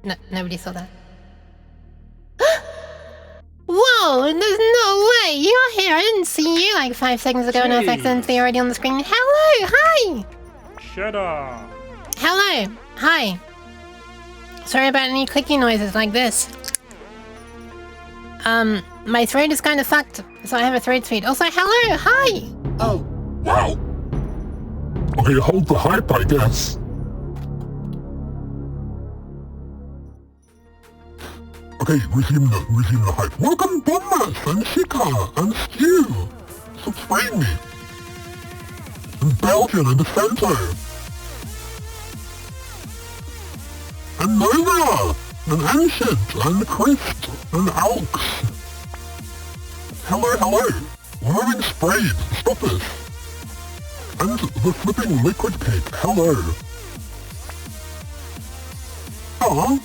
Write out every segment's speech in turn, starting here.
No, nobody saw that. Whoa, there's no way! You're here! I didn't see you like 5 seconds ago and I was accidentally already on the screen. Hello! Hi! Shut up! Hello! Hi! Sorry about any clicky noises like this. My throat is kind of fucked, so I have a throat sweet. Also, hello! Hi! Oh, wow! Okay, hold the hype, I guess. Okay, resume the hype. Welcome Bombas and Shika and Stew. Subscribe me. And Belgian and Defento. And Nova. And Ancient and Christ and Alks. Hello. We're having sprayed. Stop this. And the flipping liquid cake. Hello. Aww.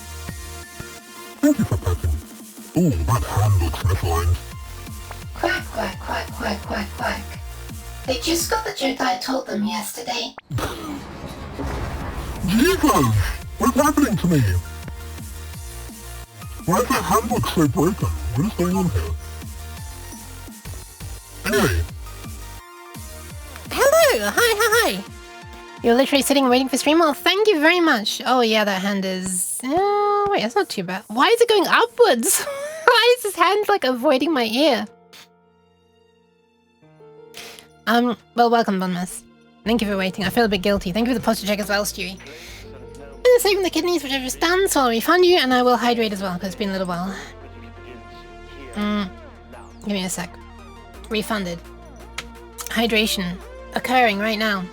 Thank you for petting. Ooh, that hand looks misaligned. Quack, quack, quack, quack, quack, quack. They just got the joke I told them yesterday. Jesus! What's happening to me? Why does that hand look so broken? What is going on here? Anyway. Hello! Hi! You're literally sitting waiting for stream? Well, thank you very much. Oh yeah, that hand is... Oh, wait, that's not too bad. Why is it going upwards? Why is this hand, like, avoiding my ear? Well, welcome, Bonmas. Thank you for waiting. I feel a bit guilty. Thank you for the posture check as well, Stewie. I'm saving the kidneys, whichever stands, so I'll refund you, and I will hydrate as well, because it's been a little while. Give me a sec. Refunded. Hydration. Occurring right now.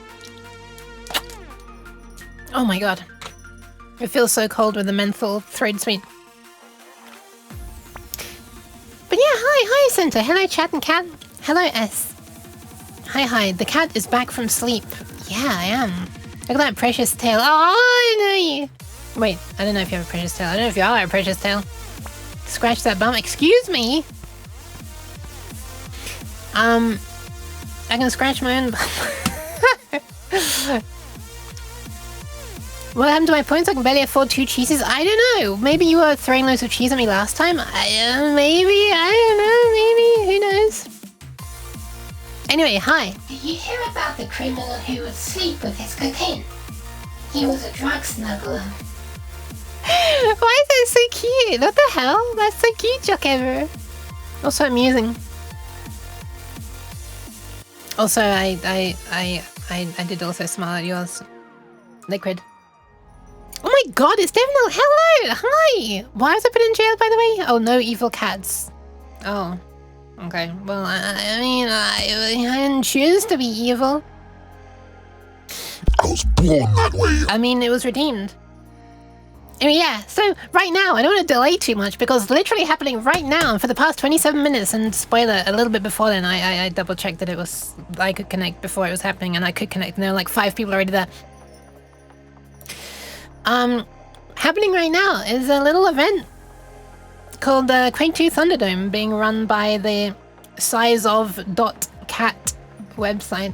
Oh my god. It feels so cold with the menthol throat sweet. But yeah, hi Center. Hello chat and cat. Hello S. Hi. The cat is back from sleep. Yeah, I am. Look at that precious tail. Oh, I know you. Wait, I don't know if you have a precious tail. I don't know if you are a precious tail. Scratch that bum. Excuse me. I can scratch my own bum. What happened to my points? I can barely afford 2 cheeses. I don't know. Maybe you were throwing loads of cheese at me last time. Maybe. I don't know. Maybe. Who knows? Anyway, hi. Did you hear about the criminal who would sleep with his cocaine? He was a drug smuggler. Why is that so cute? What the hell? That's so cute, Jokever. Also amusing. Also, I did also smile at yours. Liquid. Oh my god, it's Devinal! Hello! Hi! Why was I put in jail, by the way? Oh, no evil cats. Oh. Okay. Well, I mean, I didn't choose to be evil. I was born that way. I mean, it was redeemed. I mean, yeah, so right now, I don't want to delay too much because literally happening right now and for the past 27 minutes, and spoiler, a little bit before then, I double checked that I could connect before it was happening, and I could connect, and there were like 5 people already there. Happening right now is a little event called the Quake 2 Thunderdome, being run by the size of .cat website.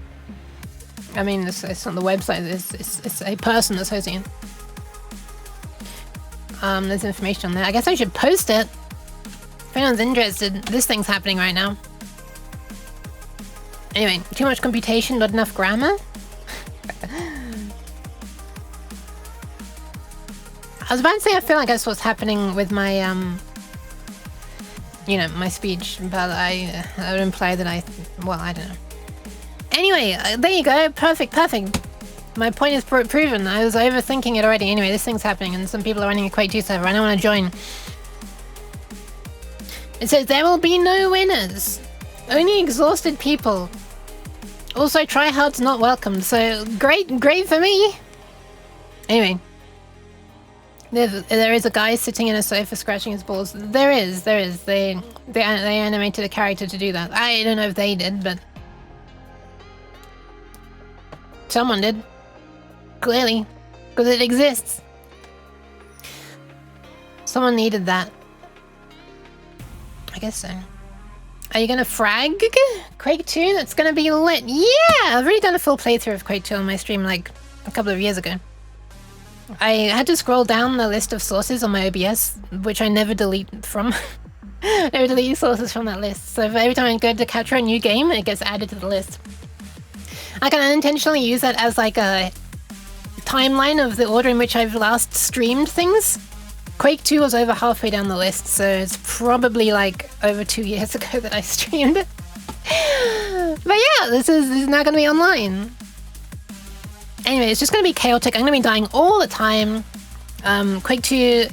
I mean, it's not the website, it's a person that's hosting it. There's information on there. I guess I should post it. If anyone's interested, this thing's happening right now. Anyway, too much computation, not enough grammar? I was about to say I feel like that's what's happening with my, you know, my speech, but I would imply that well, I don't know. Anyway, there you go. Perfect. My point is proven. I was overthinking it already. Anyway, this thing's happening and some people are running a Quake 2 server. I don't want to join. It says there will be no winners. Only exhausted people. Also, tryhards not welcomed. So, great for me. Anyway. There is a guy sitting in a sofa scratching his balls. There is. They animated a character to do that. I don't know if they did, but someone did. Clearly, because it exists. Someone needed that. I guess so. Are you gonna frag Quake 2? That's gonna be lit. Yeah, I've already done a full playthrough of Quake 2 on my stream like a couple of years ago. I had to scroll down the list of sources on my OBS, which I never delete from. I never delete sources from that list. So every time I go to capture a new game, it gets added to the list. I can unintentionally use that as like a timeline of the order in which I've last streamed things. Quake 2 was over halfway down the list, so it's probably like over 2 years ago that I streamed it. But yeah, this is now going to be online. Anyway, it's just going to be chaotic. I'm going to be dying all the time. Quake 2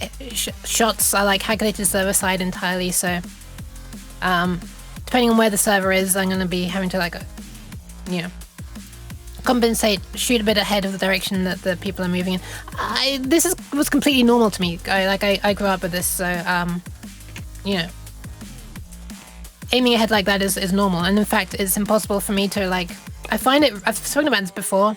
shots are like calculated server side entirely, so depending on where the server is, I'm going to be having to like, you know, compensate, shoot a bit ahead of the direction that the people are moving in. This was completely normal to me. I grew up with this, so you know, aiming ahead like that is normal. And in fact, it's impossible for me to like. I find it. I've spoken about this before.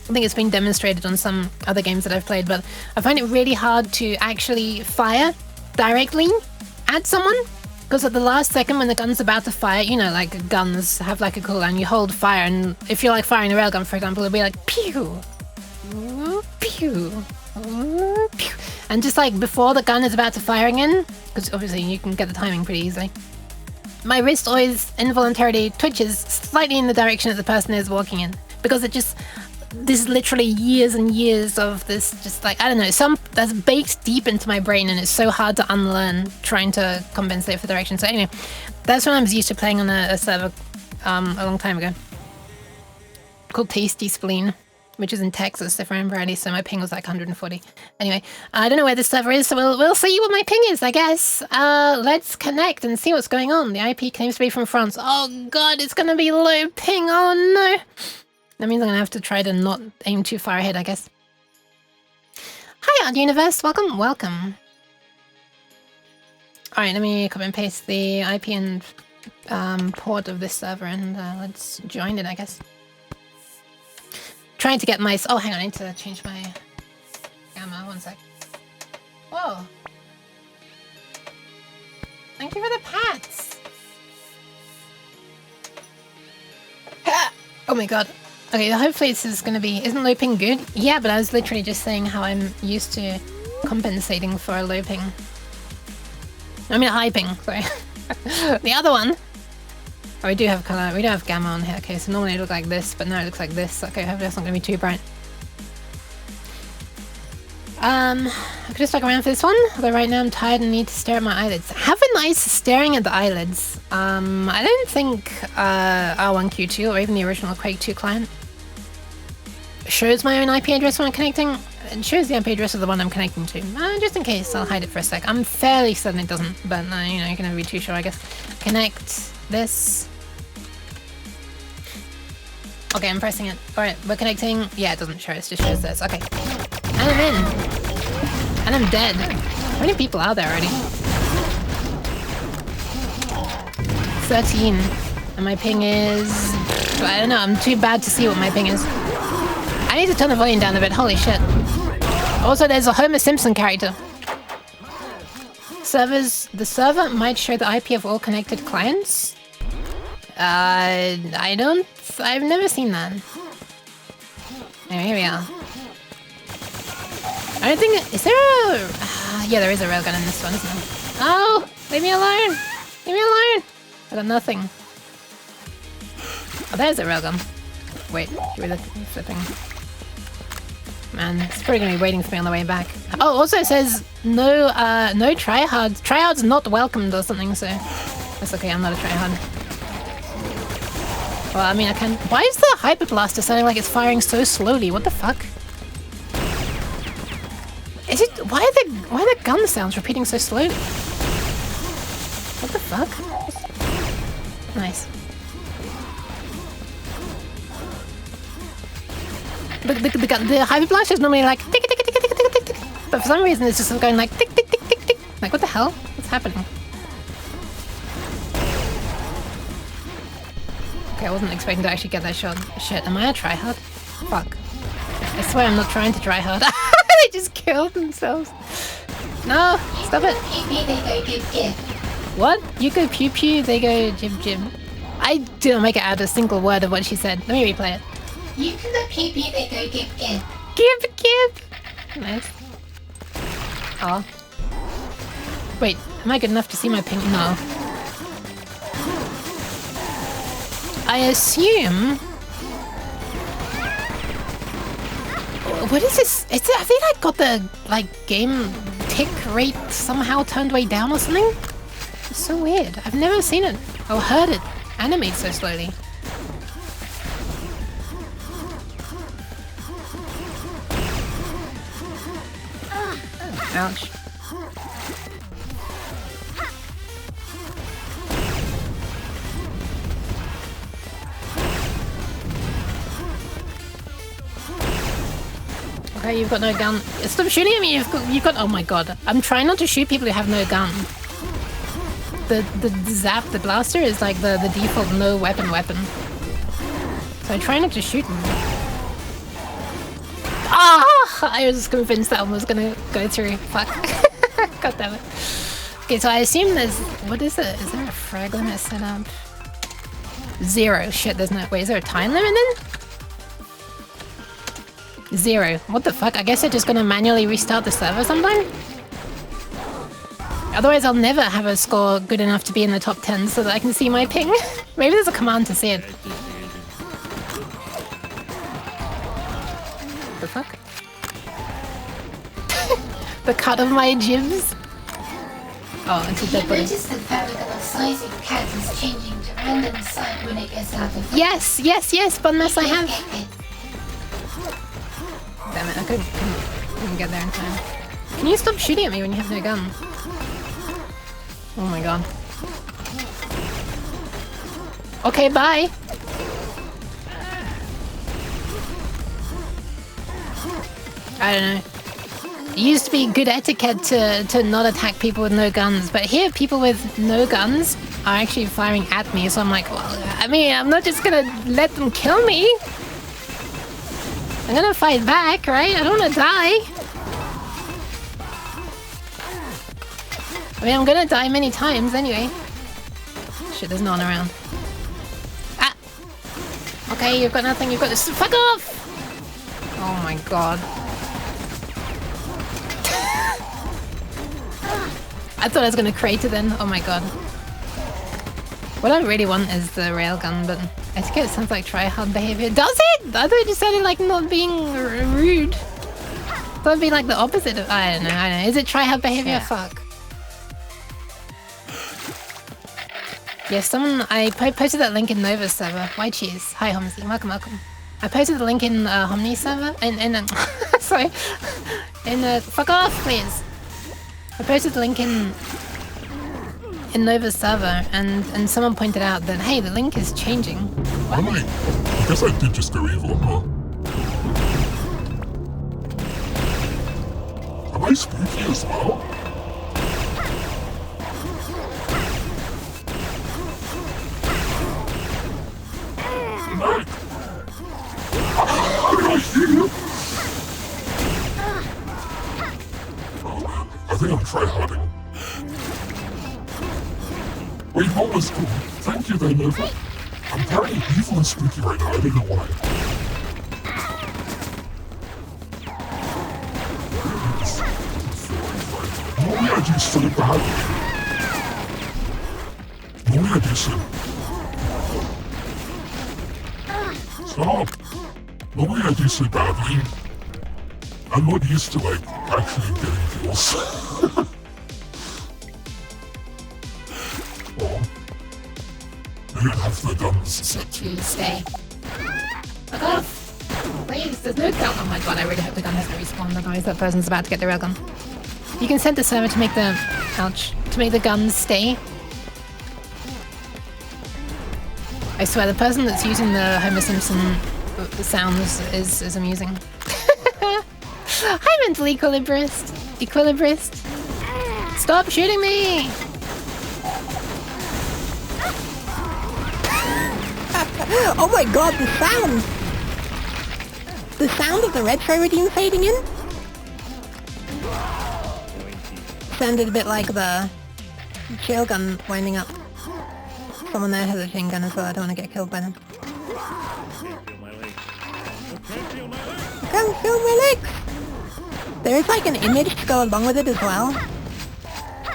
I think it's been demonstrated on some other games that I've played, but I find it really hard to actually fire directly at someone. Because at the last second when the gun's about to fire, you know, like guns have like a cooldown, you hold fire, and if you're like firing a railgun, for example, it'll be like pew, ooh, pew, ooh, pew. And just like before the gun is about to fire again, because obviously you can get the timing pretty easily, my wrist always involuntarily twitches slightly in the direction that the person is walking in, because it just, this is literally years and years of this, just like, I don't know, that's baked deep into my brain, and it's so hard to unlearn trying to compensate for direction. So anyway, that's when I was used to playing on a server a long time ago called Tasty Spleen, which is in Texas, if I remember rightly, so my ping was like 140. Anyway, I don't know where this server is, so we'll see what my ping is, I guess. Let's connect and see what's going on. The IP claims to be from France. Oh god, it's gonna be low ping, oh no! That means I'm gonna have to try to not aim too far ahead, I guess. Hi, Odd Universe. Welcome, welcome. Alright, let me copy and paste the IP and port of this server, and let's join it, I guess. Trying to get my... Oh, hang on, I need to change my gamma. 1 sec. Whoa. Thank you for the pats. Oh my god. Okay, hopefully this is going to be... Isn't low ping good? Yeah, but I was literally just saying how I'm used to compensating for a low ping. I mean a high ping, sorry. The other one... Oh, we do have color. We do have gamma on here. Okay, so normally it looks like this, but now it looks like this. Okay, hopefully that's not going to be too bright. I could just stick around for this one, although right now I'm tired and need to stare at my eyelids. Have a nice staring at the eyelids. I don't think R1Q2 or even the original Quake 2 client shows my own IP address when I'm connecting. It shows the IP address of the one I'm connecting to. Just in case, I'll hide it for a sec. I'm fairly certain it doesn't, but you know, you can never be too sure, I guess. Connect this. Okay, I'm pressing it. Alright, we're connecting. Yeah, it doesn't show, it just shows this. Okay. And I'm in. And I'm dead. How many people are there already? 13. And my ping is... I don't know, I'm too bad to see what my ping is. I need to turn the volume down a bit, holy shit. Also, there's a Homer Simpson character. The server might show the IP of all connected clients? I've never seen that. Anyway, here we are. I don't think... Is there a... yeah, there is a railgun in this one, isn't there? Oh! Leave me alone! Leave me alone! I got nothing. Oh, there's a railgun. Wait, give me the flipping. Man, it's probably gonna be waiting for me on the way back. Oh, also it says no tryhards. Tryhards not welcomed or something, so... That's okay, I'm not a tryhard. Well, I mean, I can... Why is the Hyper Blaster sounding like it's firing so slowly? What the fuck? Is it... Why are the gun sounds repeating so slowly? What the fuck? Nice. The Hyper Blaster is normally like tick tick tick tick tick tick tick, but for some reason it's just going like tick tick tick tick tick. Like, what the hell? What's happening? Okay, I wasn't expecting to actually get that shot. Shit, am I a tryhard? Fuck. I swear I'm not trying to try hard. They just killed themselves. No, stop it. What? You go pew pew, they go jib jib. I didn't make it out a single word of what she said. Let me replay it. You can go pew pew, they go gib gib. Kip! Nice. Oh. Wait, am I good enough to see my ping? No. I assume... What is this? Have they like got the game tick rate somehow turned way down or something? It's so weird. I've never seen it or heard it animate so slowly. Ouch. Okay, you've got no gun. Stop shooting at me! You've got. Oh my god! I'm trying not to shoot people who have no gun. The zap, the blaster is like the default no weapon. So I try not to shoot them. Ah! I was convinced that one was gonna go through. Fuck. God damn it. Okay, so I assume there's... What is it? Is there a frag limit set up? 0. Shit, there's no... Wait, is there a time limit then? 0. What the fuck? I guess they're just gonna manually restart the server sometime? Otherwise I'll never have a score good enough to be in the top 10 so that I can see my ping. Maybe there's a command to see it. The fuck? The cut of my jibs? Oh, it's a dead body. Notice the variable size of cat is changing to random side when it gets out of... Yes, but unless I have... Damn it, I couldn't get there in time. Can you stop shooting at me when you have no gun? Oh my god. Okay, bye! I don't know. It used to be good etiquette to not attack people with no guns, but here people with no guns are actually firing at me, so I'm like, well, I mean, I'm not just gonna let them kill me! I'm gonna fight back, right? I don't wanna die! I mean, I'm gonna die many times anyway. Shit, there's no one around. Ah! Okay, you've got nothing, you've got this. Fuck off! Oh my god. I thought I was gonna crate it then. Oh my god. What I really want is the railgun, but I think it sounds like try-hard behavior. Does it? I thought it just sounded like not being rude. That would be like the opposite of... I don't know. Is it try-hard behavior? Yeah. Fuck. Yeah, someone... I posted that link in Nova's server. Why cheers? Hi, Homsy. Welcome. I posted the link in Homni's server. Sorry. Fuck off, please. I posted the link in Nova's server, and someone pointed out that, hey, the link is changing. I guess I did just go evil, huh? Am I spooky as well? Mike! How did I hear you? Oh man, I think I'm try-harding. Wait, what was cool? Thank you then, Nova. I'm very evil and spooky right now, I don't know why. Normally I do so badly. Stop! Normally I do so badly. I'm not used to, like, actually getting kills. I don't have the guns set to stay. Fuck off! Please, there's no gun. Oh my god, I really hope the gun has respawned, otherwise that person's about to get the railgun. You can set the server to make the... Ouch. To make the guns stay. I swear, the person that's using the Homer Simpson sounds is amusing. Hi, mental equilibrist. Stop shooting me! Oh my god, the sound! The sound of the retro redeem fading in? Sounded a bit like the jail gun winding up. Someone there has a chain gun as well, I don't want to get killed by them. Welcome to Relics! There is like an image to go along with it as well.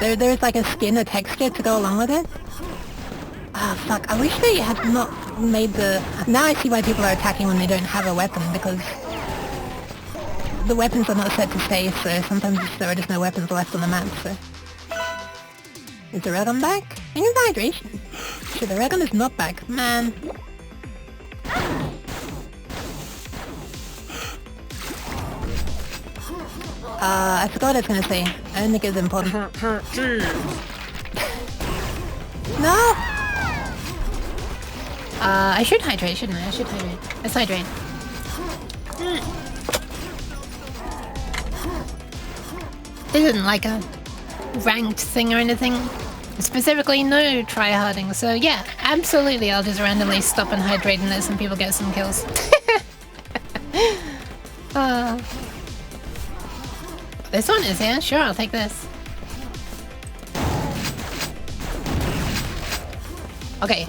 There's like a skin, a texture to go along with it. Ah, fuck. I wish they had not made the... Now I see why people are attacking when they don't have a weapon, because the weapons are not set to stay, so sometimes there are just no weapons left on the map, so... Is the railgun back? I need hydration. Shit, the railgun is not back. Man. I forgot what I was gonna say. I don't think it was important. No! I should hydrate, shouldn't I? I should hydrate. Let's hydrate. This isn't like a ranked thing or anything. Specifically, no tryharding. So yeah, absolutely I'll just randomly stop and hydrate and let some people get some kills. This one is here? Sure, I'll take this. Okay.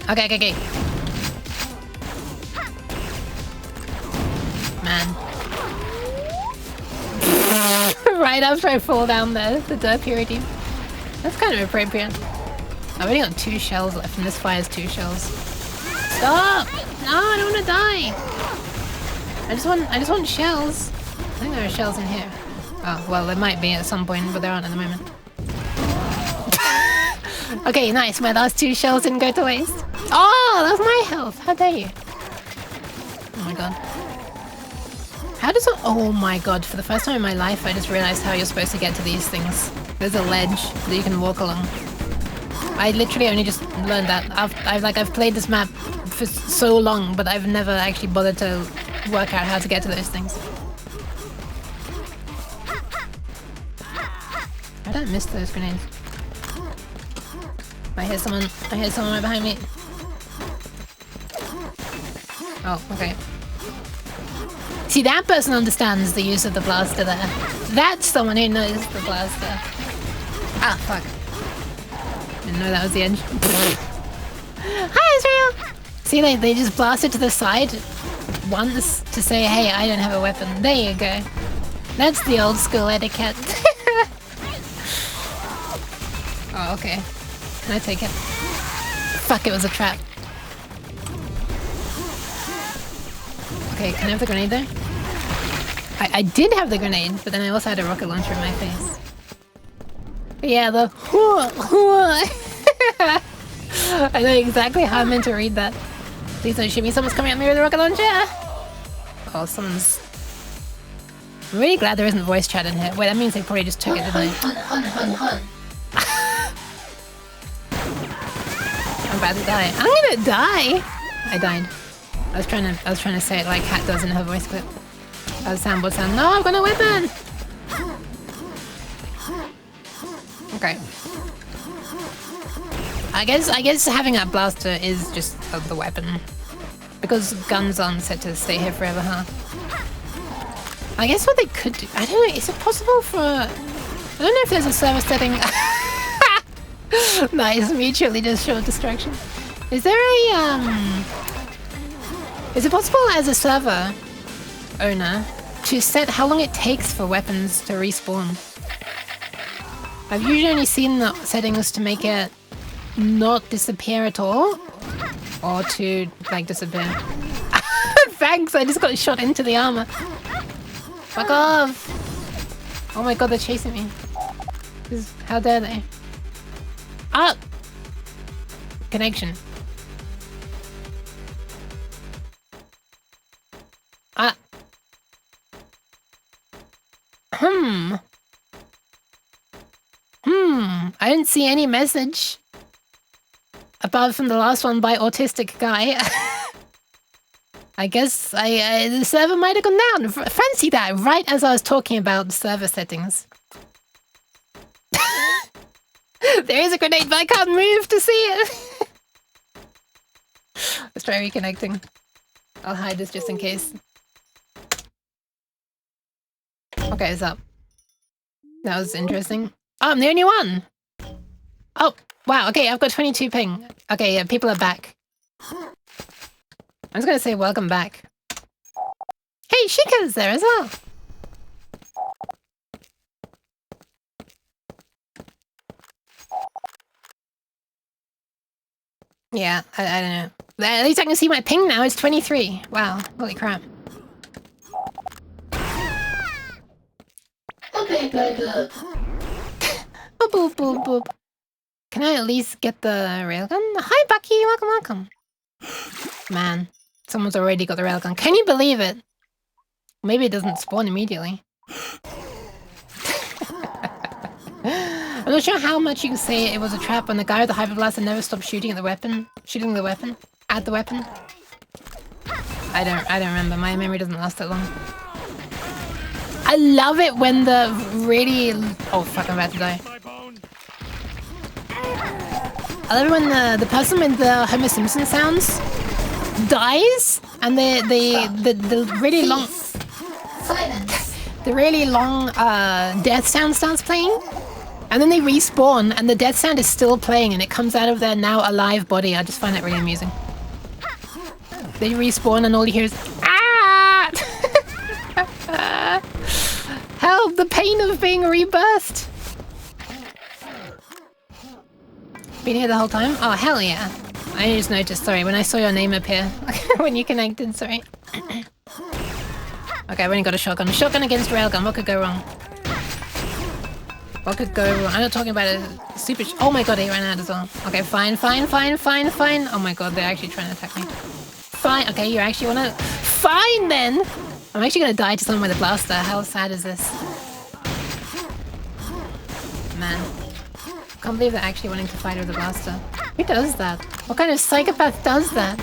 Man. Right after I fall down the dirt purity. That's kind of appropriate. I've only got 2 shells left and this fires 2 shells. Stop! No, I don't want to die! I just want shells. I think there are shells in here. Oh, well, there might be at some point, but there aren't at the moment. Okay, nice. My last 2 shells didn't go to waste. Oh, that's my health. How dare you? Oh my god. How does it... Oh my god, for the first time in my life, I just realized how you're supposed to get to these things. There's a ledge that you can walk along. I literally only just learned that. I've played this map for so long, but I've never actually bothered to work out how to get to those things. I don't miss those grenades. I hear someone right behind me. Oh, okay. See, that person understands the use of the blaster there. That's someone who knows the blaster. Ah, fuck. Didn't know that was the edge. Hi, Israel! See, they just blasted to the side once to say, hey, I don't have a weapon. There you go. That's the old school etiquette. Oh, okay. Can I take it? Fuck, it was a trap. Okay, can I have the grenade there? I did have the grenade, but then I also had a rocket launcher in my face. But yeah, the I know exactly how I'm meant to read that. Please don't shoot me, someone's coming at me with a rocket launcher! Oh, someone's... I'm really glad there isn't voice chat in here. Wait, that means they probably just took it, didn't they? Hun. I'm about to die. I'm gonna die! I died. I was trying to say it like Cat does in her voice clip. That was soundboard sound. No, I've got a weapon! Okay. I guess having that blaster is just the weapon. Because guns aren't set to stay here forever, huh? I guess what they could do... I don't know, is it possible for... I don't know if there's a server setting... Nice, mutually just short distraction. Is there a, is it possible as a server owner to set how long it takes for weapons to respawn? I've usually only seen the settings to make it not disappear at all, or to, like, disappear. Thanks, I just got shot into the armor. Fuck off! Oh my god, they're chasing me. How dare they? Ah! Connection. Ah. I didn't see any message. Apart from the last one by autistic guy. I guess the server might have gone down. Fancy that, right as I was talking about server settings. There is a grenade, but I can't move to see it. Let's try reconnecting. I'll hide this just in case. Okay, it's up. That was interesting. Oh, I'm the only one! Oh, wow, okay, I've got 22 ping. Okay, yeah, people are back. I'm just gonna say welcome back. Hey, Hey, Chica's there as well. Yeah, I don't know. At least I can see my ping now. It's 23. Wow, holy crap. Okay, good. Boop, boop, boop, boop. Can I at least get the railgun? Hi, Bucky. Welcome, welcome. Man, someone's already got the railgun. Can you believe it? Maybe it doesn't spawn immediately. I'm not sure how much you can say it was a trap when the guy with the hyperblaster never stopped shooting at the weapon. Shooting the weapon. At the weapon. I don't remember. My memory doesn't last that long. I love it when the really... Oh fuck, I'm about to die. I love it when the person with the Homer Simpson sounds dies and the really long... Silence. The really long death sound starts playing. And then they respawn and the death sound is still playing and it comes out of their now alive body. I just find that really amusing. They respawn and all you hear is ah! Help! The pain of being rebirthed! Been here the whole time? Oh, hell yeah. I just noticed, sorry, when I saw your name appear. When you connected, sorry. Okay, I've only got a shotgun. Shotgun against railgun, what could go wrong? What could go wrong? I'm not talking about a super... Oh my god, he ran out as well. Okay, fine. Oh my god, they're actually trying to attack me. Fine, okay, you actually wanna... Fine then! I'm actually gonna die to someone with a blaster. How sad is this? Man. Can't believe they're actually wanting to fight with a blaster. Who does that? What kind of psychopath does that?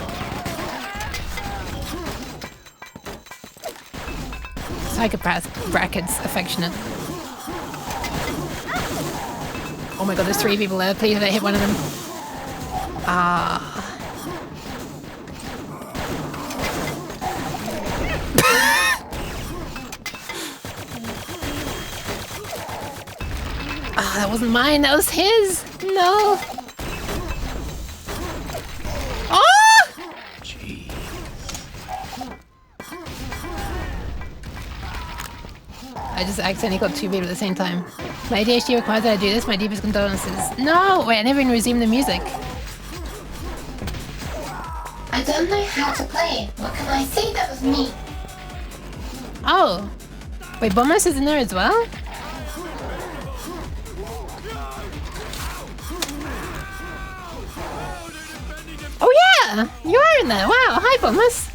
Psychopath, brackets, affectionate. Oh my god, there's 3 people there. Please let hit one of them. Ah. Ah, that wasn't mine, that was his! No! Oh! Jeez. I just accidentally got 2 people at the same time. My ADHD requires that I do this, my deepest condolences. No! Wait, I never even resumed the music. I don't know how to play. What can I say? That was me. Oh. Wait, Bombos is in there as well? Oh yeah! You are in there! Wow, hi Bombos!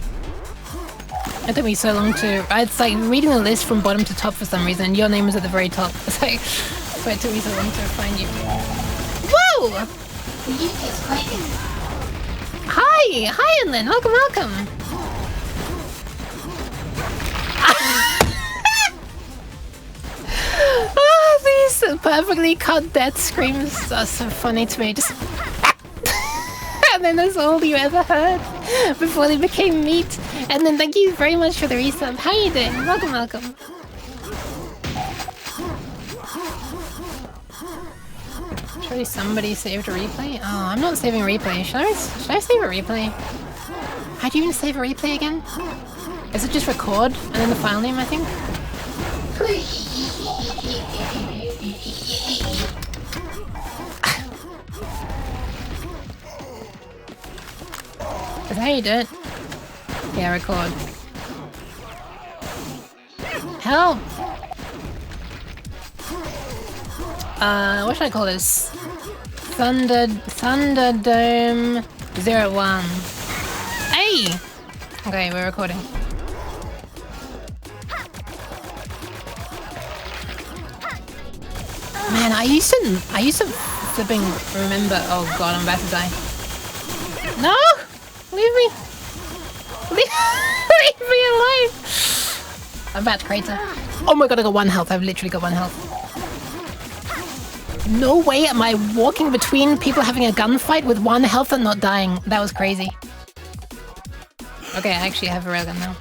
It took me so long to... It's like reading the list from bottom to top for some reason. Your name was at the very top. It's like... That's why it took me so long to find you. Whoa! The Yook is Quake. Hi! Hi, Enlin! Welcome, welcome! Oh, these perfectly cut death screams are so funny to me. Just... And then that's all you ever heard before they became meat. And then thank you very much for the resub. How you doing? Welcome, welcome. Surely somebody saved a replay? Oh, I'm not saving a replay. Should I save a replay? How do you even save a replay again? Is it just record and then the file name, I think? Is that how you do it? Yeah, record. Help! What should I call this? Thunderdome 01. Hey! Okay, we're recording. Man, I used to flipping remember. Oh god, I'm about to die. No! Leave me! Leave me alone! I'm about to crater. Oh my god, I got 1 health. I've literally got 1 health. No way am I walking between people having a gunfight with 1 health and not dying. That was crazy. Okay, I actually have a railgun now.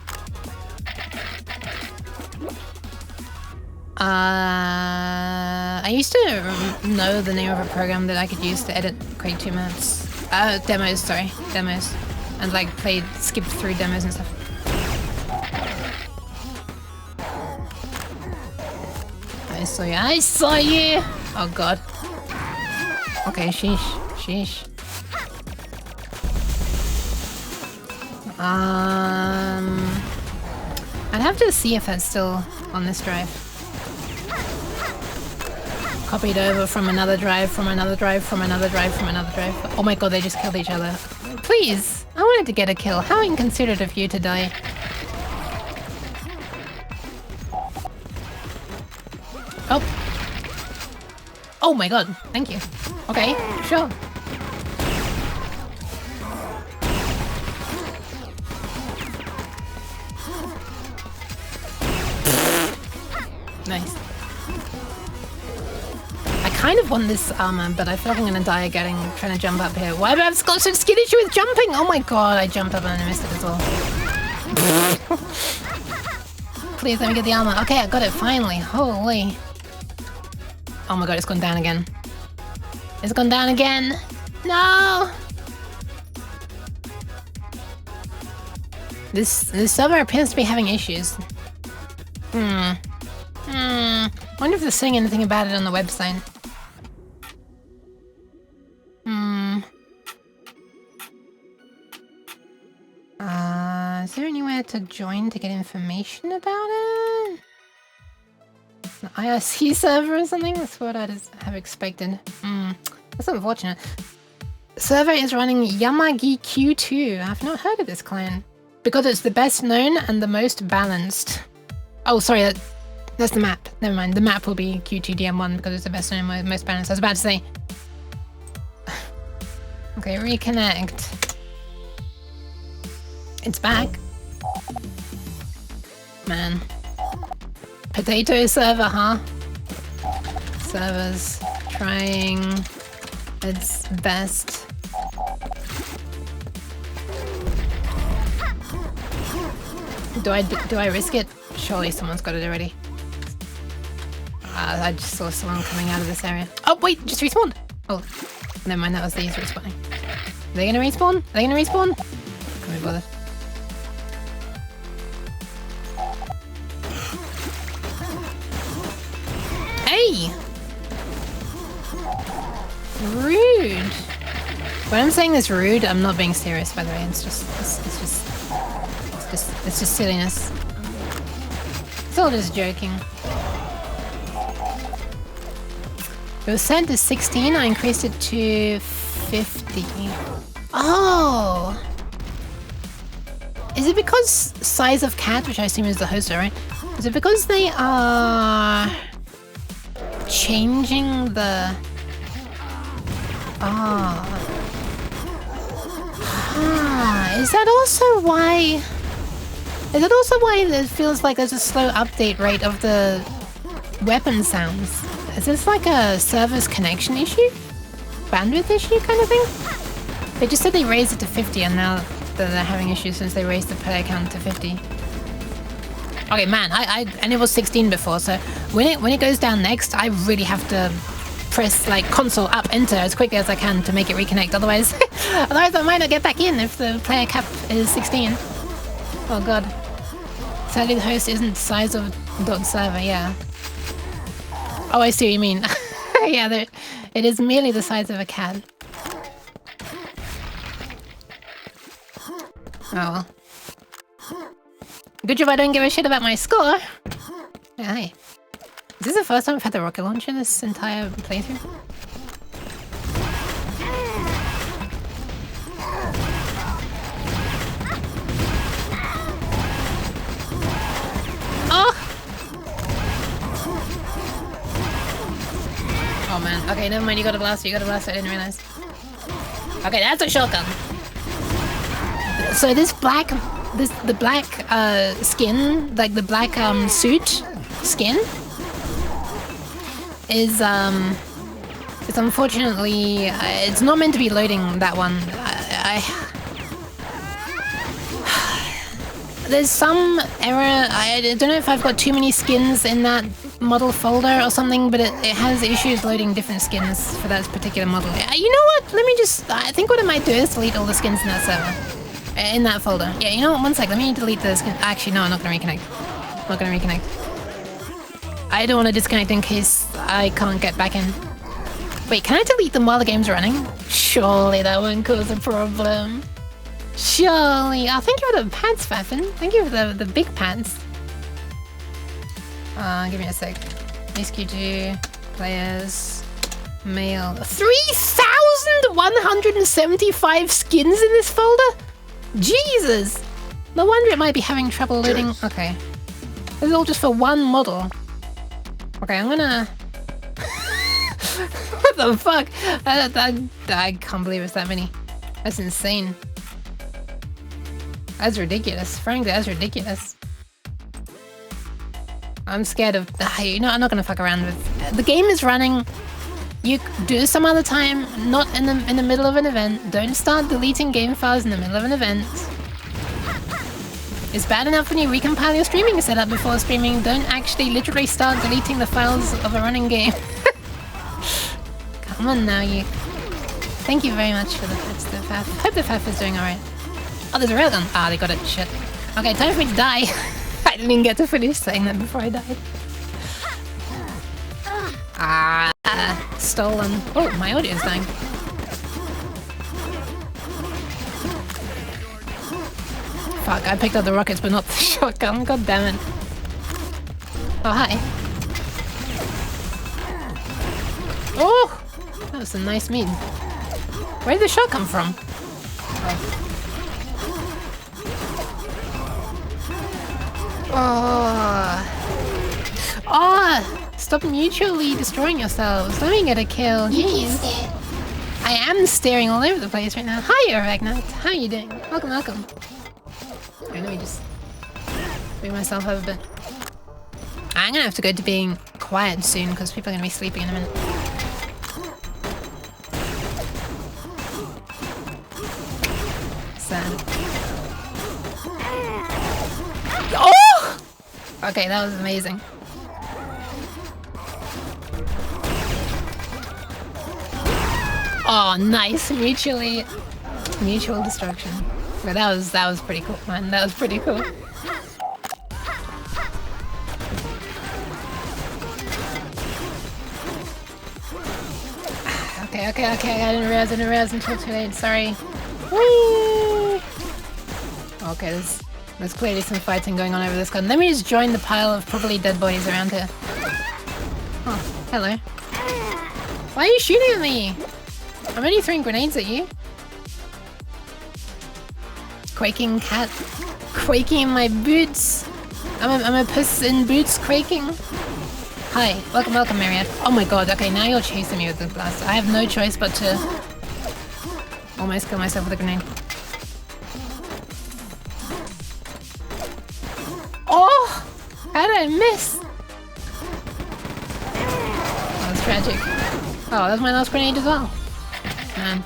I used to know the name of a program that I could use to edit Quake 2 maps. Demos, sorry. Demos. And like skip through demos and stuff. I saw you. I saw you! Oh god. Okay, sheesh. Sheesh. I'd have to see if that's still on this drive. Copied over from another drive, from another drive, from another drive, from another drive. Oh my god, they just killed each other. Please! I wanted to get a kill. How inconsiderate of you to die. Oh. Oh my god, thank you. Okay, sure. Nice. I kind of want this armor, but I feel like I'm gonna die trying to jump up here. Why do I have got such skin issue with jumping? Oh my god, I jumped up and I missed it as well. Please let me get the armor. Okay, I got it finally. Holy. Oh my god, it's gone down again. It's gone down again. No! This server appears to be having issues. Wonder if they're saying anything about it on the website. Is there anywhere to join to get information about it? An IRC server or something? That's what I'd have expected. That's unfortunate. Server is running Yamagi Q2. I've not heard of this client. Because it's the best known and the most balanced. Oh, sorry, that's the map. Never mind. The map will be Q2DM1 because it's the best known and most balanced. I was about to say. Okay, reconnect. It's back. Man. Potato server, huh? Server's trying its best. Do I risk it? Surely someone's got it already. I just saw someone coming out of this area. Oh wait, just respawned! Oh, never mind, that was these respawning. Are they gonna respawn? Are they gonna respawn? Can't be bothered. Hey! Rude! When I'm saying this rude, I'm not being serious, by the way. It's just silliness. It's all just joking. It was set to 16, I increased it to 50. Oh! Is it because size of cat, which I assume is the hoster, right? Is it because they are changing the... Is that also why... Is that also why it feels like there's a slow update rate of the weapon sounds? Is this like a server's connection issue? Bandwidth issue kind of thing? They just said they raised it to 50 and now they're having issues since they raised the player count to 50. Okay, man, and it was 16 before, so when it goes down next, I really have to press like console up enter as quickly as I can to make it reconnect. Otherwise, I might not get back in if the player cap is 16. Oh god. Sadly, the host isn't the size of .server, yeah. Oh, I see what you mean. Yeah, it is merely the size of a cat. Oh well. Good job I don't give a shit about my score. Yeah, hi. Is this the first time I've had the rocket launcher this entire playthrough? Oh! Oh man, okay, never mind, you gotta blast it, I didn't realize. Okay, that's a shotgun. So this black, the black skin, like the black suit skin, is it's unfortunately it's not meant to be loading that one. There's some error. I don't know if I've got too many skins in that model folder or something, but it has issues loading different skins for that particular model. You know what? Let me just. I think what I might do is delete all the skins in that server. In that folder. Yeah, you know what? One sec. Let me delete the skin. Actually, no, I'm not gonna reconnect. I don't want to disconnect in case I can't get back in. Wait, can I delete them while the game's running? Surely that won't cause a problem. Surely. Oh, thank you for the pants, Faffin. Thank you for the big pants. Give me a sec. SQ2, players, mail. 3,175 skins in this folder? Jesus! No wonder it might be having trouble loading. Okay. This is all just for one model. Okay, I'm gonna... What the fuck? I can't believe it's that many. That's insane. That's ridiculous. Frankly, that's ridiculous. I'm scared of... You know, I'm not gonna fuck around with... The game is running. You do some other time, not in the middle of an event. Don't start deleting game files in the middle of an event. It's bad enough when you recompile your streaming setup before streaming. Don't actually literally start deleting the files of a running game. Come on now, you. Thank you very much for the pets, the Faf. Hope the Faf is doing alright. Oh, there's a railgun. Ah, they got it. Shit. Okay, time for me to die. I didn't even get to finish saying that before I died. Stolen. Oh, my audio's dying. Fuck, I picked up the rockets but not the shotgun. God damn it. Oh, hi. Oh! That was a nice mead. Where did the shot come from? Oh. Oh! Stop mutually destroying yourselves. Let me get a kill. Jeez. I am staring all over the place right now. Hi, Ragnat. How are you doing? Welcome, welcome. Okay, let me just move myself over a bit. I'm gonna have to go to being quiet soon because people are gonna be sleeping in a minute. Sad. Oh! Okay, that was amazing. Oh, nice. Mutual destruction. But that was pretty cool, man. That was pretty cool. Okay. I didn't realize until too late. Sorry. Whee! Okay, there's clearly some fighting going on over this gun. Let me just join the pile of probably dead bodies around here. Oh, hello. Why are you shooting at me? I'm only throwing grenades at you. Quaking cat. Quaking in my boots. I'm a puss in boots quaking. Hi, welcome, Myriad. Oh my god, okay, now you're chasing me with the blast. I have no choice but to almost kill myself with a grenade. Oh! How did I miss? That was tragic. Oh, that was my last grenade as well. Man.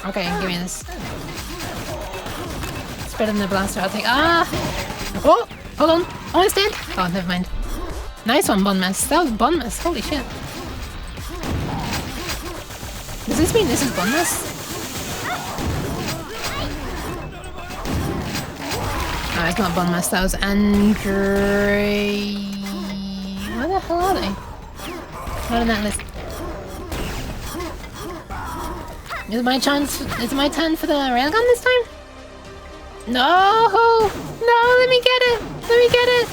Okay, give me this. It's better than the blaster, I'll take. Ah! Oh! Hold on! Almost dead! Oh, never mind. Nice one, Bonmas. That was Bonmas. Holy shit. Does this mean this is Bonmas? No, it's not Bonmas. That was Andre. Where the hell are they? Not on that list. Is it my turn for the railgun this time? No! No, let me get it! Let me get it!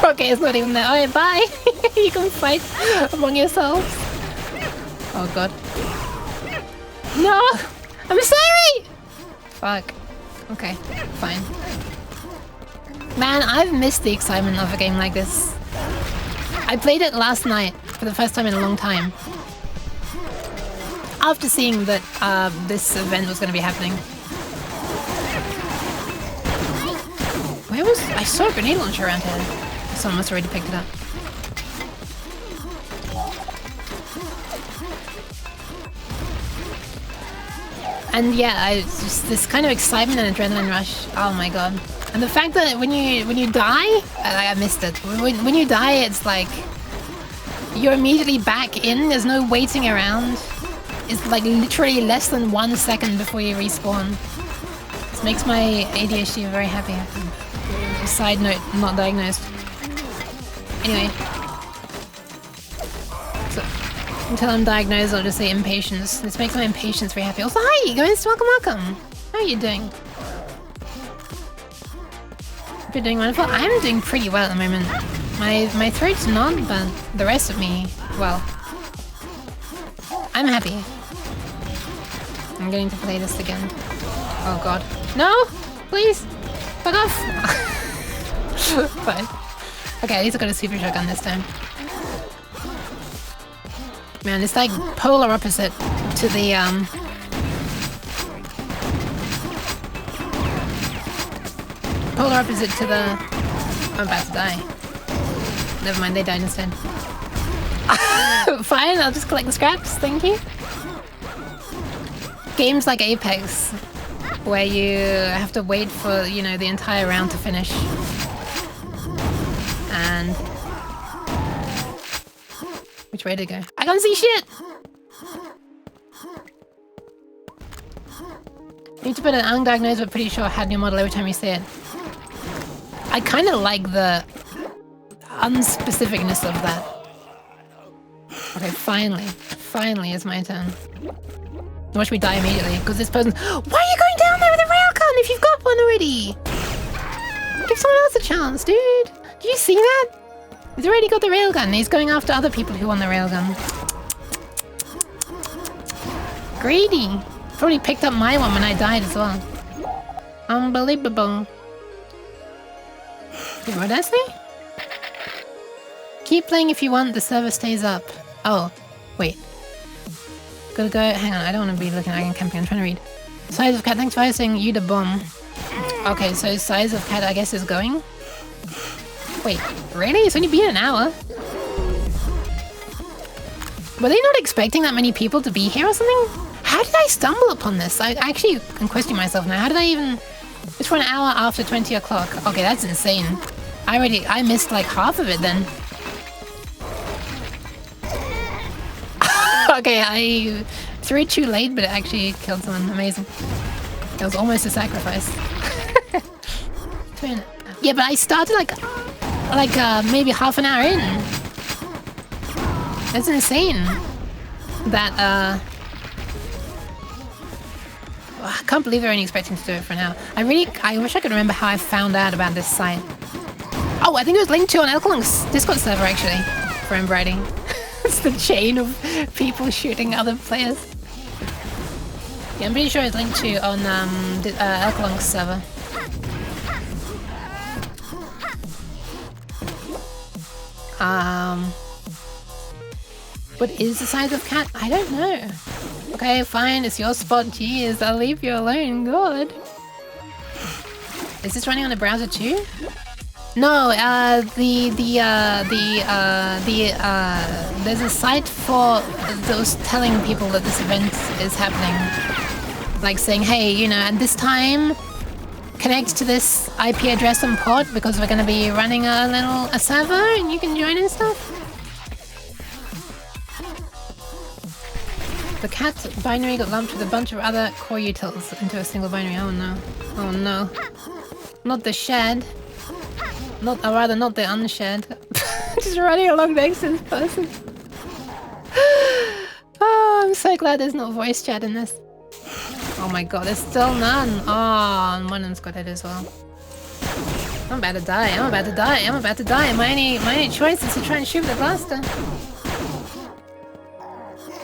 Okay, it's not even there. Alright, bye! You can fight among yourselves. Oh god. No! I'm sorry! Fuck. Okay, fine. Man, I've missed the excitement of a game like this. I played it last night for the first time in a long time. After seeing that this event was going to be happening. Where was... I saw a grenade launcher around here. Someone must have already picked it up. And yeah, it's just this kind of excitement and adrenaline rush. Oh my god. And the fact that when you die... I missed it. When you die, it's like... You're immediately back in. There's no waiting around. It's like literally less than 1 second before you respawn. This makes my ADHD very happy. Side note, not diagnosed. Anyway. So, until I'm diagnosed, I'll just say impatience. This makes my impatience very happy. Also, hi, guys! Welcome! How are you doing? Hope you're doing wonderful. I'm doing pretty well at the moment. My throat's not, but the rest of me, well. I'm happy. I'm going to play this again. Oh god. No! Please! Fuck off! Fine. Okay, at least I got a super shotgun this time. Man, it's like polar opposite to the polar opposite to the... I'm about to die. Never mind, they died instead. Fine, I'll just collect the scraps, thank you. Games like Apex, where you have to wait for, you know, the entire round to finish. And... which way to go? I can't see shit! Need to put an undiagnosed but pretty sure had new model every time you say it. I kind of like the unspecificness of that. Okay, finally. Finally is my turn. Watch me die immediately, because this person... Why are you going down there with a railgun if you've got one already? Give someone else a chance, dude. Did you see that? He's already got the railgun. He's going after other people who want the railgun. Greedy. Probably picked up my one when I died as well. Unbelievable. Wait, what did I say? Keep playing if you want, the server stays up. Oh, wait. Gotta go. Hang on, I don't want to be looking at camping. I'm trying to read. Size of cat, thanks for hosting you the bomb. Okay, so size of cat, I guess, is going. Wait, really? It's only been an hour. Were they not expecting that many people to be here or something? How did I stumble upon this? I actually am questioning myself now. How did I even... It's for an hour after 20 o'clock. Okay, that's insane. I missed like half of it then. Okay, I threw it too late, but it actually killed someone. Amazing. It was almost a sacrifice. Yeah, but I started like maybe half an hour in. That's insane. That I can't believe they're only expecting to do it for now. I wish I could remember how I found out about this site. Oh, I think it was linked to on Elklong's Discord server actually, for embroidering. It's the chain of people shooting other players. Yeah, I'm pretty sure it's linked to on Elklong's server. What is the size of cat? I don't know. Okay, fine, it's your spot. Jeez, I'll leave you alone. God. Is this running on a browser too? No, there's a site for those telling people that this event is happening. Like saying, hey, you know, at this time, connect to this IP address and port because we're going to be running a server and you can join and stuff. The cat binary got lumped with a bunch of other core utils into a single binary. Oh no. Oh no. Not the shed. Or rather, not the unshed. Just running along next to this person. Oh, I'm so glad there's no voice chat in this. Oh my god, there's still none. Oh, and one of them's got it as well. I'm about to die. I'm about to die. I'm about to die. My only choice is to try and shoot the blaster.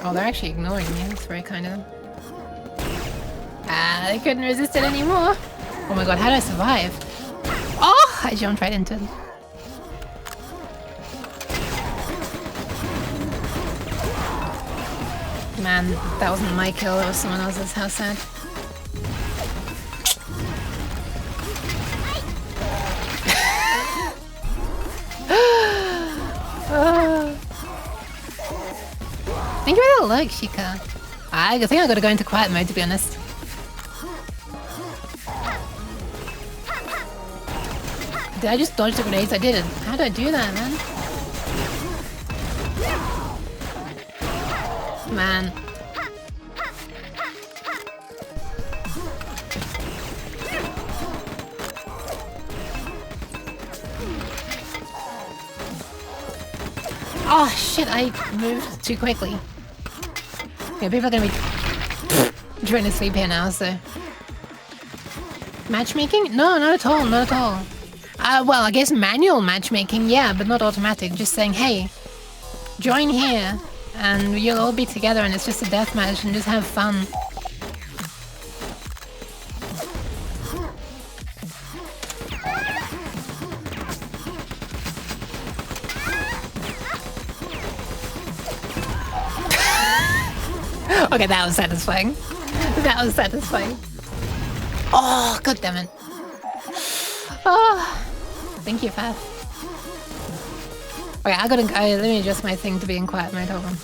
Oh, they're actually ignoring me. That's very kind of them. Ah, they couldn't resist it anymore. Oh my god, how did I survive? Oh, I jumped right into it. Man, that wasn't my kill, it was someone else's. How sad. Thank you for the look, Shika. I think I gotta go into quiet mode, to be honest. Did I just dodge the grenades? I didn't. How did I do that, man? Man. Oh shit, I moved too quickly. Yeah, people are gonna be trying to sleep here now, so... Matchmaking? No, not at all, not at all. Well, I guess manual matchmaking, yeah, but not automatic. Just saying, hey, join here, and you'll all be together, and it's just a deathmatch, and just have fun. Okay, that was satisfying. That was satisfying. Oh, god damn it. Oh, thank you, Faf. Okay, I gotta go. Let me adjust my thing to be in quiet mode. Hold on.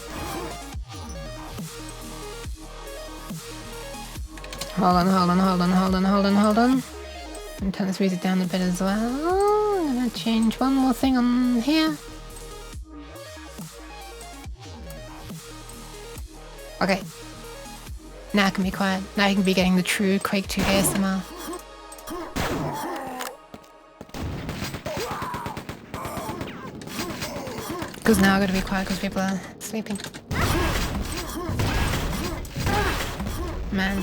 Hold on. And turn this music down a bit as well. I'm gonna change one more thing on here. Okay. Now I can be quiet. Now I can be getting the true Quake 2 ASMR. Because now I gotta be quiet because people are sleeping. Man.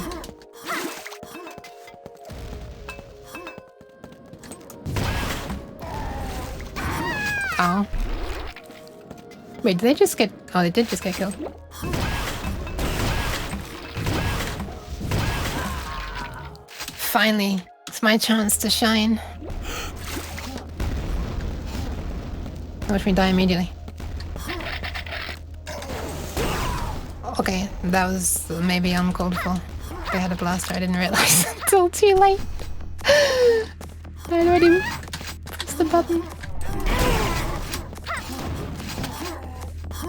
Oh. Wait, did they just get... Oh, they did just get killed. Finally, it's my chance to shine. Watch me die immediately. Okay, that was maybe uncalled for. They had a blaster, I didn't realize until too late. I had already pressed the button.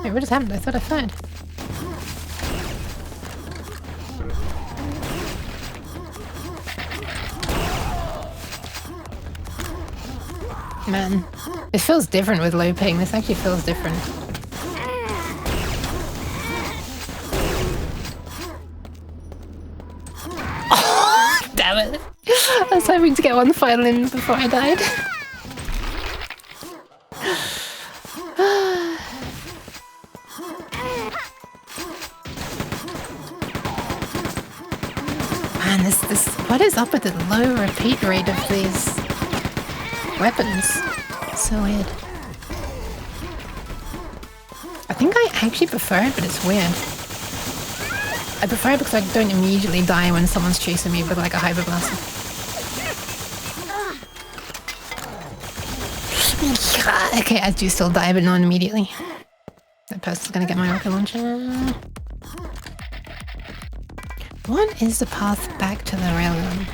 Wait, what just happened? I thought I fired. Man, it feels different with low ping. This actually feels different. Oh, damn it. I was hoping to get one final in before I died. Man, this what is up with the low repeat rate of these weapons? So weird. I think I actually prefer it, but it's weird. I prefer it because I don't immediately die when someone's chasing me with like a hyper blaster. Okay, I do still die, but not immediately. That person's gonna get my rocket launcher. What is the path back to the railgun?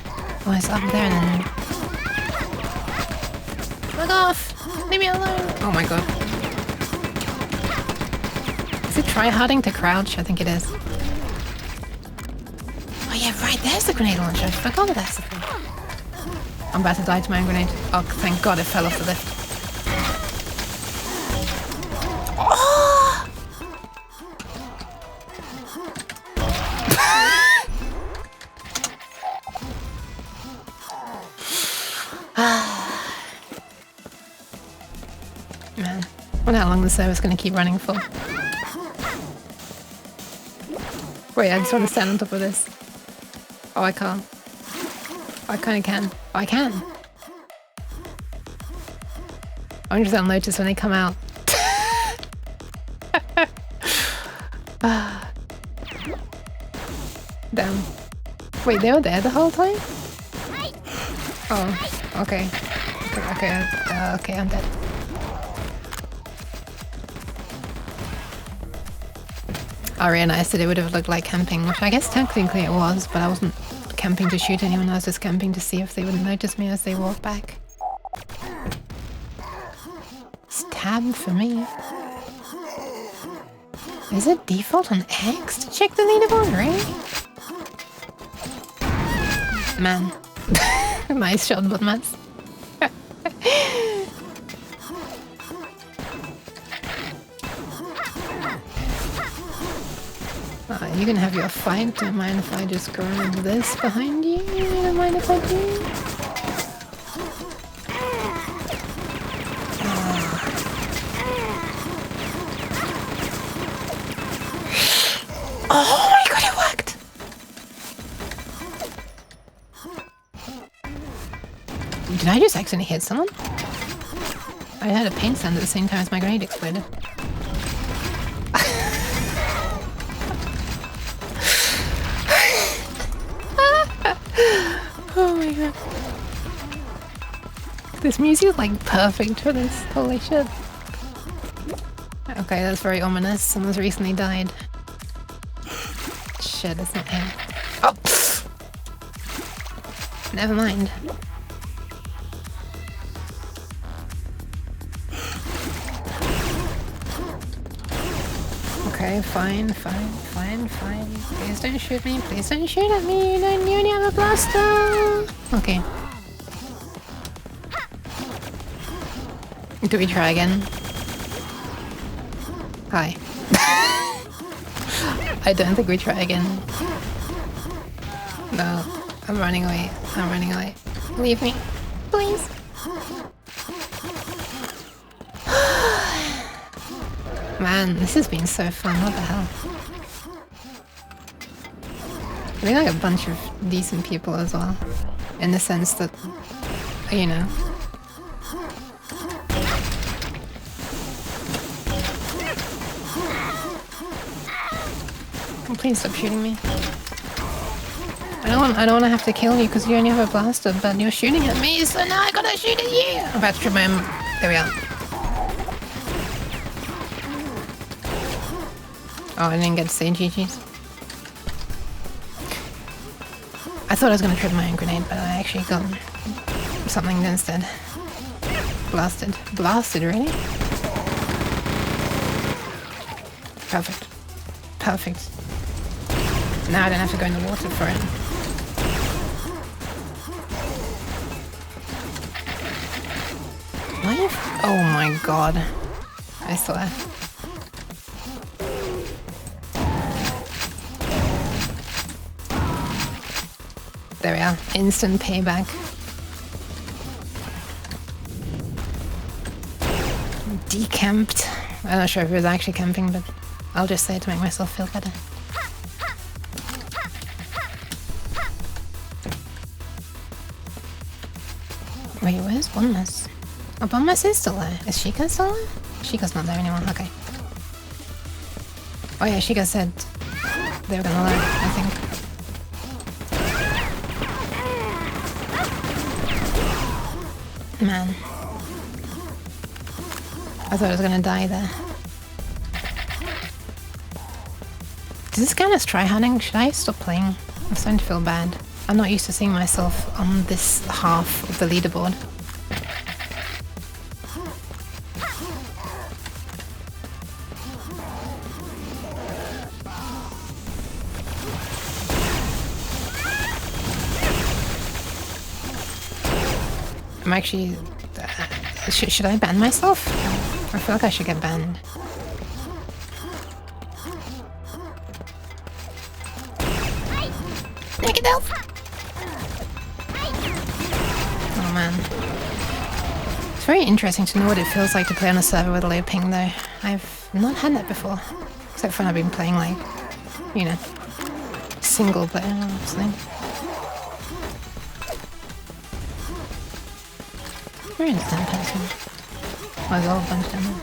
Oh, it's up there and then... Fuck off! Leave me alone! Oh my god. Is it tryharding to crouch? I think it is. Oh yeah, right, there's the grenade launcher. I forgot that's the thing. I'm about to die to my own grenade. Oh, thank god it fell off the lift. Man, I wonder how long the server's gonna keep running for. Wait, I just want to stand on top of this. Oh, I can't. I kinda can. Oh, I can. I'm just gonna notice when they come out. Damn. Wait, they were there the whole time? Oh, okay. Okay, I'm dead. I realized that it would have looked like camping, which I guess technically it was, but I wasn't camping to shoot anyone, I was just camping to see if they would notice me as they walk back. It's tab for me. Is it default on X to check the leaderboard, right? Man. Nice shot, but man. You can have your fight. Don't mind if I just grab this behind you? Don't mind if I do? Did I just accidentally hit someone? I heard a paint sound at the same time as my grenade exploded. Oh my god. This music is like perfect for this. Holy shit. Okay, that's very ominous. Someone's recently died. Shit, that's not him. Oh! Never mind. Okay, fine. Please don't shoot me. Please don't shoot at me. You only have a blaster. Okay. Do we try again? Hi. I don't think we try again. No, I'm running away. Leave me, please. Man, this has been so fun. What the hell? We're like a bunch of decent people as well. In the sense that, you know. Please stop shooting me. I don't want to have to kill you because you only have a blaster, but you're shooting at me, so now I gotta shoot at you. I'm about to trip my... There we are. Oh, I didn't get to say GG's. I thought I was gonna trip my own grenade, but I actually got something instead. Blasted. Blasted, really? Perfect. Perfect. Now I don't have to go in the water for it. What? Oh my god. I swear. There we are. Instant payback. Decamped. I'm not sure if it was actually camping, but I'll just say it to make myself feel better. Wait, where's Bonmas? Oh, Bonmas is still there. Is Sheikah still there? Sheikah's not there anymore, okay. Oh yeah, Sheikah said they were gonna learn, I think. Man. I thought I was gonna die there. Does this count as tryharding? Should I stop playing? I'm starting to feel bad. I'm not used to seeing myself on this half of the leaderboard. I'm actually... should I ban myself? I feel like I should get banned. Make it elf! Oh man. It's very interesting to know what it feels like to play on a server with a low ping though. I've not had that before. Except for when I've been playing like, you know, single player or something. Where is that person? Oh, there's a whole bunch down there.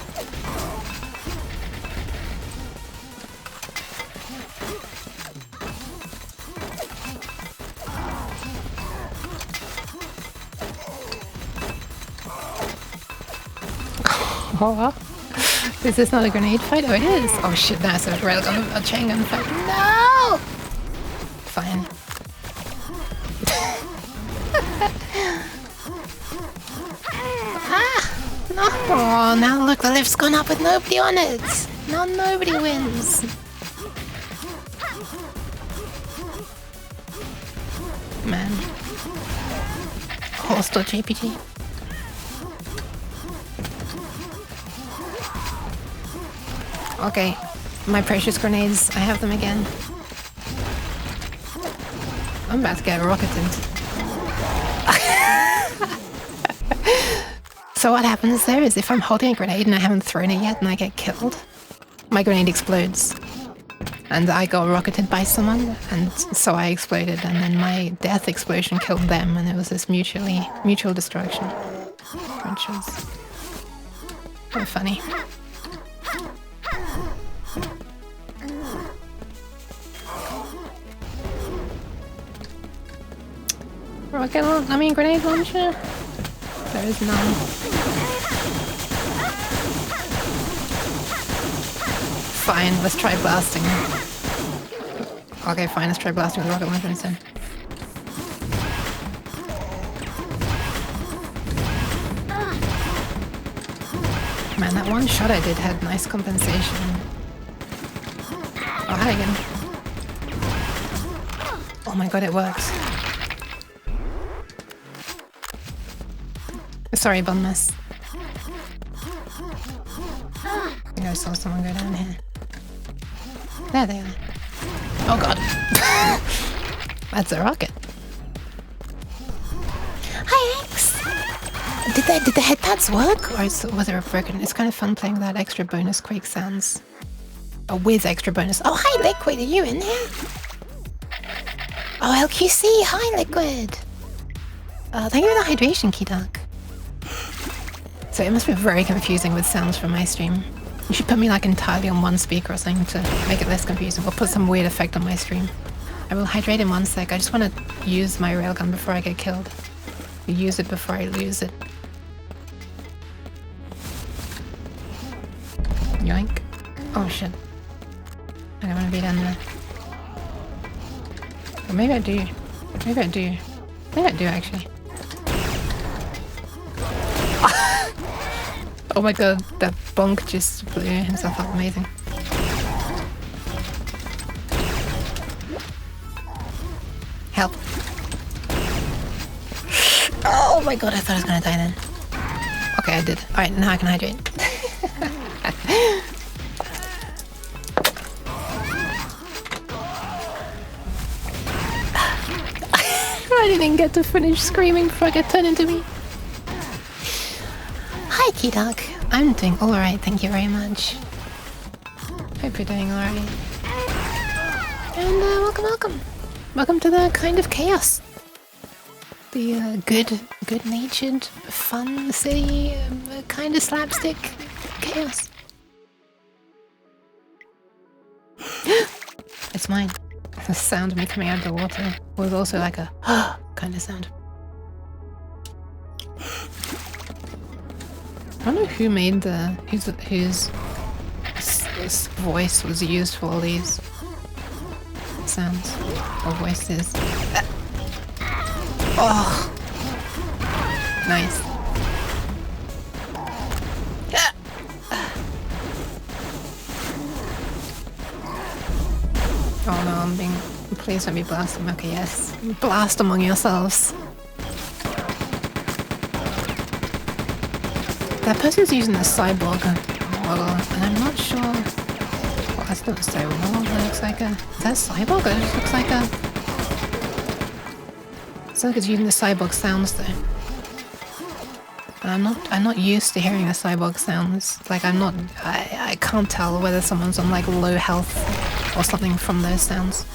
Oh, is this not a grenade fight? Oh, it is. Oh shit, that's a railgun, a chain gun fight. No! Fine. No! Oh, now look, the lift's gone up with nobody on it. Now nobody wins. Man. Hostile JPG. Okay, my precious grenades, I have them again. I'm about to get rocketed. So what happens there is if I'm holding a grenade and I haven't thrown it yet and I get killed, my grenade explodes. And and I got rocketed by someone, and so I exploded, and then my death explosion killed them, and it was this mutual destruction, which was kind of funny. Grenade launcher? There is none. Fine, let's try blasting. Okay, fine, let's try blasting with rocket launcher instead. Man, that one shot I did had nice compensation. Oh, hi again. Oh my god, it works. Sorry, bum mess. I think I saw someone go down here. There they are. Oh god. That's a rocket. Hi, X! Did the head pads work? Or was it broken? It's kind of fun playing without extra bonus Quake sounds. Oh, with extra bonus. Oh, hi, Liquid! Are you in here? Oh, LQC! Hi, Liquid! Thank you for the hydration, Keydark. So it must be very confusing with sounds from my stream. You should put me like entirely on one speaker or something to make it less confusing, or put some weird effect on my stream. I will hydrate in 1 sec. I just want to use my railgun before I get killed. Use it before I lose it. Yoink. Oh shit. I don't want to be down there. Or maybe I do. Maybe I do. Maybe I do actually. Oh my god, that bonk just blew himself up. Amazing. Help. Oh my god, I thought I was gonna die then. Okay, I did. Alright, now I can hydrate. I didn't get to finish screaming before I get turned into me. Hi, Keydark. I'm doing alright, thank you very much. Hope you're doing alright. And welcome. Welcome to the kind of chaos. The good-natured, fun, silly, kind of slapstick chaos. It's mine. The sound of me coming out of the water was also like a kind of sound. I don't know who made the whose voice was used for all these sounds or voices. Oh, nice. Oh no, I'm being. Please don't be blasting. Okay, yes, blast among yourselves. That person's using the cyborg model, and I'm not sure. Well, that's not a cyborg model. That looks like a. Is that a cyborg? It just looks like a. It's like it's using the cyborg sounds though. And I'm not used to hearing the cyborg sounds. Like I can't tell whether someone's on like low health or something from those sounds.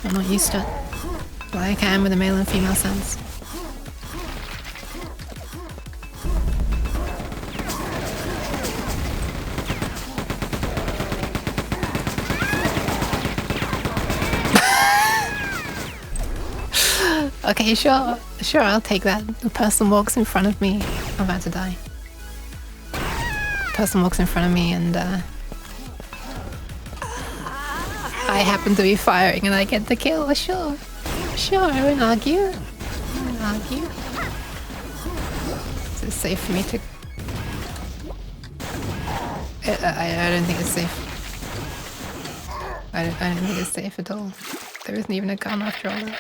I'm not used to it. Like I am with the male and female sounds. Okay, sure, I'll take that. The person walks in front of me. I'm about to die. The person walks in front of me and I happen to be firing and I get the kill. Sure, I won't argue. Is it safe for me to... I don't think it's safe. I don't think it's safe at all. There isn't even a gun after all that.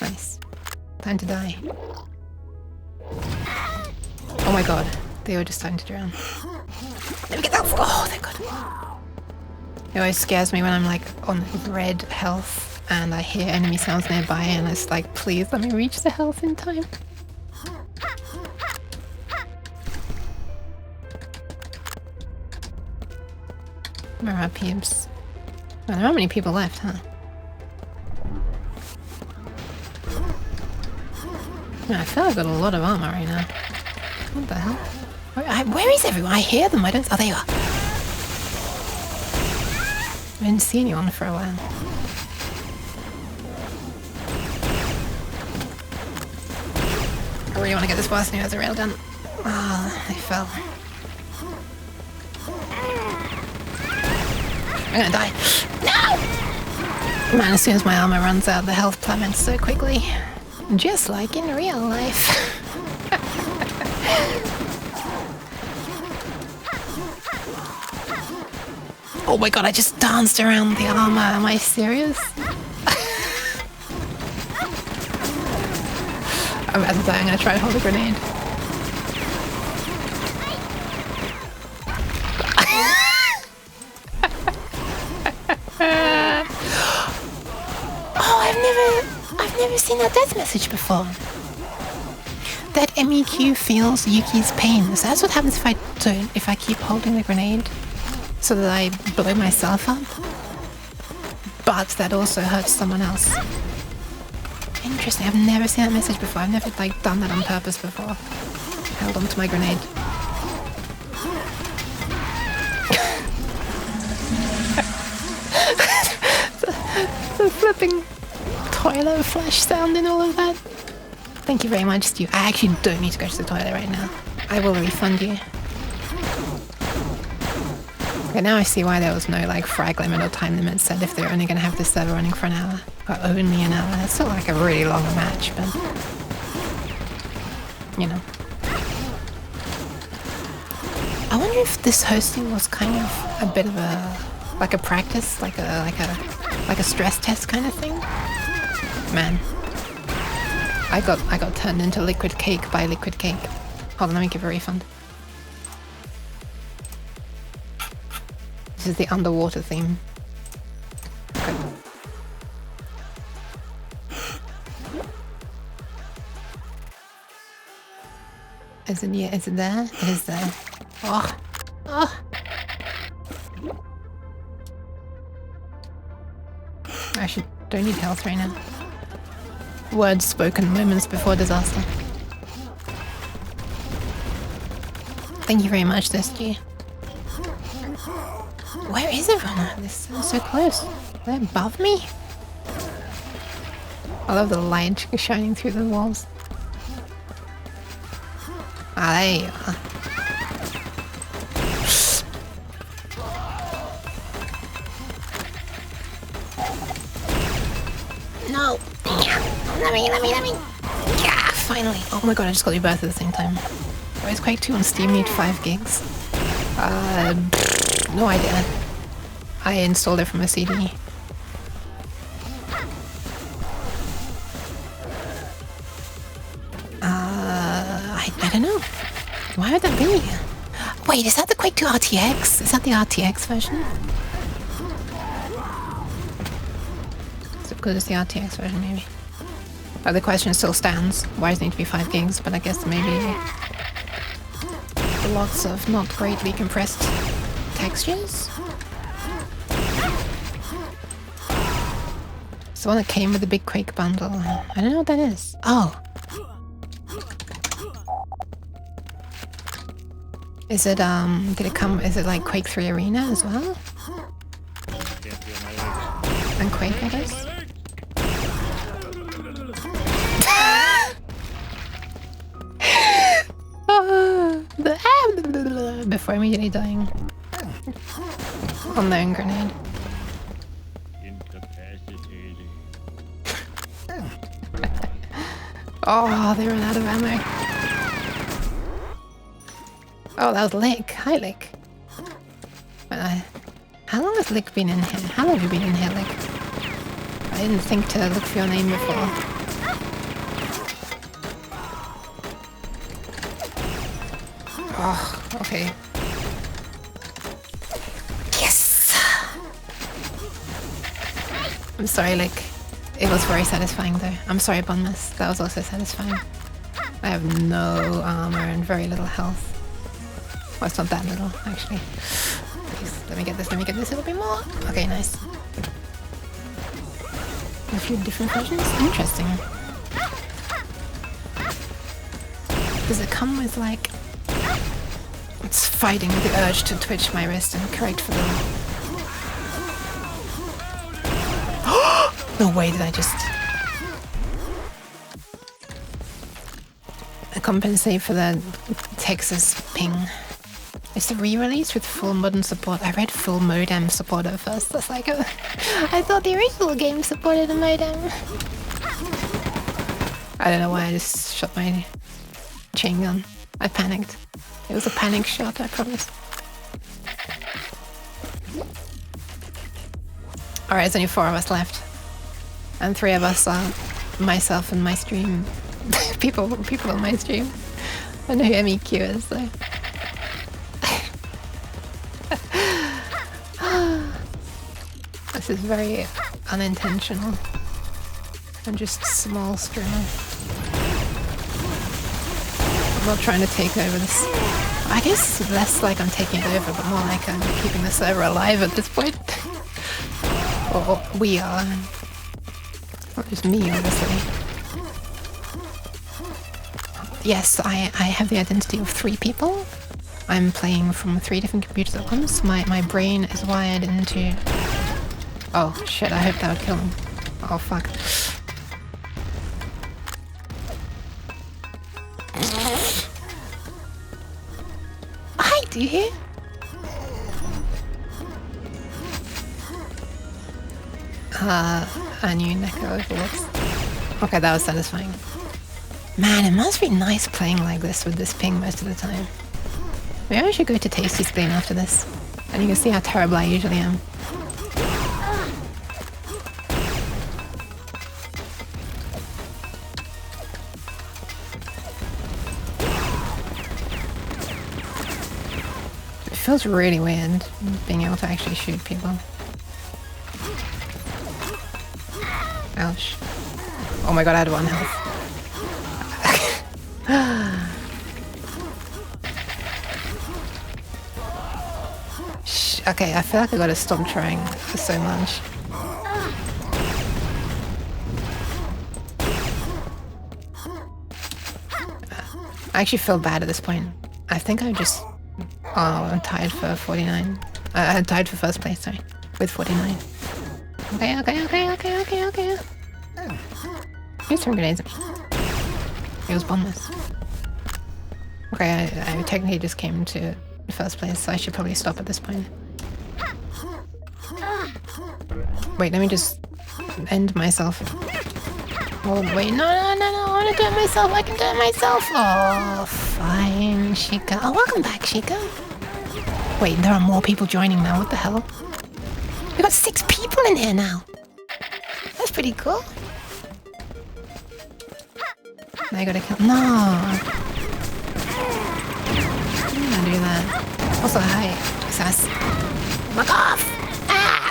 Nice. Time to die. Oh my god. They were just starting to drown. Let me get that. Oh, thank god. It always scares me when I'm like on red health and I hear enemy sounds nearby and it's like, please let me reach the health in time. Where are peeps? Oh, there aren't many people left, huh? Yeah, I feel I've got a lot of armor right now. What the hell? Where is everyone? I hear them. I don't. Oh, there you are. I didn't see anyone for a while. I really want to get this boss who has a rail done. Oh, I fell. I'm gonna die. No! Man, as soon as my armor runs out, the health plummets so quickly. Just like in real life. Oh my god, I just danced around the armor. Am I serious? I'm about to die. I'm gonna try to hold a grenade. Oh, I've never seen that death message before. That MEQ feels Yuki's pain. So that's what happens if I keep holding the grenade, so that I blow myself up. But that also hurts someone else. Interesting. I've never seen that message before. I've never done that on purpose before. Held onto my grenade. the flipping toilet flash sound and all of that. Thank you very much, Stu. I actually don't need to go to the toilet right now. I will refund you. Okay, now I see why there was no frag limit or time limit set if they're only going to have this server running for an hour. Or only an hour. That's still a really long match, but... you know. I wonder if this hosting was kind of a bit of a... a practice, like a stress test kind of thing. Man. I got turned into liquid cake by liquid cake. Hold on, let me give a refund. This is the underwater theme. Okay. Is it there? It is there. Oh. Oh. I don't need health right now. Words spoken moments before disaster. Thank you very much, SG. Where is everyone? This is so close. They're above me? I love the light shining through the walls. Ah, there you are. No! Let me! Yeah, finally! Oh my god, I just got you both at the same time. Why is Quake 2 on Steam need 5 gigs? No idea. I installed it from a CD. I don't know. Why would that be? Wait, is that the Quake 2 RTX? Is that the RTX version? Is it good as the RTX version, maybe? Oh, the question still stands. Why does it need to be 5 gigs? But I guess maybe lots of not greatly compressed textures? It's the one that came with the big Quake bundle. I don't know what that is. Oh. Is it, did it come, is it like Quake 3 Arena as well? And Quake, I guess? Before immediately dying. Unknown grenade. Oh, they ran out of ammo. Oh, that was Lick. Hi, Lick. How long has Lick been in here? How long have you been in here, Lick? I didn't think to look for your name before. Oh, okay. Yes! I'm sorry, Lick. It was very satisfying, though. I'm sorry, Bonmas. That was also satisfying. I have no armor and very little health. Well, it's not that little, actually. Please. Let me get this a little bit more. Okay, nice. A few different versions? Interesting. Does it come with like... It's fighting the urge to twitch my wrist and correct for them. No way did I just... compensate for the Texas ping. It's a re-release with full modem support. I read full modem support at first. That's like a... I thought the original game supported a modem. I don't know why I just shot my chain gun. I panicked. It was a panic shot, I promise. Alright, there's only 4 of us left. And 3 of us are myself and my stream. people on my stream. I know who MEQ is, though. This is very unintentional. I'm just a small streamer. I'm not trying to take over this. I guess less like I'm taking it over, but more like I'm keeping the server alive at this point. Or we are. Not just me, obviously. Yes, I have the identity of 3 people. I'm playing from 3 different computers at once. My brain is wired into... Oh shit, I hope that would kill him. Oh fuck. Hi, dude! A new Neko overlooks. Okay, that was satisfying. Man, it must be nice playing like this with this ping most of the time. Maybe I should go to Tasty Spleen after this. And you can see how terrible I usually am. It feels really weird being able to actually shoot people. Ouch. Oh my god, I had 1 health. Okay, I feel like I gotta stop trying so much. I actually feel bad at this point. I think I just... Oh, I'm tied for 49. I tied for first place, sorry. With 49. Okay. He's throwing grenades at me. He was bombless. Okay, I technically just came to first place, so I should probably stop at this point. Wait, let me just end myself. Oh, wait, no, I want to do it myself. I can do it myself. Oh, fine, Chica. Oh, welcome back, Chica. Wait, there are more people joining now. What the hell? We got 6 people in here now. That's pretty cool. Now I gotta kill. No. I'm gonna do that. Also, hi, Sass. Fuck off! Ah!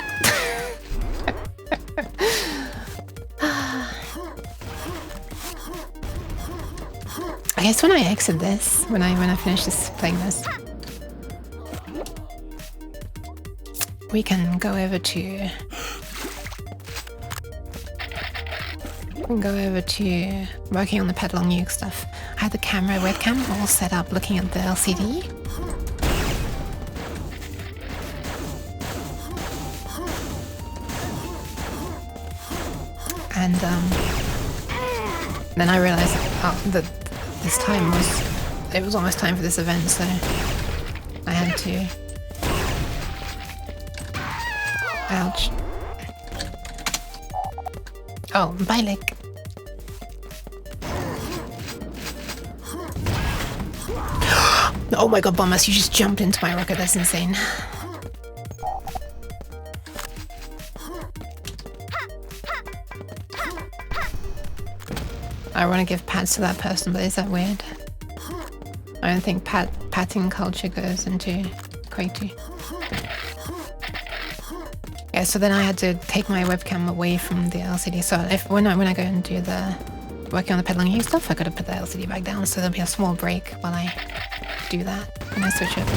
I guess when I exit this, when I finish this playing this, we can go over to working on the Pet Long Yook stuff. I had the camera webcam all set up looking at the LCD. And then I realized that this time it was almost time for this event, so I had to... Ouch. Oh, bye, Lick. Oh my god, Bombas, you just jumped into my rocket, that's insane. I want to give pats to that person, but is that weird? I don't think patting culture goes into Quake 2. Yeah, so then I had to take my webcam away from the LCD. So when I go and do the working on the Pet Long Yook stuff, I gotta put the LCD back down. So there'll be a small break while I do that when I switch over.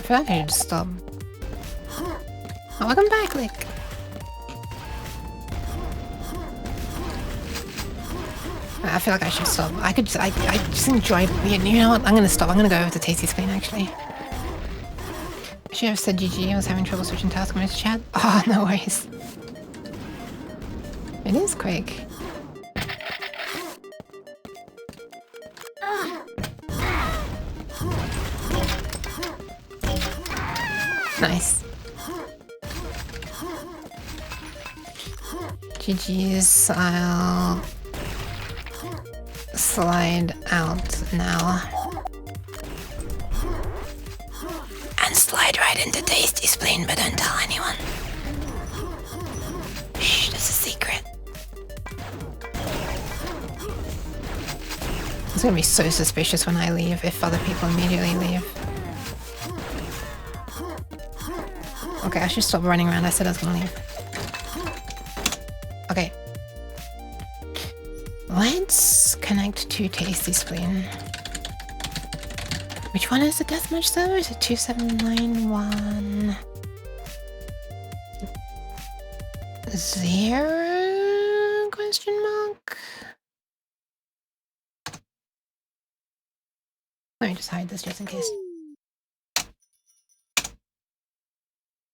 feel like I should stop. Oh, welcome back, Lick. I feel like I should stop. I just enjoy. You know what? I'm gonna stop. I'm gonna go over to Tasty Screen actually. I should have said GG. I was having trouble switching task mode to chat. Oh, no worries. It is Quake. Nice. GG's, I'll slide out now. And slide right into Tasty Spleen, but don't tell anyone. Shh, that's a secret. It's gonna be so suspicious when I leave if other people immediately leave. Okay, I should stop running around. I said I was gonna leave. Okay. Let's connect to Tasty Spleen. Which one is the deathmatch server? Is it 2791? 0? Question mark? Let me just hide this just in case.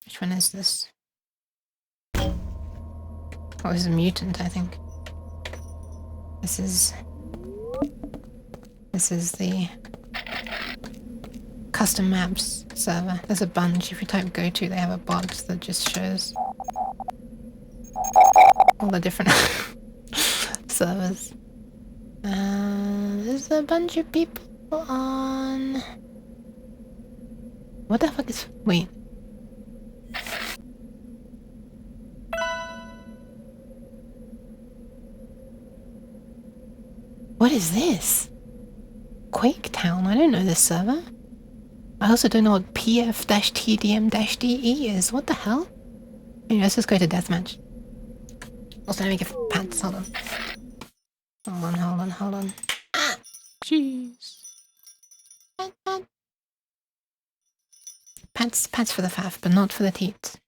Which one is this? Oh, this is a mutant, I think. This is the custom maps server. There's a bunch. If you type go to, they have a box that just shows all the different servers. There's a bunch of people on. What the fuck is? Wait. What is this? Quake Town? I don't know this server. I also don't know what PF-TDM-DE is. What the hell? Anyway, let's just go to deathmatch. Also, let me give pants. Hold on. Hold on. Ah! Jeez. Pants for the faff, but not for the teats.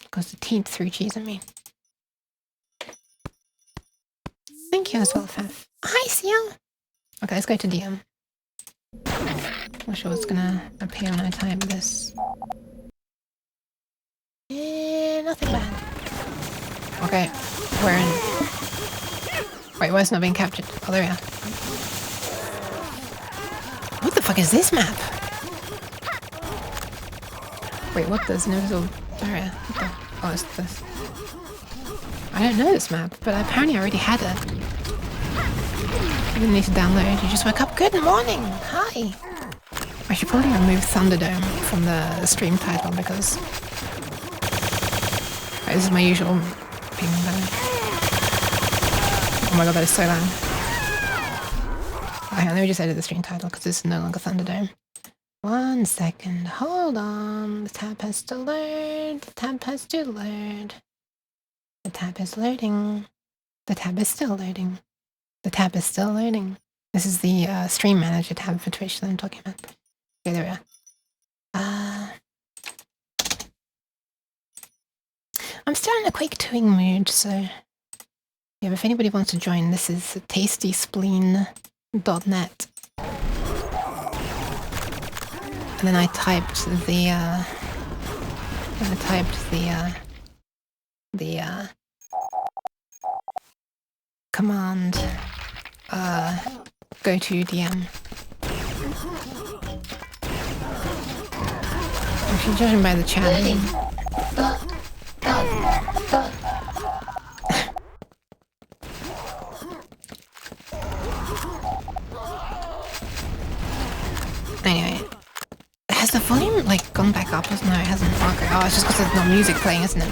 Because the teat threw cheese at me. Thank you as well, faff. Hi, Seal! Okay, let's go to DM. Not sure what's gonna appear when I type this. Nothing bad. Okay, we're in. Wait, why is it not being captured? Oh, there we are. What the fuck is this map? Wait, what? There's no little barrier. What the? Oh, it's this. I don't know this map, but apparently I already had it. You didn't need to download, you just woke up. Good morning! Hi! I should probably remove Thunderdome from the stream title because this is my usual ping though. Oh my god, that is so loud. Hang on, let me just edit the stream title because this is no longer Thunderdome. 1 second, hold on. The tab has to load. The tab has to load. The tab is loading. The tab is still loading. The tab is still loading. This is the stream manager tab for Twitch that I'm talking about. Okay, there we are. I'm still in a Quake 2ing mood, so yeah, if anybody wants to join, this is tastyspleen.net. And then I typed the command go to DM. If you're judging by the chat. Anyway, has the volume like gone back up? No, it hasn't. Okay. Oh, it's just because there's no music playing, isn't it?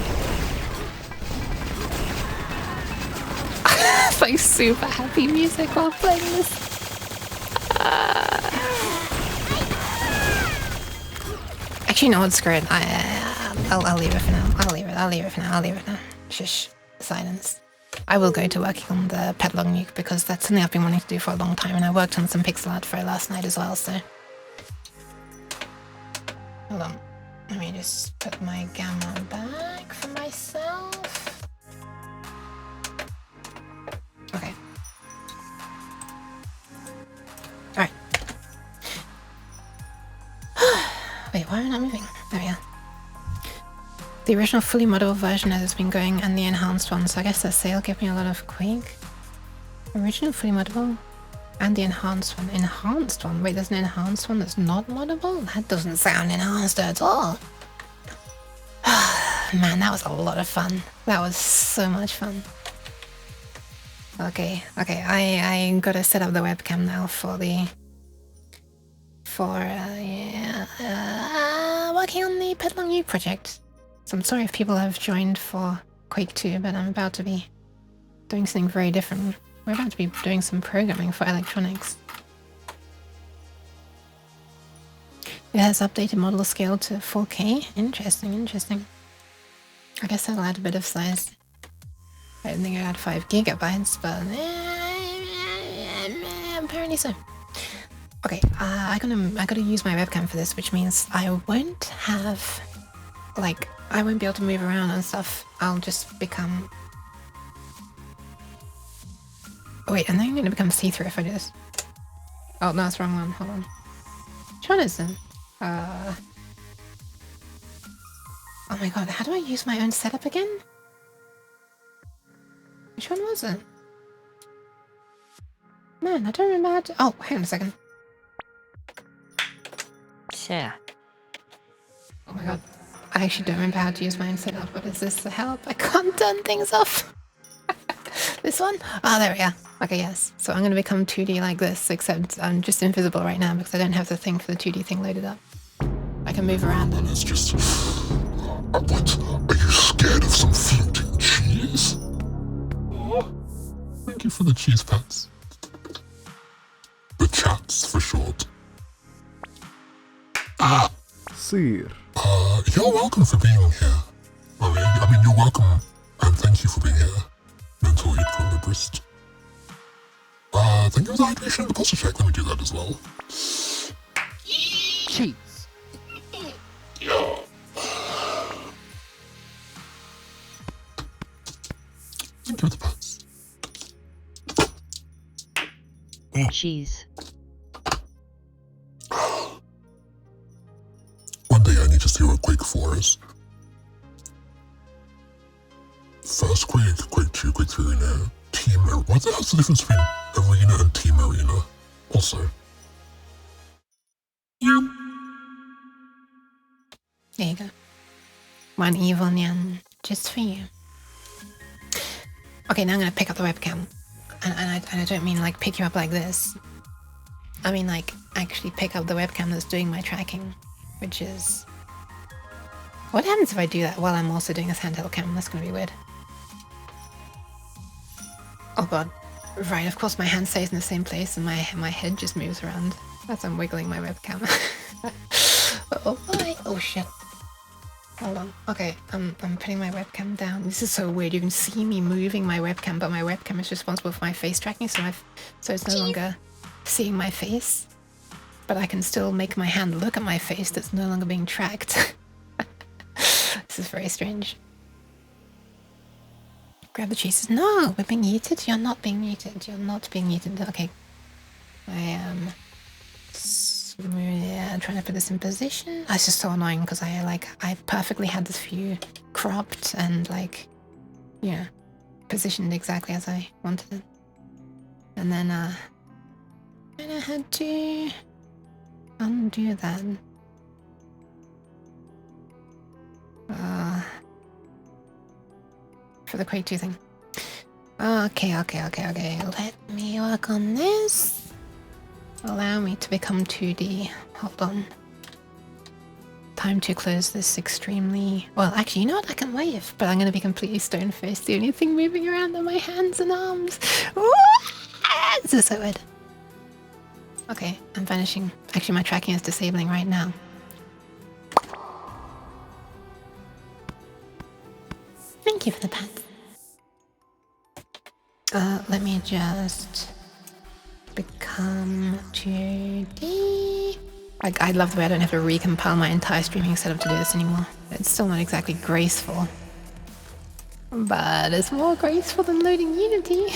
It's like super happy music while playing this. Actually, no, it's great. I'll leave it for now. I'll leave it for now. Shush. Silence. I will go to working on the Pet Long Yook because that's something I've been wanting to do for a long time, and I worked on some pixel art for it last night as well, so. Hold on. Let me just put my gamma back for myself. Okay. Alright. Wait, why am I not moving? There we are. The original fully moddable version as it's been going and the enhanced one, so I guess that sale gave me a lot of Quake. Original fully moddable and the enhanced one. Enhanced one? Wait, there's an enhanced one that's not moddable? That doesn't sound enhanced at all. Man, that was a lot of fun. That was so much fun. Okay, I gotta set up the webcam now for the... working on the Pet Long Yook project. So I'm sorry if people have joined for Quake 2, but I'm about to be doing something very different. We're about to be doing some programming for electronics. It has updated model scale to 4K. Interesting, interesting. I guess that'll add a bit of size. I didn't think it had 5 gigabytes, but apparently so. Okay, I gotta use my webcam for this, which means I won't have, like, I won't be able to move around and stuff. I'll just become... Oh wait, and then I'm gonna become see-through if I do this. Oh, no, that's the wrong one. Hold on. Which one is it? Oh my god, how do I use my own setup again? Which one was it? Man, I don't remember how to... Oh, hang on a second. Yeah. Oh my god. I actually don't remember how to use my own setup. What is this to help? I can't turn things off. This one? Oh, there we are. Okay, yes. So I'm going to become 2D like this, except I'm just invisible right now because I don't have the thing for the 2D thing loaded up. I can move around. And it's just... What? Are you scared of some floating cheese? Oh, thank you for the cheese pats. The chats, for short. Sir. You're welcome for being here. I mean, you're welcome, and thank you for being here. Mental equilibrist. Thank you for the hydration and the posture check. Let me do that as well. Cheese. Yeah. Thank you for the pats. Cheese. One day I need to see what Quake 4 is. First Quake, Quake 2, Quake 3 Arena, Team Arena. What's the difference between Arena and Team Arena? Also. There you go. One evil nyan, just for you. Okay, now I'm gonna pick up the webcam. And I don't mean like pick you up like this. I mean like actually pick up the webcam that's doing my tracking. Which is... What happens if I do that while I'm also doing this handheld cam? That's gonna be weird. Oh god. Right, of course my hand stays in the same place and my head just moves around as I'm wiggling my webcam. Oh boy. Oh shit. Hold on. Okay, I'm putting my webcam down. This is so weird. You can see me moving my webcam, but my webcam is responsible for my face tracking, so it's no longer seeing my face. But I can still make my hand look at my face that's no longer being tracked. This is very strange. Grab the cheeses. No, we're being muted. You're not being muted. You're not being muted. Okay. I am trying to put this in position. That's just so annoying because I perfectly had this view cropped and yeah, positioned exactly as I wanted it. And then I had to undo that. For the Quake 2 thing. Okay. Let me work on this. Allow me to become 2D. Hold on. Time to close this extremely... Well, actually, you know what? I can wave, but I'm going to be completely stone-faced. The only thing moving around are my hands and arms. This is so weird. Okay, I'm vanishing. Actually, my tracking is disabling right now. Thank you for the pat. Let me just become 2D. I love the way I don't have to recompile my entire streaming setup to do this anymore. It's still not exactly graceful. But it's more graceful than loading Unity.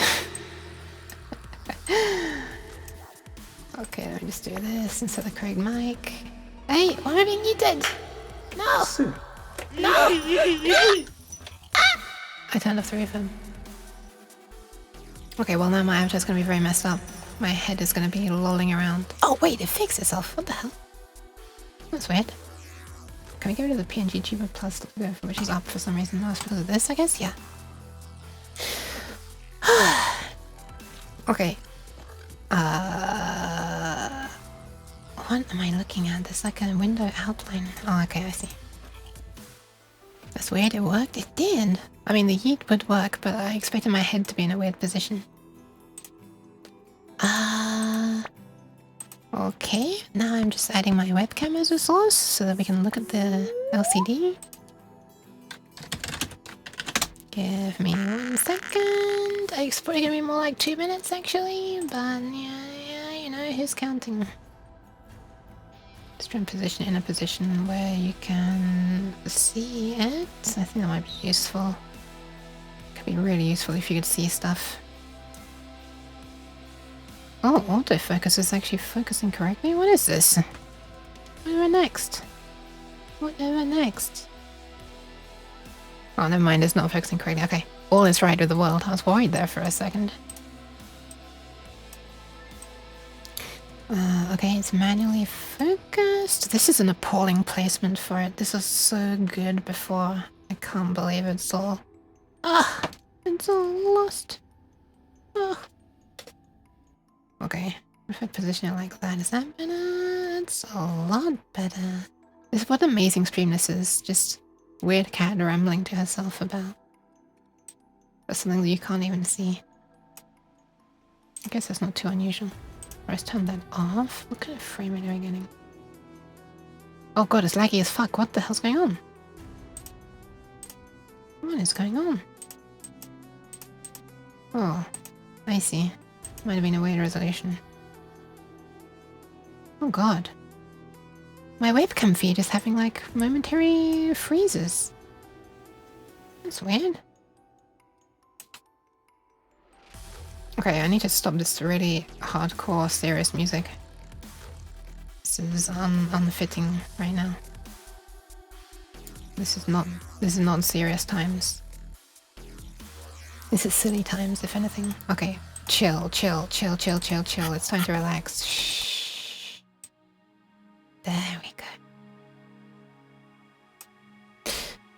Okay, let me just do this instead of Craig Mike. Hey, why am I being muted? No! No! Ah! I turned off the reverb. Okay, well now my avatar's gonna be very messed up. My head is gonna be lolling around. Oh wait, it fixed itself. What the hell? That's weird. Can we get rid of the PNG Tuber Plus logo, which is up for some reason? No, it's because of this, I guess? Yeah. Okay. What am I looking at? There's like a window outline. Oh, okay, I see. That's weird, it worked? It did! I mean, the yeet would work, but I expected my head to be in a weird position. Okay, now I'm just adding my webcam as a source so that we can look at the LCD. Give me 1 second. It's probably gonna be more like 2 minutes actually, but yeah, you know, who's counting? Just try and position it in a position where you can see it. I think that might be useful. Could be really useful if you could see stuff. Oh, autofocus is actually focusing correctly? What is this? Whatever next? Whatever next? Oh, never mind, it's not focusing correctly. Okay, all is right with the world. I was worried there for a second. Okay, it's manually focused. This is an appalling placement for it. This was so good before. I can't believe it's all... Ah! It's all lost. Oh. Okay, if I position it like that, is that better? It's a lot better. What an amazing stream this is. Just weird cat rambling to herself about something that you can't even see. I guess that's not too unusual. Let's turn that off. What kind of frame rate are we getting? Oh god, it's laggy as fuck. What the hell's going on? What is going on? Oh, I see. Might have been a weird resolution. Oh god. My webcam feed is having like momentary freezes. That's weird. Okay, I need to stop this really hardcore serious music. This is unfitting right now. This is not serious times. This is silly times, if anything. Okay, chill. It's time to relax. Shh. There we go.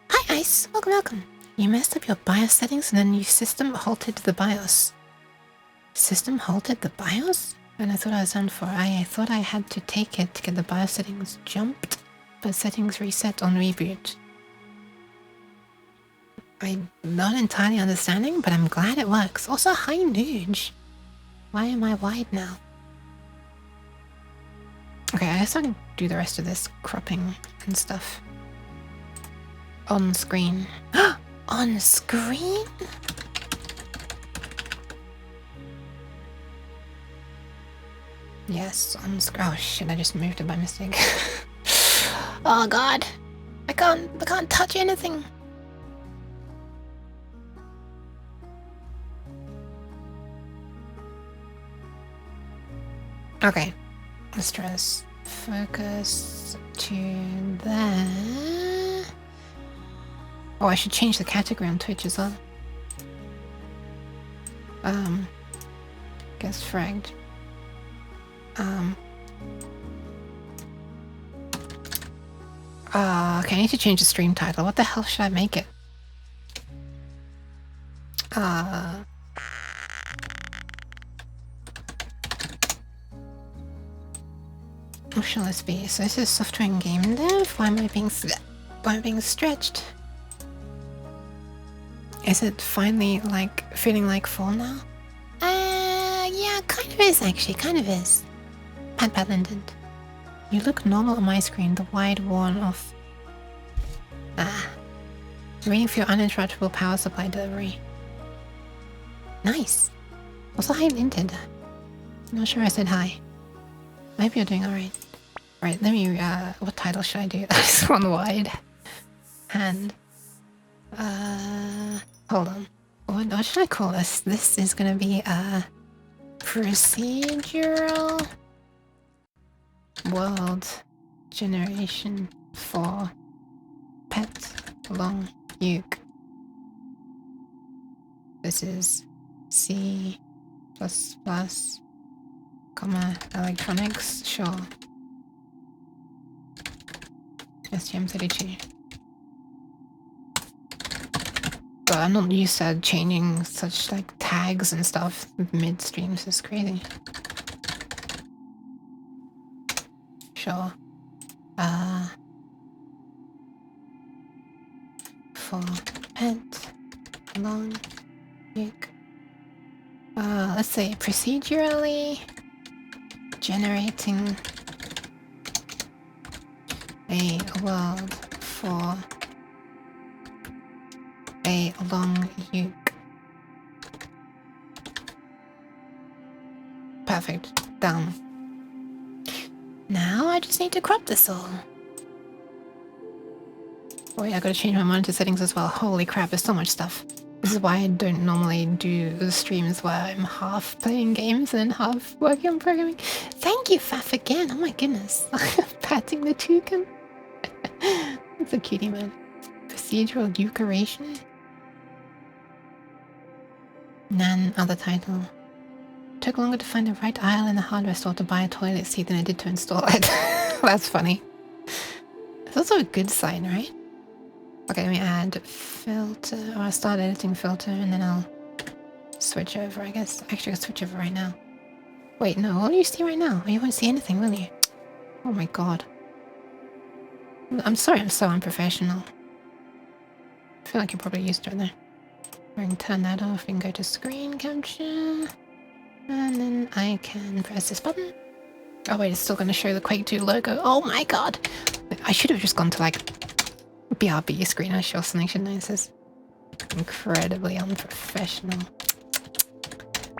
Hi, Ice. Welcome. You messed up your BIOS settings and then you system halted the BIOS. System halted the BIOS? And I thought I was done for. I thought I had to take it to get the BIOS settings jumped, but settings reset on reboot. I'm not entirely understanding, but I'm glad it works. Also, hi Nuge. Why am I wide now? Okay, I guess I can do the rest of this cropping and stuff. On screen. On screen? Yes, on screen. Oh shit, I just moved it by mistake. Oh god. I can't touch anything. Okay. Let's try this. Focus to there. Oh, I should change the category on Twitch as well. Guess fragged. Okay, I need to change the stream title. What the hell should I make it? What shall this be? So this is software and game dev? Why am I being stretched? Is it finally like feeling like fall now? Yeah, kind of is actually, kind of is. Pat Linden. You look normal on my screen, the wide worn off. Waiting for your uninterruptible power supply delivery. Nice. Also, hi Linted. Not sure I said hi. I hope you're doing alright. Right, let me, what title should I do? This one wide. Hand. Hold on. What should I call this? This is gonna be a procedural world generation for Pet Long Yook. This is C++, comma, electronics, sure. STM32. But I'm not used to changing such like tags and stuff mid-stream, so it's crazy. Sure. For Pet Long Yook. Let's say procedurally generating a world for a long yoke. Perfect. Done. Now I just need to crop this all. Wait, I gotta change my monitor settings as well. Holy crap, there's so much stuff. This is why I don't normally do streams where I'm half playing games and half working on programming. Thank you, Faf, again. Oh my goodness. Patting the toucan. That's a cutie, man. Procedural decoration. Nan, other title. Took longer to find the right aisle in the hardware store to buy a toilet seat than I did to install it. That's funny. It's also a good sign, right? Okay, let me add filter, or I'll start editing filter and then I'll switch over, I guess. Actually, I'll switch over right now. Wait, no, what do you see right now? You won't see anything, will you? Oh my god. I'm sorry, I'm so unprofessional. I feel like you're probably used to it there. We can turn that off, we can go to screen capture. And then I can press this button. Oh wait, it's still going to show the Quake 2 logo. Oh my god! I should have just gone to like BRB screen or something, shouldn't I? This is incredibly unprofessional.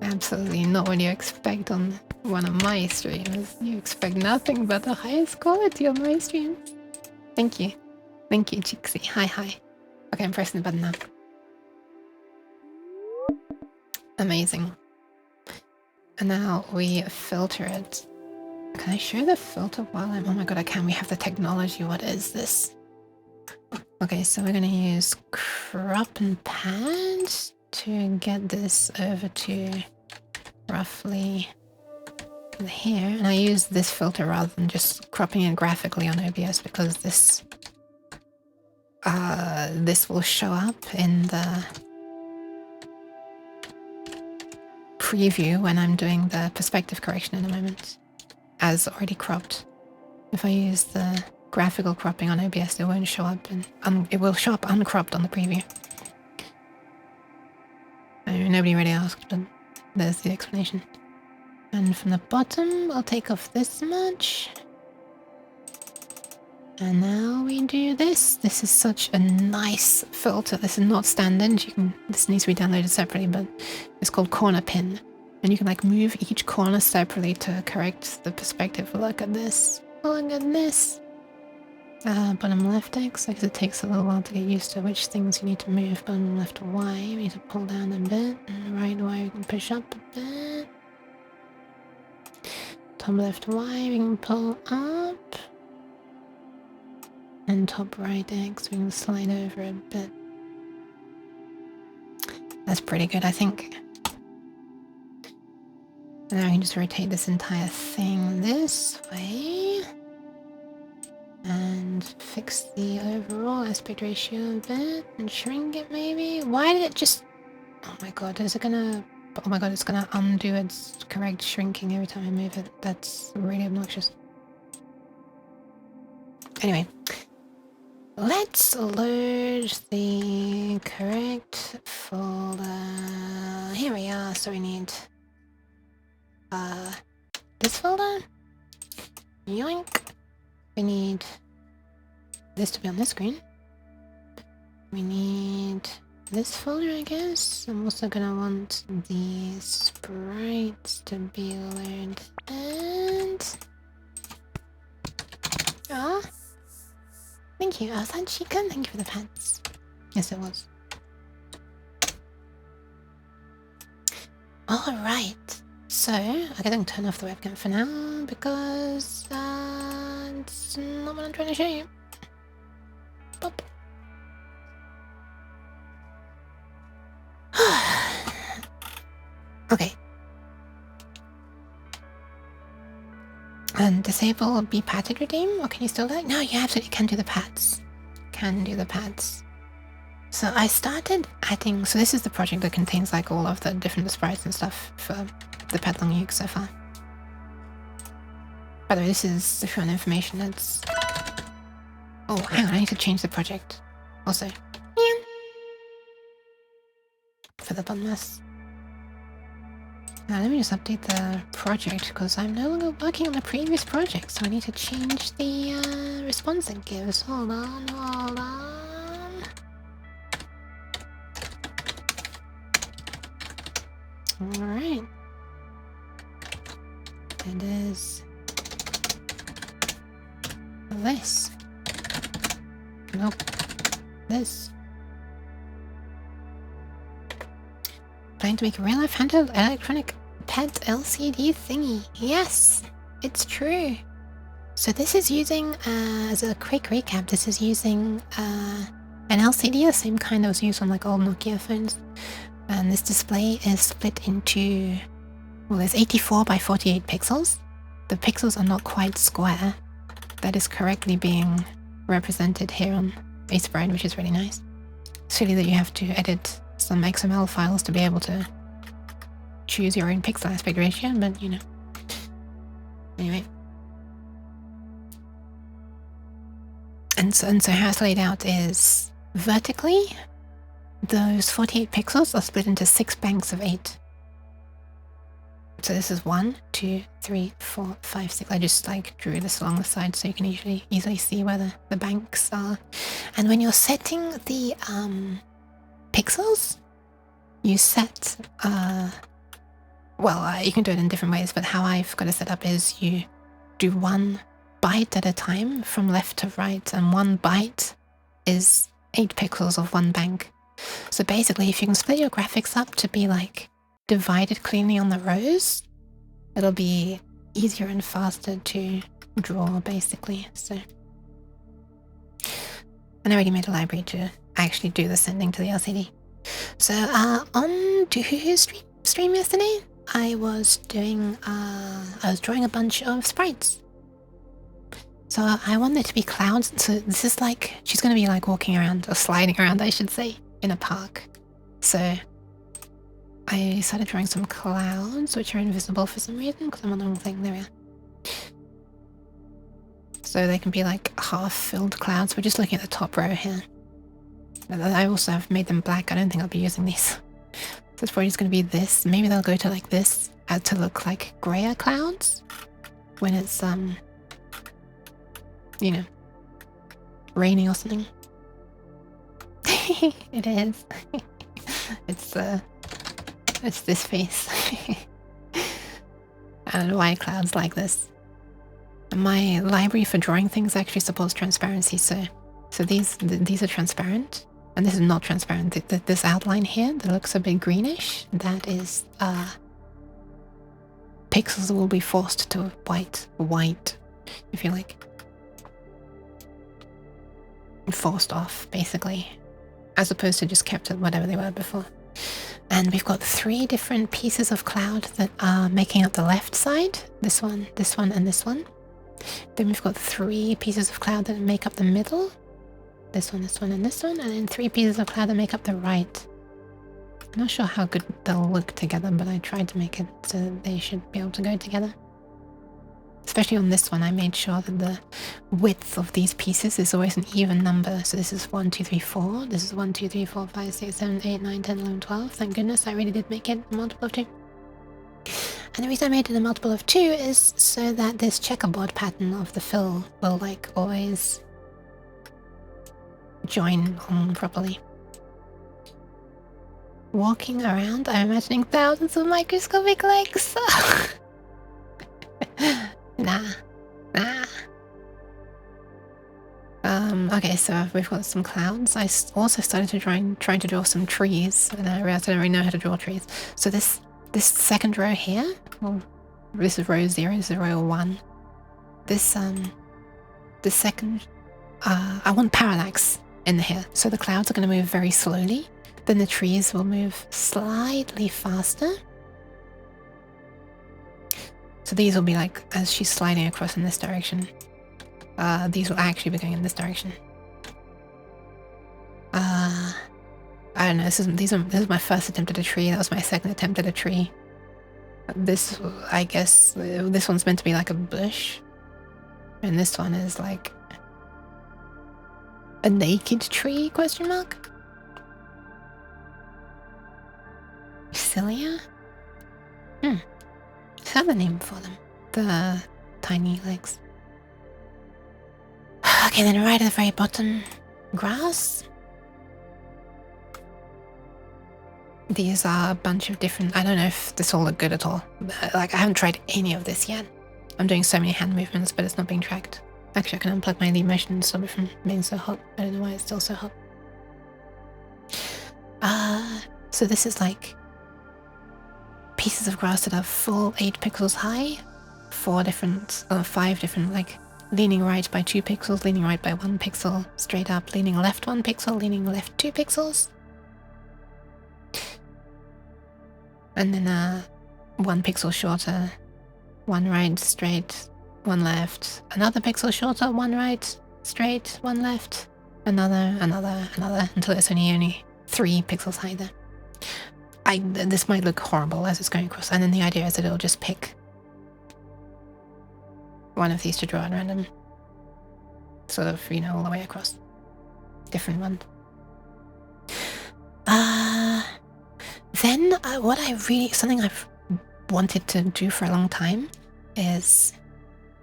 Absolutely not what you expect on one of my streams. You expect nothing but the highest quality on my streams. Thank you. Thank you, Chixie. Hi, hi. Okay, I'm pressing the button now. Amazing. And now we filter it. Can I show the filter while I'm... Oh my god, I can. We have the technology. What is this? Okay, so we're going to use crop and pad to get this over to roughly here. And I use this filter rather than just cropping it graphically on OBS because this will show up in the preview when I'm doing the perspective correction in a moment as already cropped. If I use the graphical cropping on OBS, it won't show up and it will show up uncropped on the preview. I mean, nobody really asked, but there's the explanation. And from the bottom, I'll take off this much. And now we do this. This is such a nice filter. This is not standard. This needs to be downloaded separately, but it's called corner pin. And you can like move each corner separately to correct the perspective. Look at this. Look at this. Bottom left X, because it takes a little while to get used to which things you need to move. Bottom left Y, we need to pull down a bit. And right Y, we can push up a bit. Top left Y, we can pull up. And top right X, we can slide over a bit. That's pretty good, I think. And now I can just rotate this entire thing this way. And fix the overall aspect ratio a bit. And shrink it maybe? Why did it just... Oh my god, is it gonna... Oh my god, it's gonna undo its correct shrinking every time I move it. That's really obnoxious. Anyway. Let's load the correct folder. Here we are, so we need this folder. Yoink. We need this to be on this screen. We need this folder, I guess. I'm also gonna want the sprites to be loaded and Ah, thank you. Was that Chica? Thank you for the pants. Yes, it was. Alright. So, I can turn off the webcam for now because it's not what I'm trying to show you. Boop. Okay. And disable be patted redeem, or can you still do it? No, you absolutely can do the pads. Can do the pads. So I started adding, so this is the project that contains like all of the different sprites and stuff for the Pet Long Yook so far. By the way, this is, if you want information, it's... Oh, hang on, I need to change the project. Also, for the button mess. Now let me just update the project because I'm no longer working on the previous project, so I need to change the response it gives. Hold on, hold on. Alright. It is this. Nope. This. Trying to make a real-life handheld electronic pet LCD thingy. Yes, it's true. So this is using, as a quick recap, this is using an LCD, the same kind that was used on like old Nokia phones. And this display is split into, well, there's 84 by 48 pixels. The pixels are not quite square. That is correctly being represented here on a sprite, which is really nice. It's really that you have to edit some XML files to be able to choose your own pixel aspect ratio, but you know. Anyway. And so how it's laid out is vertically, those 48 pixels are split into 6 banks of 8. So this is 1, 2, 3, 4, 5, 6. I just like drew this along the side so you can easily see where the banks are. And when you're setting the pixels, you set you can do it in different ways, but how I've got it set up is you do 1 byte at a time from left to right, and 1 byte is 8 pixels of 1 bank. So basically, if you can split your graphics up to be like divided cleanly on the rows, it'll be easier and faster to draw basically. So, and I already made a library to actually do the sending to the LCD. So on Doohoo's stream yesterday, I was drawing a bunch of sprites. So I want it to be clouds. So this is like, she's going to be like walking around, or sliding around I should say, in a park. So I started drawing some clouds, which are invisible for some reason, because I'm on the wrong thing. There we are. So they can be like half-filled clouds. We're just looking at the top row here. I also have made them black. I don't think I'll be using these. So it's probably just going to be this. Maybe they'll go to like this, to look like grayer clouds when it's, you know, raining or something. It is. It's this face. And white clouds like this. My library for drawing things actually supports transparency, so these are transparent, and this is not transparent. This outline here that looks a bit greenish, that is pixels will be forced to white, if you like. Forced off, basically, as opposed to just kept at whatever they were before. And we've got 3 different pieces of cloud that are making up the left side. This one, and this one. Then we've got 3 pieces of cloud that make up the middle. This one, and this one. And then 3 pieces of cloud that make up the right. I'm not sure how good they'll look together, but I tried to make it so they should be able to go together. Especially on this one, I made sure that the width of these pieces is always an even number. So this is 1, 2, 3, 4. This is 1, 2, 3, 4, 5, 6, 7, 8, 9, 10, 11, 12. Thank goodness I really did make it a multiple of 2. And the reason I made it a multiple of 2 is so that this checkerboard pattern of the fill will like always join on properly. Walking around, I'm imagining thousands of microscopic legs. Nah. Okay, so we've got some clouds. Also started to trying to draw some trees, and I realized I don't really know how to draw trees. So this second row here, well, this is row 0, this is row 1. This second, I want parallax in here. So the clouds are going to move very slowly, then the trees will move slightly faster. So these will be like, as she's sliding across in this direction, these will actually be going in this direction. I don't know, this is my first attempt at a tree, that was my second attempt at a tree. This, I guess, this one's meant to be like a bush, and this one is like a naked tree, question mark? Cilia? Is that the name for them? The tiny legs. Okay, then right at the very bottom, grass. These are a bunch of different, I don't know if this will look good at all. Like, I haven't tried any of this yet. I'm doing so many hand movements, but it's not being tracked. Actually, I can unplug my Leap Motion and stop it from being so hot. I don't know why it's still so hot. So this is like pieces of grass that are full 8 pixels high, 5 different, like leaning right by 2 pixels, leaning right by 1 pixel, straight up, leaning left 1 pixel, leaning left 2 pixels. And then 1 pixel shorter, 1 right, straight, 1 left, another pixel shorter, 1 right, straight, 1 left, another, until it's only 3 pixels high there. This might look horrible as it's going across, and then the idea is that it'll just pick one of these to draw at random. Sort of, you know, all the way across. Different one. Then something I've wanted to do for a long time is,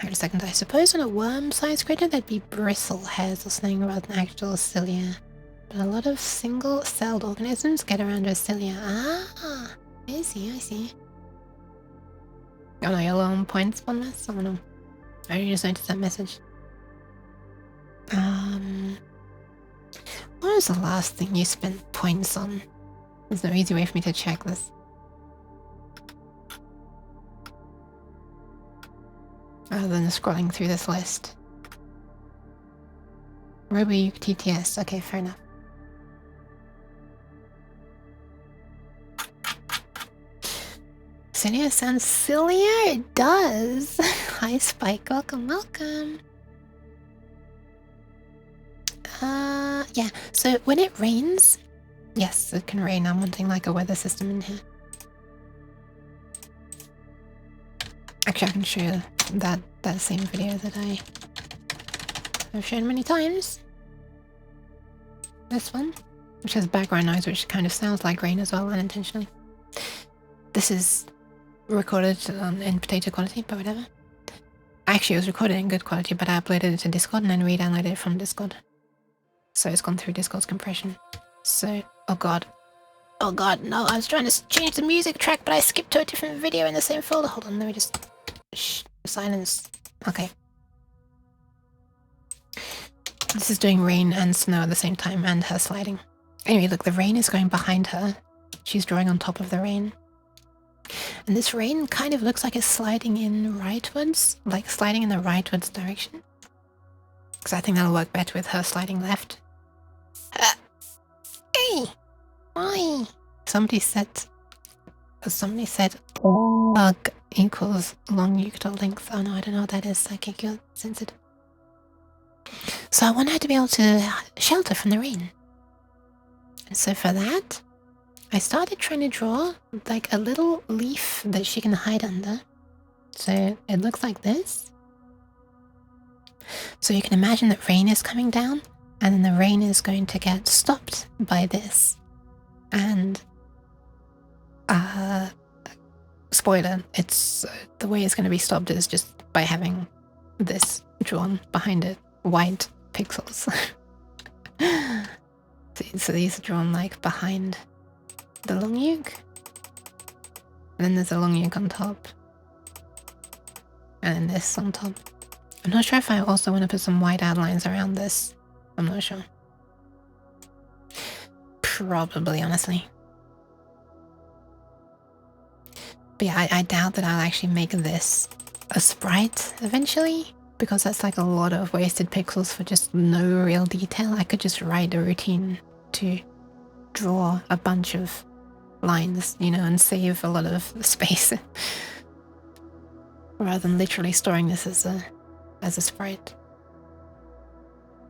wait a second, I suppose on a worm-sized creature there'd be bristle hairs or something rather than actual cilia. But a lot of single-celled organisms get around with cilia. Ah, I see. Oh no, you're low on points on this? Oh no. I just noticed that message. What was the last thing you spent points on? There's no easy way for me to check this. Rather than scrolling through this list. Robo TTS, okay, fair enough. Cilia sounds sillier? It does! Hi Spike, welcome. Yeah, so when it rains, yes, it can rain. I'm wanting like a weather system in here. Actually, I can show you that same video that I've shown many times. This one, which has background noise, which kind of sounds like rain as well, unintentionally. This is recorded in potato quality, but whatever. Actually, it was recorded in good quality, but I uploaded it to Discord and then re-downloaded it from Discord. So it's gone through Discord's compression. So, oh god, no, I was trying to change the music track, but I skipped to a different video in the same folder. Hold on, let me just... Shh, silence. Okay. This is doing rain and snow at the same time, and her sliding. Anyway, look, the rain is going behind her. She's drawing on top of the rain. And this rain kind of looks like it's sliding in rightwards, like sliding in the rightwards direction. Because I think that'll work better with her sliding left. Hey! Why? Somebody said bug equals long yook length. Oh no, I don't know what that is. Psychic, you're sensitive. So I want her to be able to shelter from the rain. And so for that, I started trying to draw like a little leaf that she can hide under. So it looks like this. So you can imagine that rain is coming down, and then the rain is going to get stopped by this. And spoiler, it's the way it's going to be stopped is just by having this drawn behind it, white pixels. So these are drawn like behind the long yook, and then there's a long yook on top, and then this on top. I'm not sure if I also want to put some white outlines around this, I'm not sure. Probably, honestly. But yeah, I doubt that I'll actually make this a sprite eventually, because that's like a lot of wasted pixels for just no real detail. I could just write a routine to draw a bunch of lines, you know, and save a lot of space rather than literally storing this as a sprite,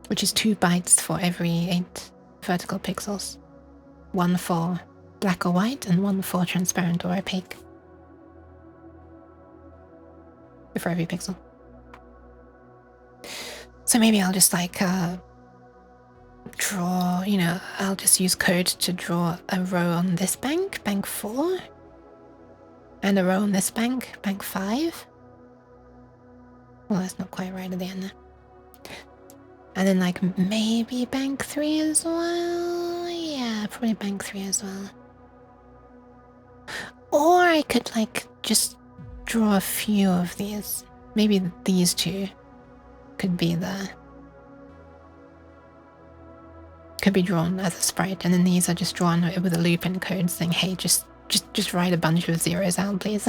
which is 2 bytes for every 8 vertical pixels, 1 for black or white and 1 for transparent or opaque for every pixel. So maybe I'll just like draw, you know, I'll just use code to draw a row on this bank, bank 4, and a row on this bank, bank 5. Well, that's not quite right at the end there. And then like maybe bank 3 as well. Yeah, probably bank 3 as well. Or I could like just draw a few of these. Maybe these 2 could be drawn as a sprite, and then these are just drawn with a loop in code saying, hey, just write a bunch of zeros out, please.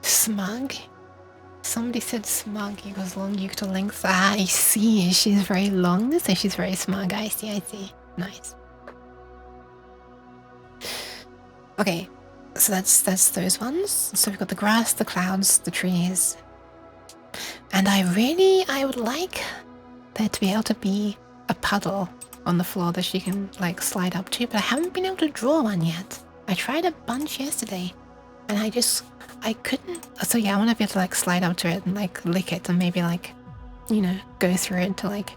Smug? Somebody said smug equals long Yook to length. Ah, I see. She's very long, so she's very smug. I see. Nice. Okay, so that's those ones. So we've got the grass, the clouds, the trees. And I would like there to be able to be a puddle on the floor that she can like slide up to, but I haven't been able to draw one yet. I tried a bunch yesterday and I couldn't. So yeah, I want to be able to like slide up to it and like lick it and maybe like, you know, go through it to like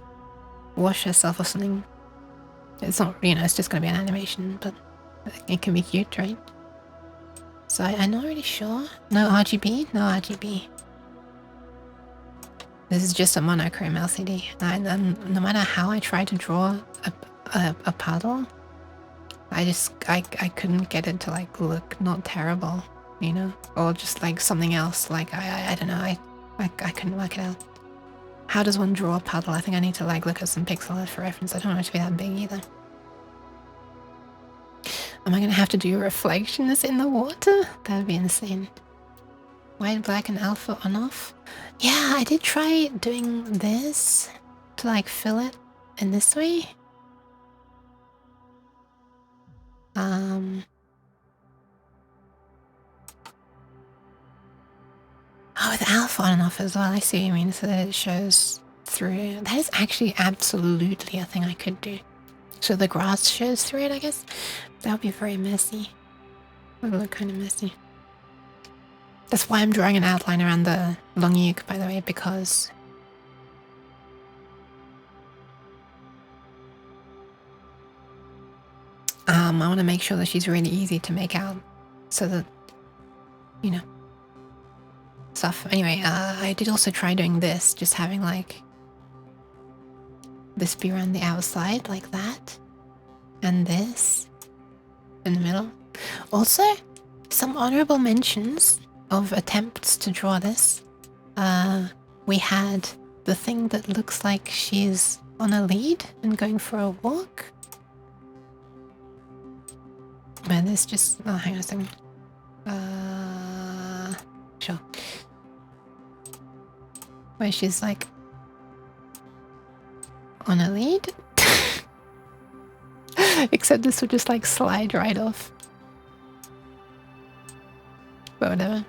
wash herself or something. It's not, you know, it's just gonna be an animation, but it can be cute, right? So I'm not really sure. No RGB? No RGB. This is just a monochrome LCD. And no matter how I try to draw a puddle, I couldn't get it to like look not terrible, you know, or just like something else. Like I don't know. I couldn't work it out. How does one draw a puddle? I think I need to like look at some pixel art for reference. I don't want it to be that big either. Am I gonna have to do reflections in the water? That would be insane. White, black, and alpha on off. Yeah, I did try doing this to like fill it in this way. Oh, with alpha on and off as well. I see what you mean. So that it shows through. That is actually absolutely a thing I could do. So the grass shows through it, I guess. That would be very messy. It would look kind of messy. That's why I'm drawing an outline around the Long Yook, by the way, because I want to make sure that she's really easy to make out, so that, you know, stuff. Anyway, I did also try doing this, just having like this be around the outside like that, and this in the middle. Also, some honorable mentions of attempts to draw this. We had the thing that looks like she's on a lead and going for a walk. But this just, oh, hang on a second. Sure. Where she's like on a lead. Except this would just like slide right off. But whatever.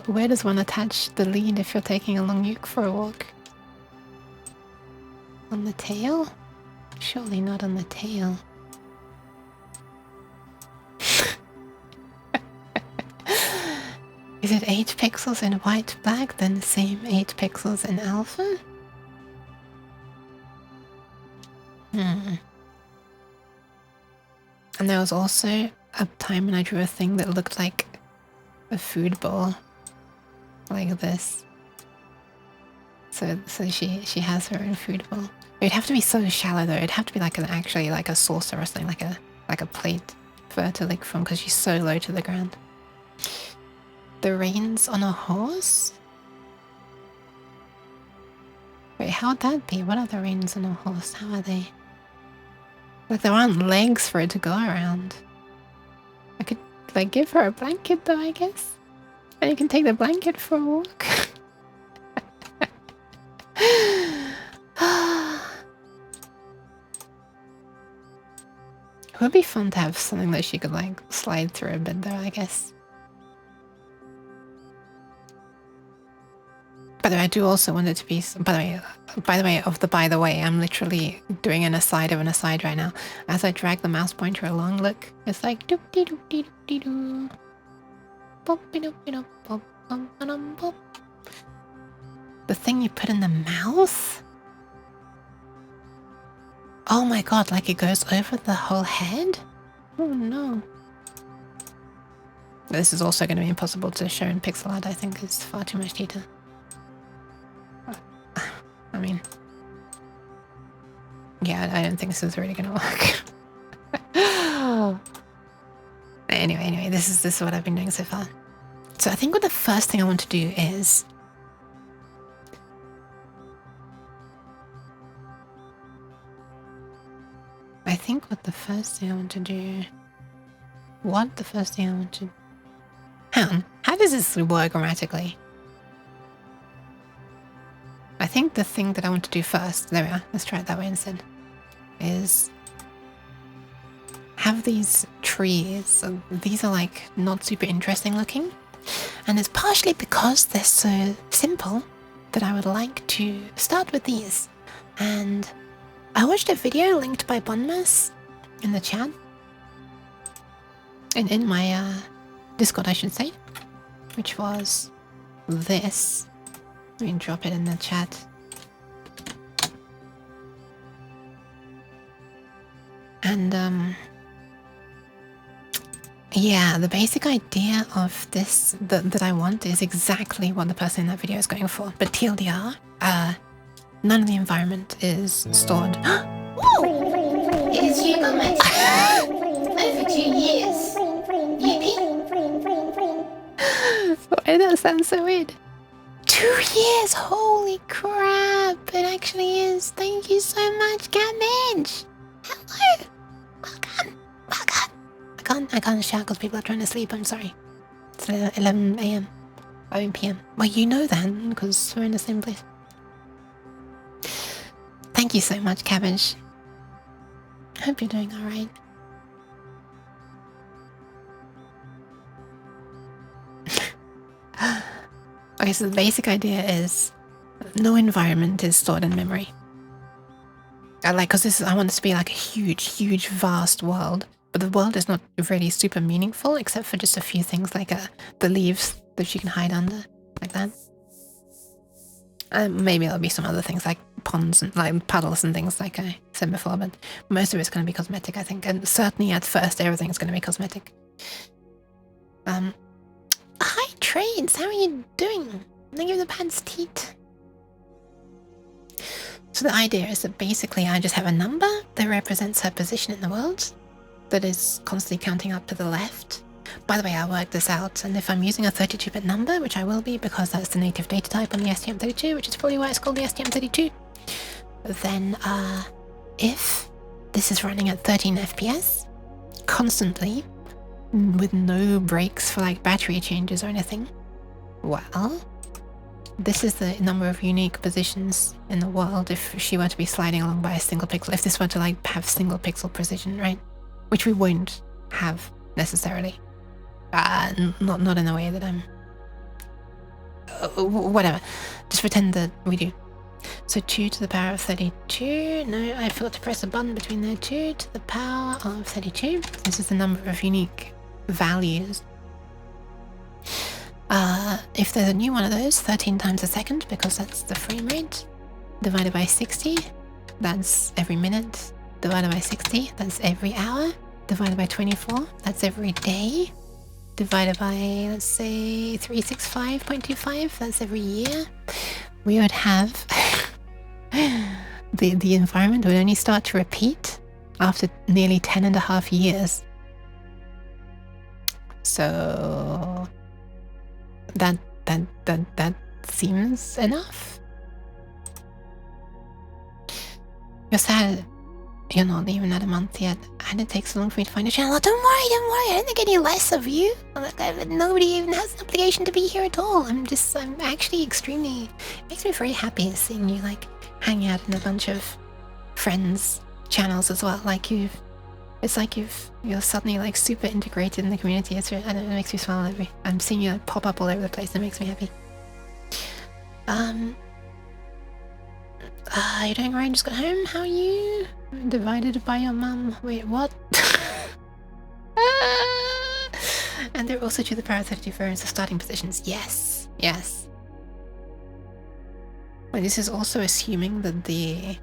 Where does one attach the lead if you're taking a Long Yook for a walk? On the tail? Surely not on the tail. Is it 8 pixels in white black, then the same 8 pixels in alpha? And there was also a time when I drew a thing that looked like a food bowl, like this. So she has her own food bowl. It'd have to be so shallow though. It'd have to be like actually like a saucer or something, like a plate for her to lick from, because she's so low to the ground. The reins on a horse? Wait, how would that be? What are the reins on a horse? How are they? Like, there aren't legs for it to go around. I could, like, give her a blanket, though, I guess. And you can take the blanket for a walk. It would be fun to have something that she could, like, slide through a bit, though, I guess. By the way, I do also want it to be... By the way, I'm literally doing an aside of an aside right now. As I drag the mouse pointer along, look, it's like... doop-dee-doop-dee-doop-dee-doo. Bop-dee-doop-dee-doop-bop-bum-bum-bum-bop. The thing you put in the mouth? Oh my god, like it goes over the whole head? Oh no. This is also going to be impossible to show in pixel art, I think. It's far too much detail. I mean... Yeah, I don't think this is really going to work. Anyway, this is what I've been doing so far. So I think what the first thing I want to do is... Hang on, how does this work grammatically? I think the thing that I want to do first, there we are, let's try it that way instead, is have these trees. These are like not super interesting looking, and it's partially because they're so simple that I would like to start with these. And I watched a video linked by Bonmas in the chat, and in my Discord I should say, which was this. Let me drop it in the chat. And yeah, the basic idea of this that I want is exactly what the person in that video is going for. But TLDR, none of the environment is stored. It is you, Magic. Over 2 years. Yippee. Why did that sound so weird? 2 years! Holy crap! It actually is. Thank you so much, Cabbage! Hello! Welcome! I can't shout because people are trying to sleep, I'm sorry. It's 11 AM. 11 PM. Well, you know then, because we're in the same place. Thank you so much, Cabbage. Hope you're doing alright. Okay, so the basic idea is no environment is stored in memory. I want this to be like a huge, vast world, but the world is not really super meaningful except for just a few things like the leaves that she can hide under, like that. Maybe there'll be some other things like ponds and like puddles and things like I said before, but most of it's going to be cosmetic, I think, and certainly at first everything's going to be cosmetic. Hi Trades, how are you doing? Thank you for the pants, teat. So the idea is that basically I just have a number that represents her position in the world that is constantly counting up to the left. By the way, I worked this out, and if I'm using a 32-bit number, which I will be because that's the native data type on the STM32, which is probably why it's called the STM32, then if this is running at 13 FPS constantly, with no breaks for like battery changes or anything, well, this is the number of unique positions in the world if she were to be sliding along by a single pixel, if this were to like have single pixel precision, right? Which we won't have necessarily. Not in a way that I'm... whatever. Just pretend that we do. So 2 to the power of 32. No, I forgot to press a button between there. 2 to the power of 32. This is the number of unique values. If there's a new one of those, 13 times a second, because that's the frame rate, divided by 60, that's every minute, divided by 60, that's every hour, divided by 24, that's every day, divided by, let's say, 365.25, that's every year, we would have the environment would only start to repeat after nearly 10.5 years. So that seems enough. You're sad you're not even at a month yet, and it takes so long for me to find a channel. Oh, don't worry, I don't think any less of you. Nobody even has an obligation to be here at all. I'm actually extremely, it makes me very happy seeing you, like, hang out in a bunch of friends' channels as well. Like, you're suddenly, like, super integrated in the community. It's really, I don't know, it makes me smile. I'm seeing you, like, pop up all over the place. It makes me happy. You're doing alright, just got home. How are you? Divided by your mum. Wait, what? And they're also to the power 32 variants of starting positions. Yes. Yes. Wait, this is also assuming that the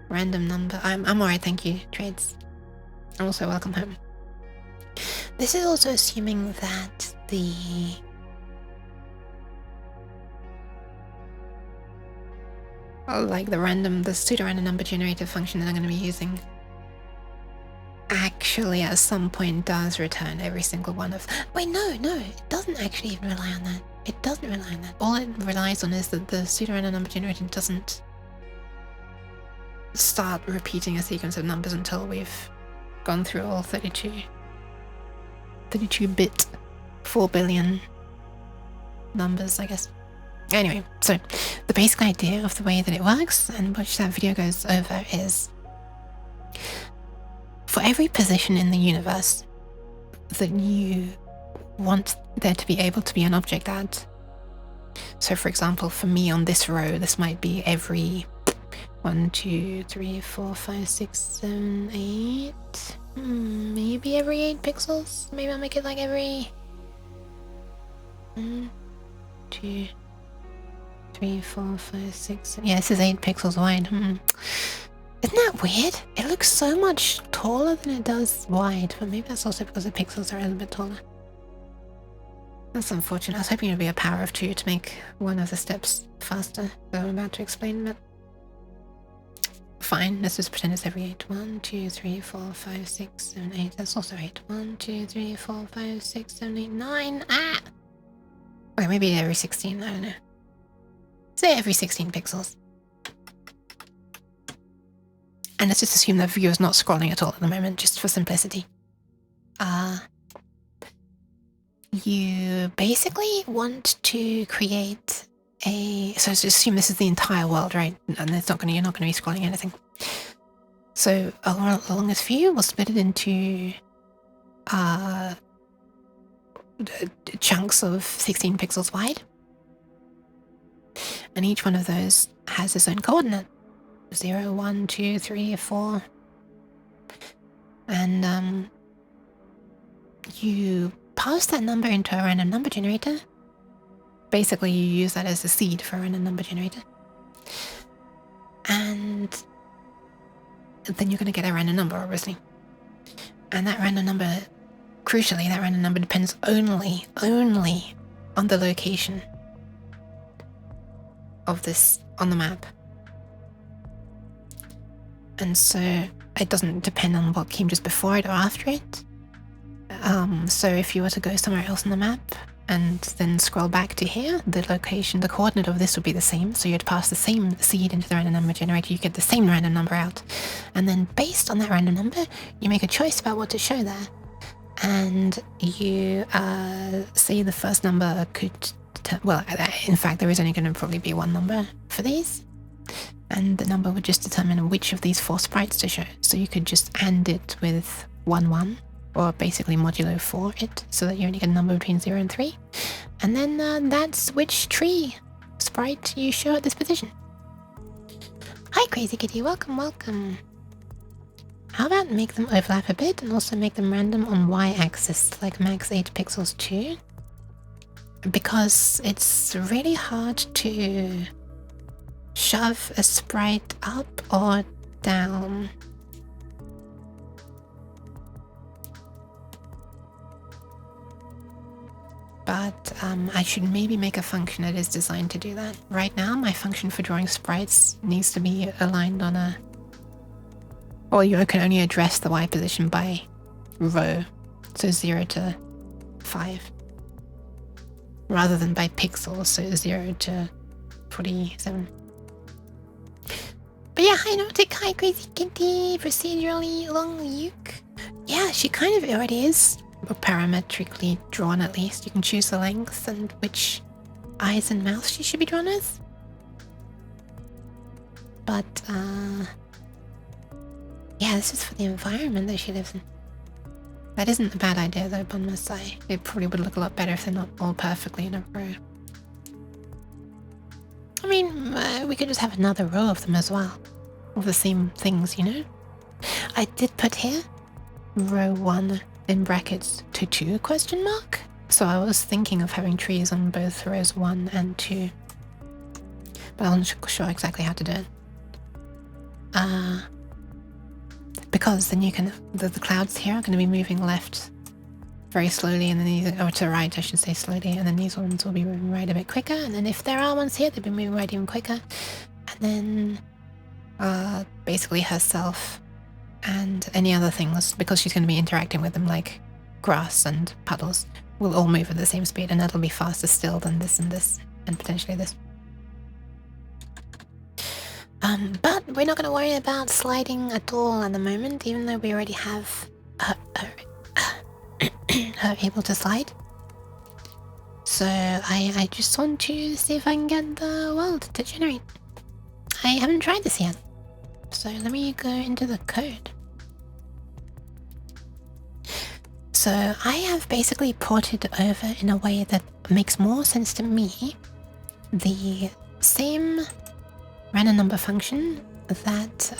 random number... I'm alright, thank you, Trades. Also, welcome home. This is also assuming that the... like the pseudo-random number generator function that I'm going to be using actually at some point does return every single one of... Wait, no, it doesn't actually even rely on that. It doesn't rely on that. All it relies on is that the pseudo-random number generator doesn't start repeating a sequence of numbers until we've gone through all 32-bit 4 billion numbers, I guess. Anyway, so the basic idea of the way that it works and which that video goes over is for every position in the universe that you want there to be able to be an object at. So for example, for me on this row, this might be every 1, 2, 3, 4, 5, 6, 7, 8, maybe every 8 pixels. Maybe I'll make it like every 1, 2, 3, 4, 5, 6. Yeah, this is 8 pixels wide. Isn't that weird? It looks so much taller than it does wide, but maybe that's also because the pixels are a little bit taller. That's unfortunate. I was hoping it would be a power of 2 to make one of the steps faster, that I'm about to explain, but fine. Let's just pretend it's every 8. 1, 2, 3, 4, 5, 6, 7, 8. That's also 8. 1, 2, 3, 4, 5, 6, 7, 8, 9. Ah! Okay, maybe every 16. I don't know. Say every 16 pixels. And let's just assume that viewer is not scrolling at all at the moment, just for simplicity. You basically want to create a... So let's just assume this is the entire world, right? And it's not you're not going to be scrolling anything. So along this view, we'll split it into chunks of 16 pixels wide. And each one of those has its own coordinate. 0, 1, 2, 3, 4. And you pass that number into a random number generator. Basically, you use that as a seed for a random number generator. And then you're going to get a random number, obviously. And that random number, crucially, that random number depends only on the location of this on the map. And so it doesn't depend on what came just before it or after it. So if you were to go somewhere else on the map and then scroll back to here, the location, the coordinate of this would be the same. So you'd pass the same seed into the random number generator, you get the same random number out. And then based on that random number, you make a choice about what to show there. And you say the first number could... Well, in fact, there is only going to probably be one number for these. And the number would just determine which of these 4 sprites to show. So you could just AND it with 1, 1, or basically modulo 4 it, so that you only get a number between 0 and 3. And then that's which tree sprite you show at this position. Hi, Crazy Kitty. Welcome, welcome. How about make them overlap a bit and also make them random on y-axis, like max 8 pixels too? Because it's really hard to shove a sprite up or down. But I should maybe make a function that is designed to do that. Right now, my function for drawing sprites needs to be aligned on a... Or you can only address the Y position by row, so 0 to 5. Rather than by pixels, so 0 to 47. But yeah, hi Nautic, hi Crazy Kitty, procedurally Long Yook. Yeah, she kind of already is parametrically drawn at least. You can choose the length and which eyes and mouth she should be drawn as. But, yeah, this is for the environment that she lives in. That isn't a bad idea though, Bon must say. It probably would look a lot better if they're not all perfectly in a row. I mean, we could just have another row of them as well. Of the same things, you know? I did put here, row 1 in brackets to 2 question mark. So I was thinking of having trees on both rows 1 and 2. But I wasn't sure exactly how to do it. Because then you can, the clouds here are going to be moving left very slowly, and then these, or to the right I should say slowly, and then these ones will be moving right a bit quicker, and then if there are ones here they'll be moving right even quicker, and then basically herself and any other things, because she's going to be interacting with them like grass and puddles, will all move at the same speed, and that'll be faster still than this and this, and potentially this. But we're not going to worry about sliding at all at the moment, even though we already have her able to slide. So I just want to see if I can get the world to generate. I haven't tried this yet. So let me go into the code. So I have basically ported over in a way that makes more sense to me the same random number function that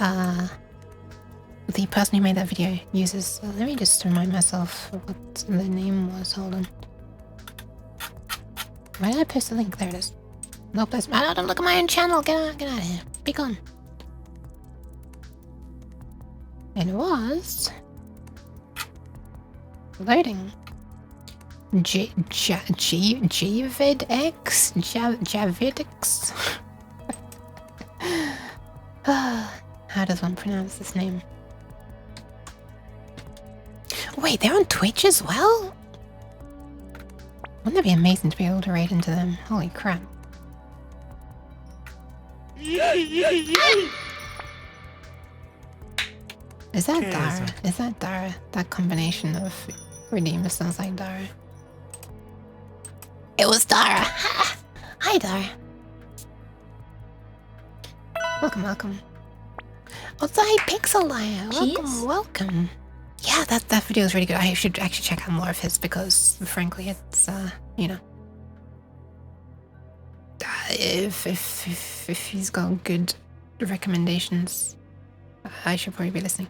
the person who made that video uses. Let me just remind myself what the name was. Hold on. Why did I post the link? There it is. No place. I don't look at my own channel. Get out of here. Be gone. It was loading. Javidx. How does one pronounce this name? Wait, they're on Twitch as well? Wouldn't that be amazing to be able to raid into them? Holy crap. Is that Dara? Is that Dara? That combination of redeemer sounds like Dara. It was Dara! Hi Dara. Welcome, welcome. Oh, hi Pixel Liar. Welcome, welcome. Yeah, that video is really good. I should actually check out more of his because, frankly, it's you know, if he's got good recommendations, I should probably be listening.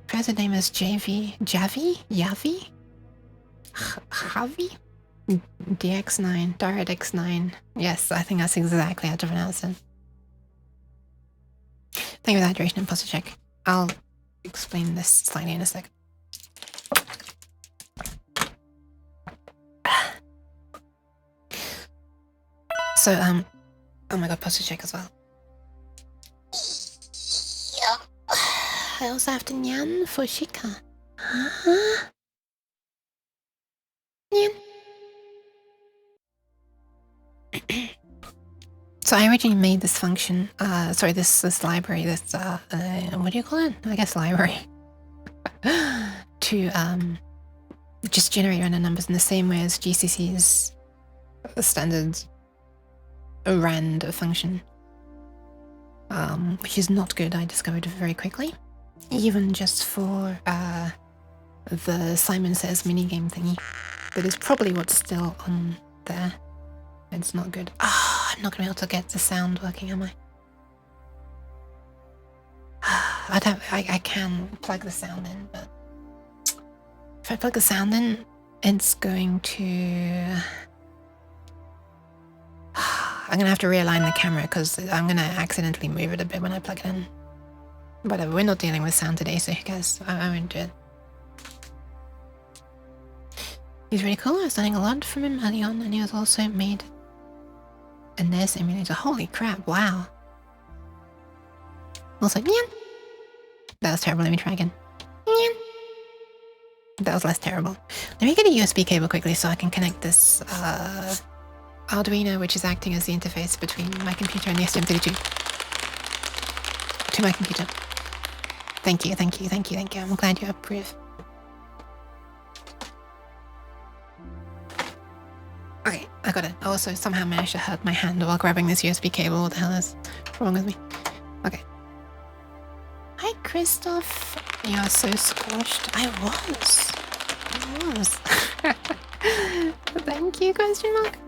Present name is Javi, Yavi, Javi, DX9, Direct X9. Yes, I think that's exactly how to pronounce it. Thank you for the hydration and posture check. I'll explain this slightly in a sec. So, oh my god, posture check as well. Yeah. I also have to Nyan for Shika. Huh? Nyan. So I originally made this function, sorry, this library, this, what do you call it? I guess library. To, just generate random numbers in the same way as GCC's standard rand function. Which is not good, I discovered very quickly. Even just for, the Simon Says minigame thingy. That is probably what's still on there. It's not good. Ah, I'm not gonna be able to get the sound working, am I? I can plug the sound in, but if I plug the sound in, it's going to... I'm gonna have to realign the camera because I'm gonna accidentally move it a bit when I plug it in. Whatever, we're not dealing with sound today, so who cares? I won't do it. He's really cool. I was learning a lot from him early on, and he was also made a NES emulator. Holy crap, wow. Also, Nyan. That was terrible, let me try again. Nyan. That was less terrible. Let me get a USB cable quickly so I can connect this Arduino, which is acting as the interface between my computer and the STM32. to my computer. Thank you, thank you, thank you, thank you. I'm glad you approve. Okay, I got it. I also somehow managed to hurt my hand while grabbing this USB cable. What the hell is wrong with me? Okay. Hi, Christoph. You are so scorched. I was. Thank you, question mark.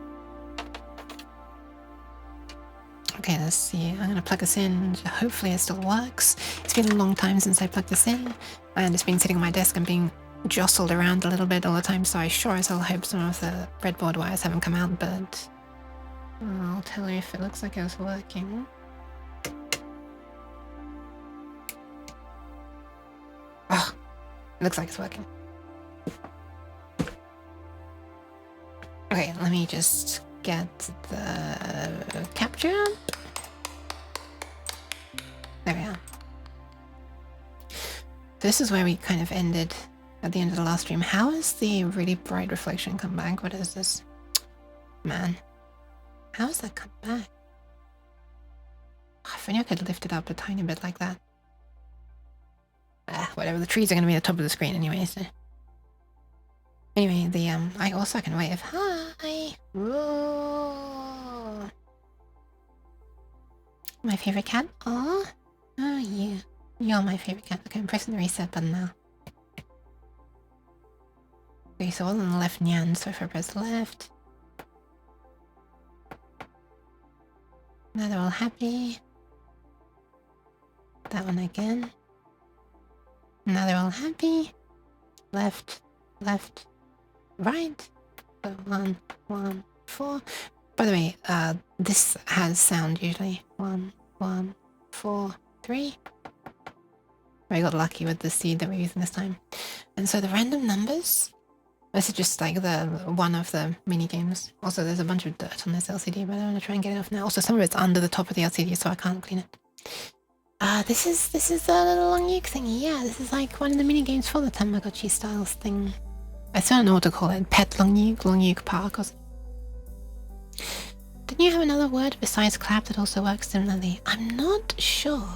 Okay, let's see. I'm gonna plug this in. Hopefully it still works. It's been a long time since I plugged this in, and it's been sitting on my desk and being jostled around a little bit all the time, so I sure as hell hope some of the breadboard wires haven't come out, but I'll tell you if it looks like it was working. Oh, it looks like it's working. Okay, let me just get the capture. There we are. This is where we kind of ended at the end of the last stream. How has the really bright reflection come back? What is this? Man. How has that come back? If only I could lift it up a tiny bit like that. Whatever, the trees are going to be at the top of the screen anyway, so. Anyway, the, I also can wave. Hi! Whoa. My favorite cat? Aw. Oh, you. You're my favorite cat. Okay, I'm pressing the reset button now. Okay, so all on the left nyan, so if I press left. Now they're all happy. That one again. Now they're all happy. Left, left, right. So 1, 1, 4. By the way, this has sound usually. 1, 1, 4, 3. I got lucky with the seed that we're using this time. And so the random numbers, this is just like the one of the mini games. Also, there's a bunch of dirt on this LCD, but I'm gonna try and get it off now. Also, some of it's under the top of the LCD, so I can't clean it. This is a little Long Yook thingy. Yeah, this is like one of the mini games for the Tamagotchi styles thing. I still don't know what to call it. Pet Long Yook Park or something. Didn't you have another word besides clap that also works similarly? I'm not sure.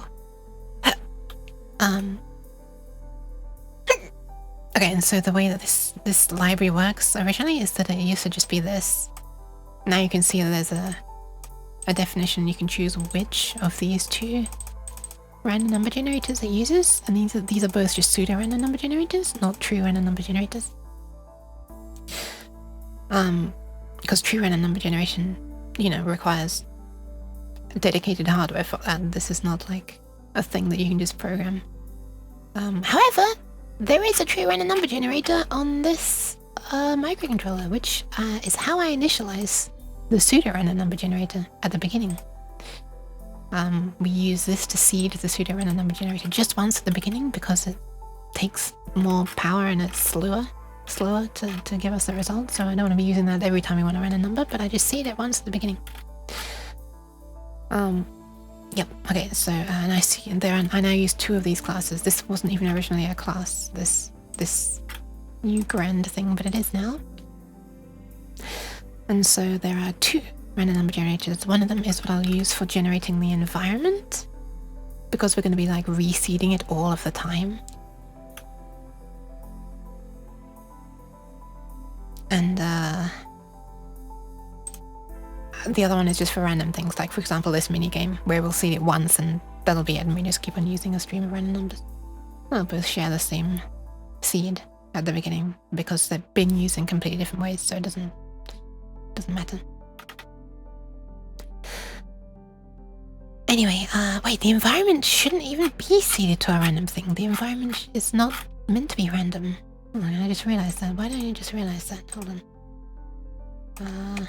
Okay, and so the way that this library works originally is that it used to just be this. Now you can see that there's a definition. You can choose which of these two random number generators it uses, and these are both just pseudo random number generators, not true random number generators. Because true random number generation, you know, requires dedicated hardware for that. This is not like a thing that you can just program. However, there is a true random number generator on this microcontroller, which is how I initialize the pseudo random number generator at the beginning. We use this to seed the pseudo random number generator just once at the beginning because it takes more power and it's slower to give us the result. So I don't want to be using that every time we want to run a number, but I just seed it once at the beginning. Yep. Okay. So and I see I now use 2 of these classes. This wasn't even originally a class. This new grand thing, but it is now. And so there are 2 random number generators. One of them is what I'll use for generating the environment, because we're going to be like reseeding it all of the time. And the other one is just for random things, like for example this mini game where we'll seed it once and that'll be it, and we just keep on using a stream of random numbers. They'll both share the same seed at the beginning because they've been used in completely different ways, so it doesn't matter. Anyway, wait, the environment shouldn't even be seeded to a random thing. The environment is not meant to be random. Oh, I just realized that. Why don't you just realize that? Hold on.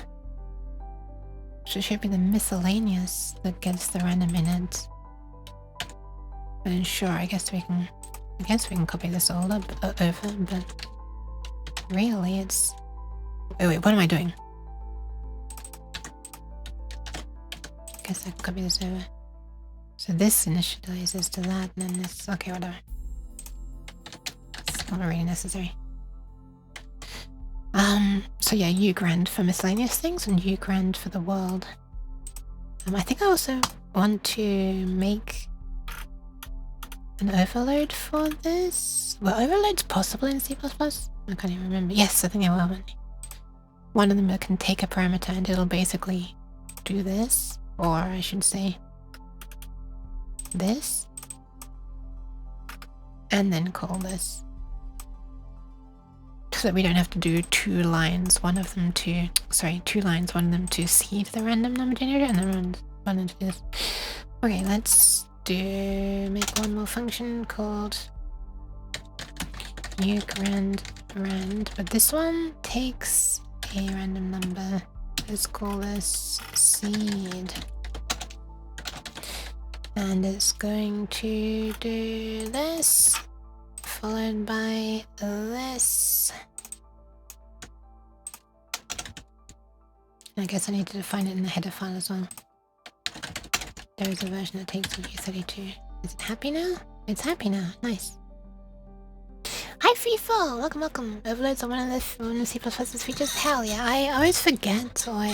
So it should be the miscellaneous that gets the random in it. And then sure, I guess we can copy this all up over, but really it's... Wait, what am I doing? I guess I can copy this over. So this initializes to that, and then this... Okay, whatever. It's not really necessary. So yeah, ugrand for miscellaneous things and ugrand for the world. I think I also want to make an overload for this? Were overloads possible in C++? I can't even remember. Yes, I think they were. One of them can take a parameter and it'll basically do this, or I should say this, and then call this. So that we don't have to do two lines, one of them to seed the random number generator and then one into this. Okay, let's make one more function called Yook rand, but this one takes a random number. Let's call this seed. And it's going to do this, followed by this. I guess I need to define it in the header file as well. There is a version that takes U32. Is it happy now? It's happy now. Nice. Hi FIFA! Welcome. Overloads are one of the C++'s features. Hell yeah, I always forget, or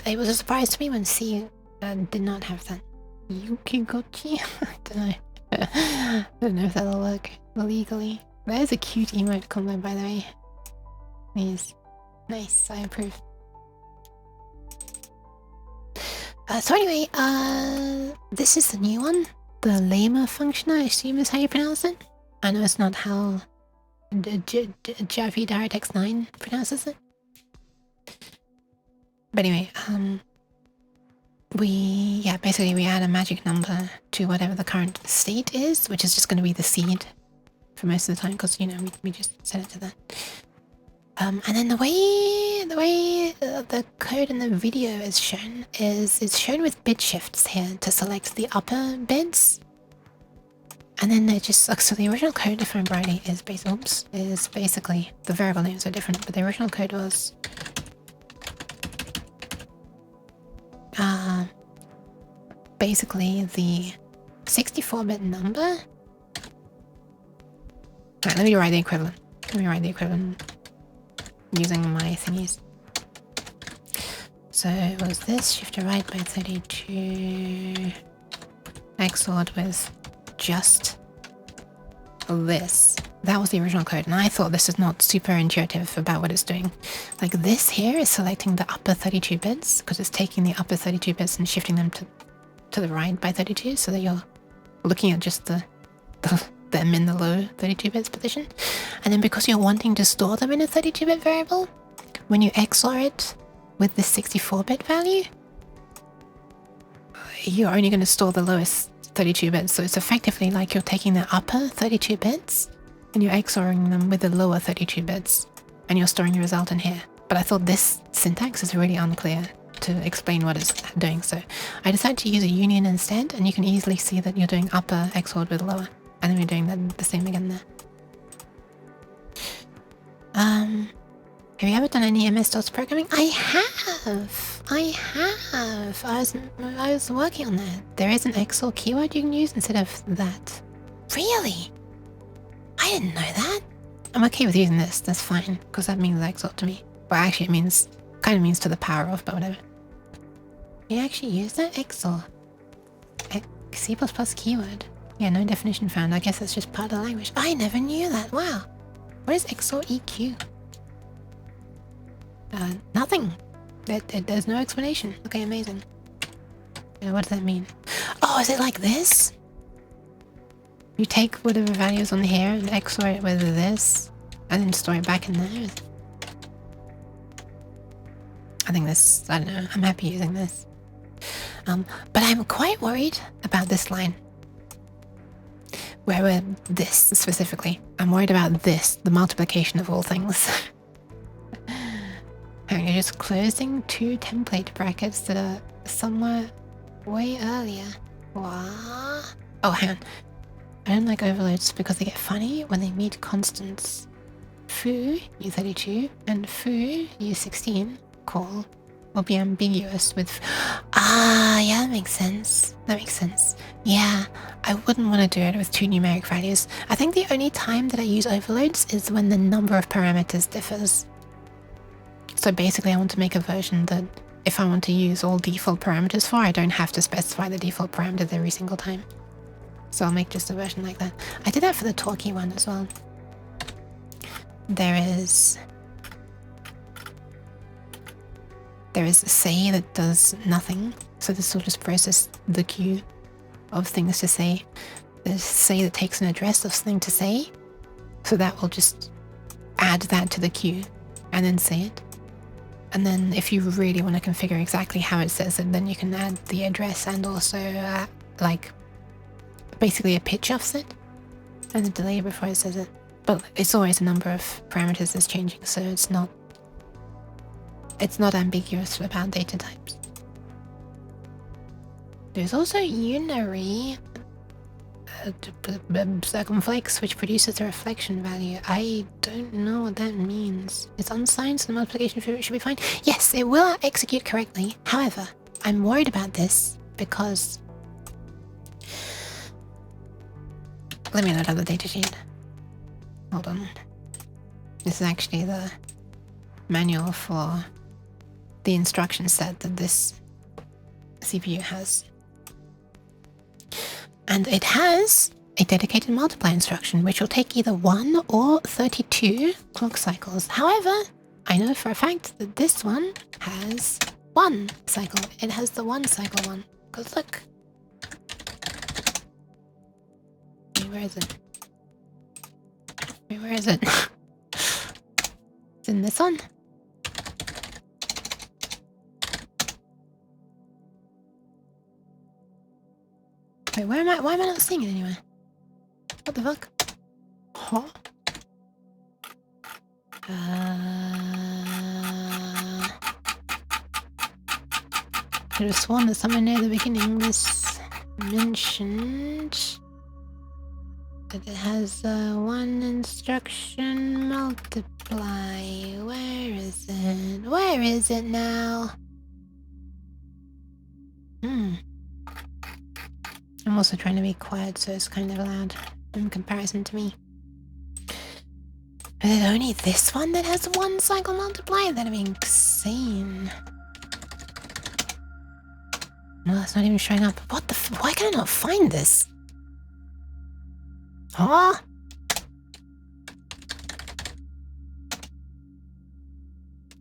it was a surprise to me when C did not have that. Yukigochi? I don't know if that'll work legally. That is a cute emote combo, by the way. Yes. Nice, I approve. So anyway, this is the new one. The llama function, I assume is how you pronounce it. I know it's not how Javi DirectX 9 pronounces it. But anyway, basically we add a magic number to whatever the current state is, which is just going to be the seed for most of the time, because, you know, we just set it to that. And then the way the code in the video is shown is it's shown with bit shifts here to select the upper bits. And then it just, so the original code, if I'm right, is basically, the variable names are different, but the original code was basically the 64-bit number. Alright, let me write the equivalent using my thingies. So it was this, shift to right by 32, XORed with just this. That was the original code, and I thought this is not super intuitive about what it's doing. Like, this here is selecting the upper 32 bits, because it's taking the upper 32 bits and shifting them to the right by 32, so that you're looking at just them in the low 32 bits position. And then because you're wanting to store them in a 32-bit variable, when you XOR it with the 64-bit value, you're only going to store the lowest 32 bits. So it's effectively like you're taking the upper 32 bits and you're XORing them with the lower 32 bits, and you're storing your result in here. But I thought this syntax is really unclear to explain what it's doing, so I decided to use a union instead, and you can easily see that you're doing upper XORed with lower, and then we're doing the same again there. Have you ever done any MS-DOS programming? I have. I was working on that. There is an XOR keyword you can use instead of that. Really? I didn't know that. I'm okay with using this. That's fine, because that means XOR to me. Well, actually, it kind of means to the power of, but whatever. You actually use that XOR? C++ keyword. Yeah, no definition found. I guess that's just part of the language. I never knew that. Wow. What is XOR EQ? Nothing. There's no explanation. Okay, amazing. What does that mean? Oh, is it like this? You take whatever value is on here and XOR it with this, and then store it back in there. I think this, I don't know, I'm happy using this. But I'm quite worried about this line. Where this specifically. I'm worried about this, the multiplication of all things. You're just closing two template brackets that are somewhere way earlier. What? Oh, hang on. I don't like overloads because they get funny when they meet constants. Foo, U32, and foo, U16, call, will be ambiguous with... yeah, that makes sense. Yeah, I wouldn't want to do it with two numeric values. I think the only time that I use overloads is when the number of parameters differs. So basically I want to make a version that if I want to use all default parameters for, I don't have to specify the default parameters every single time. So I'll make just a version like that. I did that for the talkie one as well. There is a say that does nothing. So this will just process the queue of things to say. There's say that takes an address of something to say. So that will just add that to the queue and then say it. And then if you really want to configure exactly how it says it, then you can add the address and also like basically a pitch offset and a delay before it says it. But it's always a number of parameters that's changing, so it's not ambiguous about data types. There's also unary circumflex, which produces a reflection value. I don't know what that means. It's unsigned, so the multiplication should be fine. Yes, it will execute correctly. However, I'm worried about this because... Let me load up the datasheet. Hold on. This is actually the manual for the instruction set that this CPU has. And it has a dedicated multiply instruction, which will take either 1 or 32 clock cycles. However, I know for a fact that this one has 1 cycle. It has the 1 cycle one. Because look. Wait, where is it? Wait, where is it? It's in this one. Wait, why am I not seeing it anywhere? What the fuck? Huh? Could have sworn that somewhere near the beginning this mentioned that it has one instruction multiply. Where is it? Where is it now? I'm also trying to be quiet, so it's kind of loud in comparison to me. Is it only this one that has 1 cycle multiply? That'd be insane. No, that's not even showing up. What the why can I not find this? Huh?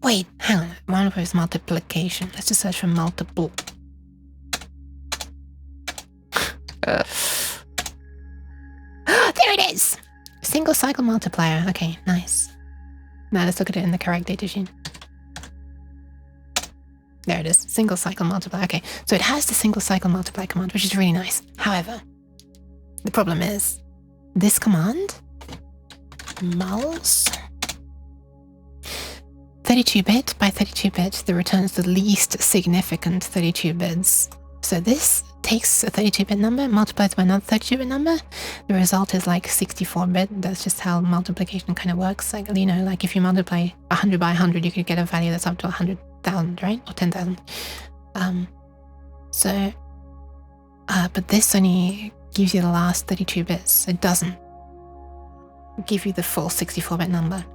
Wait, hang on. One of is multiplication. Let's just search for multiple. There it is! Single cycle multiplier. Okay, nice. Now let's look at it in the correct datasheet. There it is. Single cycle multiplier. Okay, so it has the single cycle multiply command, which is really nice. However, the problem is this command, muls 32-bit by 32-bit, that returns the least significant 32 bits. So this takes a 32-bit number, multiplies by another 32-bit number. The result is like 64-bit. That's just how multiplication kind of works. Like, you know, like if you multiply 100 by 100, you could get a value that's up to 100,000, right? Or 10,000. But this only gives you the last 32 bits. It doesn't give you the full 64-bit number.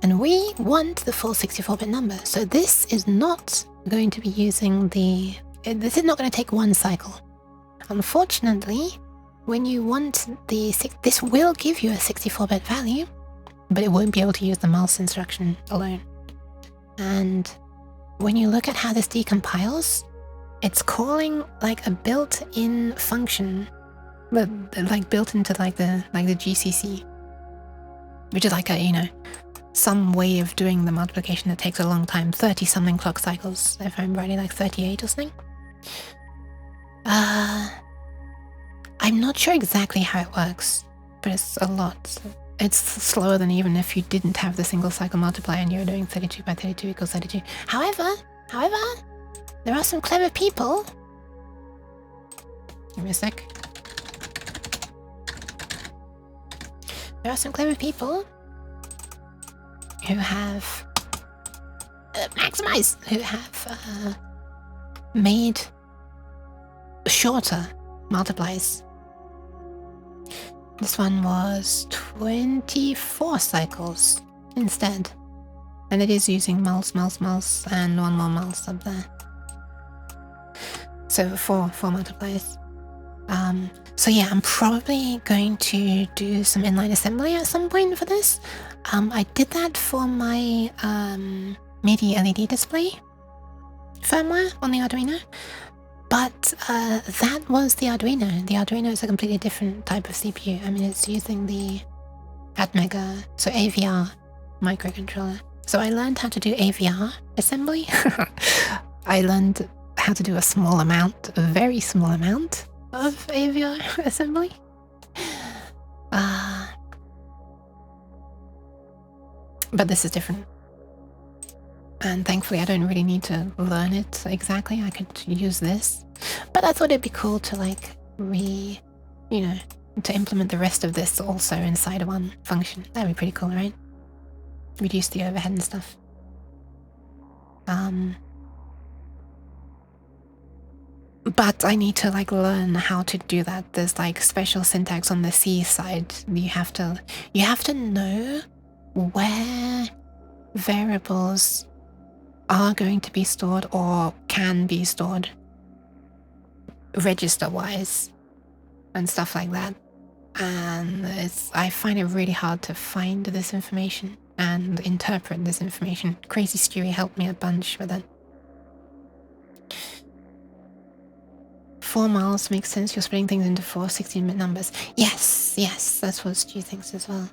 And we want the full 64-bit number. So this is not going to be using the... This is not going to take 1 cycle. Unfortunately, when you want the... This will give you a 64-bit value, but it won't be able to use the mouse instruction alone. And when you look at how this decompiles, it's calling like a built-in function, but like built into like the GCC, which is like a, you know, some way of doing the multiplication that takes a long time, 30-something clock cycles, if I'm right, like 38 or something. I'm not sure exactly how it works, but it's a lot. It's slower than even if you didn't have the single cycle multiplier and you were doing 32 by 32 equals 32. However, there are some clever people. Give me a sec. There are some clever people who have who have made shorter multiplies. This one was 24 cycles instead, and it is using muls, and 1 more muls up there. So 4 multiplies. So yeah, I'm probably going to do some inline assembly at some point for this. I did that for my MIDI LED display firmware on the Arduino, but that was the Arduino. The Arduino is a completely different type of CPU. I mean, it's using the Atmega, so AVR microcontroller. So I learned how to do AVR assembly. I learned how to do a small amount, a very small amount of AVR assembly. But this is different. And thankfully I don't really need to learn it exactly. I could use this. But I thought it'd be cool to like to implement the rest of this also inside one function. That'd be pretty cool, right? Reduce the overhead and stuff. But I need to like learn how to do that. There's like special syntax on the C side. You have to know where variables are going to be stored or can be stored register wise and stuff like that. And I find it really hard to find this information and interpret this information. Crazy Stewie helped me a bunch with that. 4 miles makes sense. You're splitting things into 4 16-bit numbers. Yes, that's what Stu thinks as well.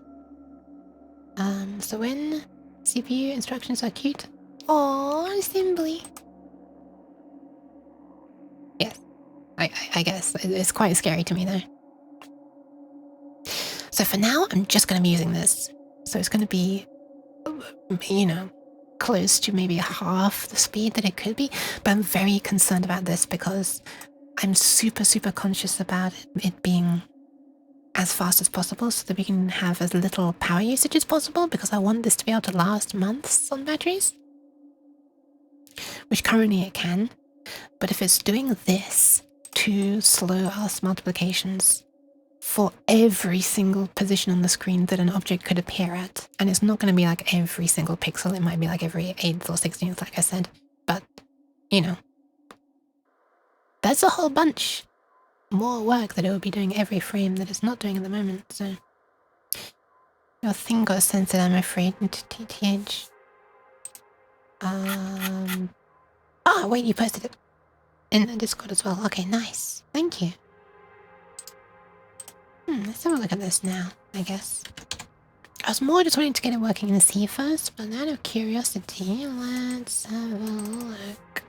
So when CPU instructions are cute. Oh, simply. Yes, I guess. It's quite scary to me though. So for now, I'm just going to be using this. So it's going to be, close to maybe half the speed that it could be. But I'm very concerned about this because I'm super, super conscious about it being as fast as possible so that we can have as little power usage as possible, because I want this to be able to last months on batteries, which currently it can. But if it's doing this to slow us multiplications for every single position on the screen that an object could appear at, and it's not going to be like every single pixel, it might be like every 8th or 16th, like I said, but that's a whole bunch more work that it will be doing every frame that it's not doing at the moment. So your thing got censored, I'm afraid, into TTH. Wait, you posted it in the Discord as well. Okay, nice. Thank you. Let's have a look at this now, I guess. I was more just wanting to get it working in the C first, but out of curiosity, let's have a look.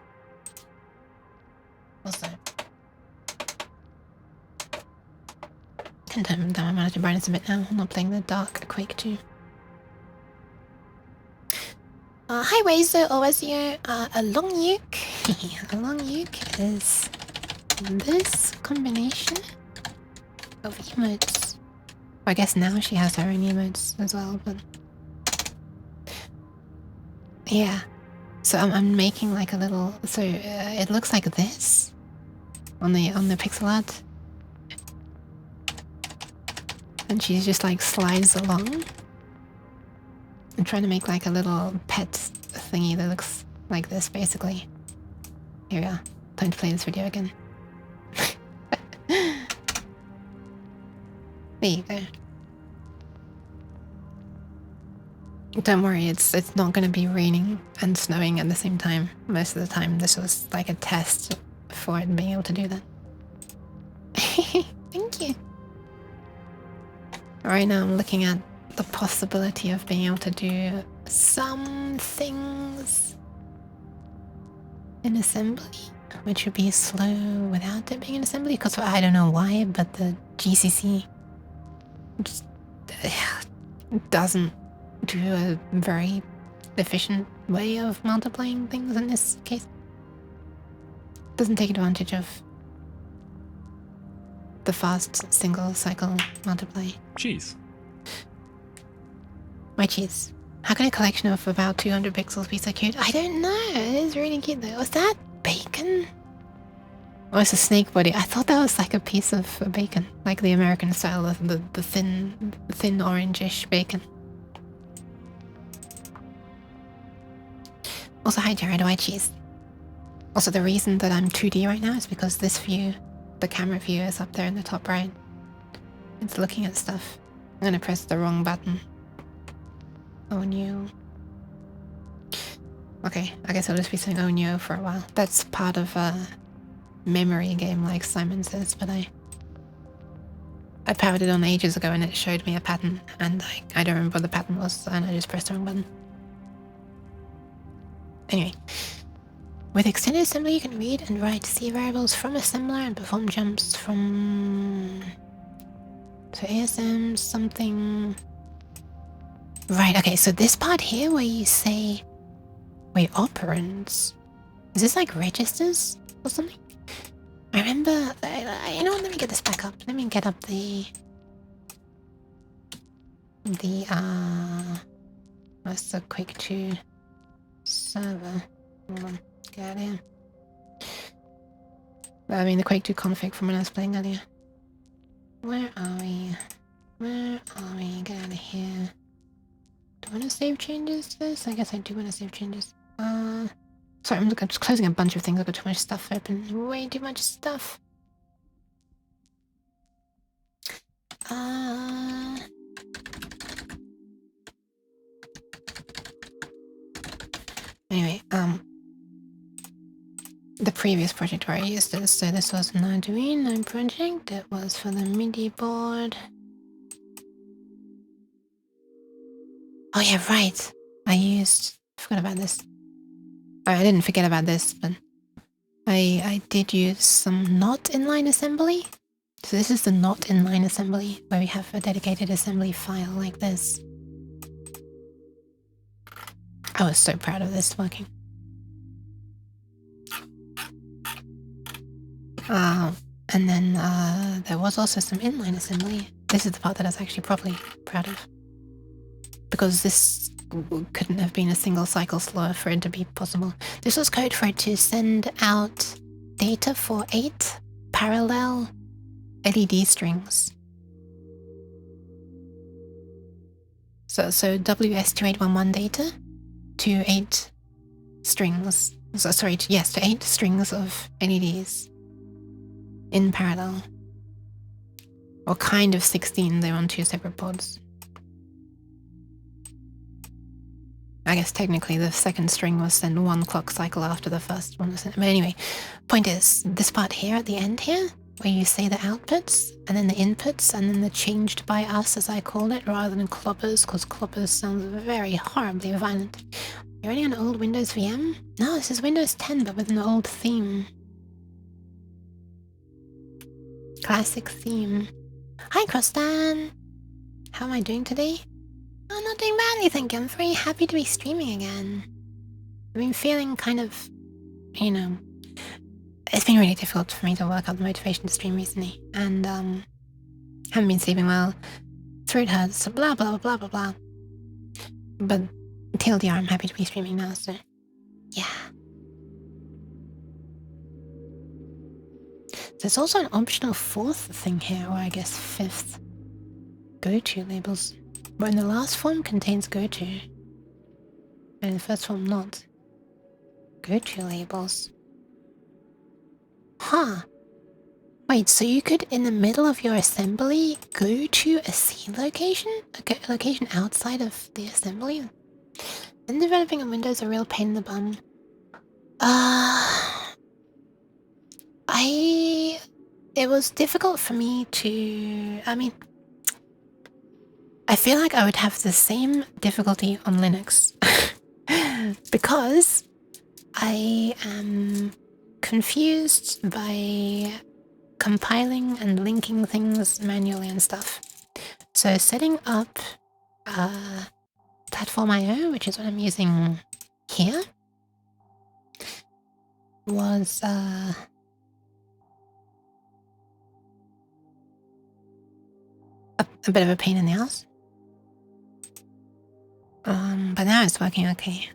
What's that? Can turn down my monitor brightness a bit now. I'm not playing the dark Quake 2. Hi Wazer, Owazio. A long Yook. A long Yook is this combination of emotes. I guess now she has her own emotes as well, but yeah. So I'm making like a little. So it looks like this on the pixel art. And she just like slides along. I'm trying to make like a little pet thingy that looks like this, basically. Here we are. Time to play this video again. There you go. Don't worry, it's not going to be raining and snowing at the same time. Most of the time, this was like a test for it being able to do that. Thank you. Right now I'm looking at the possibility of being able to do some things in assembly, which would be slow without it being in assembly, because I don't know why, but the GCC just doesn't do a very efficient way of multiplying things in this case. Doesn't take advantage of the fast single cycle multiply. Cheese. My cheese. How can a collection of about 200 pixels be so cute? I don't know. It is really cute though. Was that bacon? Oh, it's a snake body. I thought that was like a piece of bacon, like the American style, the thin orangish bacon. Also, hi Jared, white cheese. Also, the reason that I'm 2D right now is because this view the camera view is up there in the top right. It's looking at stuff. I'm gonna press the wrong button. Oh, new. Okay, I guess I'll just be saying oh no for a while. That's part of a memory game, like Simon says, but I powered it on ages ago and it showed me a pattern, and I don't remember what the pattern was, and I just pressed the wrong button. Anyway, with extended assembly you can read and write C variables from assembler and perform jumps from... So ASM something... Right, okay, so this part here where you say... Wait, operands? Is this like registers or something? I remember... You know what, let me get this back up. Let me get up the... What's the Quake 2 server? Hold on, get out of here. I mean the Quake 2 config from when I was playing earlier. Where are we? Where are we? Get out of here. Do I want to save changes to this? I guess I do want to save changes. Sorry, I'm just closing a bunch of things. I've got too much stuff open. Way too much stuff. Anyway, the previous project where I used this, so this was an Arduino project. It was for the MIDI board. Oh yeah, right. I forgot about this. I didn't forget about this, but I did use some not inline assembly. So this is the not inline assembly, where we have a dedicated assembly file like this. I was so proud of this working. And then there was also some inline assembly. This is the part that I was actually properly proud of, because this couldn't have been a single cycle slower for it to be possible. This was code for it to send out data for 8 parallel LED strings. So WS2811 data to 8 strings. So, sorry, yes, to 8 strings of LEDs in parallel. Or kind of 16, they're on 2 separate pods. I guess technically the second string was sent 1 clock cycle after the first one was sent. But anyway, point is, this part here at the end here, where you say the outputs, and then the inputs, and then the changed by us, as I call it, rather than cloppers, because cloppers sounds very horribly violent. You're running on old Windows VM? No, this is Windows 10, but with an old theme. Classic theme. Hi, Crostan! How am I doing today? I'm not doing badly, thank you. I'm very happy to be streaming again. I've been feeling kind of, you know, it's been really difficult for me to work out the motivation to stream recently, and haven't been sleeping well, throat hurts, blah blah blah blah blah. But TLDR, I'm happy to be streaming now, so yeah. There's also an optional 4th thing here, or I guess 5th. Go-to labels. But in the last form contains go-to, and in the first form not. Go-to labels. Huh. Wait, so you could, in the middle of your assembly, go to a C location? A location outside of the assembly? Isn't developing on Windows a real pain in the bum? It was difficult for me to... I mean... I feel like I would have the same difficulty on Linux. Because I am confused by compiling and linking things manually and stuff. So setting up Platform IO, which is what I'm using here, was a bit of a pain in the ass. But now it's working okay.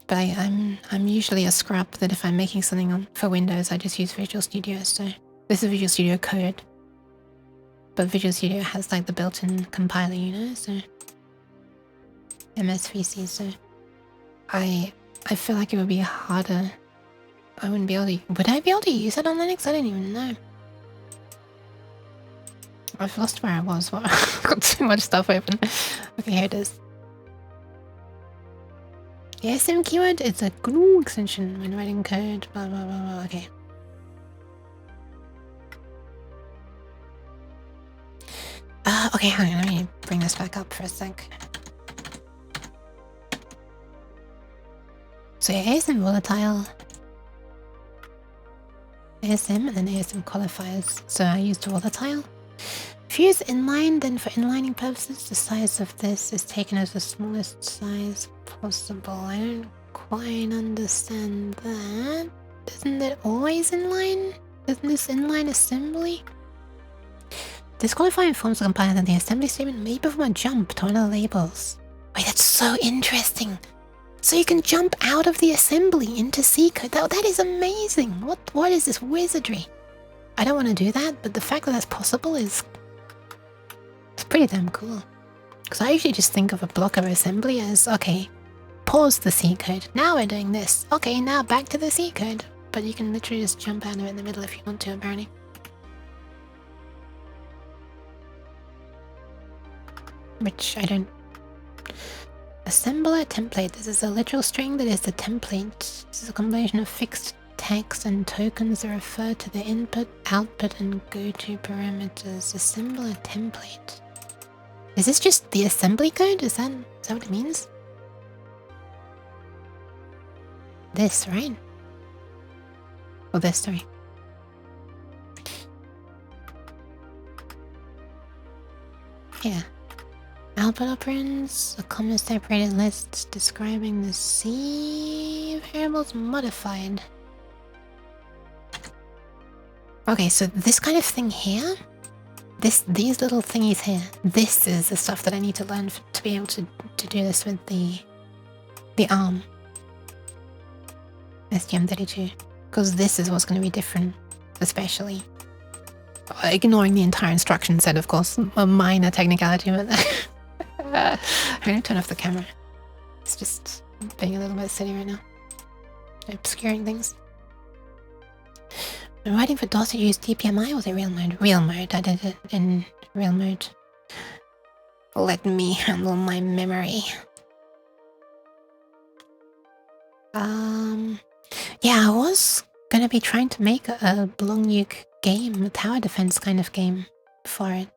But I'm usually a scrap that if I'm making something for Windows, I just use Visual Studio. So this is Visual Studio Code, but Visual Studio has like the built-in compiler, you know. So MSVC. So I feel like it would be harder I wouldn't be able to... Would I be able to use it on Linux? I don't even know. I've lost where I was. I've got too much stuff open. Okay, here it is. The SM keyword is a GNU extension when writing code, blah blah blah blah. Okay. Okay, hang on, let me bring this back up for a sec. So ASM volatile, ASM and then ASM qualifiers. So I used volatile. If you use inline, then for inlining purposes, the size of this is taken as the smallest size possible. I don't quite understand that. Isn't it always inline? Isn't this inline assembly? Disqualifying forms of compiler that the assembly statement may perform a jump to other labels. Wait, that's so interesting. So you can jump out of the assembly into C code. That is amazing. What is this wizardry? I don't want to do that, but the fact that that's possible is it's pretty damn cool. Because I usually just think of a block of assembly as, okay, pause the C code. Now we're doing this. Okay, now back to the C code. But you can literally just jump out of it in the middle if you want to, apparently. Which I don't... Assembler template. This is a literal string that is the template. This is a combination of fixed tags and tokens that refer to the input, output, and go-to parameters. Assembler template. Is this just the assembly code? Is that what it means? This, right? Oh, this, sorry. Yeah. Output operands, a comma separated list describing the C variables modified. Okay, so this kind of thing here, these little thingies here, this is the stuff that I need to learn to be able to do this with the ARM STM32, because this is what's going to be different, especially. Ignoring the entire instruction set, of course, a minor technicality, but I'm going to turn off the camera. It's just being a little bit silly right now. Obscuring things. When writing for DOS, you use DPMI or was it real mode? Real mode. I did it in real mode. Let me handle my memory. Yeah, I was going to be trying to make a Long Yook game, a tower defense kind of game for it.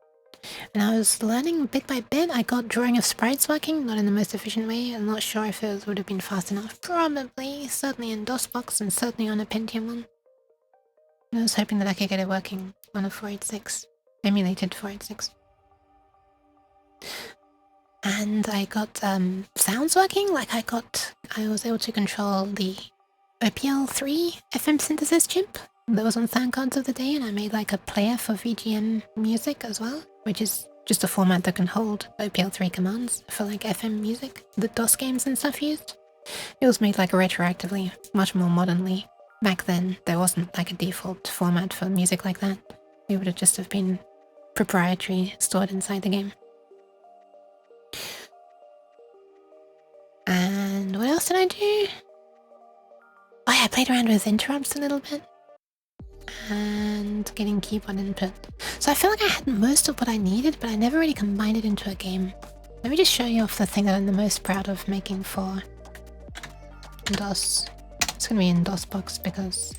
And I was learning bit by bit. I got drawing of sprites working, not in the most efficient way. I'm not sure if it would have been fast enough. Probably, certainly in DOSBox and certainly on a Pentium one. And I was hoping that I could get it working on a 486, emulated 486. And I got sounds working, like I was able to control the OPL3 FM synthesis chip that was on sound cards of the day, and I made like a player for VGM music as well, which is just a format that can hold OPL3 commands for like FM music that DOS games and stuff used. It was made like retroactively, much more modernly. Back then, there wasn't like a default format for music like that. It would have just have been proprietary, stored inside the game. And what else did I do? Oh yeah, I played around with interrupts a little bit. And getting keyboard input. So I feel like I had most of what I needed, but I never really combined it into a game. Let me just show you off the thing that I'm the most proud of making for DOS. It's gonna be in DOSBox because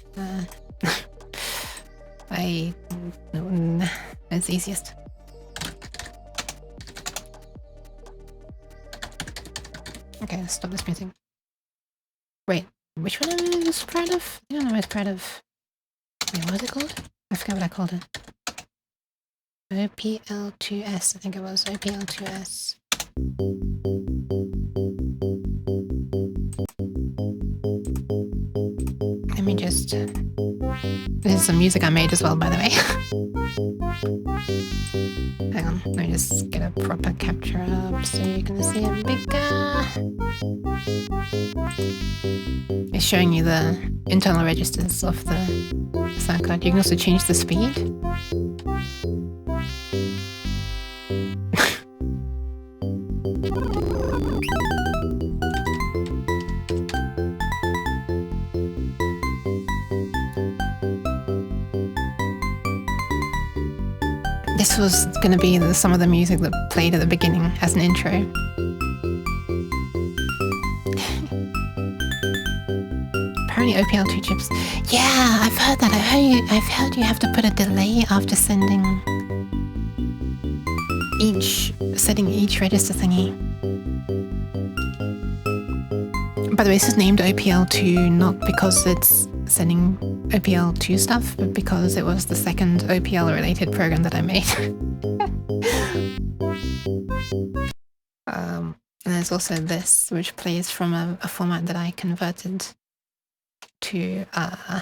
it's easiest. Okay, let's stop this music. Wait, which one am I most proud of? I don't know, I'm most proud of... Wait, what was it called? I forgot what I called it. OPL2S, I think it was. OPL2S. Let me just... This is some music I made as well, by the way. Hang on, let me just get a proper capture up so you can see it bigger. It's showing you the internal registers of the sound card. You can also change the speed. this was gonna be some of the music that played at the beginning as an intro. Apparently OPL2 chips. Yeah, I've heard that. I've heard you have to put a delay after setting each register thingy. By the way, this is named OPL2 not because it's sending OPL2 stuff, but because it was the second OPL related program that I made. And there's also this, which plays from a format that I converted to a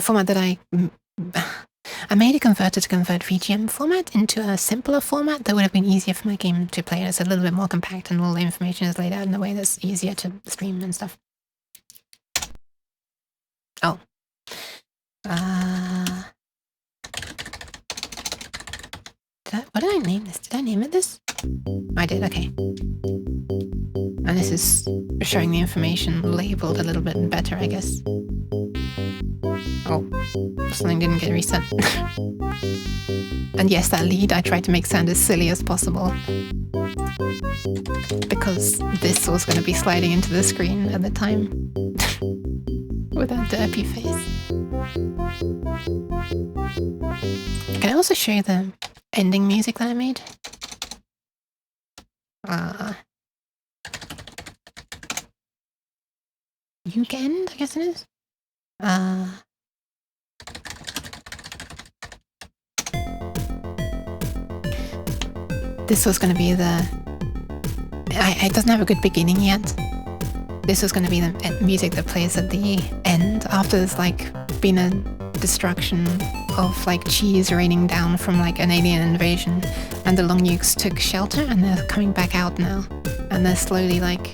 format that I made a converter to convert VGM format into a simpler format that would have been easier for my game to play. It's a little bit more compact and all the information is laid out in a way that's easier to stream and stuff. Oh. What did I name this? Did I name it this? I did, okay. And this is showing the information labeled a little bit better, I guess. Oh, something didn't get reset. And yes, that lead I tried to make sound as silly as possible. Because this was going to be sliding into the screen at the time. With that derpy face. Can I also show you the ending music that I made? Yook end, I guess it is. This was going to be the... it doesn't have a good beginning yet. This was going to be the music that plays at the end after there's like been a destruction of like cheese raining down from like an alien invasion, and the Long Yooks took shelter and they're coming back out now, and they're slowly like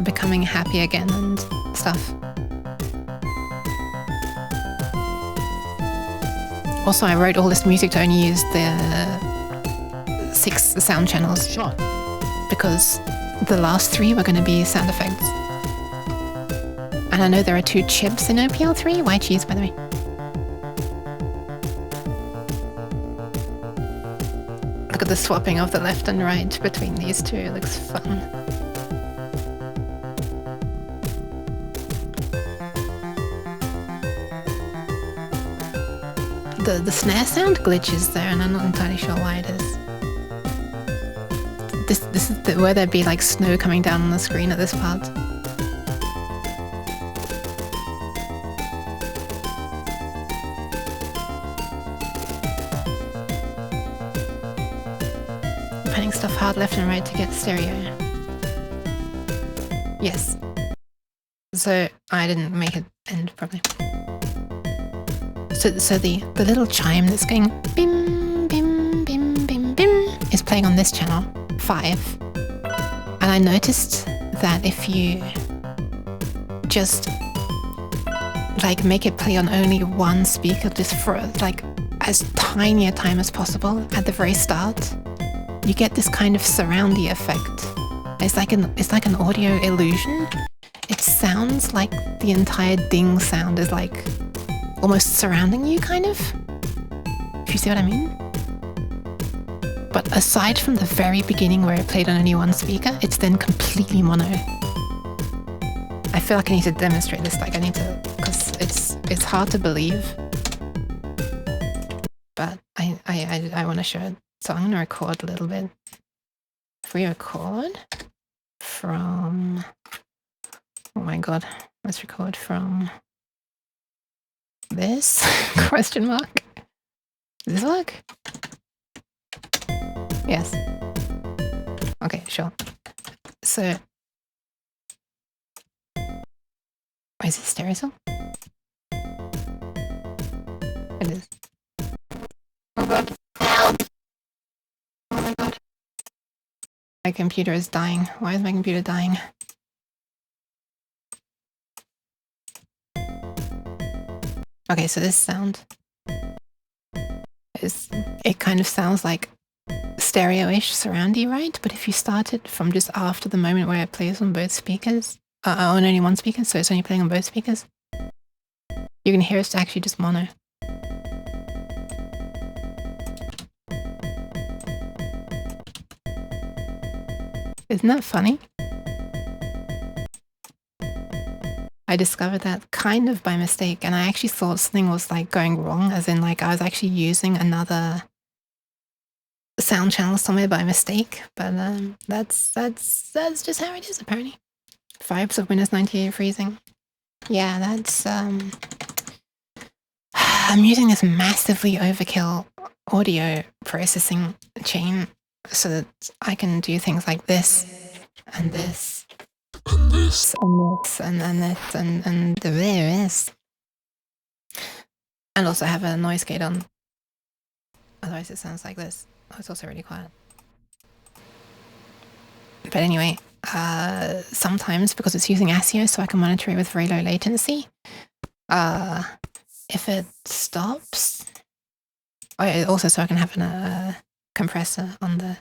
becoming happy again and stuff. Also, I wrote all this music to only use the 6 sound channels. Sure. Because the last 3 were going to be sound effects. And I know there are 2 chips in OPL3. Why cheese, by the way? Look at the swapping of the left and right between these 2. It looks fun. The snare sound glitches there, and I'm not entirely sure why it is. This is where there'd be like snow coming down on the screen at this part. Panning stuff hard left and right to get stereo. Yes. So I didn't make it end properly. So the little chime that's going bim bim bim bim bim is playing on this channel 5, and I noticed that if you just like make it play on only one speaker just for like as tiny a time as possible at the very start, you get this kind of surroundy effect. It's like an audio illusion. It sounds like the entire ding sound is like almost surrounding you, kind of. If you see what I mean. But aside from the very beginning where it played on only one speaker, it's then completely mono. I feel like I need to demonstrate this, like I need to, because it's hard to believe. But I want to show it. So I'm going to record a little bit. If we record from... Oh my god. Let's record from... this? Question mark. Does this work? Yes. Okay, sure. So... Is this stereo still? It is. Oh god. Oh my god. My computer is dying. Why is my computer dying? Okay, so this sound is, it kind of sounds like stereo-ish surroundy, right? But if you start it from just after the moment where it plays on both speakers, on only one speaker, so it's only playing on both speakers, you can hear it's actually just mono. Isn't that funny? I discovered that kind of by mistake, and I actually thought something was like going wrong, as in like I was actually using another sound channel somewhere by mistake. But that's just how it is apparently. Vibes of Windows 98 freezing. Yeah, that's I'm using this massively overkill audio processing chain so that I can do things like this and this And this. and this and this and this. And also have a noise gate on. Otherwise it sounds like this. Oh, it's also really quiet. But anyway, sometimes because it's using ASIO so I can monitor it with very low latency, if it stops, also so I can have a compressor on the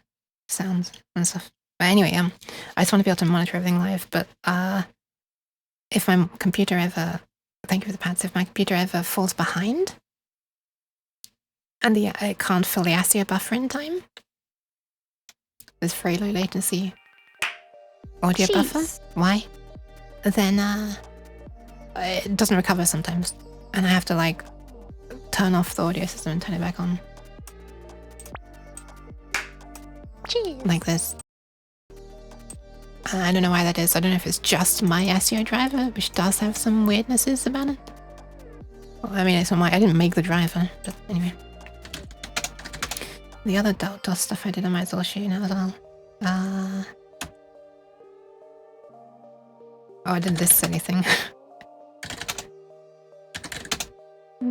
sounds and stuff. But anyway, I just want to be able to monitor everything live, but if my computer ever, thank you for the pats, if my computer ever falls behind and it can't fill the ASIO buffer in time, this very low latency audio buffer, why? Then it doesn't recover sometimes, and I have to like turn off the audio system and turn it back on. Cheese. Like this. I don't know why that is. I don't know if it's just my ASIO driver, which does have some weirdnesses about it. Well, I mean, it's not I didn't make the driver, but anyway. The other DOS stuff I did I might as well show you now as well. Oh, I did this silly thing.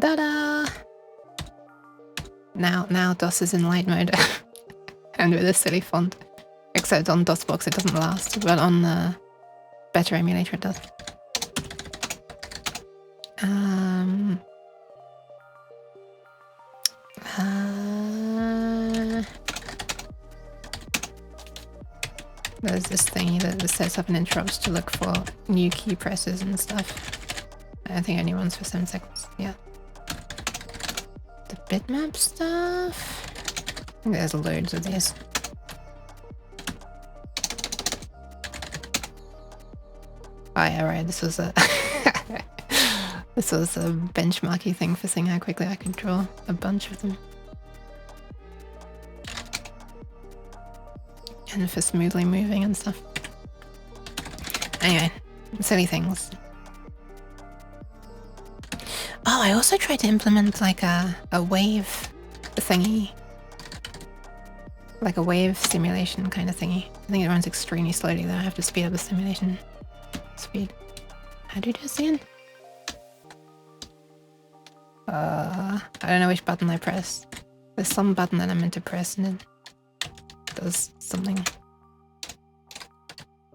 Ta-da! Now DOS is in light mode. And with a silly font. Except on DOSBox it doesn't last, but on the better emulator it does. There's this thingy that sets up and interrupts to look for new key presses and stuff. I think it only runs for 7 seconds, yeah. The bitmap stuff? I think there's loads of these. Oh yeah, right, this was a this was a benchmarky thing for seeing how quickly I could draw a bunch of them. And for smoothly moving and stuff. Anyway, silly things. Oh, I also tried to implement like a wave thingy. Like a wave simulation kind of thingy. I think it runs extremely slowly though. I have to speed up the simulation speed. How do you do this again? I don't know which button I press. There's some button that I'm meant to press and it does something.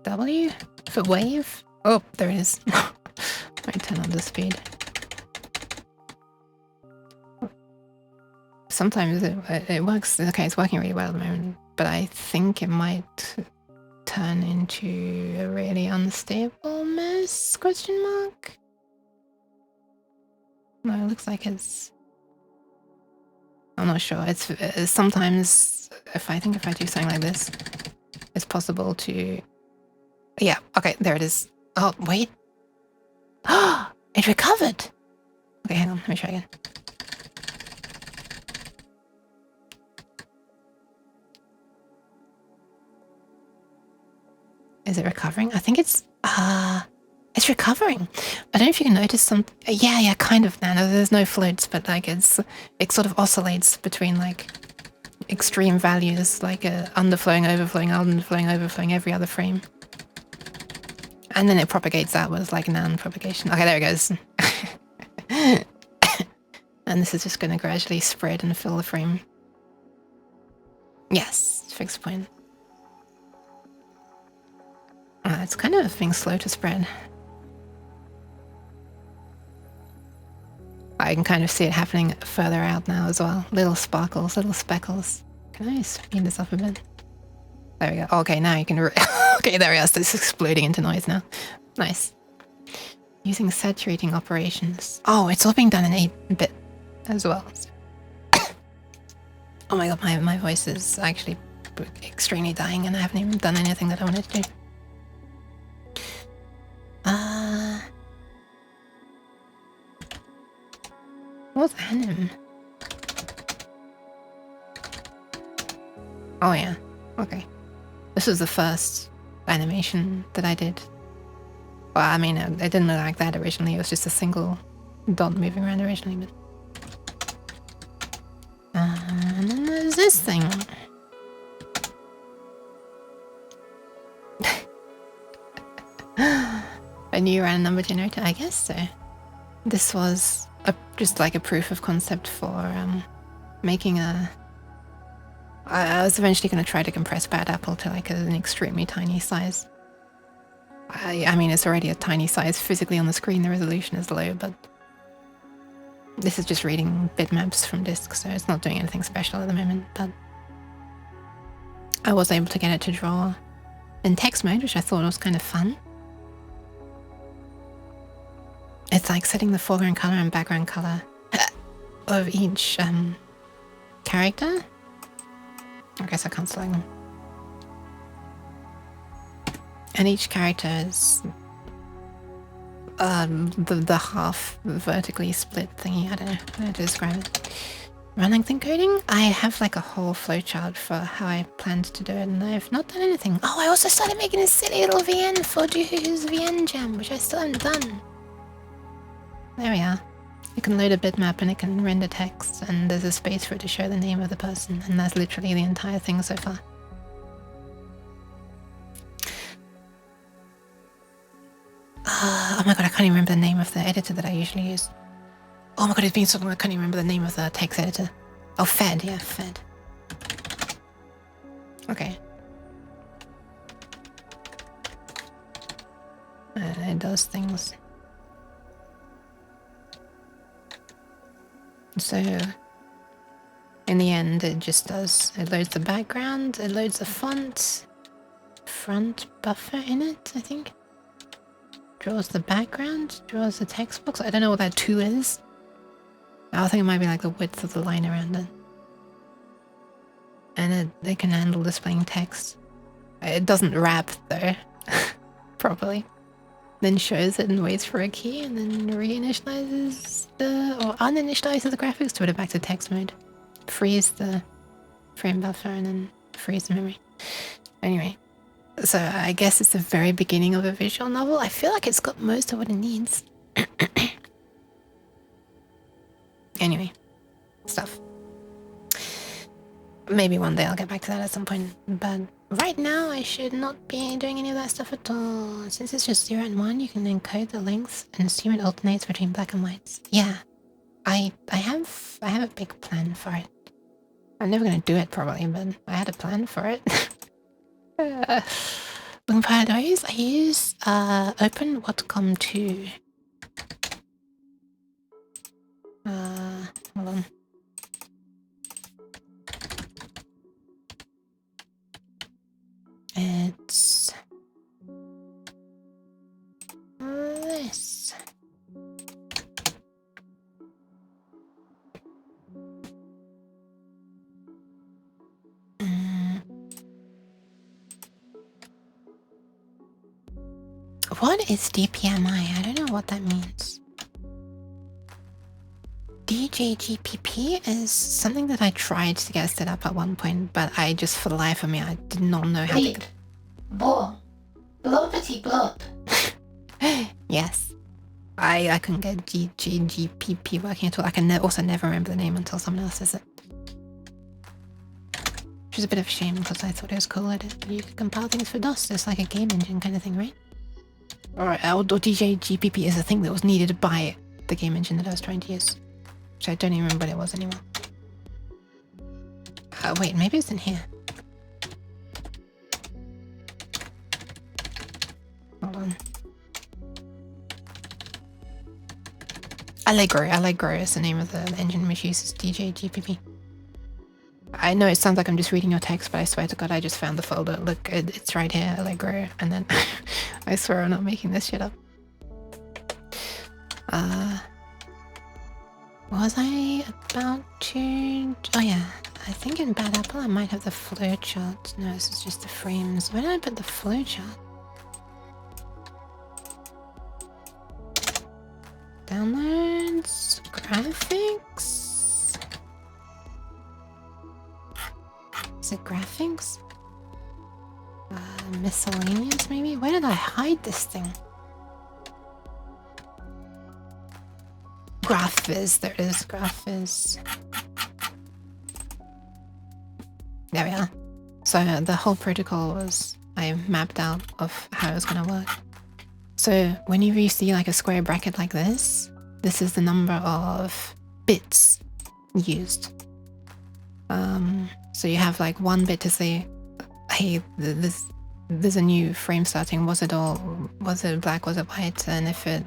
W? For wave? Oh, there it is. I turn on the speed. Sometimes it works. Okay, it's working really well at the moment, but I think it might turn into a really unstable mess? Question mark? No, it looks like it's... I'm not sure. It's sometimes if I do something like this, it's possible to... Yeah, okay, there it is. Oh, wait. Oh, it recovered! Okay, hang on, let me try again. Is it recovering? I think it's recovering. I don't know if you can notice some... Yeah, kind of now. There's no floats, but like it sort of oscillates between like extreme values, like underflowing, overflowing every other frame. And then it propagates outwards like non-propagation. Okay, there it goes. And this is just going to gradually spread and fill the frame. Yes, fixed point. It's kind of being slow to spread. I can kind of see it happening further out now as well. Little sparkles, little speckles. Can I speed this up a bit? There we go. Okay, now you can... Okay, there we are. So it's exploding into noise now. Nice. Using saturating operations. Oh, it's all being done in 8-bit as well. Oh my god, my voice is actually extremely dying and I haven't even done anything that I wanted to do. What's anim? Oh yeah, okay. This was the first animation that I did. Well, I mean, it didn't look like that originally. It was just a single dot moving around originally, but... and then there's this thing. A new random number generator, I guess so. This was just like a proof of concept for making a... I was eventually going to try to compress Bad Apple to like an extremely tiny size. I mean, it's already a tiny size physically on the screen, the resolution is low, but this is just reading bitmaps from disk, so it's not doing anything special at the moment, but I was able to get it to draw in text mode, which I thought was kind of fun. It's like setting the foreground color and background color of each character. I guess I can't select them. And each character is the half vertically split thingy. I don't know how to describe it. Running thing coding? I have like a whole flowchart for how I planned to do it, and I've not done anything. Oh, I also started making a silly little VN for Doohoo's VN Jam, which I still haven't done. There we are. You can load a bitmap and it can render text, and there's a space for it to show the name of the person, and that's literally the entire thing so far. Oh my god, I can't even remember the name of the editor that I usually use. Oh my god, it's been so long I can't even remember the name of the text editor. Oh, Fed, yeah, Fed. Okay. It does things. So, in the end, it just does, it loads the background, it loads the front buffer in it, I think. Draws the background, draws the text box. I don't know what that 2 is. I think it might be like the width of the line around it. And it can handle displaying text. It doesn't wrap though, properly. Then shows it and waits for a key and then reinitializes or uninitializes the graphics to put it back to text mode. Freeze the frame buffer and then freeze the memory. Anyway. So I guess it's the very beginning of a visual novel. I feel like it's got most of what it needs. Anyway, stuff. Maybe one day I'll get back to that at some point, but right now I should not be doing any of that stuff at all. Since it's just 0 and 1, you can encode the length and assume it alternates between black and whites. Yeah, I have a big plan for it. I'm never gonna do it probably, but I had a plan for it. Looking for those, I use Open Whatcom 2. Hold on. It's this. What is DPMI? I don't know what that means. DJGPP is something that I tried to get set up at one point, but I just, for the life of me, I did not know how to... Bo. Bloppity blop. Yes. I couldn't get DJGPP working at all. I can also never remember the name until someone else says it. Which is a bit of a shame because I thought it was cool. You could compile things for DOS. It's like a game engine kind of thing, right? Or DJGPP is a thing that was needed by the game engine that I was trying to use. Which I don't even remember what it was anymore. Wait, maybe it's in here. Hold on. Allegro is the name of the engine which uses DJGPP. I know it sounds like I'm just reading your text, but I swear to God, I just found the folder. Look, it's right here, Allegro, and then I swear I'm not making this shit up. Was I about to... Oh yeah, I think in Bad Apple I might have the flowchart. No, this is just the frames. Where did I put the flowchart? Downloads, graphics. Is it graphics? Miscellaneous maybe? Where did I hide this thing? Graphics, there it is, graphics. There we are. So the whole protocol was I mapped out of how it was gonna work. So whenever you see like a square bracket like this is the number of bits used. So you have like 1 bit to say, hey, there's a new frame starting. Was it black? Was it white? And if it,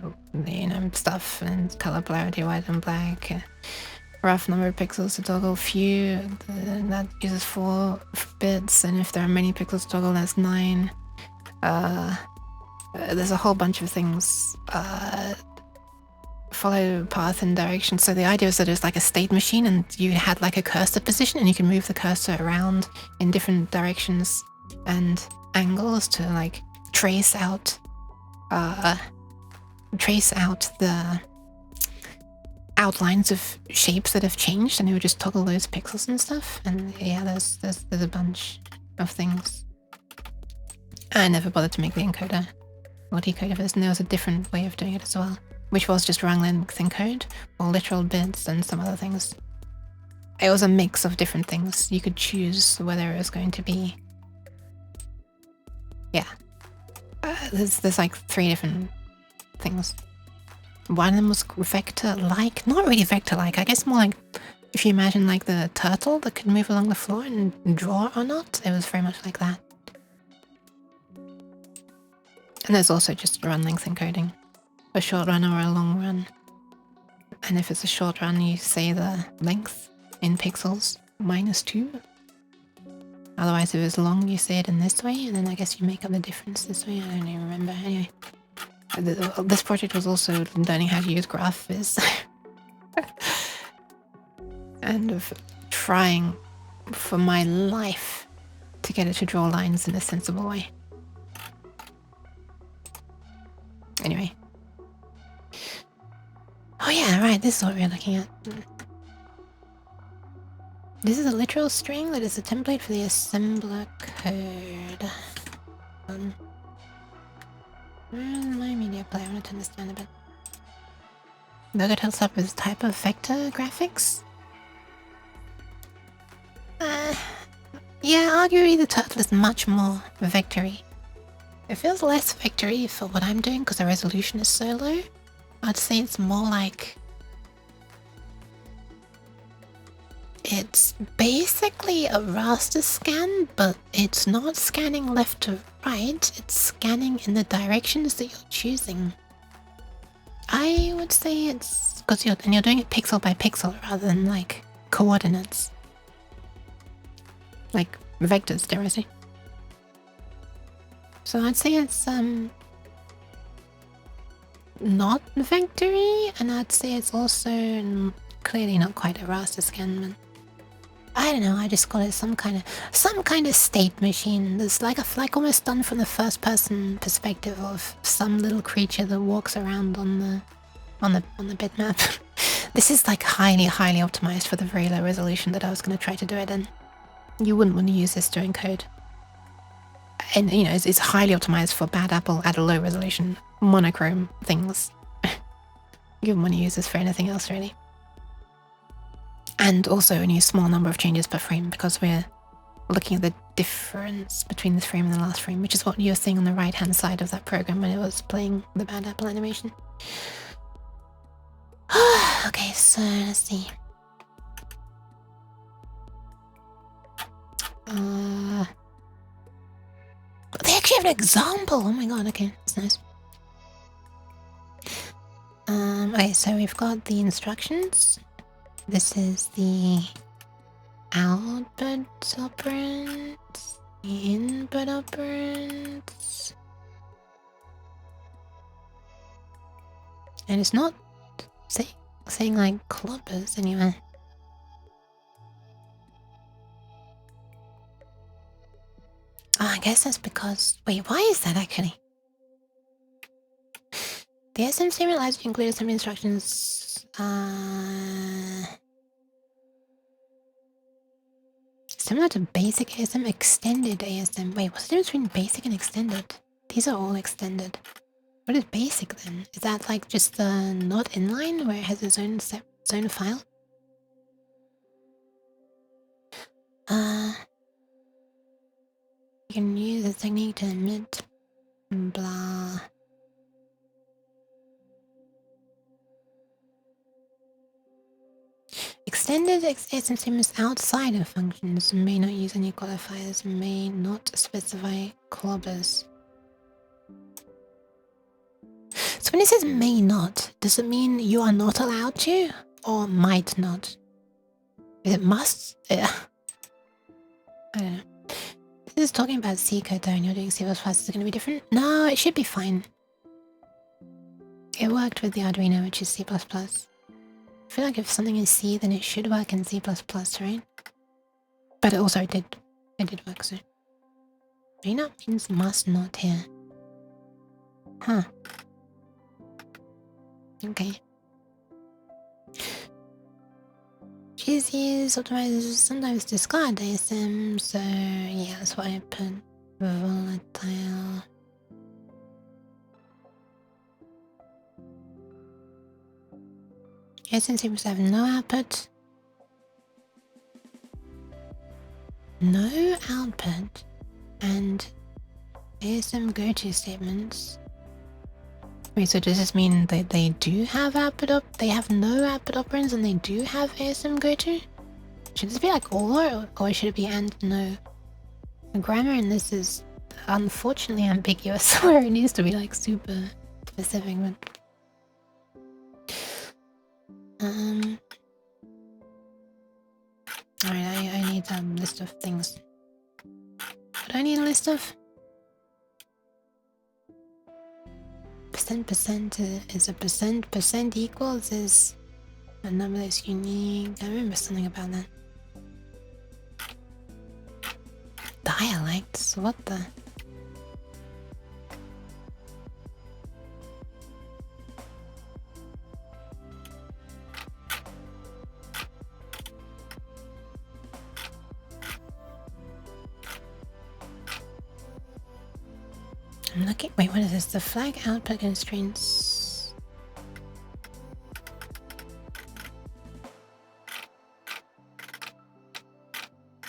stuff and color polarity, white and black. Rough number of pixels to toggle, few, that uses 4 bits, and if there are many pixels to toggle, that's 9. There's a whole bunch of things. Follow path and direction. So the idea is that it's like a state machine, and you had like a cursor position, and you can move the cursor around in different directions and angles to like trace out the outlines of shapes that have changed, and it would just toggle those pixels and stuff. And yeah, there's a bunch of things. I never bothered to make the encoder or decoder for this, and there was a different way of doing it as well, which was just wrong length encode or literal bits and some other things. It was a mix of different things. You could choose whether it was going to be, yeah. There's like 3 different things. One of them was vector-like, not really vector-like, I guess more like if you imagine like the turtle that could move along the floor and draw or not, it was very much like that. And there's also just run length encoding, a short run or a long run. And if it's a short run, you say the length in pixels -2. Otherwise, if it's long, you say it in this way, and then I guess you make up the difference this way. I don't even remember. Anyway. This project was also learning how to use GraphViz and of trying for my life to get it to draw lines in a sensible way. Anyway. Oh yeah, right, this is what we're looking at. This is a literal string that is a template for the assembler code. Where's my media player? I want to turn this down a bit. Logo tells up with type of vector graphics. Yeah, arguably the turtle is much more vectory. It feels less vectory for what I'm doing because the resolution is so low. I'd say it's more like... It's basically a raster scan, but it's not scanning left to right, it's scanning in the directions that you're choosing. I would say it's because you're doing it pixel by pixel rather than like coordinates. Like vectors, dare I say. So I'd say it's not vectory, and I'd say it's also clearly not quite a raster scan, but I don't know, I just call it some kind of state machine that's like almost done from the first person perspective of some little creature that walks around on the bitmap. This is like highly optimized for the very low resolution that I was going to try to do it in. You wouldn't want to use this to encode. And you know, it's highly optimized for Bad Apple at a low resolution monochrome things. You wouldn't want to use this for anything else really. And also only a small number of changes per frame because we're looking at the difference between this frame and the last frame, which is what you're seeing on the right hand side of that program when it was playing the Bad Apple animation. Okay, so let's see. They actually have an example! Oh my god, okay, that's nice. Okay, so we've got the instructions. This is the output operand, the input operand. And it's not saying like clobbers anyway. Oh, I guess that's because... Wait, why is that actually? The SM statement allows you to include some instructions. Similar to basic ASM, extended ASM. Wait, what's the difference between basic and extended? These are all extended. What is basic then? Is that like just the not inline where it has its own its own file? You can use this technique to emit blah. Extended ASM statements outside of functions may not use any qualifiers, may not specify clauses. So when it says may not, does it mean you are not allowed to or might not? Is it must? Yeah. I don't know. This is talking about C code though, and you're doing C++, is it going to be different? No, it should be fine. It worked with the Arduino, which is C++. I feel like if something is C, then it should work in C++, right? But it also did. It did work, so. May not means must not here. Huh. Okay. GCs optimizers sometimes discard ASM, so yeah, that's why I put volatile. ASM seems to have no output. No output and ASM go-to statements. Wait, so does this mean that they do have output they have no output operands and they do have ASM go-to? Should this be like or should it be and no? The grammar in this is unfortunately ambiguous, where it needs to be like super specific, but alright, I need a list of things. What do I need a list of? Percent is a percent equals is a number that's unique. I remember something about that. Dialects? What the? I'm looking. Wait, what is this? The flag output constraints.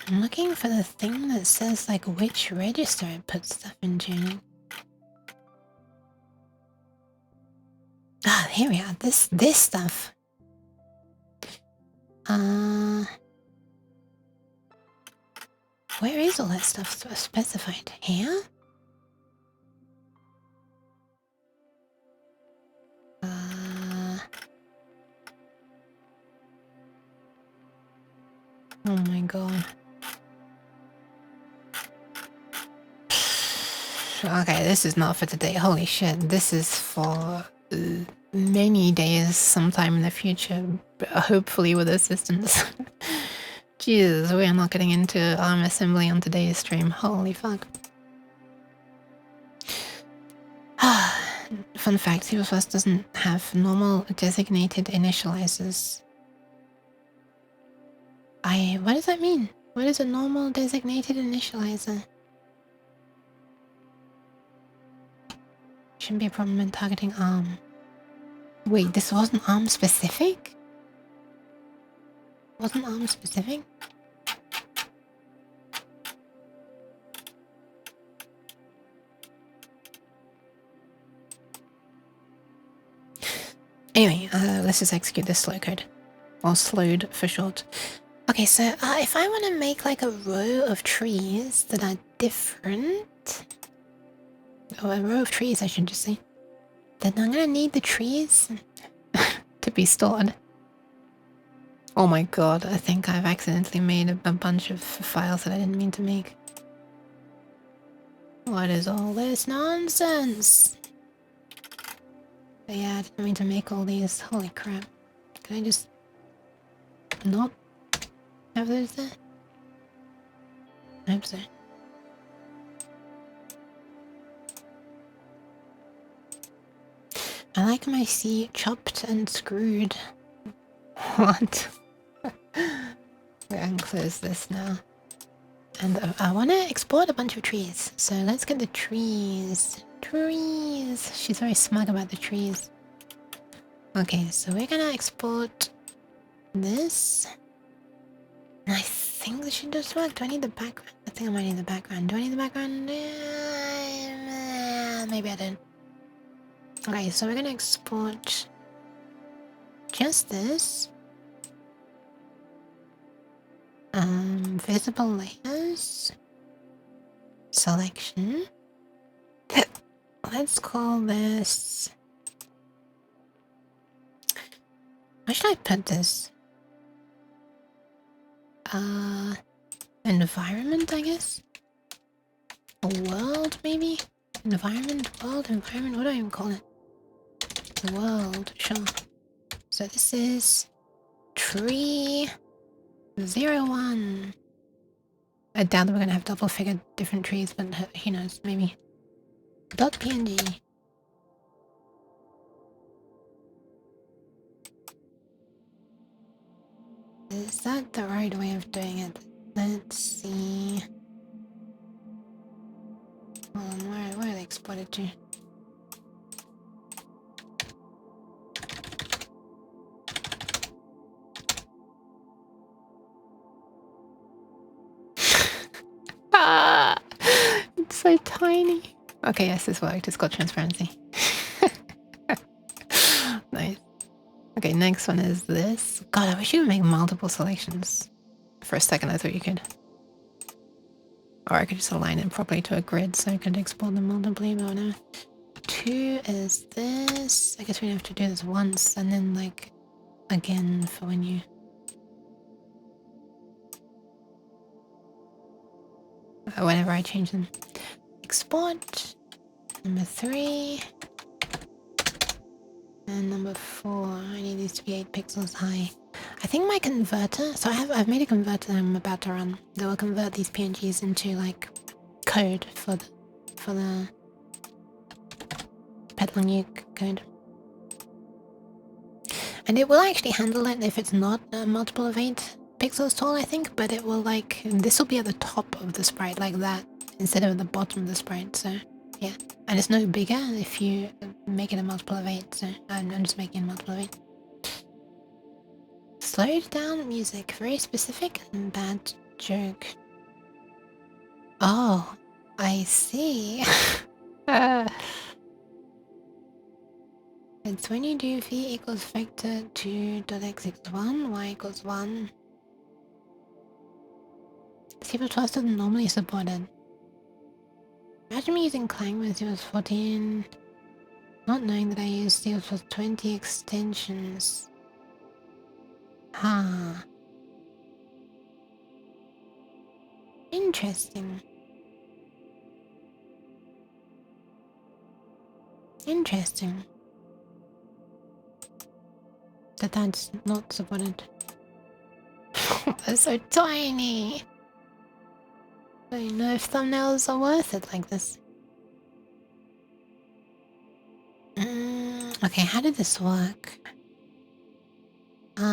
I'm looking for the thing that says like which register it puts stuff into. Ah, here we are. This stuff. Where is all that stuff specified? Here? Oh my god. Okay, this is not for today. Holy shit. This is for many days sometime in the future. Hopefully with assistance. Jesus, we are not getting into ARM assembly on today's stream. Holy fuck. Fun fact, C++ doesn't have normal designated initializers. What does that mean? What is a normal designated initializer? Shouldn't be a problem in targeting ARM. Wait, this wasn't ARM specific? Wasn't ARM specific? Anyway, let's just execute this slow code. Or slowed for short. Okay, so if I want to make like a row of trees that are different... or a row of trees, I should just say. Then I'm gonna need the trees to be stored. Oh my god, I think I've accidentally made a bunch of files that I didn't mean to make. What is all this nonsense? But yeah, I didn't mean to make all these. Holy crap. Can I just not have those there? I hope so. I like my sea chopped and screwed. What? We're gonna close this now. And I want to export a bunch of trees. So let's get the trees. Trees! She's very smug about the trees. Okay, so we're gonna export this. And I think this should just work. Do I need the background? I think I might need the background. Do I need the background? Maybe I don't. Okay, so we're gonna export just this. Visible layers. Selection. Let's call this... Where should I put this? Environment, I guess? World, maybe? Environment, world, environment, what do I even call it? World, sure. So this is... Tree... 01. I doubt that we're gonna have double-figured different trees, but who knows, maybe. .png. Is that the right way of doing it? Let's see. Hold on, where are they exported to? Ah, it's so tiny. Okay, yes, this worked. It's got transparency. Nice. Okay, next one is this. God, I wish you would make multiple selections. For a second, I thought you could. Or I could just align it properly to a grid so I could export them multiply, but no. 2 is this. I guess we have to do this once and then, like, again for when you... whenever I change them. Export. Number 3. And number 4. I need these to be 8 pixels high. I think my converter... So I've made a converter that I'm about to run. That will convert these PNGs into, like, code for the Pet Long Yook code. And it will actually handle it if it's not a multiple of 8 pixels tall, I think, but it will, like, this will be at the top of the sprite like that instead of at the bottom of the sprite, so yeah. And it's no bigger if you make it a multiple of 8, so I'm just making a multiple of 8. Slowed down music, very specific and bad joke. Oh, I see. It's when you do v equals vector 2.x equals 1, y equals 1. C++ doesn't normally support it. Imagine me using Clang when C was 14, not knowing that I used C++ 20 extensions. Huh. Interesting. Interesting. That's not supported. They're so tiny. I don't know if thumbnails are worth it like this. Okay, how did this work? We're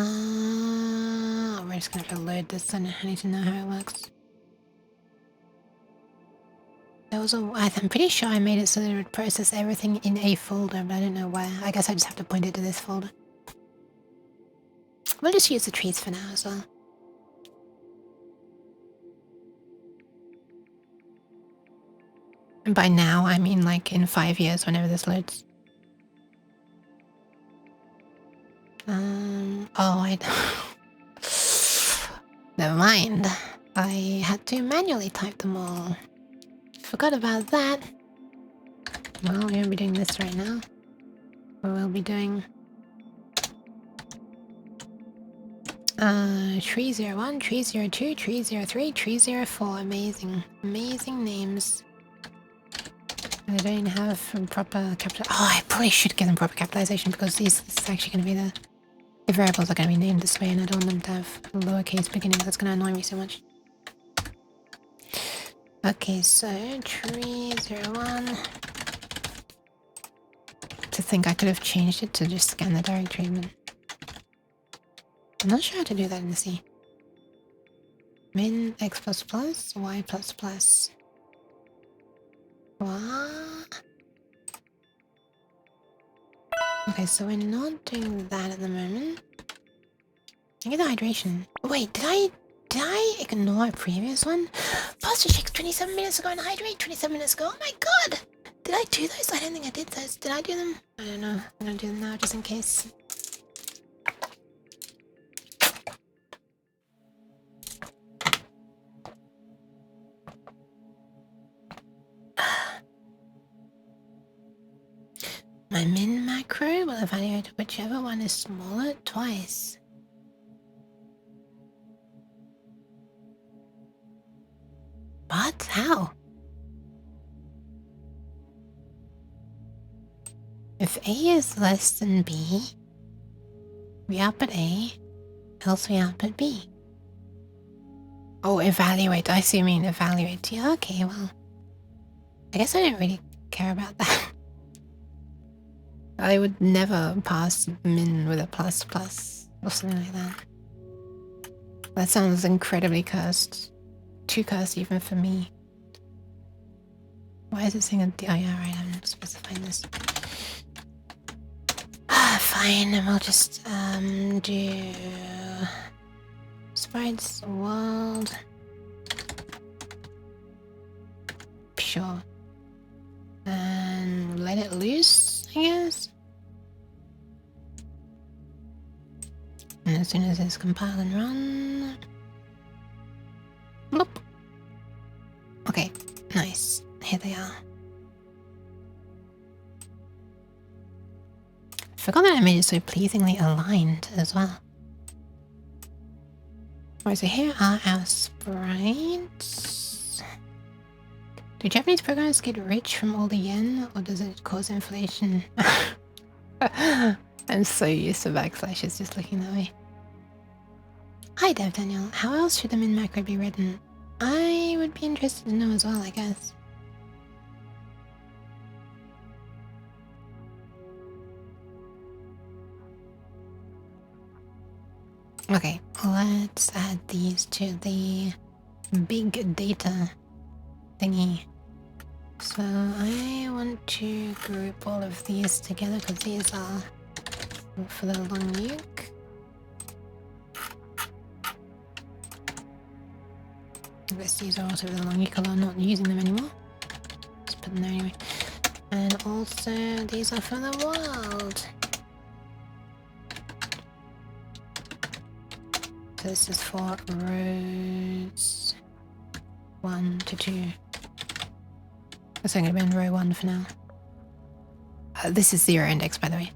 just gonna have to load this and I need to know how it works. There was I'm pretty sure I made it so that it would process everything in a folder, but I don't know where. I guess I just have to point it to this folder. We'll just use the trees for now as well. And by now, I mean like in 5 years, whenever this loads. Oh, I never mind. I had to manually type them all. Forgot about that. Well, we won't be doing this right now. We'll be doing tree 01, tree 02, tree 03, tree 04. Amazing. Amazing names. I don't have proper capital. Oh, I probably should give them proper capitalization because this is actually going to be the variables are going to be named this way, and I don't want them to have lowercase beginnings. That's going to annoy me so much. Okay, so tree 01. To think I could have changed it to just scan the direct treatment. I'm not sure how to do that in the C. Min x++, y++. What? Okay, so we're not doing that at the moment. Look at the hydration. Wait, did I ignore a previous one? Pasta shakes 27 minutes ago and hydrate 27 minutes ago. Oh my god! Did I do those? I don't think I did those. Did I do them? I don't know. I'm gonna do them now just in case. My min macro will evaluate whichever one is smaller twice. But how? If A is less than B, we output A, else we output B. Oh, evaluate. I see you mean evaluate. Yeah, okay, well. I guess I don't really care about that. I would never pass min with a plus or something like that. That sounds incredibly cursed. Too cursed even for me. Why is it saying a... Oh yeah, right, I'm specifying this. Fine, and we'll just do sprites world. Sure. And let it loose, I guess. And as soon as it's compiled and run. Bloop. Okay, nice. Here they are. Forgot that I made it so pleasingly aligned as well. Alright, so here are our sprites. Do Japanese programs get rich from all the yen, or does it cause inflation? I'm so used to backslashes just looking that way. Hi Dev Daniel, how else should the min macro be written? I would be interested to know as well, I guess. Okay, let's add these to the big data thingy. So I want to group all of these together because these are for the Long Yook. I guess these are also for the Long Yook, although I'm not using them anymore. Just put them there anyway. And also these are for the world. So this is for rows 1 to 2. That's only going to be in row 1 for now. This is 0 index, by the way.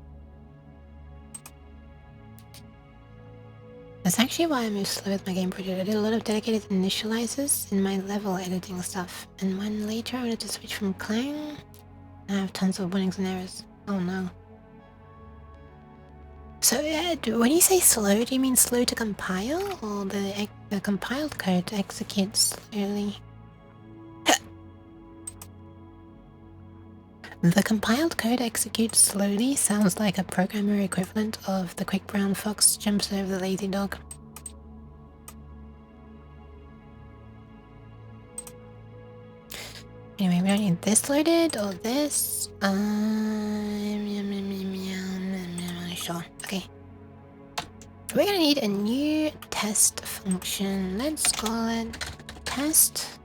That's actually why I moved slow with my game project. I did a lot of dedicated initializers in my level editing stuff. And when later I wanted to switch from Clang, I have tons of warnings and errors. Oh no. So when you say slow, do you mean slow to compile, or the compiled code executes slowly? The compiled code executes slowly sounds like a programmer equivalent of the quick brown fox jumps over the lazy dog. Anyway, we don't need this loaded or this. Sure. Okay. We're gonna need a new test function. Let's call it test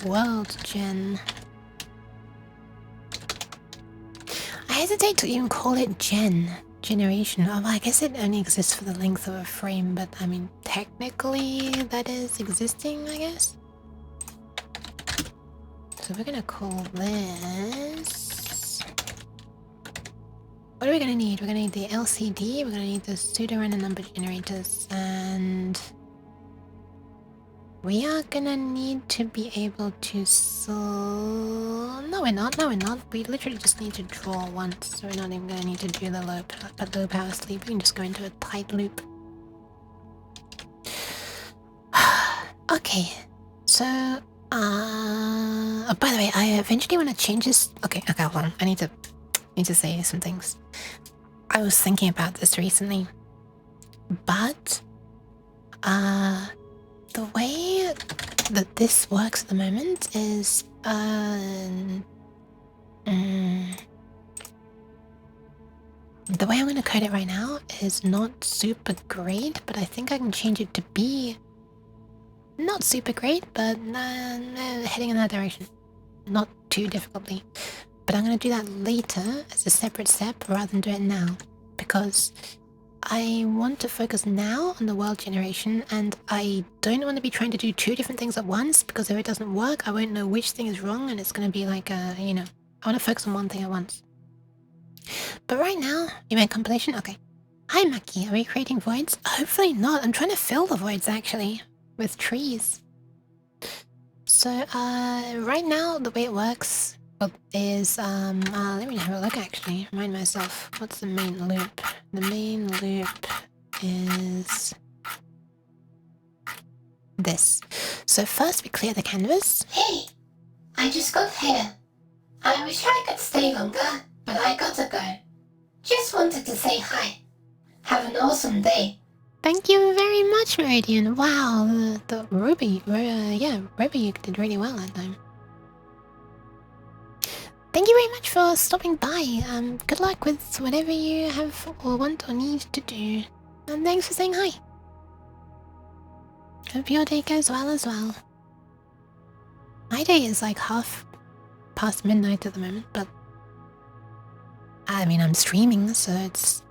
world gen. I hesitate to even call it generation. Oh, I guess it only exists for the length of a frame, but I mean, technically that is existing, I guess. So we're gonna call this... What are we gonna need? We're gonna need the LCD, we're gonna need the pseudo-random number generators, and... we are gonna need to be able to no we're not, we literally just need to draw once, so we're not even gonna need to do the low power sleep, we can just go into a tight loop. Okay, so oh, by the way, I eventually want to change this. Okay, hold on, I need to need to say some things. I was thinking about this recently, but the way that this works at the moment is the way I'm going to code it right now is not super great, but I think I can change it to be not super great, but heading in that direction. Not too difficultly. But I'm going to do that later as a separate step rather than do it now, because I want to focus now on the world generation, and I don't want to be trying to do two different things at once, because if it doesn't work, I won't know which thing is wrong, and it's going to be like, you know, I want to focus on one thing at once. But right now, you made compilation? Okay. Hi, Maki. Are we creating voids? Hopefully not. I'm trying to fill the voids, actually, with trees. So, right now, the way it works is, let me have a look, actually. Remind myself. What's the main loop? The main loop is this. So first we clear the canvas. Hey, I just got here. I wish I could stay longer, but I gotta go. Just wanted to say hi. Have an awesome day. Thank you very much, Meridian. Wow, the Ruby, yeah, Ruby, you did really well that time. Thank you very much for stopping by. Good luck with whatever you have or want or need to do. And thanks for saying hi. Hope your day goes well as well. My day is like half past midnight at the moment, but I mean, I'm streaming, so it's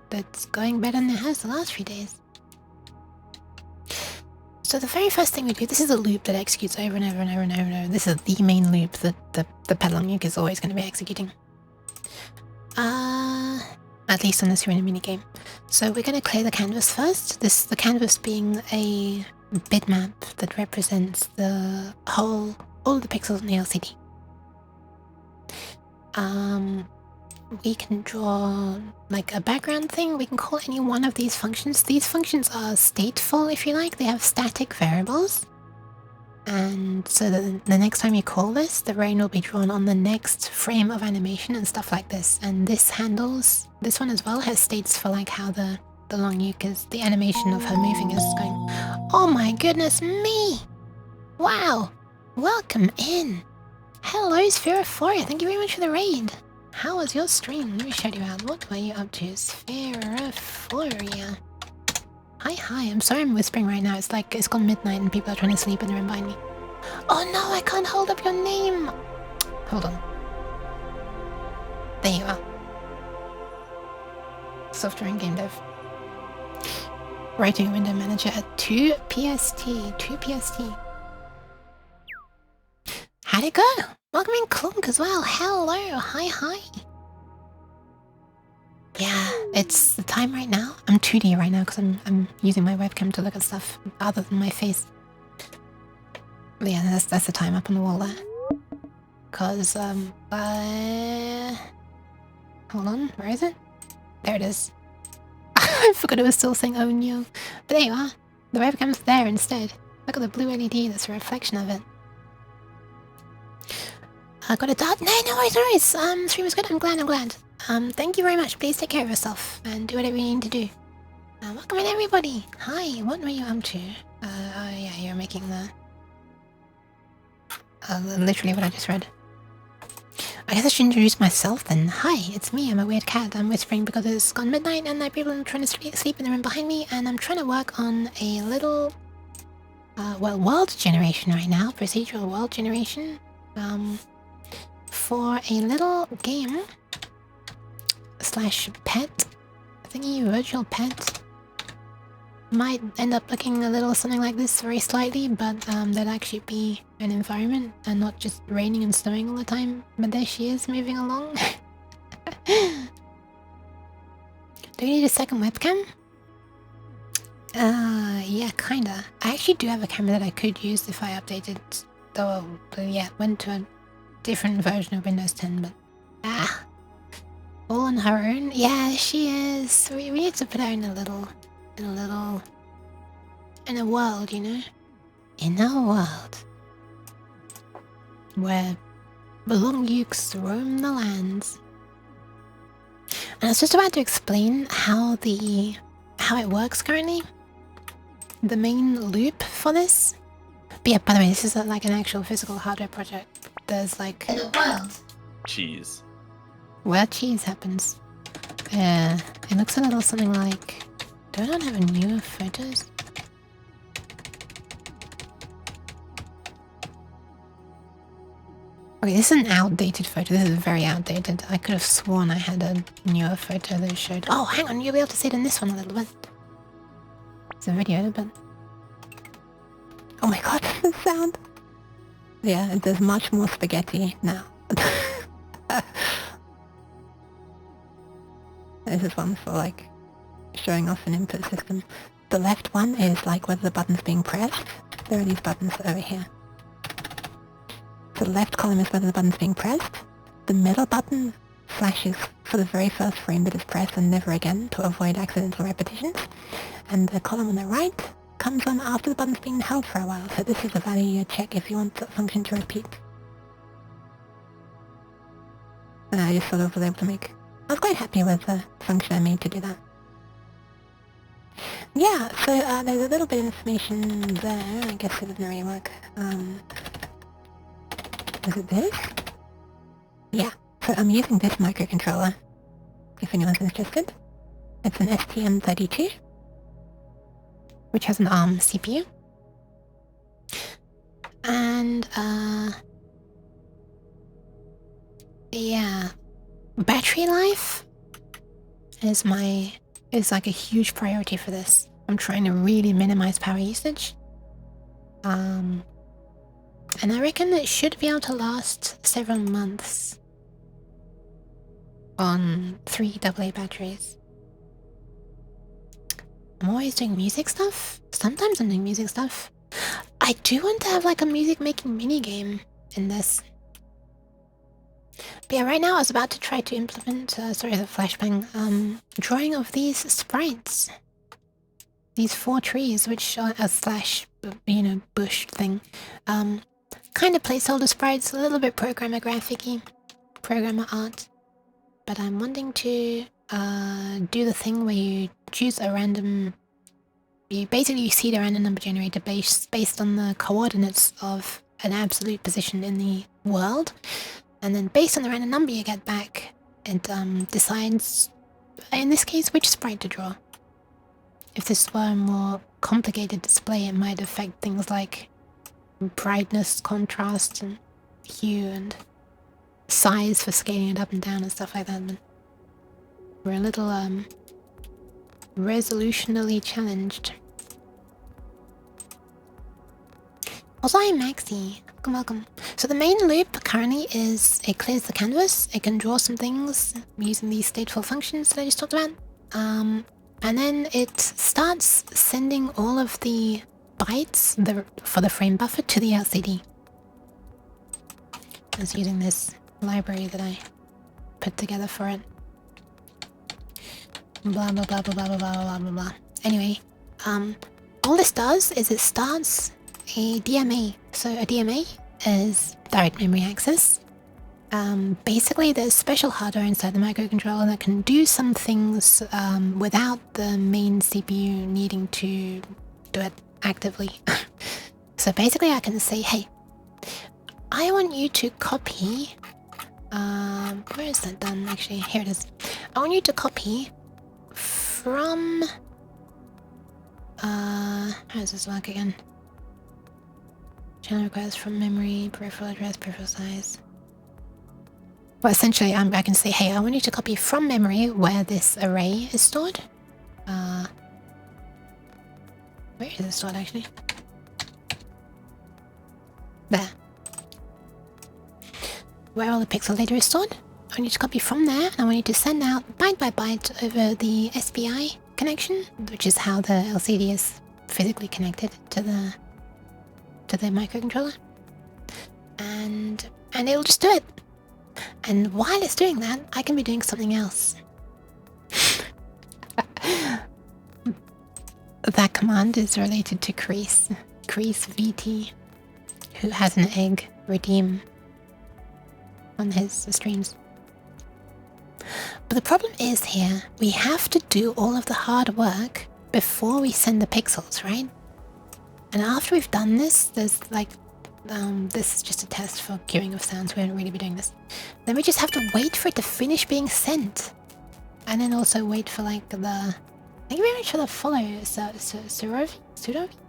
going better than it has the last few days. So the very first thing we do, this is a loop that executes over and over and over and over and over. This is the main loop that the Pet Long Yook is always going to be executing. At least unless you're in a minigame. So we're going to clear the canvas first. The canvas being a bitmap that represents the whole, all of the pixels in the LCD. We can draw like a background thing. We can call any one of these functions. These functions are stateful, if you like. They have static variables. And so the next time you call this, the rain will be drawn on the next frame of animation and stuff like this. And this handles, this one as well has states for like how the Long Yook is, the animation of her moving is going. Oh my goodness me! Wow! Welcome in! Hello, Spherophoria, thank you very much for the raid. How was your stream? Let me shout you out. What were you up to? Spherophoria. Hi, I'm sorry I'm whispering right now. It's like, it's gone midnight and people are trying to sleep in the room behind me. Oh no, I can't hold up your name! Hold on. There you are. Software and game dev. Writing window manager at 2 PST. 2 PST. How'd it go? Welcome in Clunk as well. Hello. Hi. Yeah, it's the time right now. I'm 2D right now because I'm using my webcam to look at stuff other than my face. But yeah, that's the time up on the wall there. Cause hold on, where is it? There it is. I forgot it was still saying oh no. But there you are. The webcam's there instead. Look at the blue LED, that's a reflection of it. I got a dot. No worries. Stream was good. I'm glad. Thank you very much. Please take care of yourself and do whatever you need to do. Welcome in, everybody. Hi. What were you up to? Yeah, you're making the literally what I just read. I guess I should introduce myself then. Hi, it's me. I'm a weird cat. I'm whispering because it's gone midnight and people are trying to sleep in the room behind me, and I'm trying to work on a little world generation right now. Procedural world generation. For a little game slash pet thingy, virtual pet. Might end up looking a little something like this very slightly, but that'd actually be an environment and not just raining and snowing all the time. But there she is moving along. Do you need a second webcam? Yeah, kinda. I actually do have a camera that I could use if I updated, though, yeah, went to a different version of Windows 10, but all on her own. Yeah, she is. We need to put her in a world, you know, in a world where the Long Yooks roam the lands. I was just about to explain how it works currently. The main loop for this. But yeah, by the way, this is like an actual physical hardware project. There's like In a world. Cheese. where cheese happens. It looks a little something like. Do I not have newer photos? Okay, this is an outdated photo. This is very outdated. I could have sworn I had a newer photo that showed. Oh, hang on, you'll be able to see it in this one a little bit. It's a video, but. Oh my god, the sound. Yeah, there's much more spaghetti now. This is one for like showing off an input system. The left one is like whether the button's being pressed. There are these buttons over here. So the left column is whether the button's being pressed. The middle button flashes for the very first frame that is pressed and never again to avoid accidental repetitions. And the column on the right comes on after the button's been held for a while. So this is a value you check if you want the function to repeat. And I just sort of was able to make... I was quite happy with the function I made to do that. Yeah, so there's a little bit of information there. I guess it doesn't really work. Is it this? Yeah, so I'm using this microcontroller, if anyone's interested. It's an STM32. Which has an ARM CPU. And, yeah. Battery life is like a huge priority for this. I'm trying to really minimize power usage. And I reckon it should be able to last several months on 3 AA batteries. I'm always doing music stuff. Sometimes I'm doing music stuff. I do want to have like a music making minigame in this. But yeah, right now I was about to try to implement, sorry the flashbang, drawing of these sprites. These 4 trees, which are a slash, you know, bush thing. Kind of placeholder sprites, a little bit programmer graphic-y, programmer art. But I'm wanting to do the thing where you choose a random... You basically seed a random number generator based on the coordinates of an absolute position in the world. And then based on the random number you get back, it decides, in this case, which sprite to draw. If this were a more complicated display, it might affect things like brightness, contrast, and hue, and size for scaling it up and down and stuff like that. But we're a little resolutionally challenged. Also, I'm Maxi. Welcome. So the main loop currently is it clears the canvas. It can draw some things using these stateful functions that I just talked about. And then it starts sending all of the bytes for the frame buffer to the LCD. I was using this library that I put together for it. Blah blah blah blah blah blah blah blah blah. Anyway, all this does is it starts a DMA. So a DMA is direct memory access. Basically there's special hardware inside the microcontroller that can do some things without the main CPU needing to do it actively. So basically I can say, hey, I want you to copy... where is that done actually? Here it is. I want you to copy from... how does this work again? Channel request from memory, peripheral address, peripheral size. Well, essentially, I can say, hey, I want you to copy from memory where this array is stored. Where is it stored, actually? There. Where all the pixel data is stored. I want you to copy from there, and I want you to send out byte by byte over the SPI connection, which is how the LCD is physically connected to the microcontroller, and it'll just do it. And while it's doing that, I can be doing something else. That command is related to Crease VT, who has an egg redeem on his streams. But the problem is here, we have to do all of the hard work before we send the pixels, right? And after we've done this, there's like, this is just a test for queuing of sounds, we won't really be doing this. Then we just have to wait for it to finish being sent. And then also wait for like the, thank you very much for the follow, Sudovi?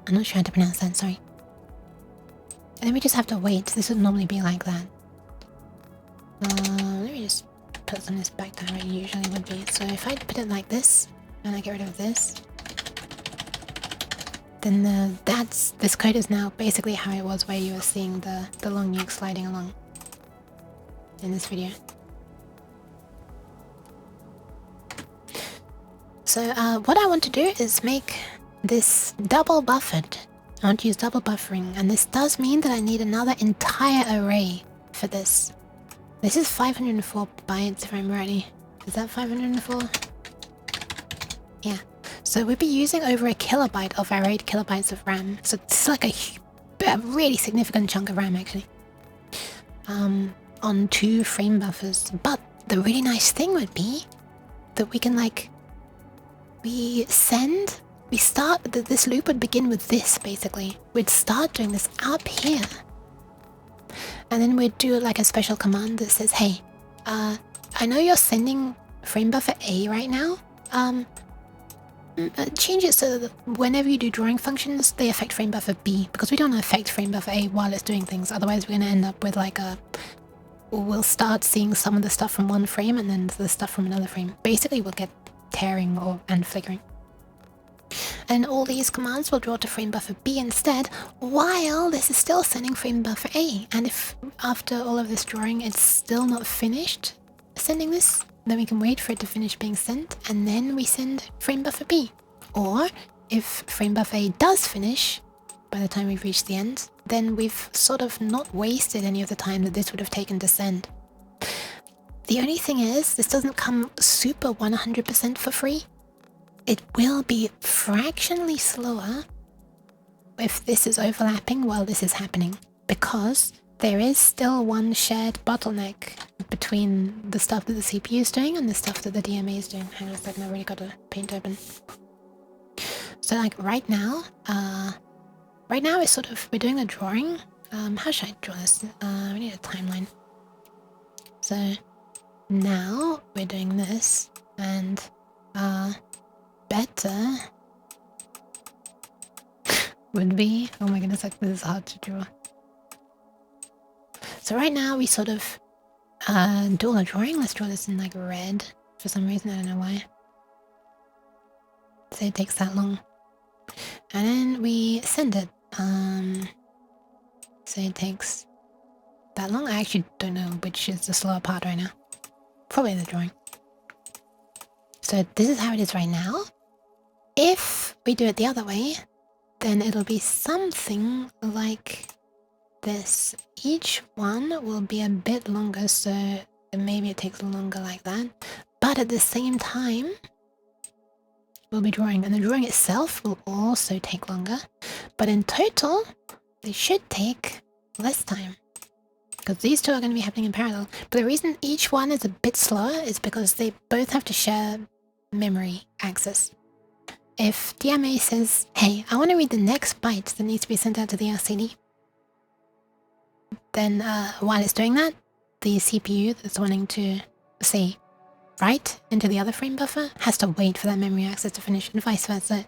I'm not sure how to pronounce that, sorry. And then we just have to wait, this would normally be like that. Let me just put some of this back down where it usually would be. So if I put it like this, and I get rid of this, then this code is now basically how it was where you were seeing the long yoke sliding along in this video. So what I want to do is make this double buffered. I want to use double buffering, and this does mean that I need another entire array for this. This is 504 bytes if I'm ready. Is that 504? Yeah. So we'll be using over a kilobyte of our 8 kilobytes of RAM. So it's like a really significant chunk of RAM actually. On 2 frame buffers. But the really nice thing would be that we can like, this loop would begin with this basically. We'd start doing this up here. And then we'd do like a special command that says, hey, I know you're sending frame buffer A right now. Change it so that whenever you do drawing functions, they affect frame buffer B, because we don't want to affect frame buffer A while it's doing things. Otherwise, we're going to end up with like we'll start seeing some of the stuff from one frame and then the stuff from another frame. Basically, we'll get tearing and flickering. And all these commands will draw to frame buffer B instead, while this is still sending frame buffer A. And if after all of this drawing it's still not finished sending this, then we can wait for it to finish being sent, and then we send frame buffer B. Or if frame buffer A does finish by the time we've reached the end, then we've sort of not wasted any of the time that this would have taken to send. The only thing is, this doesn't come super 100% for free. It will be fractionally slower if this is overlapping while this is happening, because there is still one shared bottleneck between the stuff that the CPU is doing and the stuff that the DMA is doing. Hang on a second, I've really got to paint open. So like right now it's sort of, we're doing the drawing. How should I draw this? We need a timeline. So now we're doing this, and better would be, oh my goodness, like this is hard to draw. So right now we sort of do all the drawing. Let's draw this in like red for some reason, I don't know why. So it takes that long. And then we send it. So it takes that long. I actually don't know which is the slower part right now. Probably the drawing. So this is how it is right now. If we do it the other way, then it'll be something like this. Each one will be a bit longer, so maybe it takes longer like that. But at the same time, we'll be drawing, and the drawing itself will also take longer. But in total, they should take less time, because these two are going to be happening in parallel. But the reason each one is a bit slower is because they both have to share memory access. If DMA says, hey, I want to read the next byte that needs to be sent out to the LCD, then while it's doing that, the CPU that's wanting to, say, write into the other frame buffer has to wait for that memory access to finish, and vice versa.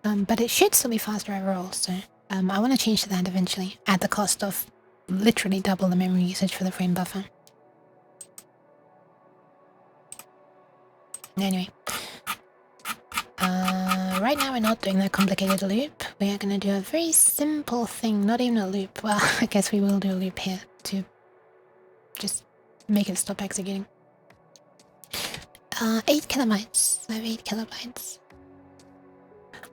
But it should still be faster overall, so I want to change to that eventually, at the cost of literally double the memory usage for the frame buffer. Anyway, right now we're not doing that complicated loop. We are going to do a very simple thing, not even a loop. Well, I guess we will do a loop here to just make it stop executing. 8 kilobytes. I have 8 kilobytes.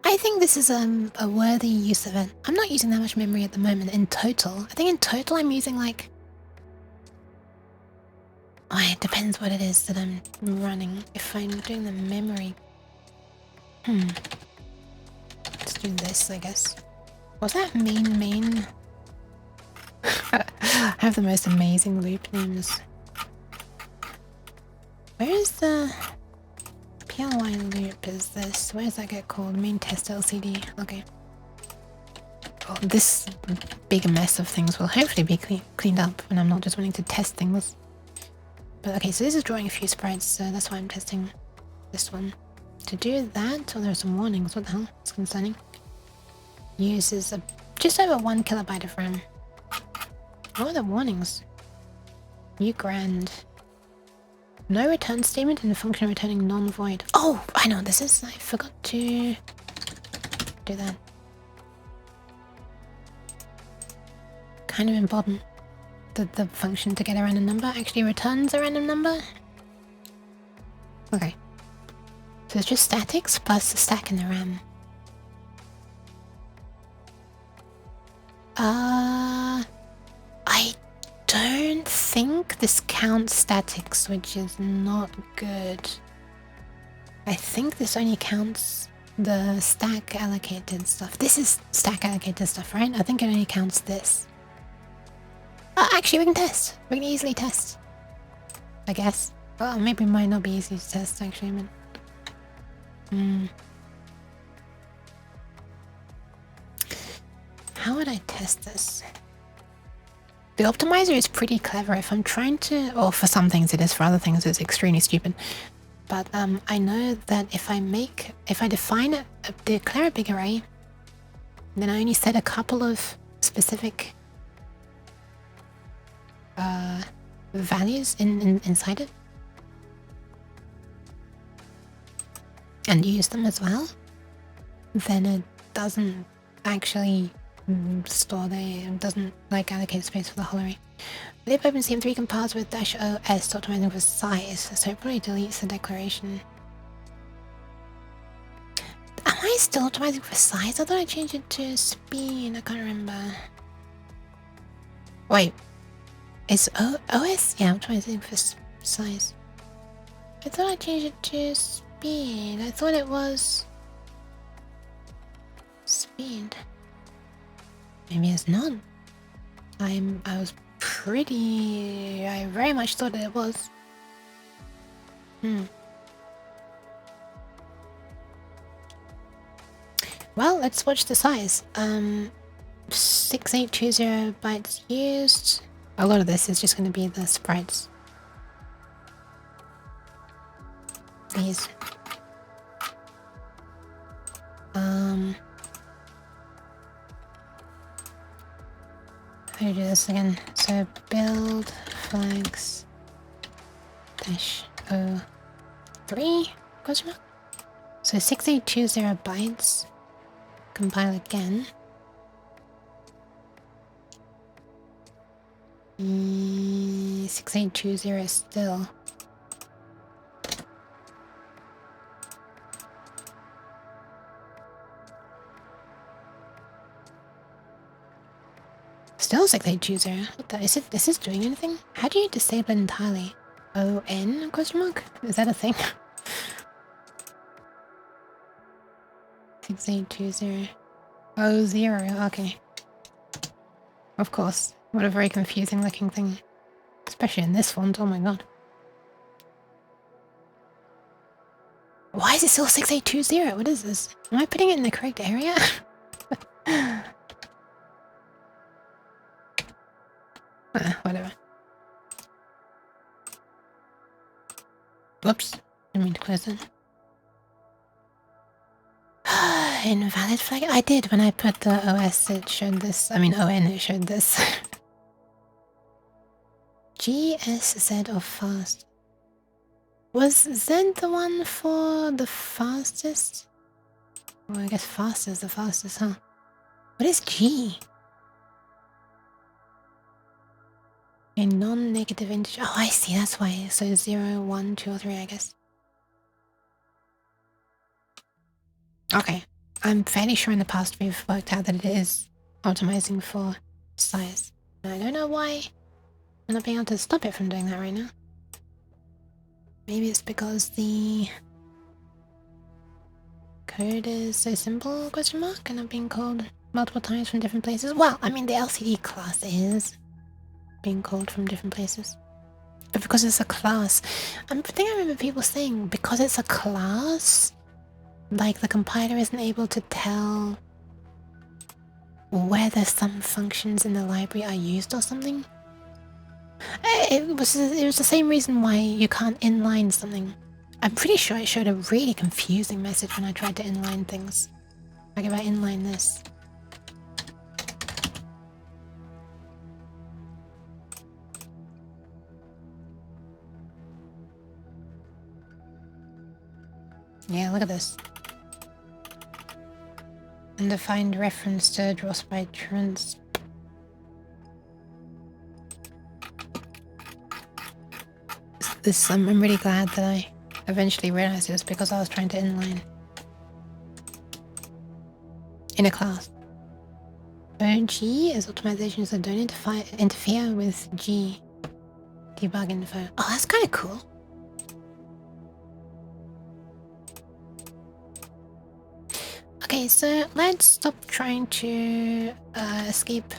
I think this is a worthy use of it. I'm not using that much memory at the moment in total. I think in total I'm using like... Oh, it depends what it is that I'm running. If I'm doing the memory... Let's do this, I guess. Was that main? I have the most amazing loop names. Where is the PLY loop? Is this? Where does that get called? Main test LCD. Okay. Well, this big mess of things will hopefully be cleaned up when I'm not just wanting to test things. But okay, so this is drawing a few sprites, so that's why I'm testing this one. To do that, oh, there are some warnings. What the hell? It's concerning. Uses just over 1 kilobyte of RAM. What are the warnings? New grand. No return statement and a function returning non-void. Oh, I know what this is. I forgot to do that. Kind of important that the function to get a random number actually returns a random number. Okay. So it's just statics plus the stack in the RAM. I don't think this counts statics, which is not good. I think this only counts the stack allocated stuff. This is stack allocated stuff, right? I think it only counts this. Actually, we can test. We can easily test. I guess. Well, maybe it might not be easy to test, actually, but... How would I test this? The optimizer is pretty clever. If I'm trying to... Or for some things it is, for other things it's extremely stupid. But I know that if I define declare a big array, then I only set a couple of specific values inside it. And use them as well, then it doesn't actually store it doesn't like allocate space for the whole array. Lib OpenCM3 compiles with -os optimizing for size, so it probably deletes the declaration. Am I still optimizing for size? I thought I changed it to speed. I can't remember. Wait, is OS? Yeah, optimizing for size. I thought I changed it to speed. I thought it was speed. Maybe it's not. I very much thought it was. Well, let's watch the size. 6820 bytes used. A lot of this is just going to be the sprites. These. How do you do this again? So build flags dash -03 question mark. So 6820 bytes. Compile again. 6820 still. Still 6820. What the is this doing anything? How do you disable it entirely? ON question mark? Is that a thing? 6820. 00, okay. Of course. What a very confusing looking thing. Especially in this font, oh my god. Why is it still 6820? What is this? Am I putting it in the correct area? Whatever. Whoops. Didn't mean to close it. Invalid flag? I did when I put the OS, it showed this. I mean, ON, it showed this. GSZ of fast. Was Z the one for the fastest? Well, I guess fast is the fastest, huh? What is G? A non-negative integer. Oh, I see, that's why. So 0, 1, 2, or 3, I guess. Okay. I'm fairly sure in the past we've worked out that it is optimizing for size. I don't know why I'm not being able to stop it from doing that right now. Maybe it's because the code is so simple, question mark, and not being called multiple times from different places. Well, I mean the LCD class is being called from different places. But because it's a class, I think I remember people saying because it's a class, like the compiler isn't able to tell whether some functions in the library are used or something. It was the same reason why you can't inline something. I'm pretty sure it showed a really confusing message when I tried to inline things. Like if I inline this. Yeah, look at this. Undefined reference to draw by trans. This I'm really glad that I eventually realized it was because I was trying to inline in a class. OG is optimizations that don't interfere with G debug info. Oh, that's kind of cool. Okay, so let's stop trying to escape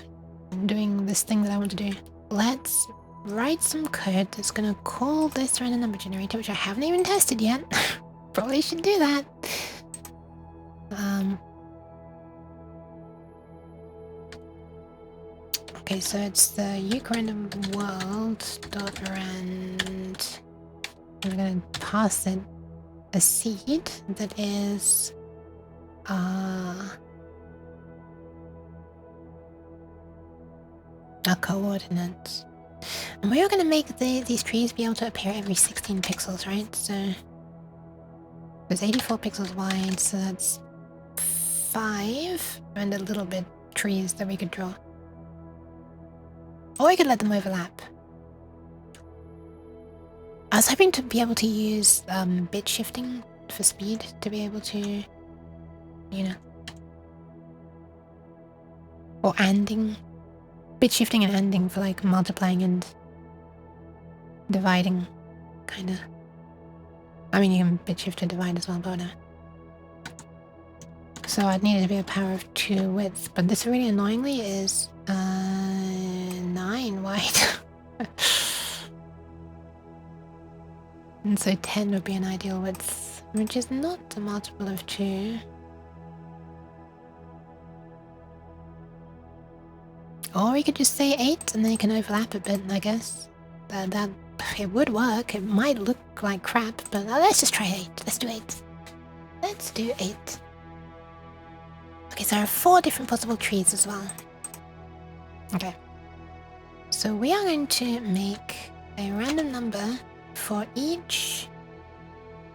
doing this thing that I want to do. Let's write some code that's gonna call this random number generator, which I haven't even tested yet. Probably should do that. Okay, so it's the Yook random world dot rand. We're gonna pass it a seed that is a coordinate. And we are going to make these trees be able to appear every 16 pixels, right? So there's 84 pixels wide, so that's 5 and a little bit trees that we could draw. Or we could let them overlap. I was hoping to be able to use bit shifting for speed to be able to, you know, or anding. Bit shifting and anding for like multiplying and dividing, kind of. I mean, you can bit shift to divide as well, but no. So I'd need it to be a power of 2 width, but this really annoyingly is 9 wide. And so 10 would be an ideal width, which is not a multiple of 2. Or we could just say 8 and then you can overlap a bit, I guess. That it would work. It might look like crap, but let's just try 8. Let's do 8. Let's do 8. Okay, so there are 4 different possible trees as well. Okay. So we are going to make a random number for each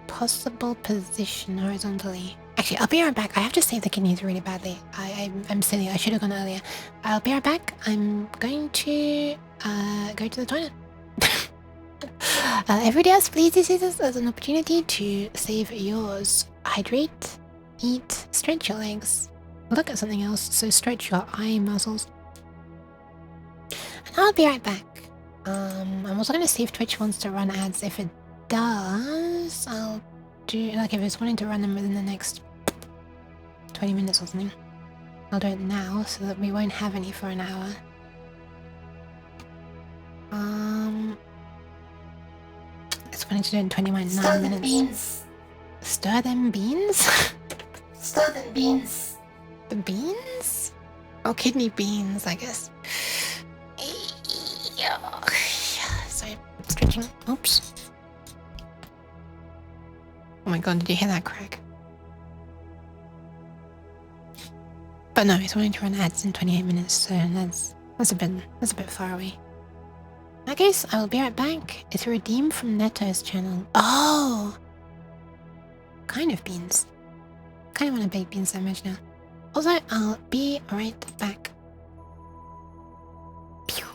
possible position horizontally. Actually, I'll be right back. I have to save the kidneys really badly. I'm silly. I should have gone earlier. I'll be right back. I'm going to go to the toilet. Everybody else, please use this as an opportunity to save yours. Hydrate, eat, stretch your legs. Look at something else, so stretch your eye muscles. And I'll be right back. I'm also going to see if Twitch wants to run ads. If it does, I'll do, like if it's wanting to run them within the next 20 minutes or something. I'll do it now so that we won't have any for an hour. It's wanting to do it in 29 minutes. Beans. Stir them beans? Stir them beans. The beans? Oh, kidney beans, I guess. Sorry, stretching. Oops. Oh my god, did you hear that crack? But no, he's wanting to run ads in 28 minutes, so that's a bit far away. In that case, I will be right back. It's a redeem from Neto's channel. Oh! Kind of beans. Kind of want to bake beans so much now. Also, I'll be right back. Pew.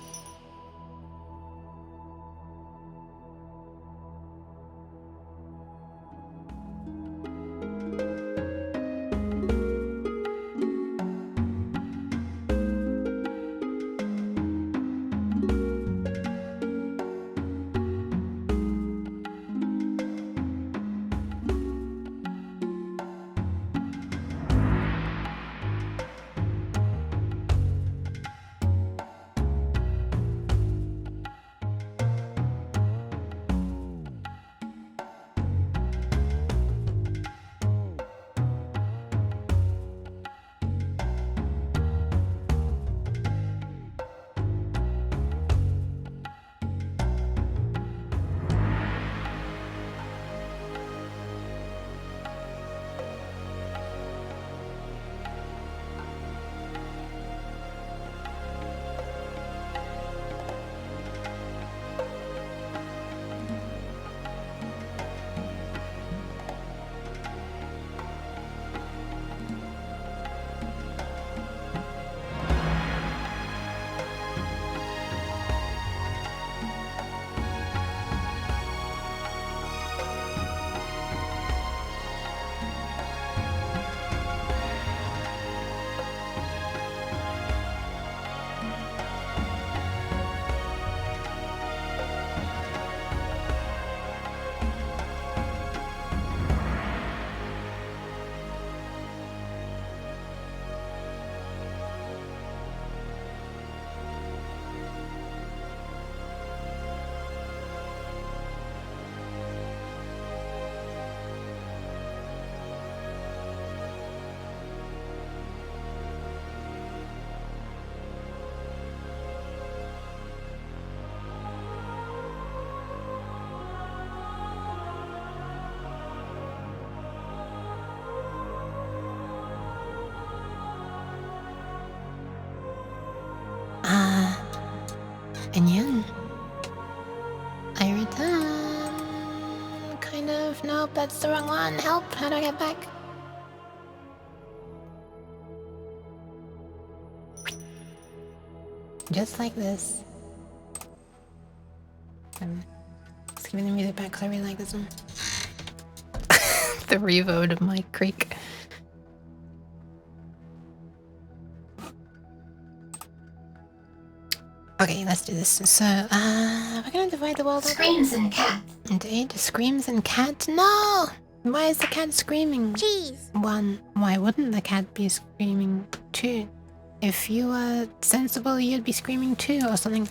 And yeah, I return. Kind of. Nope, that's the wrong one. Help! How do I get back? Just like this. Just giving the music back because I really like this one. The reverb of my creak. Okay, let's do this. So, we're gonna divide the world up. Screams and cat. Indeed, screams and cat. No! Why is the cat screaming? Cheese. 1. Why wouldn't the cat be screaming? 2. If you were sensible, you'd be screaming too, or something.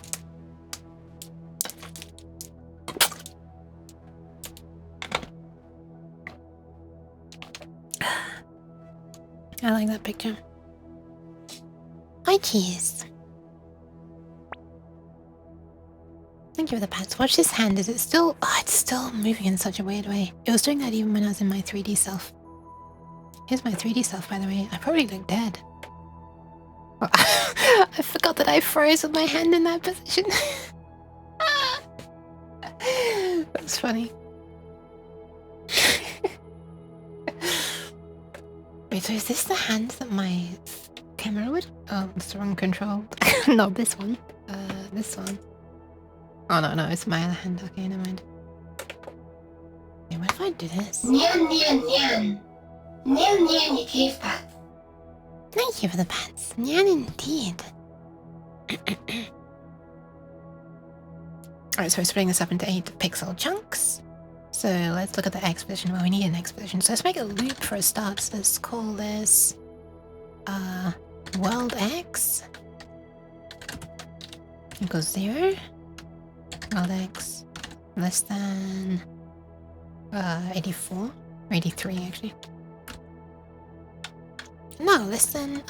I like that picture. Hi, cheese. Thank you for the pats. Watch this hand. Is it still... Oh, it's still moving in such a weird way. It was doing that even when I was in my 3D self. Here's my 3D self, by the way. I probably look dead. Oh, I forgot that I froze with my hand in that position. That's funny. Wait, so is this the hand that my camera would... Oh, it's the wrong control. Not this one. This one. Oh, no, it's my other hand. Okay, never mind. Okay, what if I do this? Nyan, nyan, nyan. Nyan, nyan, you cave pat. Thank you for the pats. Nyan indeed. Alright, so we're splitting this up into 8 pixel chunks. So let's look at the X position. Well, we need an X position. So let's make a loop for a start. So let's call this world X equals 0. World X less than 84 or 83 actually. No, less than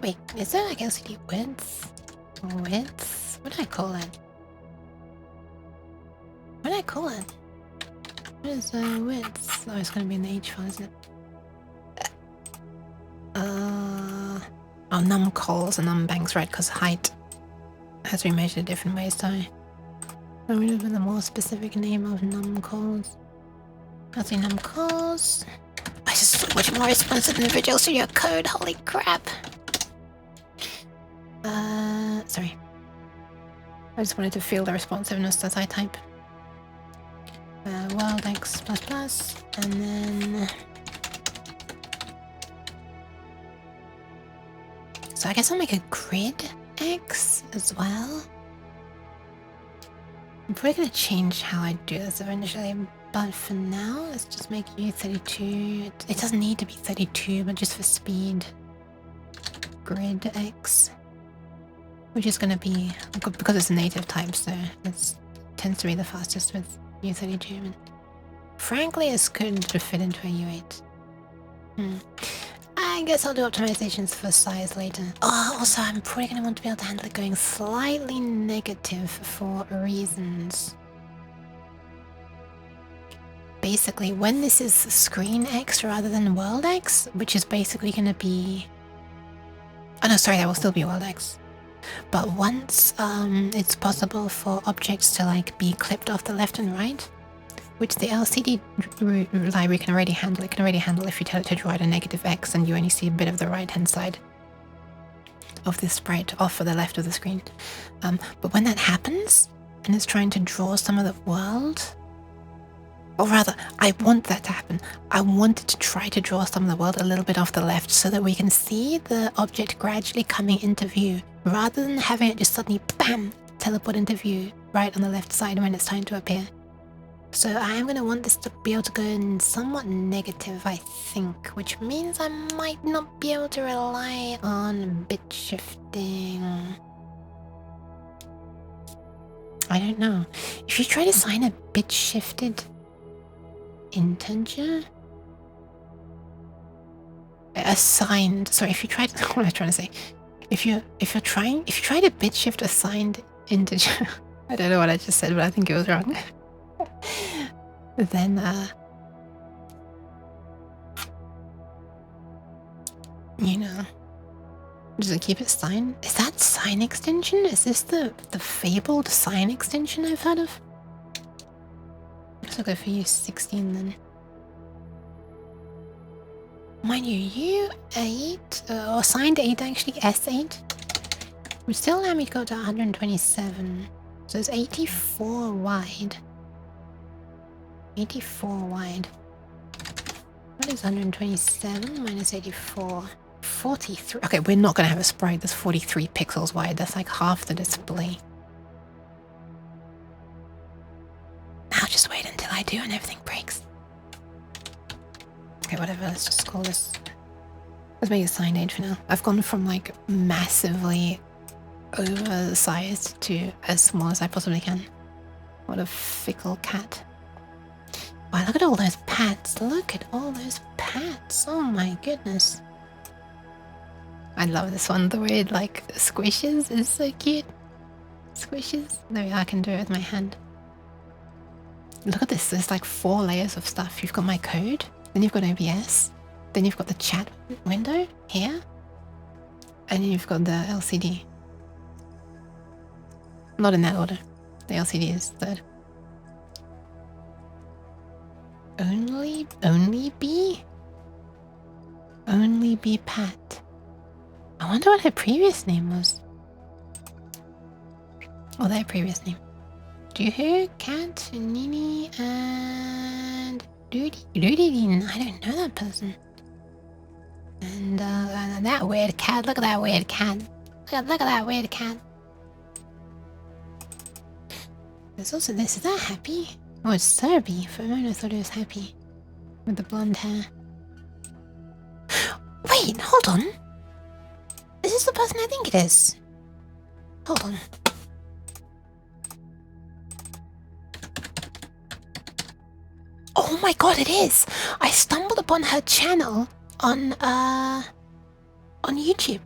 wait, is there like LCD width? Width? What do I call it? What do I call it? What is width? Oh, it's gonna be in the H file, isn't it? Oh, numcols and numbanks, right? Because height has to be measured different ways, so I would have been a more specific name of numcols. Let's see, numcols. I just so much more responsive than Visual Studio Code. Holy crap! Sorry. I just wanted to feel the responsiveness as I type. World X++, and then... So I guess I'll make a grid X as well. I'm probably going to change how I do this eventually, but for now, let's just make U32. It doesn't need to be 32, but just for speed, grid X, which is going to be, because it's a native type, so it tends to be the fastest with U32. And frankly, it's good to fit into a U8. I guess I'll do optimizations for size later. Oh, also, I'm probably going to want to be able to handle it going slightly negative for reasons. Basically, when this is screen X rather than world X, which is basically going to be... Oh no, sorry, that will still be world X. But once it's possible for objects to like be clipped off the left and right, which the LCD library can already handle. It can already handle if you tell it to draw at a negative X and you only see a bit of the right hand side of this sprite off for the left of the screen. But when that happens and it's trying to draw some of the world, or rather, I want that to happen. I want it to try to draw some of the world a little bit off the left so that we can see the object gradually coming into view rather than having it just suddenly, bam, teleport into view right on the left side when it's time to appear. So I am going to want this to be able to go in somewhat negative, I think, which means I might not be able to rely on bit shifting. I don't know. If you try to assign a bit shifted integer, assigned, sorry, if you try to, what am I trying to say? If you try to bit shift assigned integer, I don't know what I just said, but I think it was wrong. Then you know, Does it keep it sign? Is that sign extension? Is this the fabled sign extension I've heard of? Let's go for you 16 then. Mind you, U8, or signed 8 actually, S8, would still allow me to go to 127. So it's 84 wide. 84 wide. What is 127 minus 84? 43. Okay, we're not going to have a sprite that's 43 pixels wide. That's like half the display. Now just wait until I do and everything breaks. Okay, whatever. Let's just call this. Let's make it signed 8 for now. I've gone from like massively oversized to as small as I possibly can. What a fickle cat. Wow, look at all those pats. Look at all those pats. Oh my goodness. I love this one. The way it like squishes is so cute. Squishes. There we are. I can do it with my hand. Look at this. There's like 4 layers of stuff. You've got my code. Then you've got OBS. Then you've got the chat window here. And then you've got the LCD. Not in that order. The LCD is third. Only be Pat. I wonder what her previous name was. Or their previous name. Doohoo, Cat, Nini, and Ludidin. I don't know that person. And that weird cat. Look at that weird cat. Look at that weird cat. There's also this. Is that Happy? Oh, it's Serby. For a moment I thought it was Happy. With the blonde hair. Wait, hold on. Is this the person I think it is? Hold on. Oh my god, it is! I stumbled upon her channel on YouTube,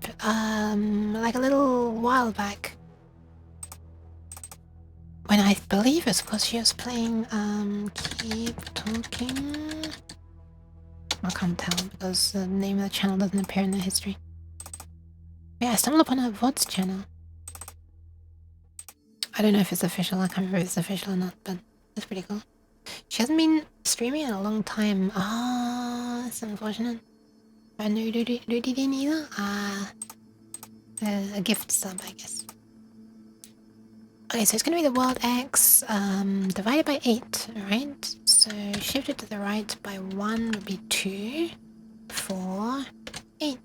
like a little while back. When I believe it's because she was playing, Keep Talking. I can't tell because the name of the channel doesn't appear in the history. Yeah, I stumbled upon her VOD's channel. I don't know if it's official, I can't remember if it's official or not, but it's pretty cool. She hasn't been streaming in a long time. Ah, that's unfortunate. I know Rudy didn't either. A gift sub, I guess. Okay, so it's gonna be the world X divided by 8, right? So shifted to the right by 1 would be 2, 4, 8.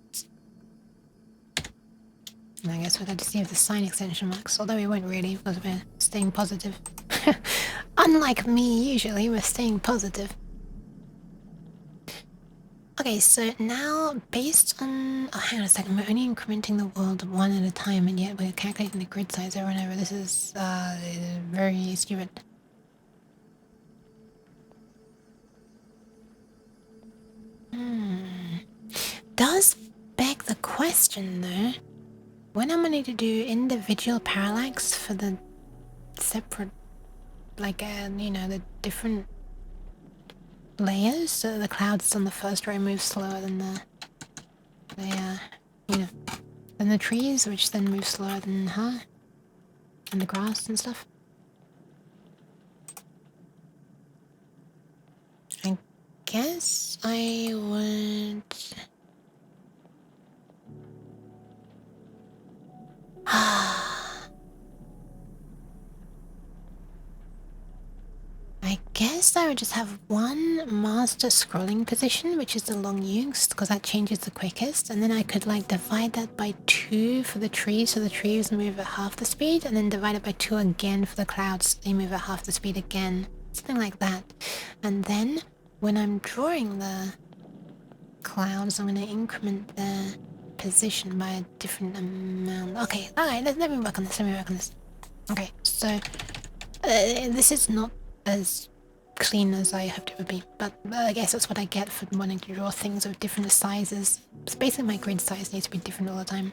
And I guess we'll have to see if the sign extension works, although we won't really because we're staying positive. Unlike me, usually we're staying positive. Okay, so now based on... Oh, hang on a second, we're only incrementing the world 1 at a time and yet we're calculating the grid size over and over. This is very stupid. Does beg the question though, when I'm going to do individual parallax for the separate, like, you know, the different layers, so the clouds on the first row move slower than you know, than the trees, which then move slower than her, and the grass and stuff. I guess I would... I guess I would just have one master scrolling position, which is the long Yooks, because that changes the quickest, and then I could like divide that by 2 for the trees, so the trees move at half the speed, and then divide it by 2 again for the clouds, they move at half the speed again. Something like that. And then, when I'm drawing the clouds, I'm going to increment the position by a different amount. Okay, alright, let me work on this, Okay, so, this is not as clean as I hoped it would be, but I guess that's what I get for wanting to draw things of different sizes. It's basically my grid size needs to be different all the time.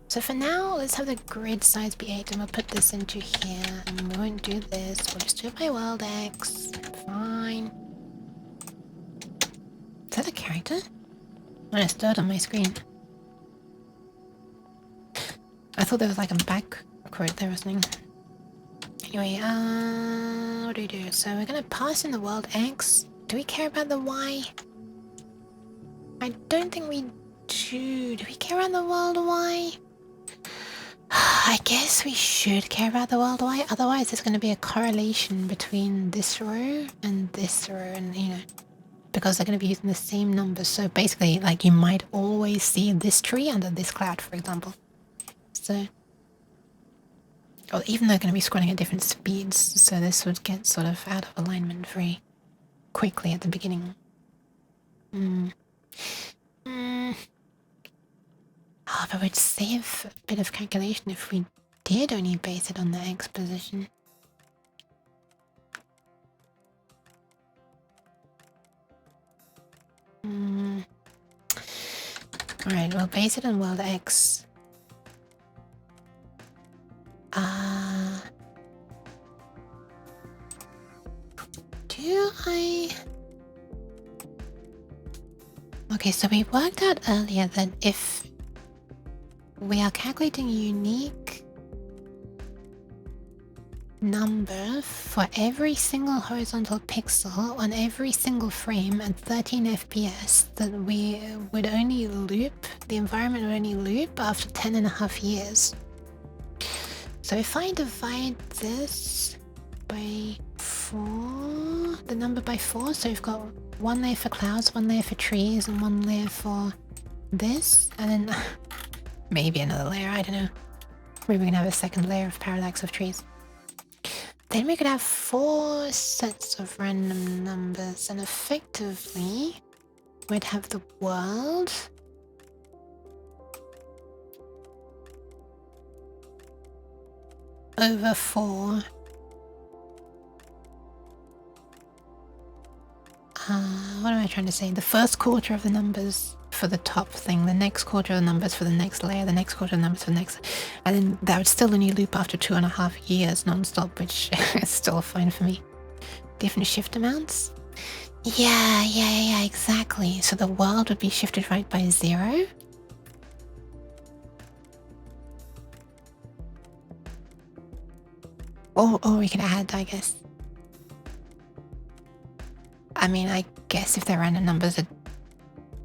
So for now, let's have the grid size be 8, and we'll put this into here, and we won't do this, we'll just do it by world X. Fine. Is that a character? Oh, it's dirt on my screen. thought there was like a back quote there or something. Anyway, what do we do? So we're gonna pass in the world X. Do we care about the Y? I don't think we do. Do we care about the world Y? I guess we should care about the world Y. Otherwise, there's going to be a correlation between this row and this row, and you know, because they're going to be using the same numbers. So basically, like you might always see this tree under this cloud, for example. So, or even they're going to be scrolling at different speeds, so this would get sort of out of alignment very quickly at the beginning. Oh, but we'd save a bit of calculation if we did only base it on the X position. Alright, we'll base it on world X. Do I... Okay, so we worked out earlier that if we are calculating a unique number for every single horizontal pixel on every single frame at 13 FPS, that we would only loop, the environment would only loop after 10.5 years. So if I divide this by 4, the number by 4, so we've got one layer for clouds, one layer for trees, and one layer for this, and then maybe another layer, I don't know. Maybe we can have a second layer of parallax of trees. Then we could have 4 sets of random numbers, and effectively we'd have the world over 4. What am I trying to say? The first quarter of the numbers for the top thing, the next quarter of the numbers for the next layer, the next quarter of the numbers for the next, and then that would still only loop after 2.5 years non-stop, which is still fine for me. Different shift amounts? Yeah, exactly. So the world would be shifted right by 0. Or we could add, I guess. I mean, I guess if they're random numbers,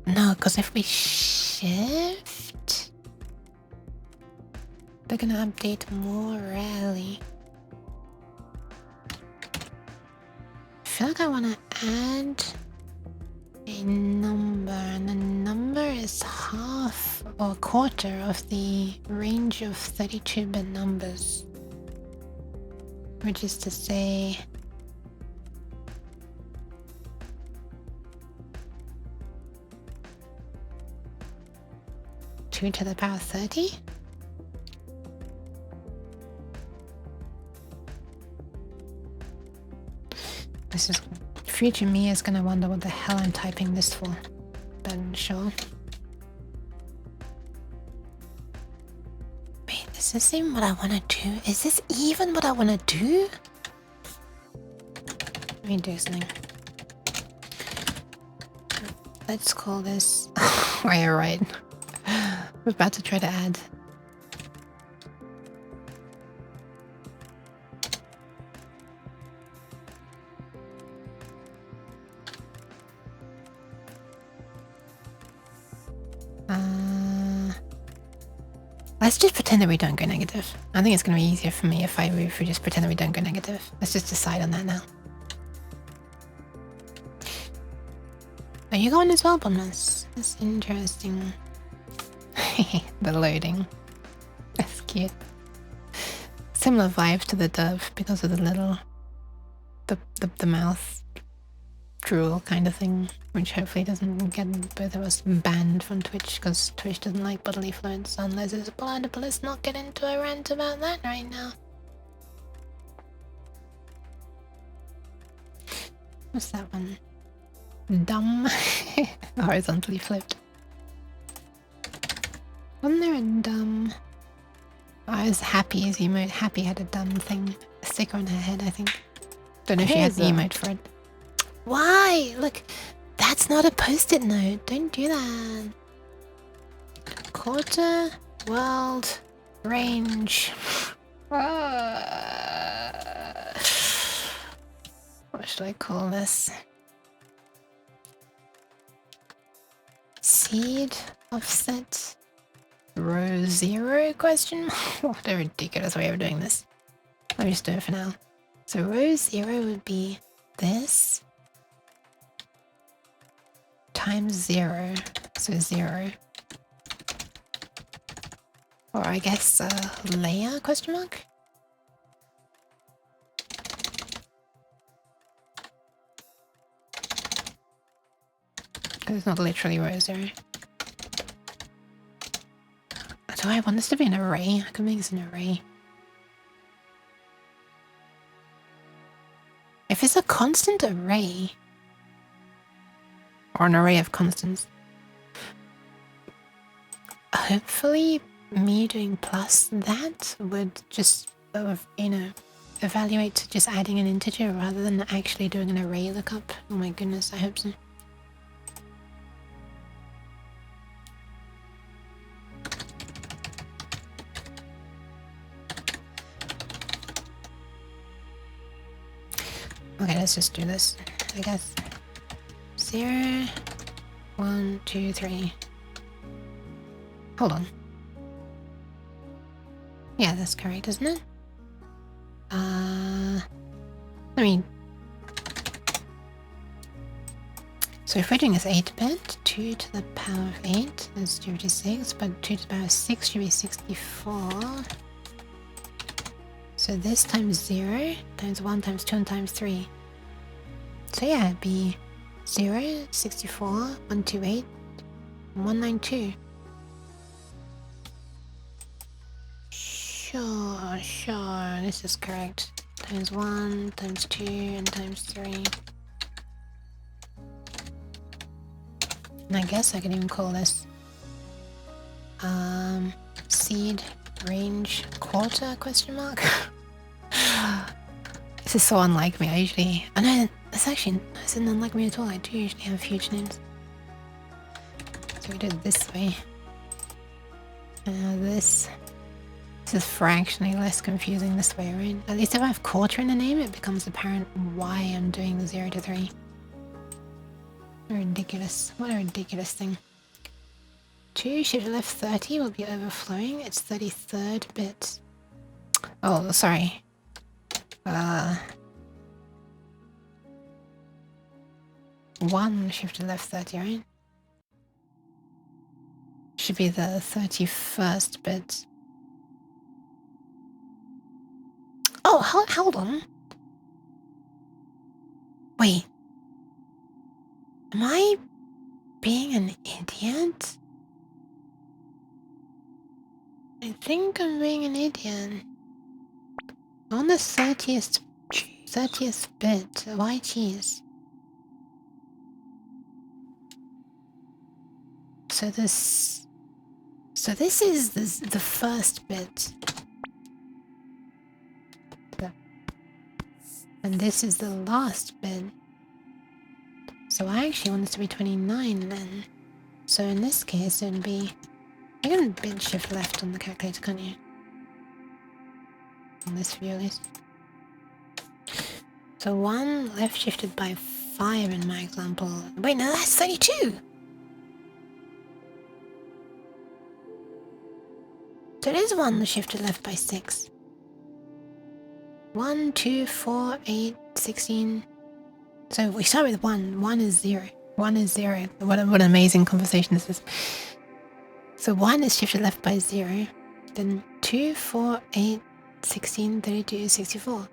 no, because if we shift, they're gonna update more rarely. I feel like I want to add a number, and the number is half or a quarter of the range of 32-bit numbers, which is to say 2 to the power 30? This is... future me is gonna wonder what the hell I'm typing this for. But sure. Wait, is this even what I wanna do? Is this even what I wanna do? Let me do something. Let's call this... Oh, you're right. I was about to try to add. Let's just pretend that we don't go negative. I think it's going to be easier for me if we just pretend that we don't go negative. Let's just decide on that now. Are you going as well, Bomness? That's interesting. The loading. That's cute. Similar vibes to the dove because of the little... the mouth drool kind of thing, which hopefully doesn't get both of us banned from Twitch, because Twitch doesn't like bodily fluids unless it's blood, but let's not get into a rant about that right now. What's that one? Dumb. Horizontally flipped. Wasn't there a dumb? I was Happy's emote. Happy had a dumb thing. A sticker on her head, I think. Don't know if she has the emote for it. Why? Look, that's not a post-it note. Don't do that. Quarter, world, Range. What should I call this? Seed offset row 0 question mark? What a ridiculous way of doing this. Let me just do it for now. So row 0 would be this times 0, so 0. Or I guess layer question mark? Because it's not literally row 0. Do I want this to be an array? I can make this an array. If it's a constant array, or an array of constants, hopefully me doing plus that would just, you know, evaluate to just adding an integer rather than actually doing an array lookup. Oh my goodness, I hope so. Okay, let's just do this, I guess. 0, 1, 2, 3. Hold on. Yeah, that's correct, isn't it? Let me... So if we're doing this 8-bit, 2 to the power of 8 is 36, but 2 to the power of 6 should be 64. So this times 0, times 1, times 2, and times 3. So yeah, it'd be 0, 64, 128, 192. Sure, this is correct. Times 1, times 2, and times 3. And I guess I can even call this seed range quarter question mark. This is so unlike me. I usually, I know it's actually, it's not unlike me at all. I do usually have huge names. So we do it this way. This is fractionally less confusing this way, right? At least if I have quarter in the name, it becomes apparent why I'm doing the 0 to 3. Ridiculous. What a ridiculous thing. 2 shift left 30 will be overflowing. It's 33rd bit. Oh, sorry. 1 shifted left 30, right? Should be the 31st bit. Oh, hold on. Wait. Am I being an idiot? I think I'm being an idiot. On the 30th bit, why cheese? So this is the first bit. And this is the last bit. So I actually want this to be 29 then. So in this case it would be... You can bit shift left on the calculator, can't you? On this view at least. So 1 left shifted by 5 in my example. Wait, no, that's 32! So it is 1 shifted left by 6. 1, 2, 4, 8, 16. So we start with 1. 1 is 0. 1 is 0. What an amazing conversation this is. So 1 is shifted left by 0. Then 2, 4, 8, 16, 32, 64.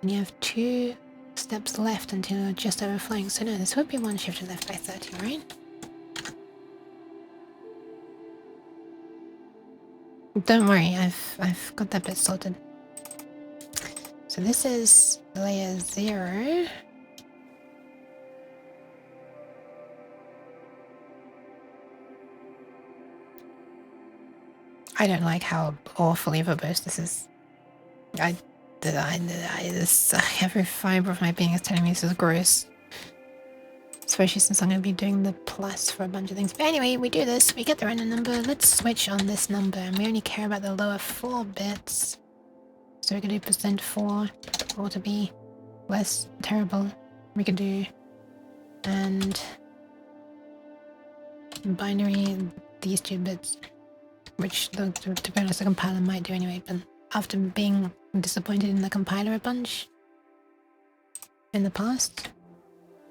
And you have 2 steps left until you're just overflowing. So no, this would be 1 shifted left by 30, right? Don't worry, I've got that bit sorted. So this is layer 0. I don't like how awfully verbose this is. Every fiber of my being is telling me this is gross. It's especially since I'm going to be doing the plus for a bunch of things. But anyway, we do this, we get the random number, let's switch on this number, and we only care about the lower 4 bits. So we can do %4, or to be less terrible, we can do, and binary, these 2 bits, which to be honest, the compiler might do anyway, but after being disappointed in the compiler a bunch in the past,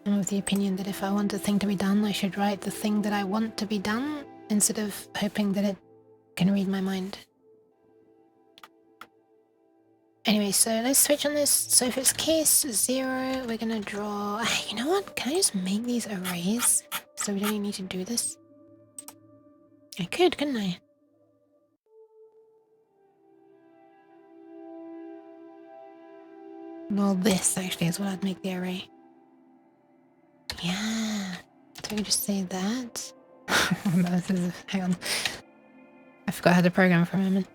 I'm of the opinion that if I want a thing to be done, I should write the thing that I want to be done instead of hoping that it can read my mind. Anyway, so let's switch on this. So if it's case 0, we're gonna draw... You know what? Can I just make these arrays so we don't even need to do this? I could, couldn't I? Well, this actually is what I'd make the array. Yeah. So we can just say that. No, this is... Hang on. I forgot how to program for a moment.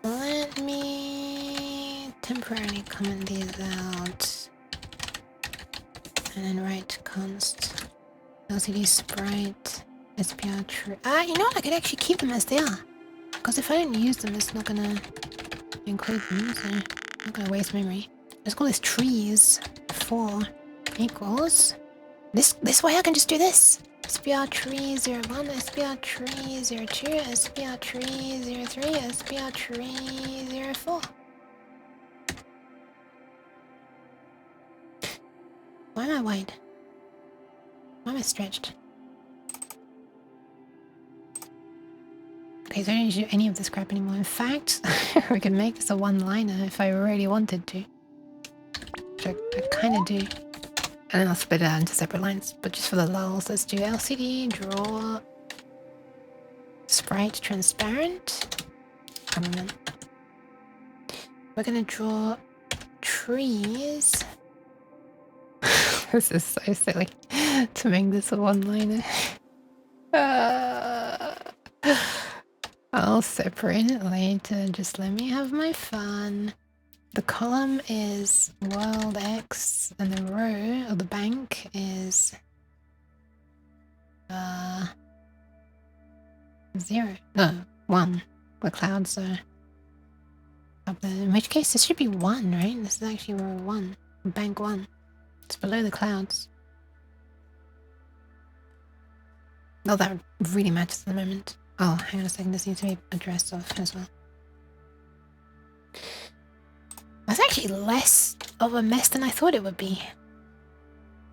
Let me temporarily comment these out. And then write const LCD sprite SPR true. You know what? I could actually keep them as they are. Because if I don't use them, it's not gonna include them, so I'm not gonna waste memory. Let's call this trees 4 equals this way I can just do this. SPR tree 01, SPR tree 02, SPR tree 03, SPR tree 04. Why am I wide? Why am I stretched? Okay, so I don't need to do any of this crap anymore. In fact, we could make this a one-liner if I really wanted to. Which I kind of do. And then I'll split it out into separate lines. But just for the lulz, let's do LCD, draw, sprite transparent. We're gonna draw trees. This is so silly to make this a one-liner. I'll separate it later, just let me have my fun. The column is world X and the row, or the bank, is 0. No, 1. The clouds are up there. In which case this should be 1, right? This is actually row 1. Bank 1. It's below the clouds. Well, that really matters at the moment. Oh, hang on a second, this needs to be addressed off as well. That's actually less of a mess than I thought it would be.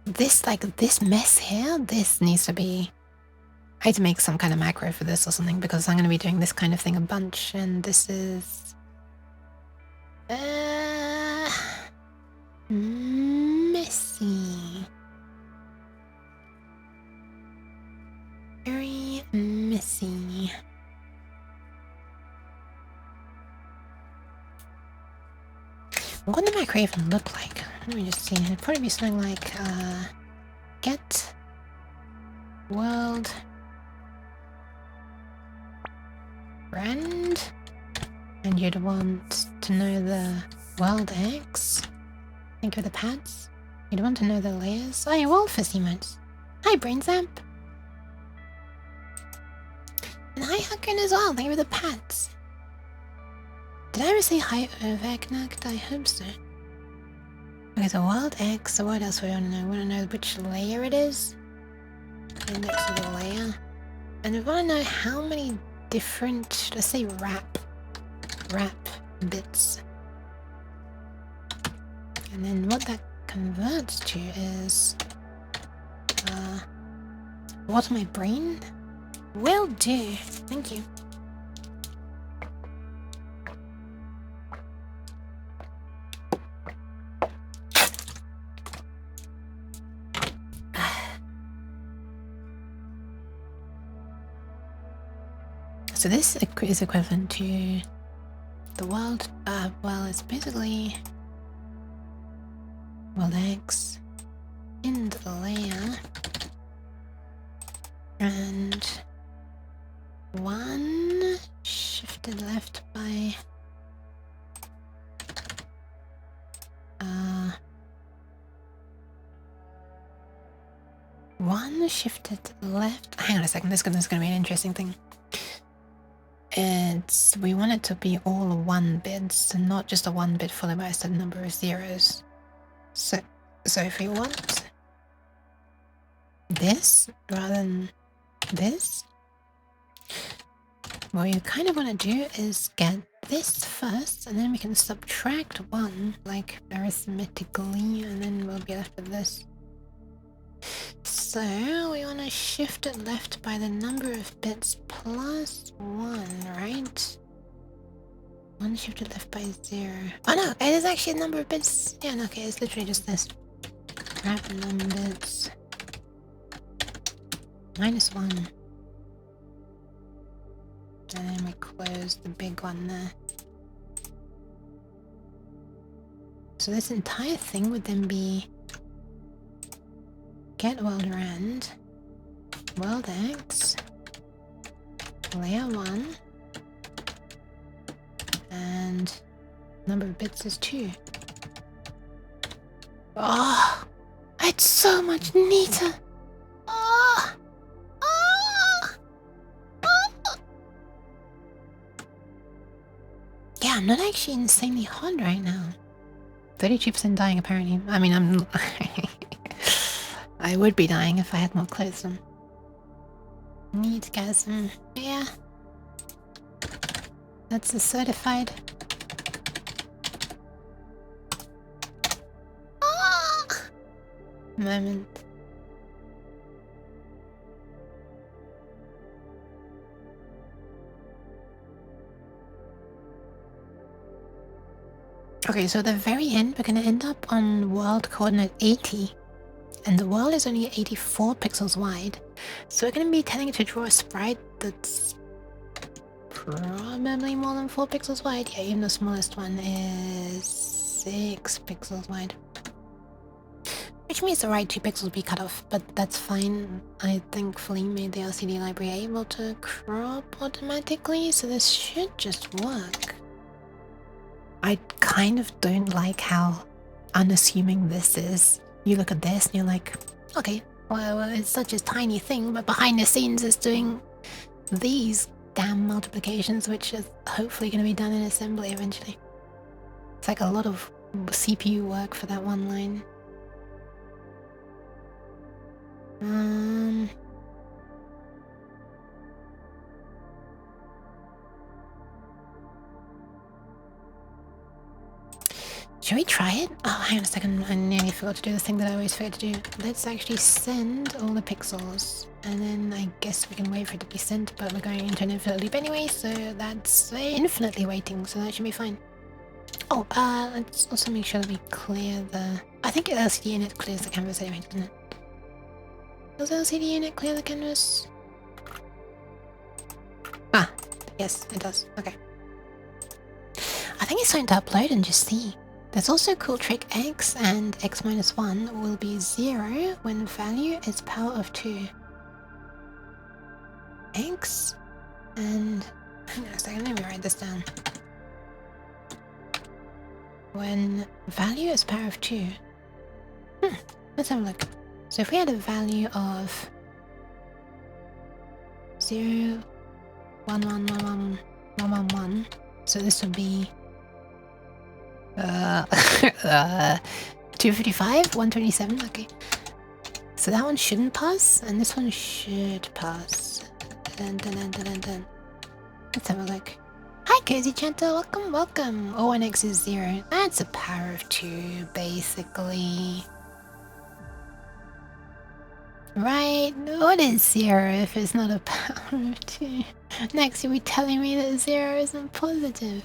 This, like, this mess here, this needs to be... I had to make some kind of macro for this or something, because I'm going to be doing this kind of thing a bunch, and this is... messy. Very messy. What did my craven look like? Let me just see. It'd probably be something like get world friend, and you'd want to know the world X. Think of the pads. You'd want to know the layers. Oh, your world fizz emotes. Hi, Brain Zamp. And hi, Huckrin as well. Thank you for the pads. Did I ever say hi, Vagnact? I hope so. Okay, so world X, so what else we want to know? We want to know which layer it is. Index of the layer. And we want to know how many different, let's say wrap bits. And then what that converts to is... what my brain will do. Thank you. So this is equivalent to the world, well, it's basically world X in the layer and 1 shifted left by to shift it left. Hang on a second, this is gonna be an interesting thing. We want it to be all 1 bits, and not just a 1 bit followed by a certain number of zeros. So if we want this rather than this, what you kind of want to do is get this first, and then we can subtract 1, like arithmetically, and then we'll be left with this. So we want to shift it left by the number of bits plus 1, right? 1 shifted left by 0. Oh no, it is actually a number of bits. Yeah, no, okay, it's literally just this. Random bits. -1. And then we close the big one there. So this entire thing would then be get world rand, world x, layer 1, and number of bits is 2. Oh, it's so much neater. Oh, oh, oh. Yeah, I'm not actually insanely hot right now. 32% dying apparently. I mean, I'm... I would be dying if I had more clothes on. Neatgasm. Yeah. That's a certified. Moment. Okay, so at the very end, we're going to end up on world coordinate 80. And the world is only 84 pixels wide. So we're going to be telling it to draw a sprite that's probably more than 4 pixels wide. Yeah, even the smallest one is 6 pixels wide. Which means the right 2 pixels will be cut off, but that's fine. I thankfully made the LCD library able to crop automatically, so this should just work. I kind of don't like how unassuming this is. You look at this and you're like, okay, well, it's such a tiny thing, but behind the scenes it's doing these damn multiplications, which is hopefully going to be done in assembly eventually. It's like a lot of CPU work for that one line. Should we try it? Oh, hang on a second. I nearly forgot to do the thing that I always forget to do. Let's actually send all the pixels. And then I guess we can wait for it to be sent, but we're going into an infinite loop anyway, so that's infinitely waiting, so that should be fine. Oh, let's also make sure that we clear the... I think LCD init clears the canvas anyway, doesn't it? Does LCD init clear the canvas? Ah, yes, it does. Okay. I think it's time to upload and just see. There's also a cool trick. X and x minus 1 will be 0 when value is power of 2. X and... hang on a second, let me write this down. When value is power of 2. Let's have a look. So if we had a value of 0, 1, 1, 1, 1, 1, 1, 1, so this would be 255, 127, okay. So that one shouldn't pass, and this one should pass. Dun, dun, dun, dun, dun, dun. Let's have a look. Hi Cozy Chanter, welcome, welcome. Oh, and X is 0. That's a power of 2, basically. Right, what is 0 if it's not a power of 2? Next you'll be telling me that 0 isn't positive.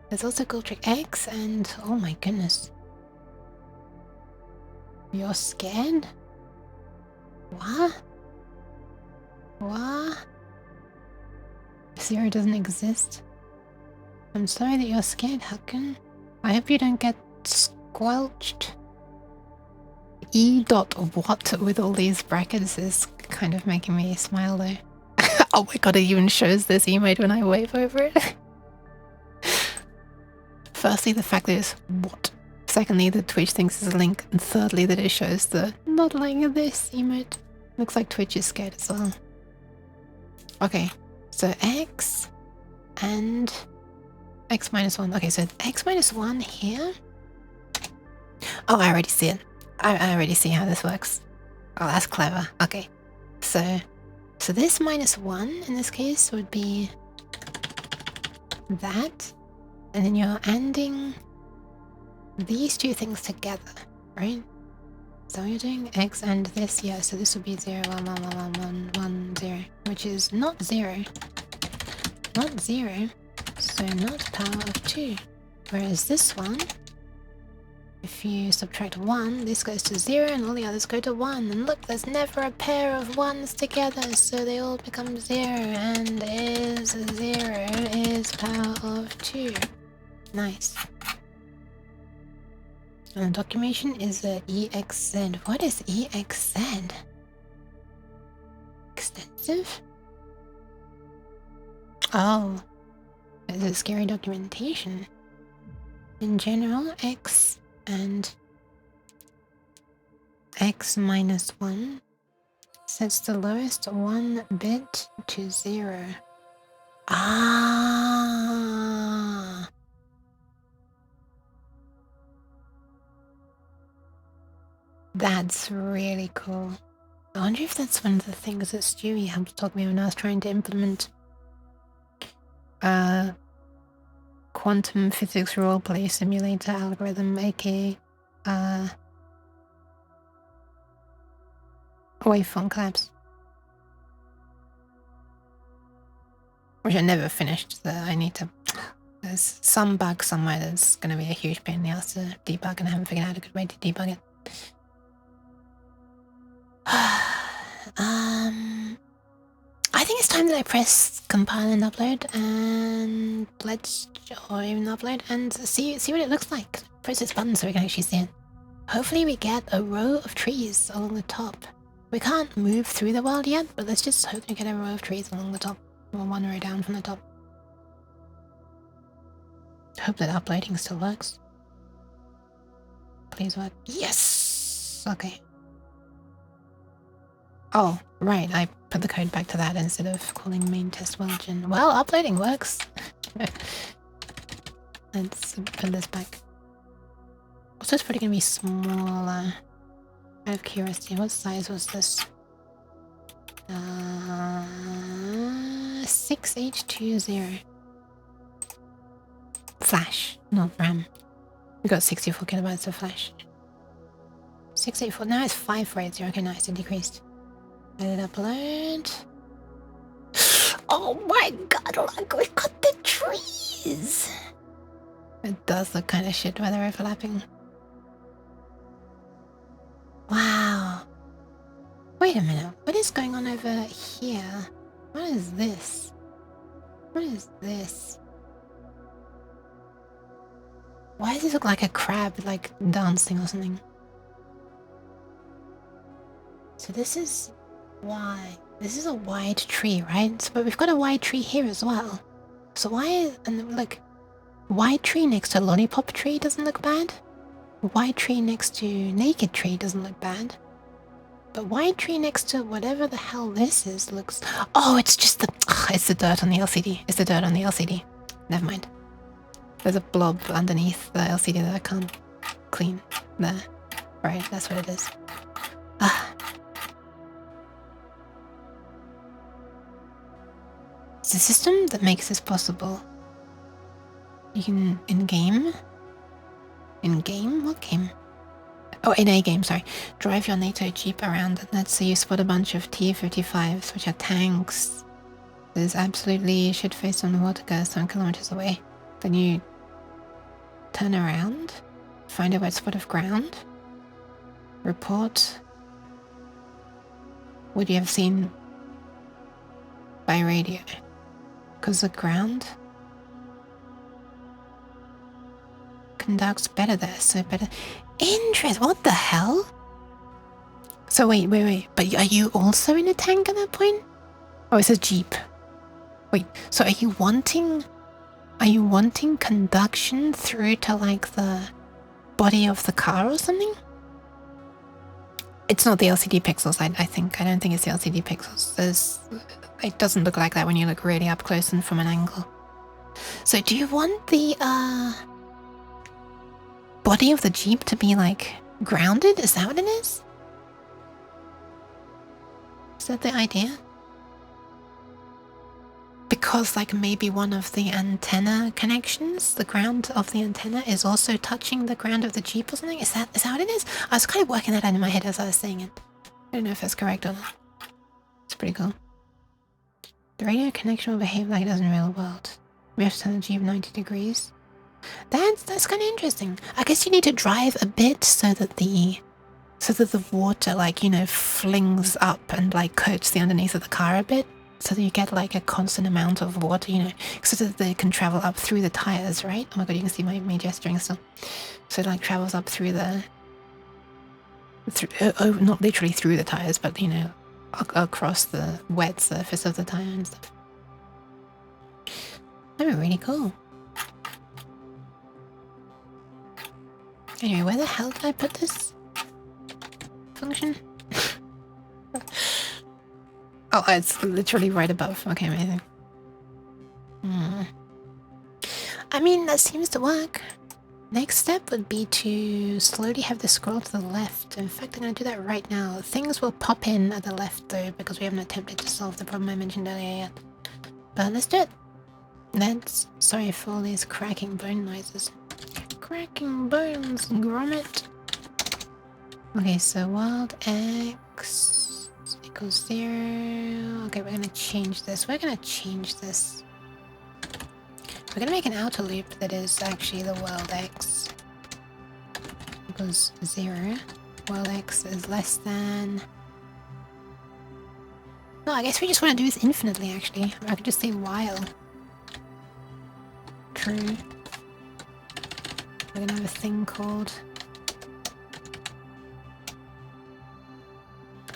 There's also cool trick X and oh my goodness. You're scared? What? What? 0 doesn't exist? I'm sorry that you're scared, Hucken. I hope you don't get squelched. E dot what with all these brackets is kind of making me smile though. Oh my god, it even shows this emote when I wave over it. Firstly, the fact that it's what. Secondly, the Twitch thinks it's a link. And thirdly, that it shows the not like this emote. Looks like Twitch is scared as well. Okay, so x and x minus 1. Okay, so x minus 1 here. Oh, I already see it. I already see how this works. Oh, that's clever. Okay, so this minus 1 in this case would be that, and then you're ANDing these two things together, right? So you're doing x and this, yeah, so this would be 0, 1, 1, 1, 1, 1, 1, 0, which is not 0. Not 0, so not power of 2. Whereas this one, if you subtract 1, this goes to 0 and all the others go to 1. And look, there's never a pair of 1s together, so they all become 0. And is 0 is power of 2. Nice. And the documentation is EXZ. What is EXZ? Extensive? Oh, it's a scary documentation. In general, x and x minus 1 sets the lowest 1 bit to 0. Ah. That's really cool. I wonder if that's one of the things that Stewie helped talk me when I was trying to implement quantum physics roleplay simulator algorithm, aka waveform collapse. Which I never finished, so I need to... There's some bug somewhere that's going to be a huge pain in the ass to debug, and I haven't figured out a good way to debug it. I think it's time that I press compile and upload and let's, or even upload and see what it looks like. Press this button so we can actually see it. Hopefully we get a row of trees along the top. We can't move through the world yet, but let's just hope we get a row of trees along the top, or one row down from the top. Hope that uploading still works. Please work. Yes! Okay. Oh, right, I put the code back to that instead of calling main test Welgen. Well, uploading works. Let's put this back. Also, it's probably going to be smaller. Out of curiosity, what size was this? 6H20. Flash, not RAM. We got 64 kilobytes of flash. 684, now it's 540. Okay, nice, it decreased. Let it upload. Oh my god, look, we've got the trees! It does look kind of shit where they're overlapping. Wow. Wait a minute, what is going on over here? What is this? What is this? Why does this look like a crab, like dancing or something? So this is why. This is a wide tree, right? So, but we've got a wide tree here as well. So why, and like, wide tree next to lollipop tree doesn't look bad. Wide tree next to naked tree doesn't look bad. But wide tree next to whatever the hell this is looks... Oh, it's just the... it's the dirt on the LCD. It's the dirt on the LCD. Never mind. There's a blob underneath the LCD that I can't clean. There. Right, that's what it is. Ah. It's a system that makes this possible. You can... In-game? In-game? What game? Oh, in a game, sorry. Drive your NATO Jeep around, and let's say you spot a bunch of T-55s, which are tanks. There's absolutely shit-faced on the water guys some kilometers away. Then you turn around, find a wet spot of ground, report what you have seen by radio. Because the ground conducts better there, so better... Interest, what the hell? So wait, but are you also in a tank at that point? Oh, it's a Jeep. Wait, so are you wanting conduction through to like the body of the car or something? It's not the LCD pixels, I think. I don't think it's the LCD pixels. It doesn't look like that when you look really up close and from an angle. So do you want the body of the Jeep to be like grounded? Is that what it is? Is that the idea? Because like maybe one of the antenna connections, the ground of the antenna is also touching the ground of the Jeep or something? Is that what it is? I was kind of working that out in my head as I was saying it. I don't know if that's correct or not. It's pretty cool. The radio connection will behave like it does in the real world. We have to turn the Jeep 90 degrees. That's kind of interesting. I guess you need to drive a bit so that the water, like, you know, flings up and like coats the underneath of the car a bit, so that you get like a constant amount of water, you know, so that they can travel up through the tires, right? Oh my god, you can see me gesturing still. So it like travels up through the, not literally through the tires, but you know, across the wet surface of the tire and stuff. That'd be really cool. Anyway, where the hell did I put this function? Oh, it's literally right above. Okay, amazing. I mean, that seems to work. Next step would be to slowly have this scroll to the left. In fact, I'm going to do that right now. Things will pop in at the left though, because we haven't attempted to solve the problem I mentioned earlier yet. But let's do it. Sorry for all these cracking bone noises. Cracking bones, grommet. Okay, so wild X equals 0. Okay, we're gonna change this. We're gonna make an outer loop that is actually the world X equals 0. World X is less than... No, I guess we just want to do this infinitely, actually. I could just say while true. We're gonna have a thing called...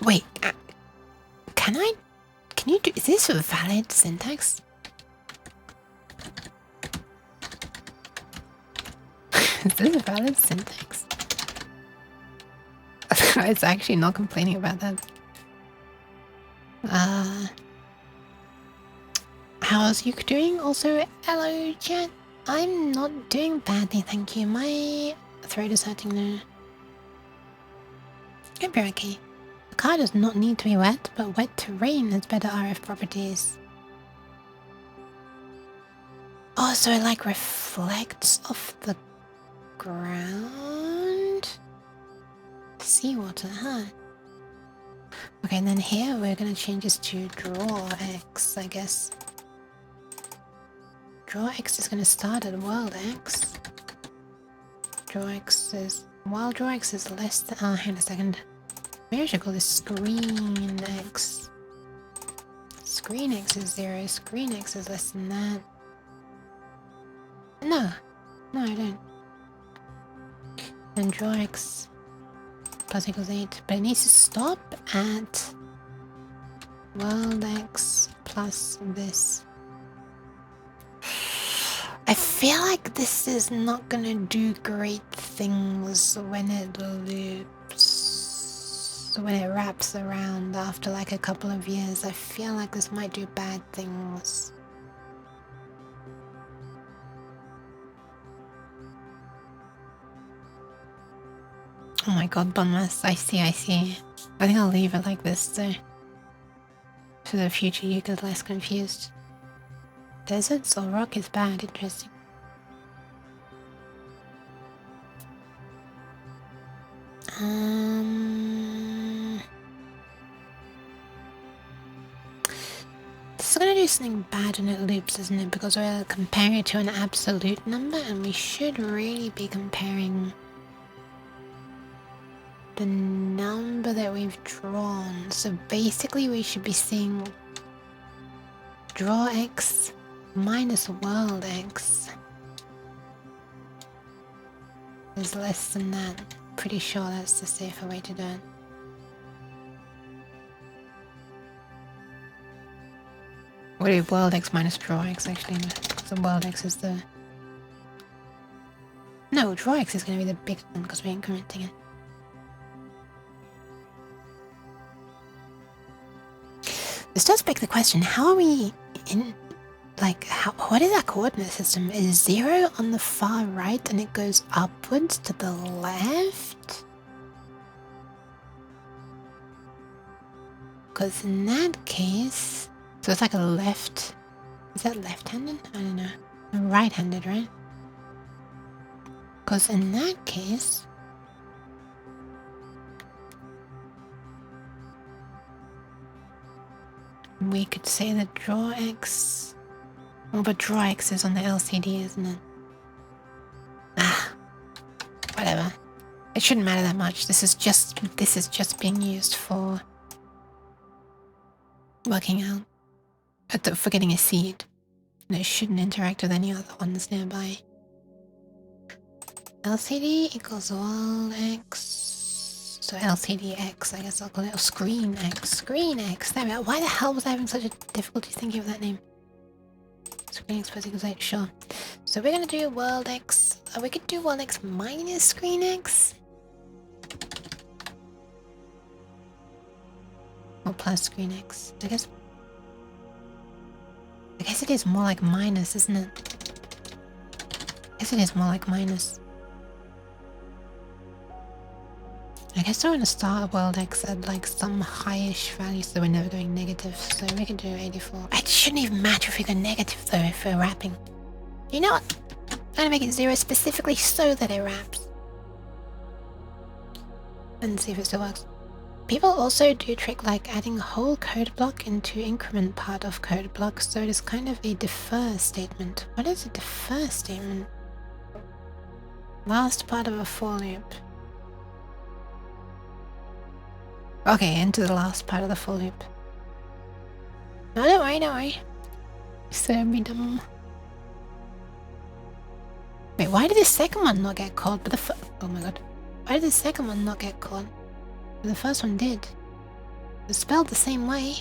Wait, can you do... Is this a valid syntax? Is this a valid syntax? It's actually not complaining about that. How's Yook doing? Also, hello chat. I'm not doing badly, thank you. My throat is hurting now. Hope you're okay. The car does not need to be wet, but wet terrain has better RF properties. Oh, so it like reflects off the ground? Seawater, huh? Okay, and then here we're gonna change this to draw X, I guess. Draw X is gonna start at world X. Draw X is... While draw X is less than... Oh, hang on a second. Maybe I should call this screen X. Screen X is 0. Screen X is less than that. No. No, I don't. Then draw X plus equals 8. But it needs to stop at world X plus this. I feel like this is not gonna do great things when it loops, when it wraps around after like a couple of years. I feel like this might do bad things. Oh my god, Bunmas, I see. I think I'll leave it like this so the future you get less confused. Deserts or rock is bad, interesting. This is gonna do something bad when it loops, isn't it? Because we're comparing it to an absolute number, and we should really be comparing the number that we've drawn. So basically we should be seeing draw X minus world X is less than that. Pretty sure that's the safer way to do it. What if world X minus draw X actually? So world X is the... No, draw X is going to be the big one because we're incrementing it. This does beg the question, how are we in, like, what is our coordinate system? Is 0 on the far right and it goes upwards to the left? Because in that case, so it's like a left, is that left-handed? I don't know. Right-handed, right? Because in that case, we could say that draw X, well, but draw X is on the LCD, isn't it? Ah, whatever. It shouldn't matter that much. This is just being used for working out, for getting a seed. And it shouldn't interact with any other ones nearby. LCD equals world X. So LCD X, I guess I'll call it, or screen X. Screen X. There we go. Why the hell was I having such a difficulty thinking of that name? Screen X plus equals 8, sure. So we're gonna do world X. We could do world X minus screen X. Or plus screen X. I guess it is more like minus, isn't it? I guess it is more like minus. I guess we're gonna start world X at like some highish value so we're never going negative. So we can do 84. It shouldn't even matter if we go negative though if we're wrapping. You know what? I'm gonna make it 0 specifically so that it wraps. And see if it still works. People also do trick like adding a whole code block into increment part of code block, so it is kind of a defer statement. What is a defer statement? Last part of a for loop. Okay, into the last part of the for loop. No, don't worry. So be dumb. Wait, why did the second one not get called? But oh my god. Why did the second one not get called? But the first one did. It's spelled the same way.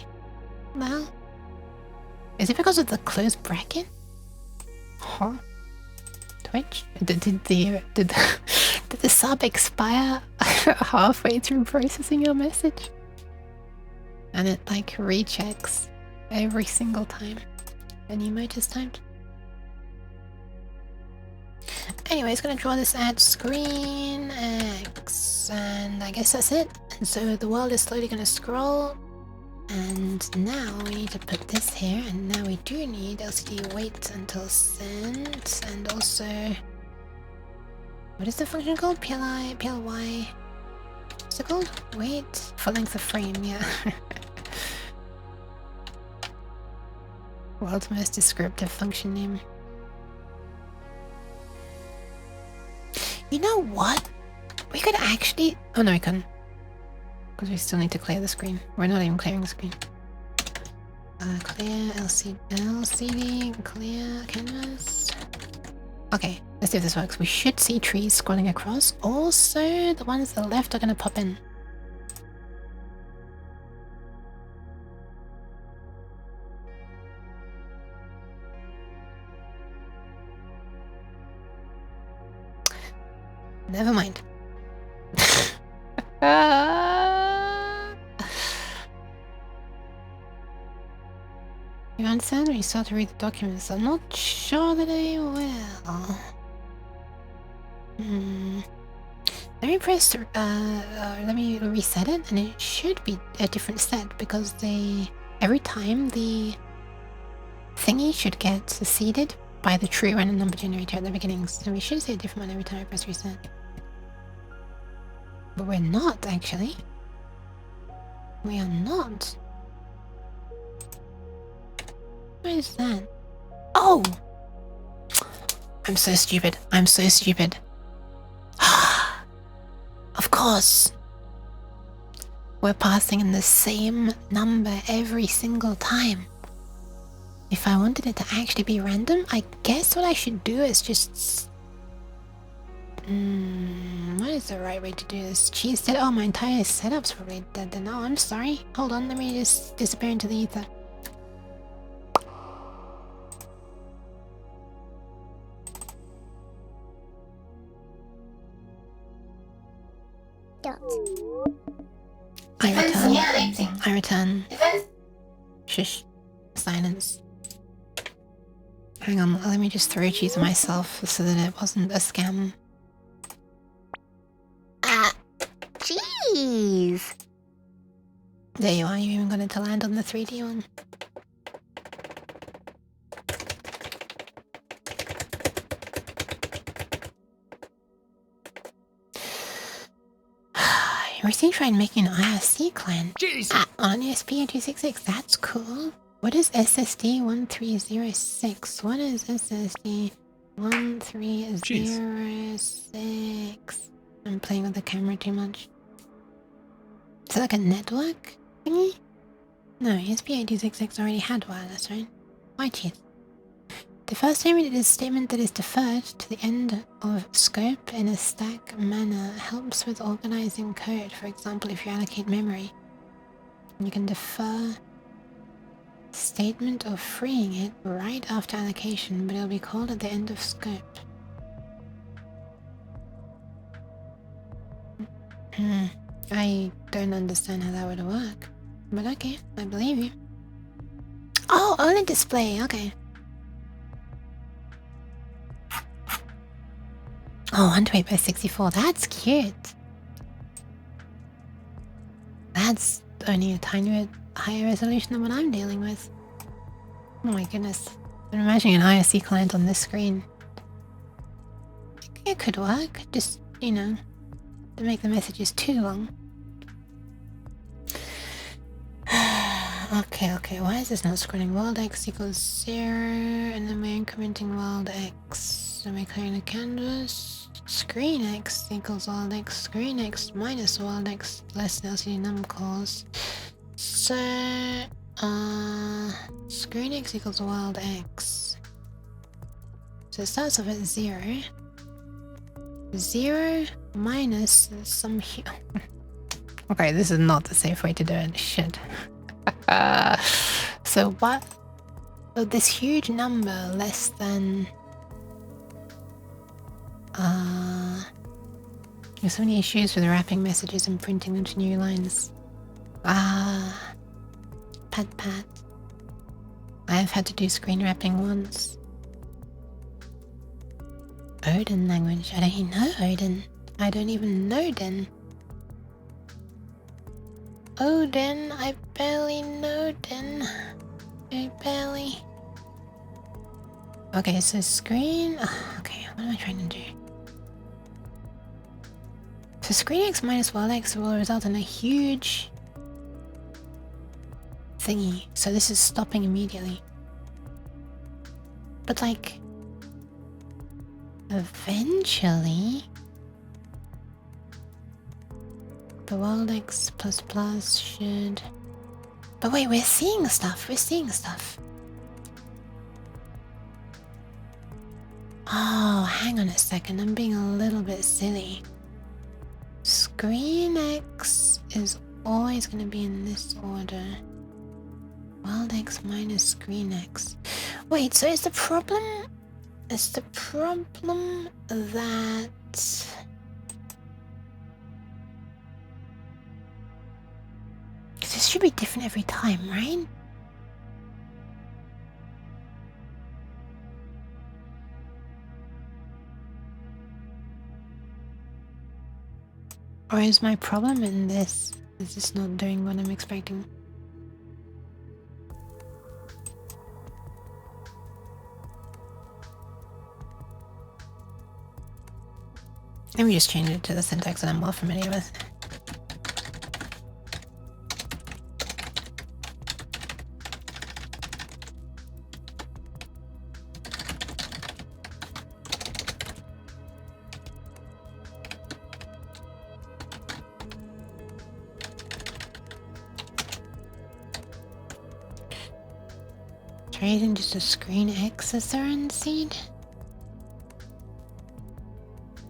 Well, is it because of the closed bracket? Huh? Twitch? Did the sub expire halfway through processing your message? And it like rechecks every single time an emote is typed. Anyway, it's gonna draw this at screen X, and I guess that's it. And so the world is slowly gonna scroll, and now we need to put this here, and now we do need LCD wait until sent, and also, what is the function called? PLY, what's it called? Wait, for length of frame, yeah. World's most descriptive function name. You know what? We could actually... Oh no, we couldn't. Because we still need to clear the screen. We're not even clearing the screen. Clear LCD, clear canvas. Okay, let's see if this works. We should see trees scrolling across. Also, the ones on the left are going to pop in. Never mind. You understand when you start to read the documents? I'm not sure that I will. Let me press, let me reset it, and it should be a different set because every time the thingy should get seeded by the true random number generator at the beginning. So we should see a different one every time I press reset. But we're not, actually. We are not. What is that? Oh! I'm so stupid. I'm so stupid. Of course. We're passing in the same number every single time. If I wanted it to actually be random, I guess what I should do is just... what is the right way to do this? Geez, oh, my entire setup's probably dead then. Oh, I'm sorry. Hold on, let me just disappear into the ether. I return. Shush. Silence. Hang on, let me just throw cheese myself so that it wasn't a scam. Jeez. There you are, you even got it to land on the 3D one. You recently tried making an IRC client. Jeez. On STM32. That's cool. What is SSD1306? What is SSD1306? I'm playing with the camera too much. Is it like a network thingy? No, STM32 already had wireless, right? Why cheat? The first statement is a statement that is deferred to the end of scope in a stack manner. Helps with organizing code. For example, if you allocate memory, you can defer statement of freeing it right after allocation, but it'll be called at the end of scope. I don't understand how that would work, but okay, I believe you. Oh, OLED display, okay. Oh, 128 by 64, that's cute. That's only a tiny bit higher resolution than what I'm dealing with. Oh my goodness. I'm imagining an IRC client on this screen. It could work, just, you know, to make the messages too long. Okay, why is this not scrolling? World X equals 0, and then we're incrementing world X. And we're clearing the canvas. Screen X equals world X. Screen X minus world X less than LCD num calls. So, screen X equals world X. So it starts off at 0. 0 minus some okay, this is not the safe way to do it. Shit. So what? So this huge number less than there's so many issues with wrapping messages and printing them to new lines. Pat. I have had to do screen wrapping once. Odin language. I don't even know Odin. I don't even know Den. Odin, I barely know Den. I barely. Okay, so screen. Okay, what am I trying to do? So screen X minus world X will result in a huge thingy. So this is stopping immediately. But like, eventually, the world X plus plus should. But wait, we're seeing stuff. Oh, hang on a second. I'm being a little bit silly. Screen X is always going to be in this order. World X minus screen X. Wait, so is the problem that this should be different every time, right? Or is my problem in this? Is this not doing what I'm expecting? Let me just change it to the syntax that I'm more familiar with. Try using just a screen X as their end seed?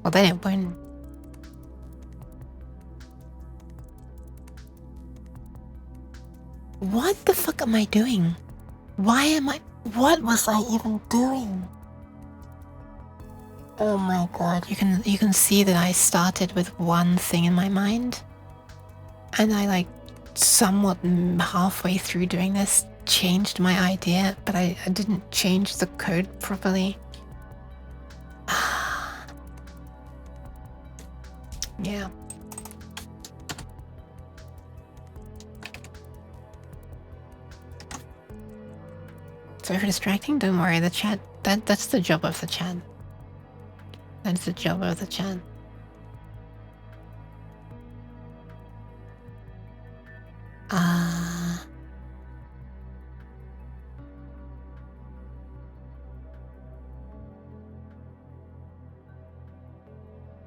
Well, then it won't. What the fuck am I doing? What was I even doing? Oh my god, you can see that I started with one thing in my mind. And I like somewhat halfway through doing this changed my idea, but I didn't change the code properly. Yeah. Sorry for distracting. Don't worry, the chat. That's the job of the chat. That's the job of the chat.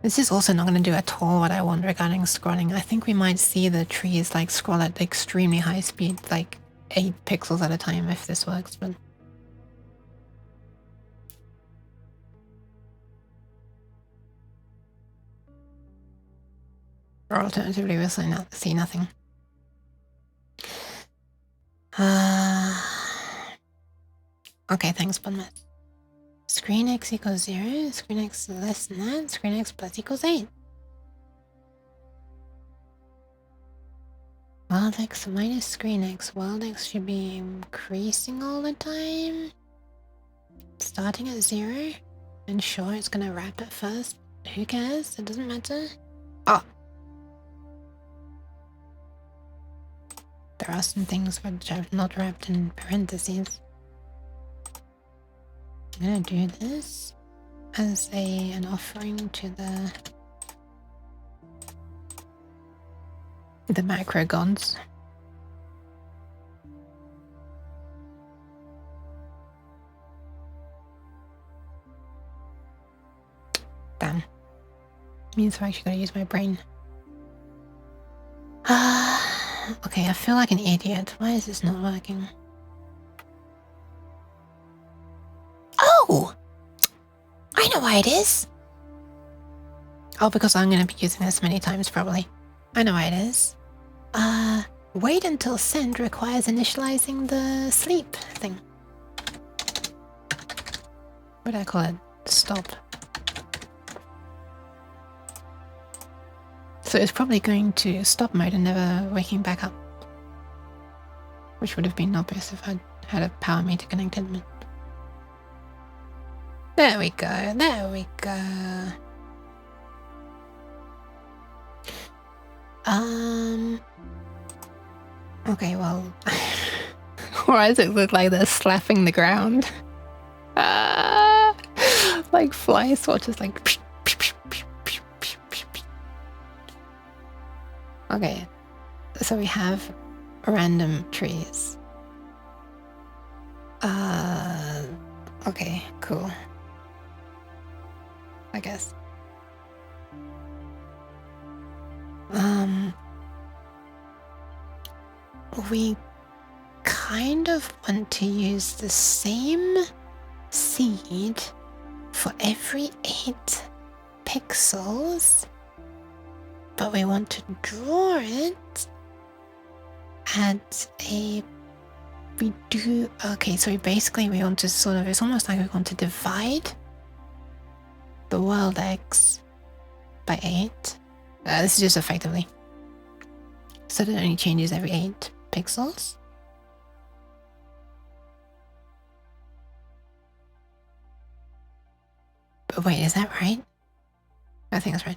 This is also not going to do at all what I want regarding scrolling. I think we might see the trees like scroll at extremely high speed, like 8 pixels at a time if this works, but... Or alternatively, we'll see nothing. Okay, thanks, Bunmet. Screen x equals 0, screen x less than that, screen x plus equals 8. Wild x minus screen x. Wild x should be increasing all the time. Starting at 0. And sure, it's gonna wrap it first. Who cares? It doesn't matter. Oh! There are some things which I've not wrapped in parentheses. I'm gonna do this as an offering to the macro gods. Damn. Means I actually gotta use my brain. Okay, I feel like an idiot. Why is this not working? Oh! I know why it is! Oh, because I'm gonna be using this many times, probably. I know why it is. Wait until send requires initializing the sleep thing. What do I call it? Stop. So it's probably going to stop mode and never waking back up. Which would have been obvious if I'd had a power meter connected. But... There we go, there we go. Okay, well... Why does it look like they're slapping the ground? Like fly swatches, like... Okay, so we have random trees. Okay, cool. I guess. We kind of want to use the same seed for every 8 pixels, but we want to draw it at a... Okay, so basically we want to sort of... It's almost like we want to divide the world X by 8. This is just effectively. So that it only changes every 8 pixels. But wait, is that right? I think that's right.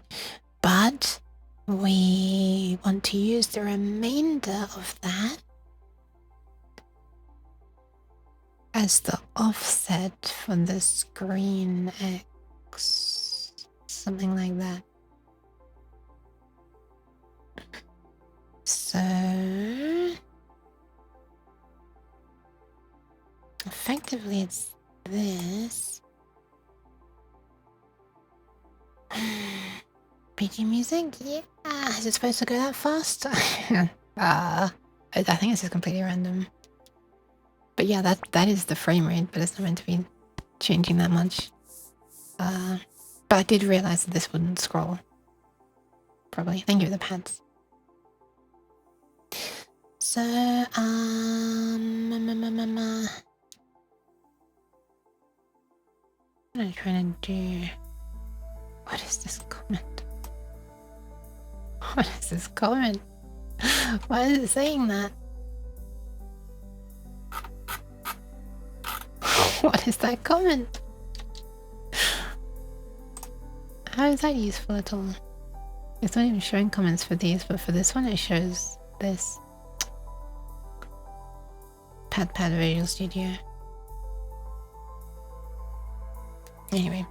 But we want to use the remainder of that as the offset for the screen X. Something like that. So effectively it's this. PG music? Yeah. Is it supposed to go that fast? I think this is completely random. But yeah, that is the frame rate, but it's not meant to be changing that much. But I did realize that this wouldn't scroll. Probably. Thank you for the pads. So, what am I trying to do? What is this comment? What is this comment? Why is it saying that? What is that comment? How is that useful at all? It's not even showing comments for these, but for this one it shows this. Pad Visual Studio. Anyway.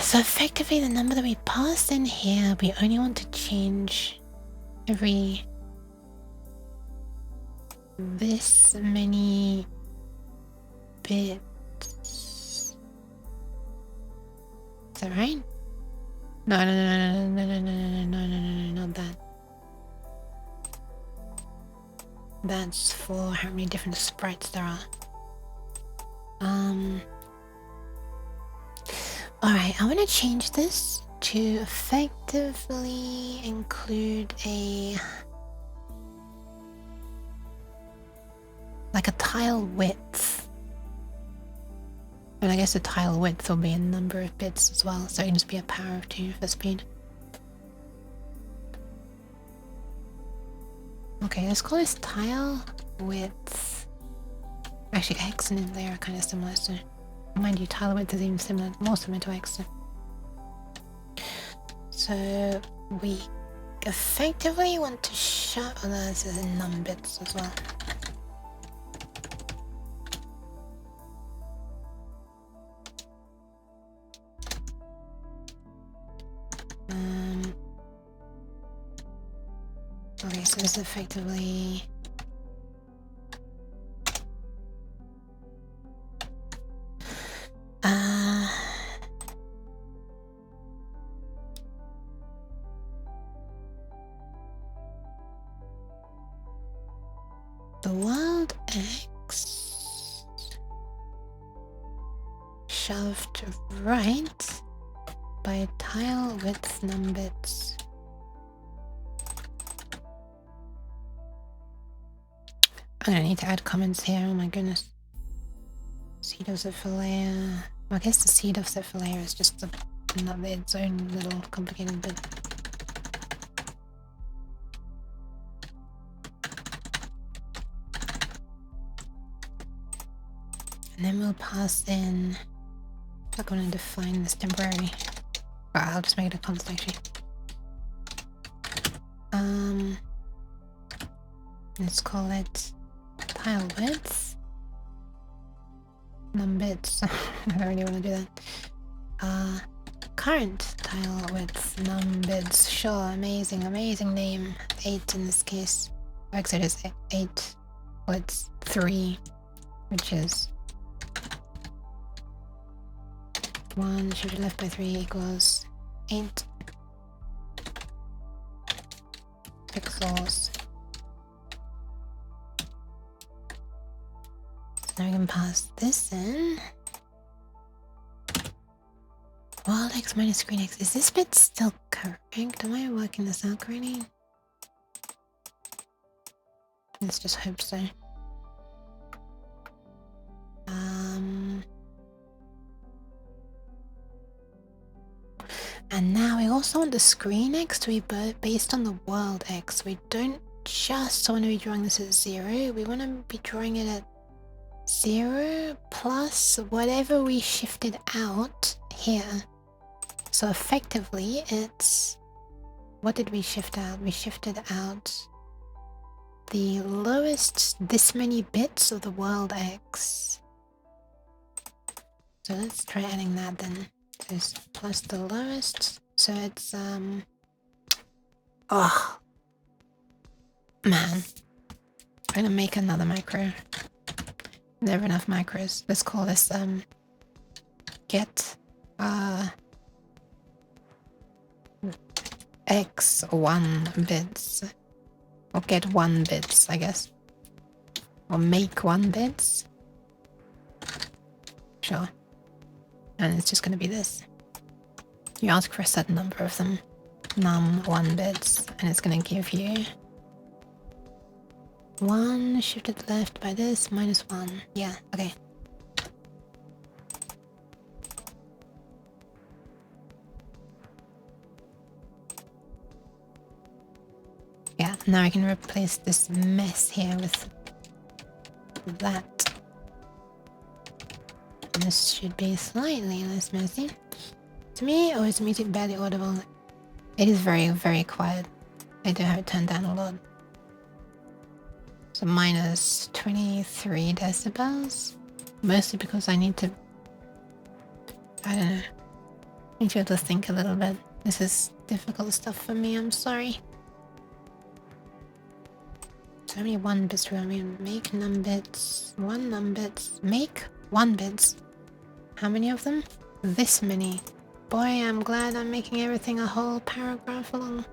So effectively the number that we passed in here, we only want to change every this many bits. Is that right? No, not that. That's for how many different sprites there are. Alright, I want to change this to effectively include like a tile width. And I guess the tile width will be a number of bits as well, so it can just be a power of 2 for speed. Okay, let's call this tile width. Actually, X and they are kind of similar, so mind you, tile width is even similar, more similar to X. So we effectively want to shove. Oh, no, this is in num bits as well. Okay, so this is effectively the world X shoved right by tile width num bits. I'm gonna need to add comments here, oh my goodness. Seed of the fillet. I guess the seed of the fillet is just its own little complicated bit. And then we'll pass in. I'm going to define this temporary. Well, I'll just make it a constant actually. Let's call it tile width. Num bits. I don't really want to do that. Current tile width num bits. Sure, amazing name. 8 in this case. Actually, it is 8. Well, it's 3, which is 1 shifted left by 3 equals 8 pixels. Now we can pass this in. Wild X minus screen X. Is this bit still correct? Am I working this out correctly? Let's just hope so. And now we also want the screen X to be based on the world X. We don't just want to be drawing this at 0. We want to be drawing it at 0 plus whatever we shifted out here. So effectively it's... What did we shift out? We shifted out the lowest this many bits of the world X. So let's try adding that then. Is plus the lowest, so it's oh man, I'm gonna make another macro. Never enough macros. Let's call this get x1 bits, or get 1 bits, I guess, or make 1 bits. Sure. And it's just going to be this. You ask for a certain number of them, num1 bits, and it's going to give you 1 shifted left by this minus 1. Yeah, okay. Yeah, now I can replace this mess here with that. And this should be slightly less messy. To me, or is the music barely audible? It is very, very quiet. I do have it turned down a lot. So minus 23 decibels. Mostly because I need to... I don't know. I need to be able to think a little bit. This is difficult stuff for me, I'm sorry. So how many 1 bits do I mean? Make numbits. 1 numbits. Make 1 bits. How many of them? This many. Boy, I'm glad I'm making everything a whole paragraph long.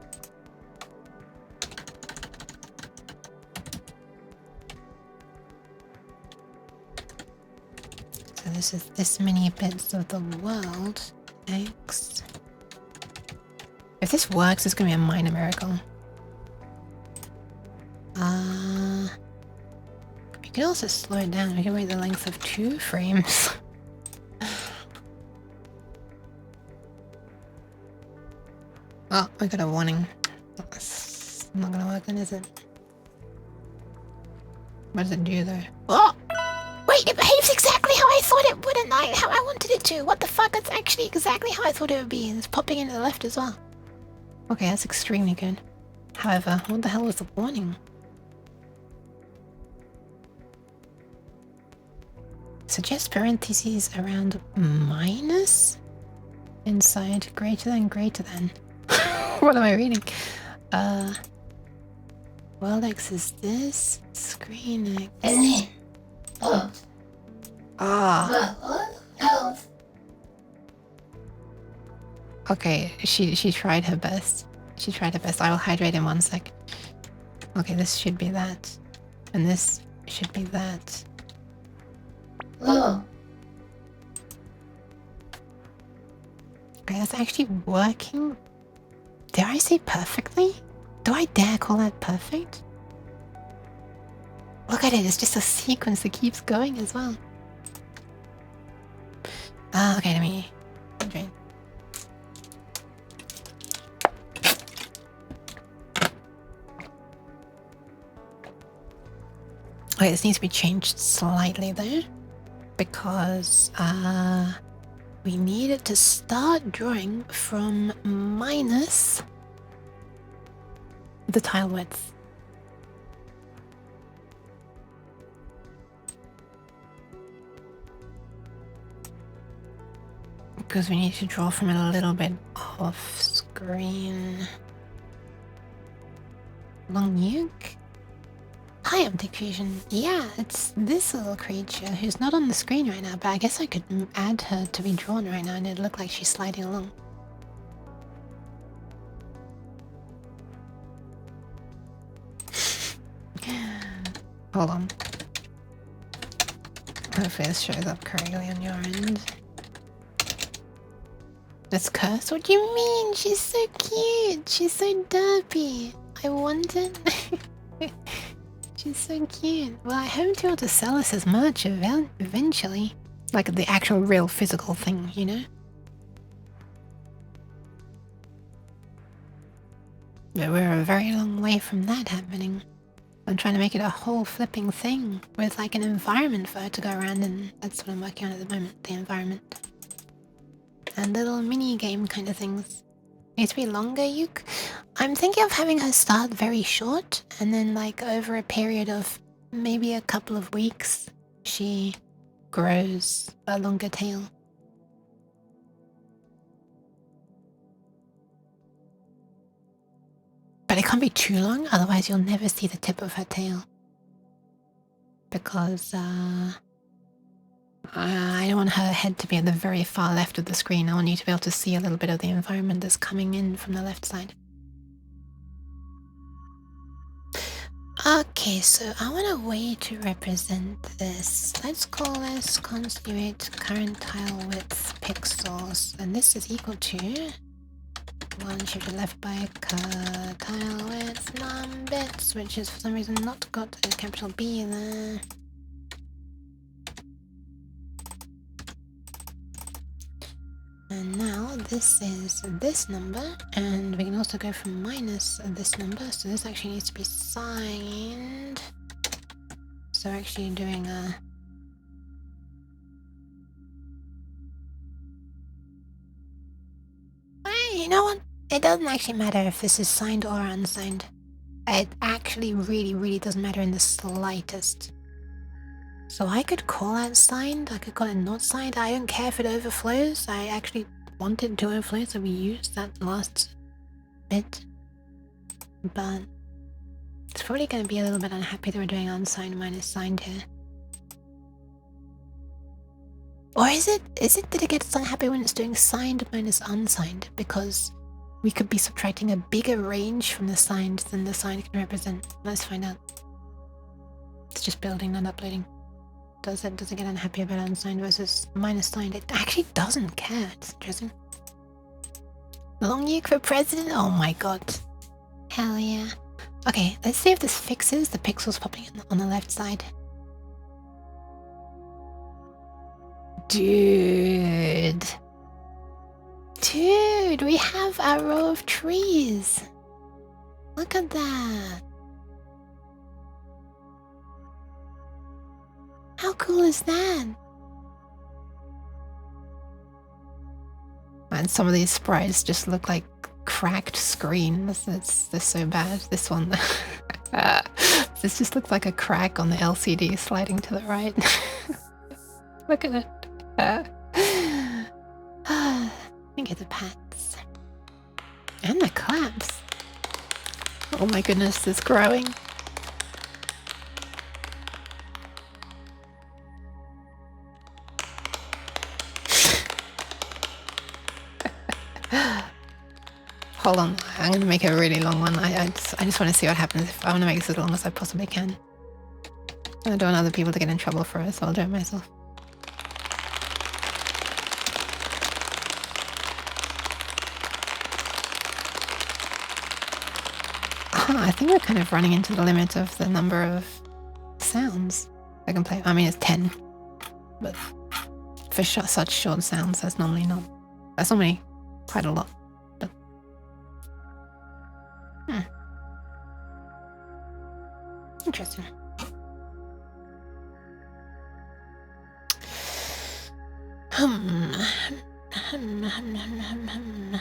So this is this many bits of the world. X. If this works, it's gonna be a minor miracle. You can also slow it down. We can wait the length of 2 frames. Oh, we got a warning. That's not gonna work then, is it? What does it do though? Oh! Wait, it behaves exactly how I thought it would and how I wanted it to. What the fuck? That's actually exactly how I thought it would be. It's popping into the left as well. Okay, that's extremely good. However, what the hell was the warning? Suggest parentheses around minus? Inside greater than greater than. What am I reading? World X is this. Screen X. And then, oh, Ah. oh, Okay, she tried her best. She tried her best. I will hydrate in 1 sec. Okay, this should be that. And this should be that. oh, Okay, that's actually working. Dare I say perfectly? Do I dare call that perfect? Look at it, it's just a sequence that keeps going as well. Okay, let me hydrate. Okay, this needs to be changed slightly though, because we need it to start drawing from minus the tile width. Because we need to draw from it a little bit off screen. Long Yook? Hi, I'm Fusion. Yeah, it's this little creature who's not on the screen right now, but I guess I could add her to be drawn right now and it'd look like she's sliding along. Hold on. Hopefully this shows up correctly on your end. That's cursed? What do you mean? She's so cute. She's so derpy. I want it. She's so cute. Well, I hope to be able to sell this as merch eventually. Like the actual real physical thing, you know? But we're a very long way from that happening. I'm trying to make it a whole flipping thing with like an environment for her to go around in. That's what I'm working on at the moment, the environment. And little mini game kind of things. Needs to be longer, Yook? I'm thinking of having her start very short and then like over a period of maybe a couple of weeks, she grows a longer tail. But it can't be too long, otherwise you'll never see the tip of her tail. Because I don't want her head to be at the very far left of the screen. I want you to be able to see a little bit of the environment that's coming in from the left side. Okay, so I want a way to represent this. Let's call this constitute current tile width pixels. And this is equal to 1 shifted left by tile width numbits, which is for some reason not got a capital B there. And now this is this number, and we can also go from minus this number, so this actually needs to be signed. So we're actually doing a... Hey, you know what? It doesn't actually matter if this is signed or unsigned. It actually really doesn't matter in the slightest. So I could call that signed, I could call it not signed, I don't care if it overflows. I actually want it to overflow, so we use that last bit. But it's probably going to be a little bit unhappy that we're doing unsigned minus signed here. Or is it that it gets unhappy when it's doing signed minus unsigned? Because we could be subtracting a bigger range from the signed than the signed can represent. Let's find out. It's just building, not uploading. Does it get unhappy about unsigned versus minus signed? It actually doesn't care. It's interesting. Long Yook for president? Oh my god. Hell yeah. Okay, let's see if this fixes the pixels popping on the left side. Dude, we have a row of trees. Look at that. How cool is that? And some of these sprites just look like cracked screens. They're so bad. This one, this just looks like a crack on the LCD sliding to the right. Look at it. Think of the pats. And the claps. Oh my goodness, it's growing. Hold on, I'm gonna make a really long one. I just want to see what happens. If I want to make this as long as I possibly can. I don't want other people to get in trouble for it, so I'll do it myself. I think we're kind of running into the limit of the number of sounds I can play. I mean, it's 10, but for such short sounds, that's normally quite a lot. But interesting.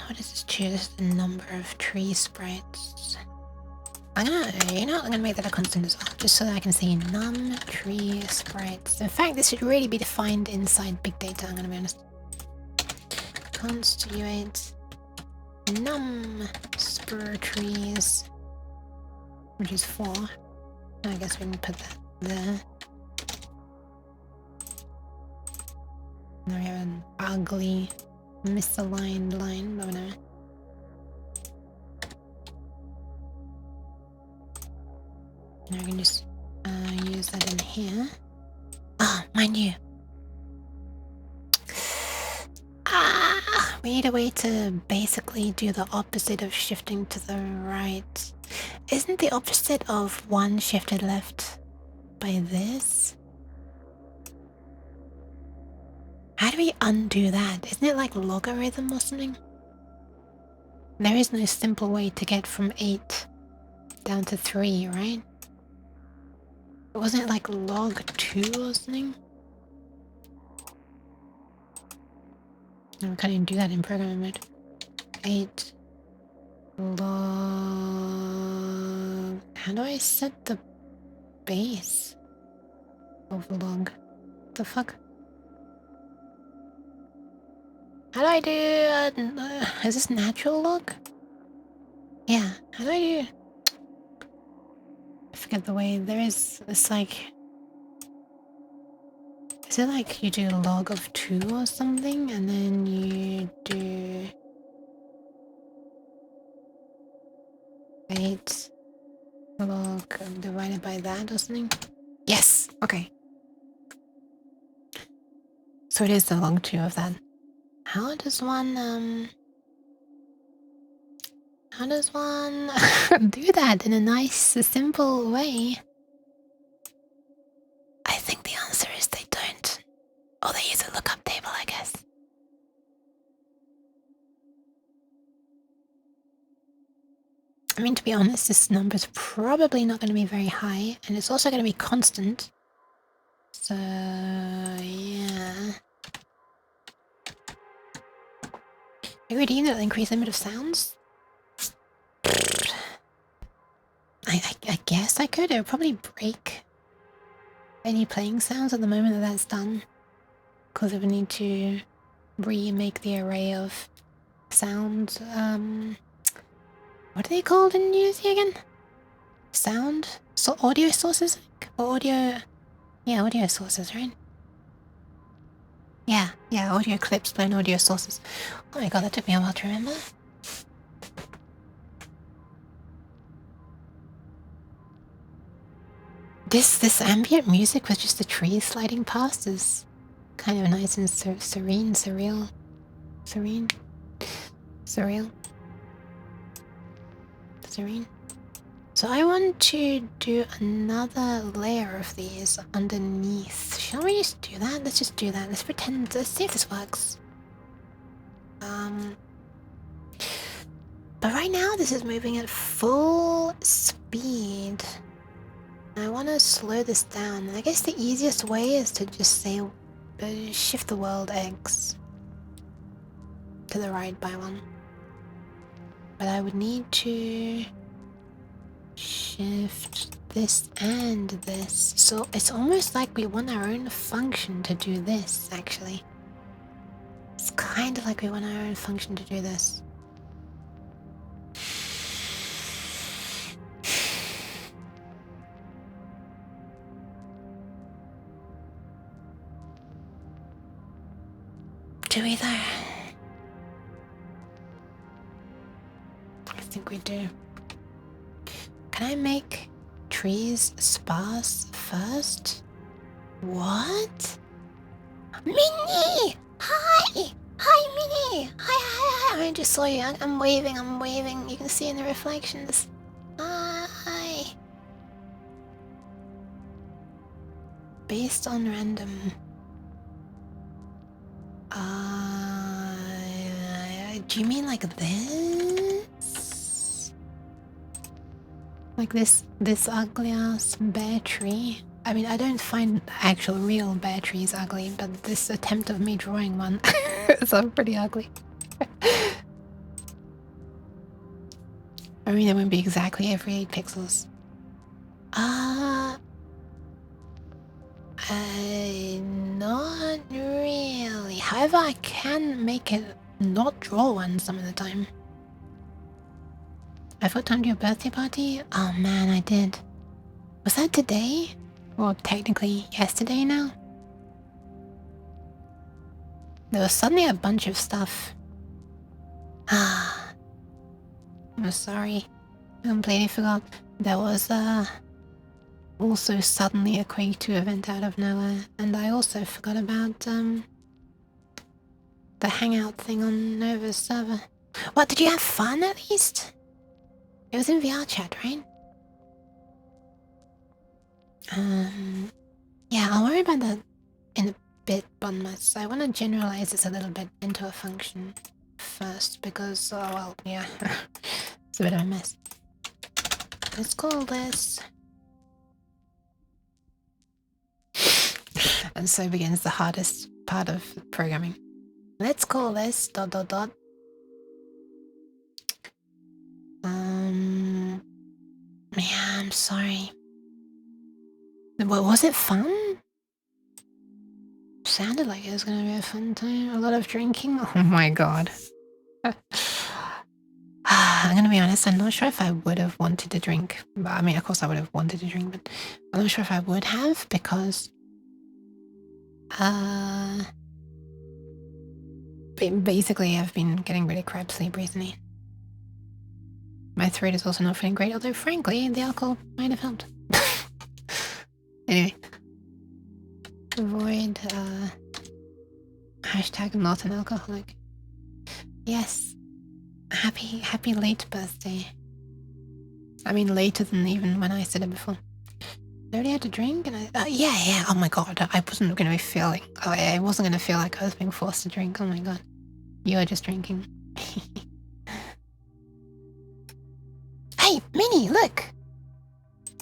What does this choose? The number of tree sprites. I'm gonna make that a constant as well, just so that I can see num tree sprites. In fact, this should really be defined inside big data, I'm gonna be honest. Constitute num spur trees, which is 4. I guess we can put that there. Now we have an ugly misaligned line, but whatever. Now we can just use that in here. Oh, mind you. We need a way to basically do the opposite of shifting to the right. Isn't the opposite of 1 shifted left by this? How do we undo that? Isn't it like logarithm or something? There is no simple way to get from 8 down to 3, right? Wasn't it like log 2 or something? I can't even do that in programming mode. 8 log... How do I set the base of log? What the fuck? How do I do... is this natural log? Yeah, how do I do... I forget the way. There is... It's like... Is it like you do log of 2 or something, and then you do 8 log divided by that or something? Yes! Okay. So it is the log 2 of that. How does one do that in a nice, simple way? I think the answer is they don't. Or they use a lookup table, I guess. I mean, to be honest, this number is probably not going to be very high, and it's also going to be constant. So, yeah. Maybe redeem that increase limit of sounds? I guess I could. It would probably break any playing sounds at the moment that that's done. Because I would need to remake the array of sound, what are they called in Unity again? Sound? So audio sources? Or audio... Yeah, audio sources, right? Yeah, audio clips and audio sources. Oh my god, that took me a while to remember. This ambient music with just the trees sliding past is kind of nice and serene, surreal. Serene? Surreal? Serene? So I want to do another layer of these underneath. Shall we just do that? Let's just do that. Let's pretend. Let's see if this works. But right now this is moving at full speed. I want to slow this down. I guess the easiest way is to just say shift the world X to the right by one. But I would need to shift this and this. So it's almost like we want our own function to do this, actually. It's kind of like we want our own function to do this. Do we though? I think we do. Can I make trees sparse first? What? Minnie! Hi! Hi, Minnie! Hi! I just saw you. I'm waving. You can see in the reflections. Hi! Based on random. Do you mean like this? Like this ugly ass bear tree? I mean, I don't find actual real bear trees ugly, but this attempt of me drawing one is pretty ugly. I mean, it won't be exactly every 8 pixels. Not really. However, I can make it not draw one some of the time. I forgot time to your birthday party? Oh man, I did. Was that today? Or technically yesterday now? There was suddenly a bunch of stuff. I'm sorry. I completely forgot. There was also suddenly a Quake 2 event out of nowhere. And I also forgot about the hangout thing on Nova's server. What, did you have fun at least? It was in VR chat, right? Yeah, I'll worry about that in a bit, Bunmus. I want to generalize this a little bit into a function first because, oh well, yeah, it's a bit of a mess. Let's call this... And so begins the hardest part of programming. Let's call this ... Yeah, I'm sorry. What, was it fun? Sounded like it was gonna be a fun time. A lot of drinking. Oh my god. I'm gonna be honest, I'm not sure if I would have wanted to drink. But, I mean, of course I would have wanted to drink, but I'm not sure if I would have because... basically I've been getting really crap sleep recently. My throat is also not feeling great, although frankly, the alcohol might have helped. Anyway. Avoid, hashtag not an alcoholic. Yes. Happy late birthday. I mean, later than even when I said it before. I already had to drink and yeah, oh my god, I wasn't gonna be feeling, I wasn't gonna feel like I was being forced to drink, oh my god. You are just drinking. Hey, Minnie, look!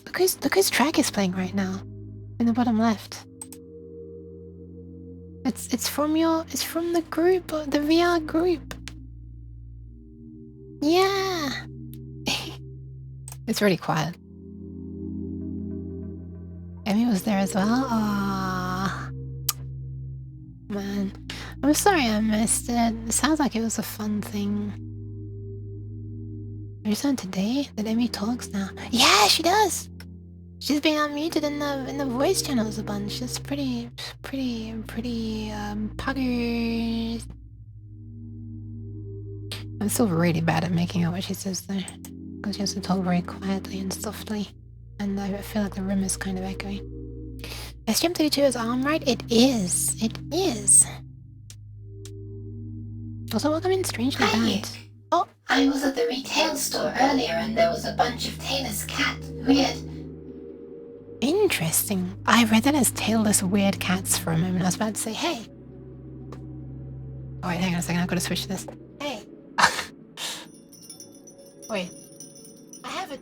Look whose track is playing right now. In the bottom left. It's from the group, the VR group. Yeah. It's really quiet. Emmy was there as well. Aww. Man, I'm sorry I missed it. It sounds like it was a fun thing. Is on today that Emmy talks now? Yeah, she does. She's been unmuted in the voice channels a bunch. She's pretty puggers. I'm still really bad at making out what she says though, because she has to talk very quietly and softly, and I feel like the room is kind of echoey. STM32 is arm right? It is. It is. Also, welcome in Strangely Bad. Oh, I was at the retail store earlier and there was a bunch of tailless cat. Weird. Interesting. I read that as tailless weird cats for a moment. I was about to say, hey. Oh wait, hang on a second. I've got to switch this. Hey. Wait. I have a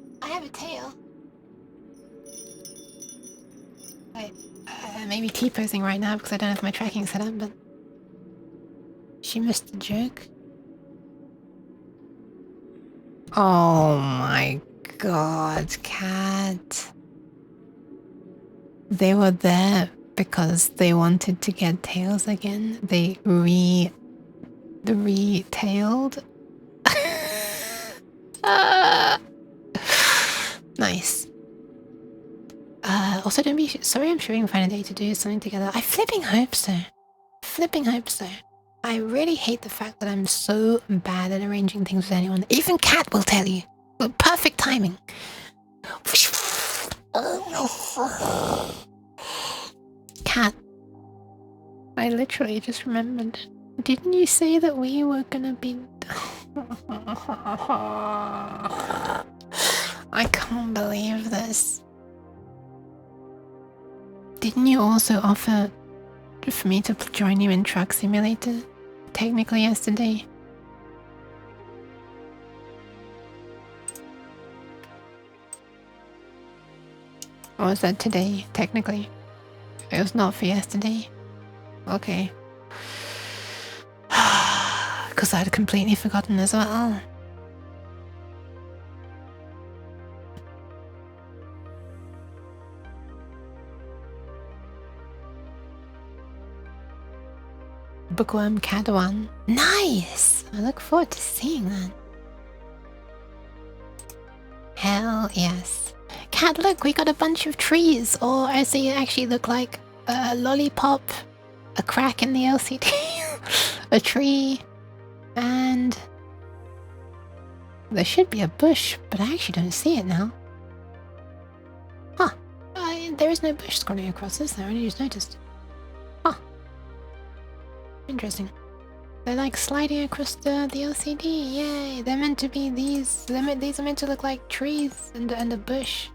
tail. Wait. Maybe T-posing right now because I don't have my tracking set up, but she missed the joke. Oh my god, cat. They were there because they wanted to get tails again. They retailed. Nice. Also, don't be sorry. I'm sure we can find a day to do something together. I flipping hope so. Flipping hope so. I really hate the fact that I'm so bad at arranging things with anyone. Even Cat will tell you. Perfect timing. Cat. I literally just remembered. Didn't you say that we were gonna be... I can't believe this. Didn't you also offer for me to join you in Truck Simulator? Technically yesterday. Or was that today, technically? It was not for yesterday? Okay. Because I'd completely forgotten as well. Bookworm Cadawan. Nice! I look forward to seeing that. Hell yes. Cat, look, we got a bunch of trees, or as they actually look like a lollipop, a crack in the LCD, a tree, and there should be a bush, but I actually don't see it now. Huh. There is no bush scrolling across this, I only just noticed. Huh. Interesting. They're like sliding across the LCD, yay! They're meant to be these are meant to look like trees and a bush.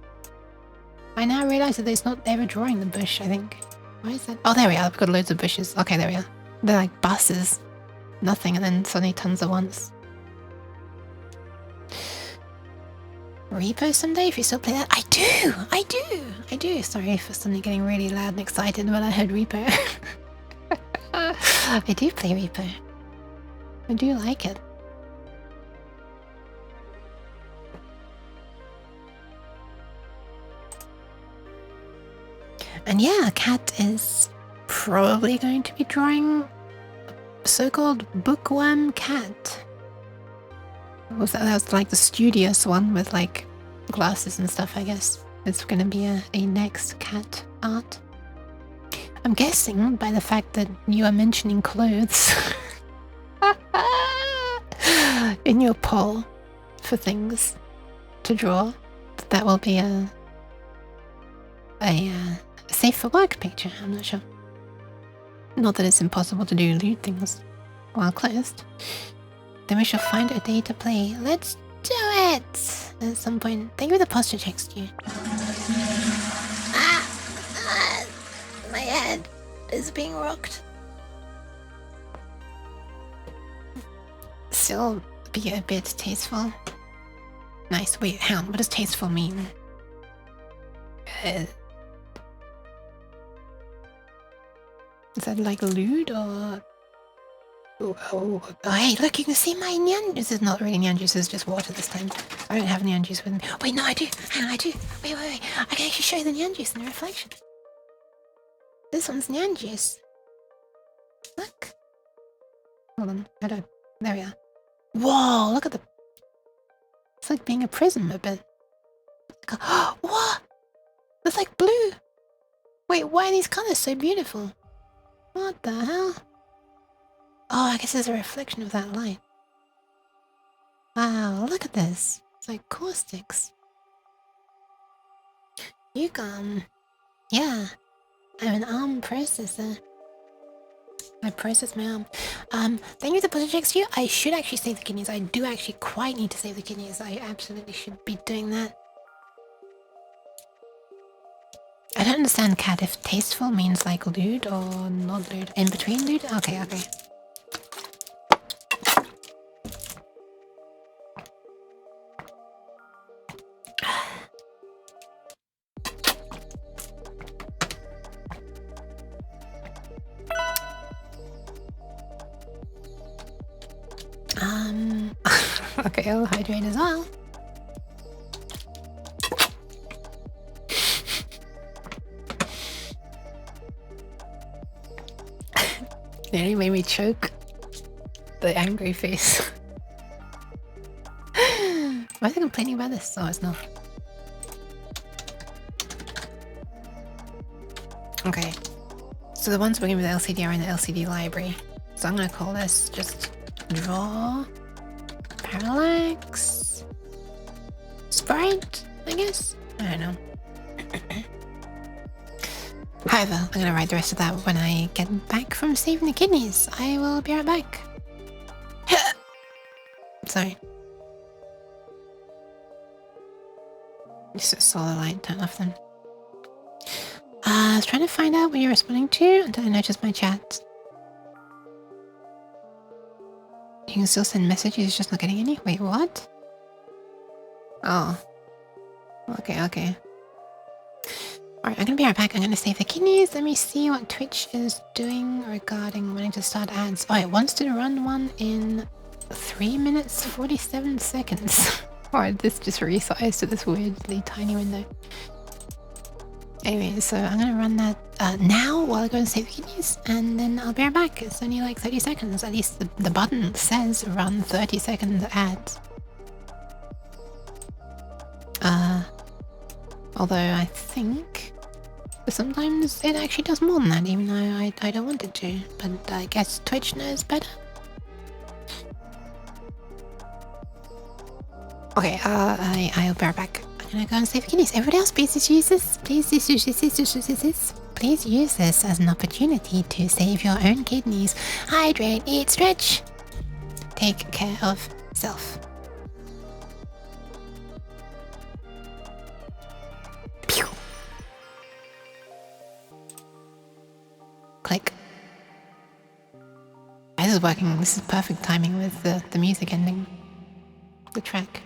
I now realize that there's not ever drawing the bush, I think. Why is that? Oh, there we are, we've got loads of bushes. Okay, there we are. They're like buses. Nothing and then suddenly tons at once. Repo someday if you still play that? I do! Sorry for suddenly getting really loud and excited when I heard Repo. I do play Repo. I do like it. And yeah, Cat is probably going to be drawing so-called Bookworm Cat. That was like the studious one with like glasses and stuff, I guess. It's gonna be a next cat art. I'm guessing by the fact that you are mentioning clothes in your poll for things to draw, that will be a safe for work picture. I'm not sure. Not that it's impossible to do lewd things while closed. Then we shall find a day to play. Let's do it at some point. Thank you for the posture checks, Stu. My head is being rocked. Still be a bit tasteful. Nice. Wait, hang on. What does tasteful mean? Is that like lewd or... Oh, hey, look, you can see my nyan. This is not really nyan juice, it's just water this time. I don't have nyan juice with me. Wait, no, I do. Hang on, I do. Wait. I can actually show you the nyan juice in the reflection. This one's nyan juice. Look. Hold on. I don't. There we are. Whoa, look at the... It's like being a prism a bit. What? It's like blue. Wait, why are these colors so beautiful? What the hell? Oh, I guess there's a reflection of that light. Wow, look at this. It's like caustics. You come. Yeah. I have an ARM processor. I process my arm. Thank you for the projects to you. I should actually save the kidneys. I do actually quite need to save the kidneys. I absolutely should be doing that. I don't understand, Cat, if tasteful means like lewd or not lewd. In between lewd? Okay. Okay, I'll hydrate as well. Nearly made me choke. The angry face. Why are they complaining about this? Oh, it's not. Okay. So the ones working with LCD are in the LCD library. So I'm gonna call this just draw, parallax, sprite, I guess? I don't know. However, I'm gonna write the rest of that when I get back from saving the kidneys. I will be right back. Sorry. Just a solar light, turn off then. I was trying to find out what you're responding to until I noticed my chat. You can still send messages, it's just not getting any? Wait, what? Oh. Okay. Alright, I'm gonna be right back. I'm gonna save the kidneys. Let me see what Twitch is doing regarding wanting to start ads. Oh, it wants to run one in 3 minutes 47 seconds. Or this just resized to this weirdly tiny window. Anyway, so I'm gonna run that now while I go and save the kidneys, and then I'll be right back. It's only like 30 seconds. At least the button says run 30-second ads. Although I think sometimes it actually does more than that, even though I don't want it to. But I guess Twitch knows better. Okay, I'll be right back. I'm gonna go and save kidneys. Everybody else, please use this. Please use this. Please use this as an opportunity to save your own kidneys. Hydrate, eat, stretch. Take care of self. Pew. Click. This is working. This is perfect timing with the music ending. The track.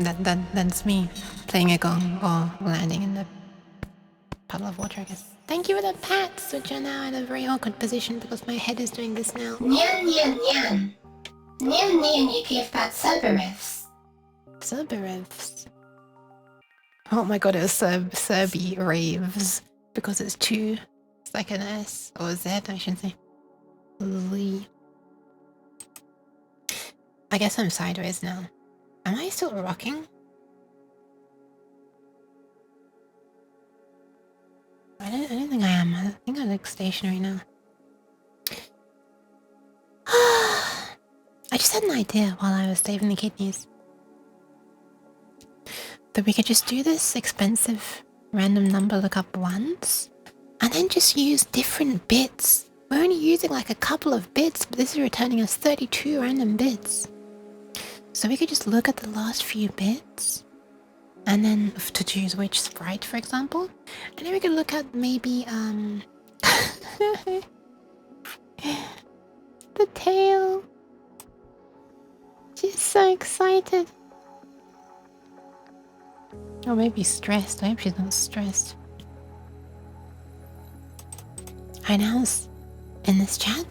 That's me playing a gong or landing in the puddle of water, I guess. Thank you for the pats, which are now in a very awkward position because my head is doing this now. Nyan nyan nyan. Nyan nyan you give back Cerberus. Cerberus. Oh my god, it was Serbi raves because it's two. It's like an S or a Z, I should say. Z. I guess I'm sideways now. Am I still rocking? I don't think I am. I think I look stationary now. I just had an idea while I was saving the kidneys. That we could just do this expensive random number lookup once and then just use different bits. We're only using like a couple of bits, but this is returning us 32 random bits. So we could just look at the last few bits and then to choose which sprite, for example. And then we could look at maybe the tail. She's so excited. Or maybe stressed. I hope she's not stressed. I announced in this chat,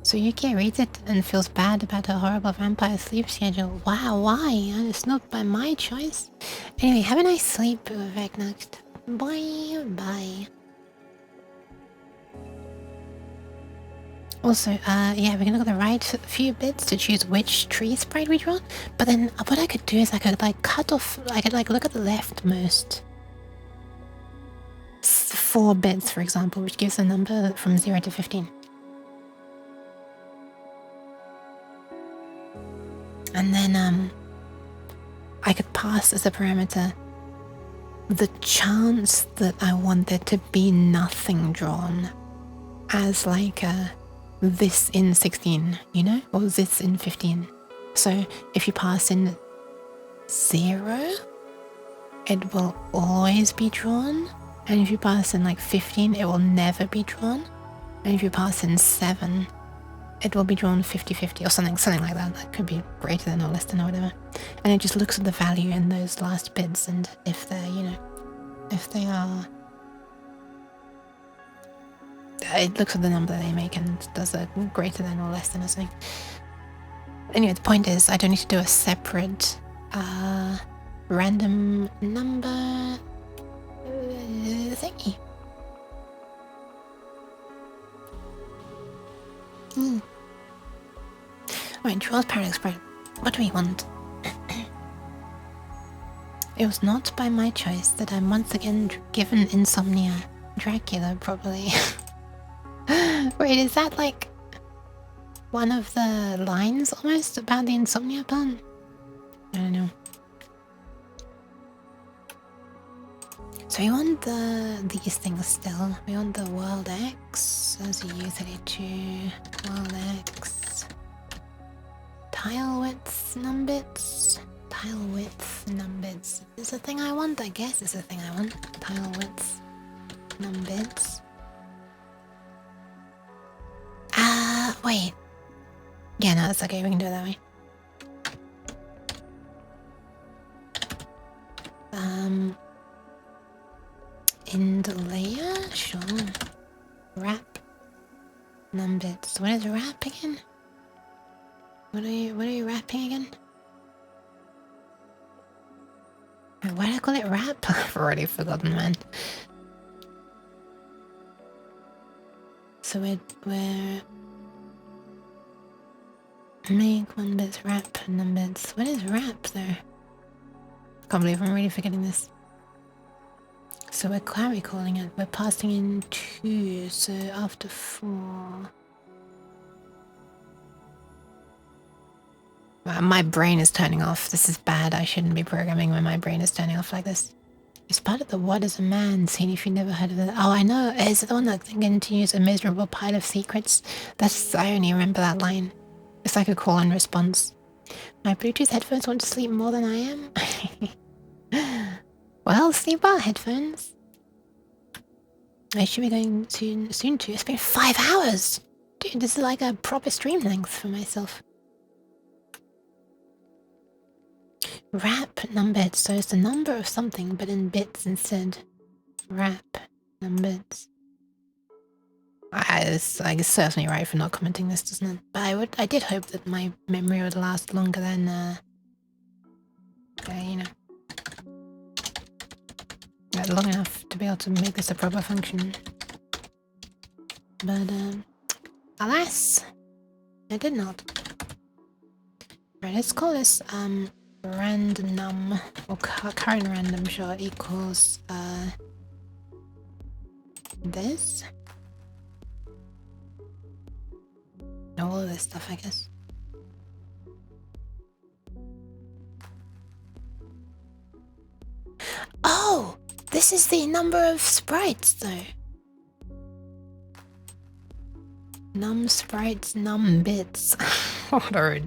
so Yuki reads it and feels bad about her horrible vampire sleep schedule. Wow, why? It's not by my choice. Anyway, have a nice sleep, Vegnacht. Bye, bye. Also, yeah, we're gonna look at the right few bits to choose which tree sprite we draw. But then what I could do is I could like cut off, I could like look at the leftmost 4 bits, for example, which gives a number from 0 to 15. And then I could pass as a parameter the chance that I want there to be nothing drawn as like a this in 16, you know, or this in 15. So if you pass in 0, it will always be drawn. And if you pass in like 15, it will never be drawn. And if you pass in 7, it will be drawn 50-50 or something like that. That could be greater than or less than or whatever. And it just looks at the value in those last bits and if they're, you know, if they are... It looks at the number they make and does a greater than or less than or something. Anyway, the point is I don't need to do a separate random number thingy. Right, draws paradox sprite. What do we want? It was not by my choice that I'm once again given insomnia. Dracula, probably. Wait, is that like one of the lines almost about the insomnia pun? I don't know. So we want these things still. We want the world X as U32, world X, tile width numbits, tile width numbits. Is the thing I want? I guess it's the thing I want. Tile width numbits. Wait. Yeah, no, that's okay. We can do it that way. In the layer? Sure. Wrap numbits. What is wrap again? What are you wrapping again? Why do I call it wrap? I've already forgotten, man. So we're make one bits wrap numbers. What is wrap though? I can't believe I'm really forgetting this. So how are we calling it? We're passing in 2, so after 4. Wow, my brain is turning off. This is bad. I shouldn't be programming when my brain is turning off like this. It's part of the What is a Man scene if you've never heard of it. Oh, I know. Is it the one that continues a miserable pile of secrets? I only remember that line. It's like a call and response. My Bluetooth headphones want to sleep more than I am. Well, sleep well, headphones. I should be going soon too. It's been 5 hours! Dude, this is like a proper stream length for myself. Wrap numbers. So it's the number of something, but in bits instead. Wrap numbers. I guess certainly right for not commenting this, doesn't it? But I did hope that my memory would last longer than, you know, long enough to be able to make this a proper function. But, alas, I did not. Right, let's call this, random, or current random shot equals, this. All of this stuff, I guess. Oh! This is the number of sprites, though. Num sprites, num bits. What a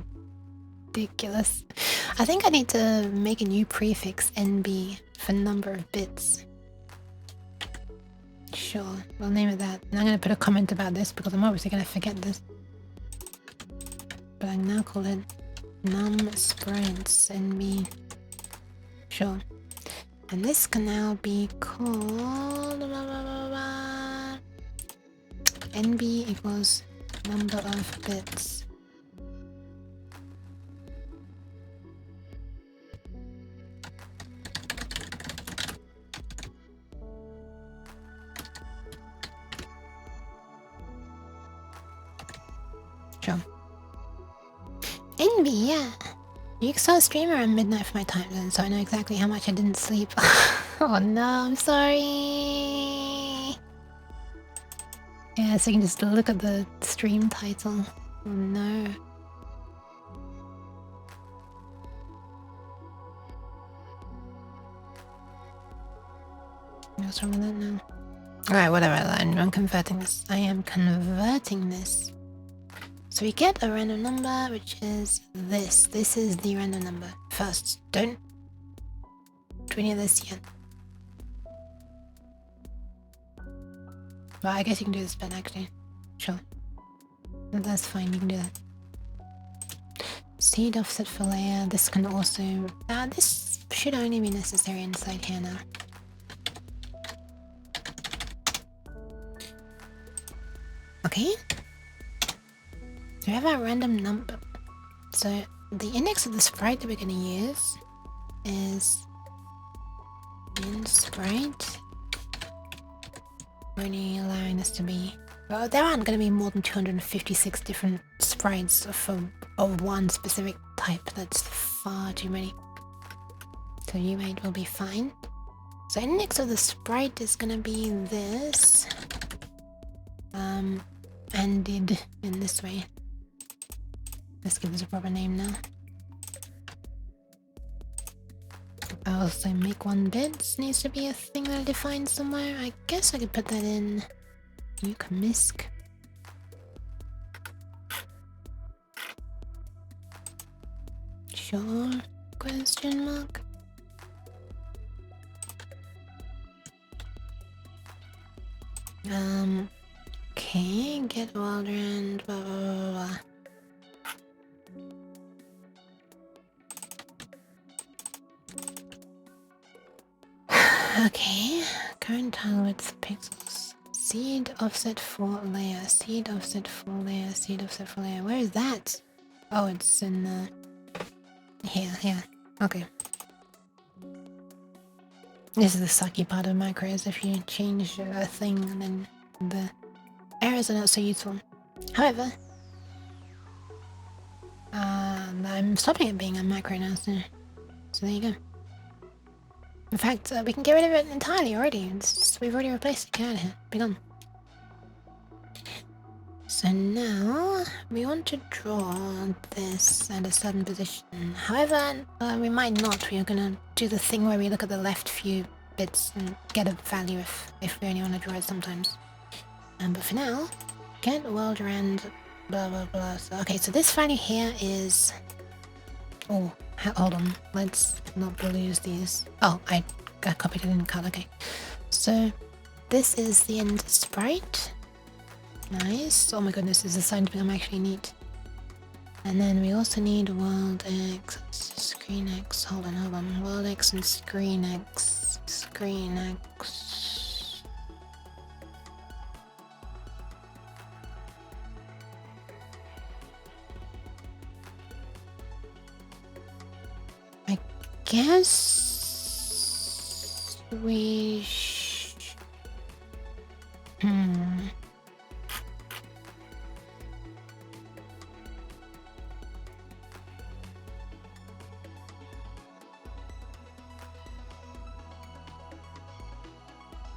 ridiculous. I think I need to make a new prefix NB for number of bits. Sure, we'll name it that. And I'm going to put a comment about this because I'm obviously going to forget this. But I can now call it num sprites NB. Sure. And this can now be called NB equals number of bits. Sure. NB, yeah. You saw a stream around midnight for my time zone, so I know exactly how much I didn't sleep. Oh no, I'm sorry. Yeah, so you can just look at the stream title. Oh no. What's wrong with that now? Alright, whatever, I'm converting this. I am converting this. So we get a random number, which is this. This is the random number. First, don't do any of this yet. Well, I guess you can do this bit actually. Sure. That's fine, you can do that. Seed offset for layer. This can also... this should only be necessary inside here now. Okay. So we have our random number. So the index of the sprite that we're going to use is in sprite. We're only allowing this to be... Well, there aren't going to be more than 256 different sprites of one specific type. That's far too many. So U8 will be fine. So index of the sprite is going to be this. Ended in this way. Let's give this a proper name now. I also make one bit. This needs to be a thing that I define somewhere. I guess I could put that in Yook misc. Sure? Question mark. Okay, get Wildrand, blah blah blah blah. Okay, current tile width pixels. Seed offset for layer, seed offset for layer, seed offset for layer. Where is that? Oh, it's in here. Okay. This is the sucky part of macros. If you change a thing, then the errors are not so useful. However, I'm stopping it being a macro now, so there you go. In fact, we can get rid of it entirely already. We've already replaced it. Get out of here. Be gone. So now we want to draw this at a certain position. However, we might not. We are going to do the thing where we look at the left few bits and get a value if we only want to draw it sometimes. But for now, get world around blah blah blah. So, okay, so this value here is... Oh, hold on. Let's not lose these. Oh, I copied it in cut. Okay. So this is the end sprite. Nice. Oh my goodness, this is starting to become actually neat. And then we also need world X. Let's just Screen X. Hold on. World X and Screen X. Screen X. I guess we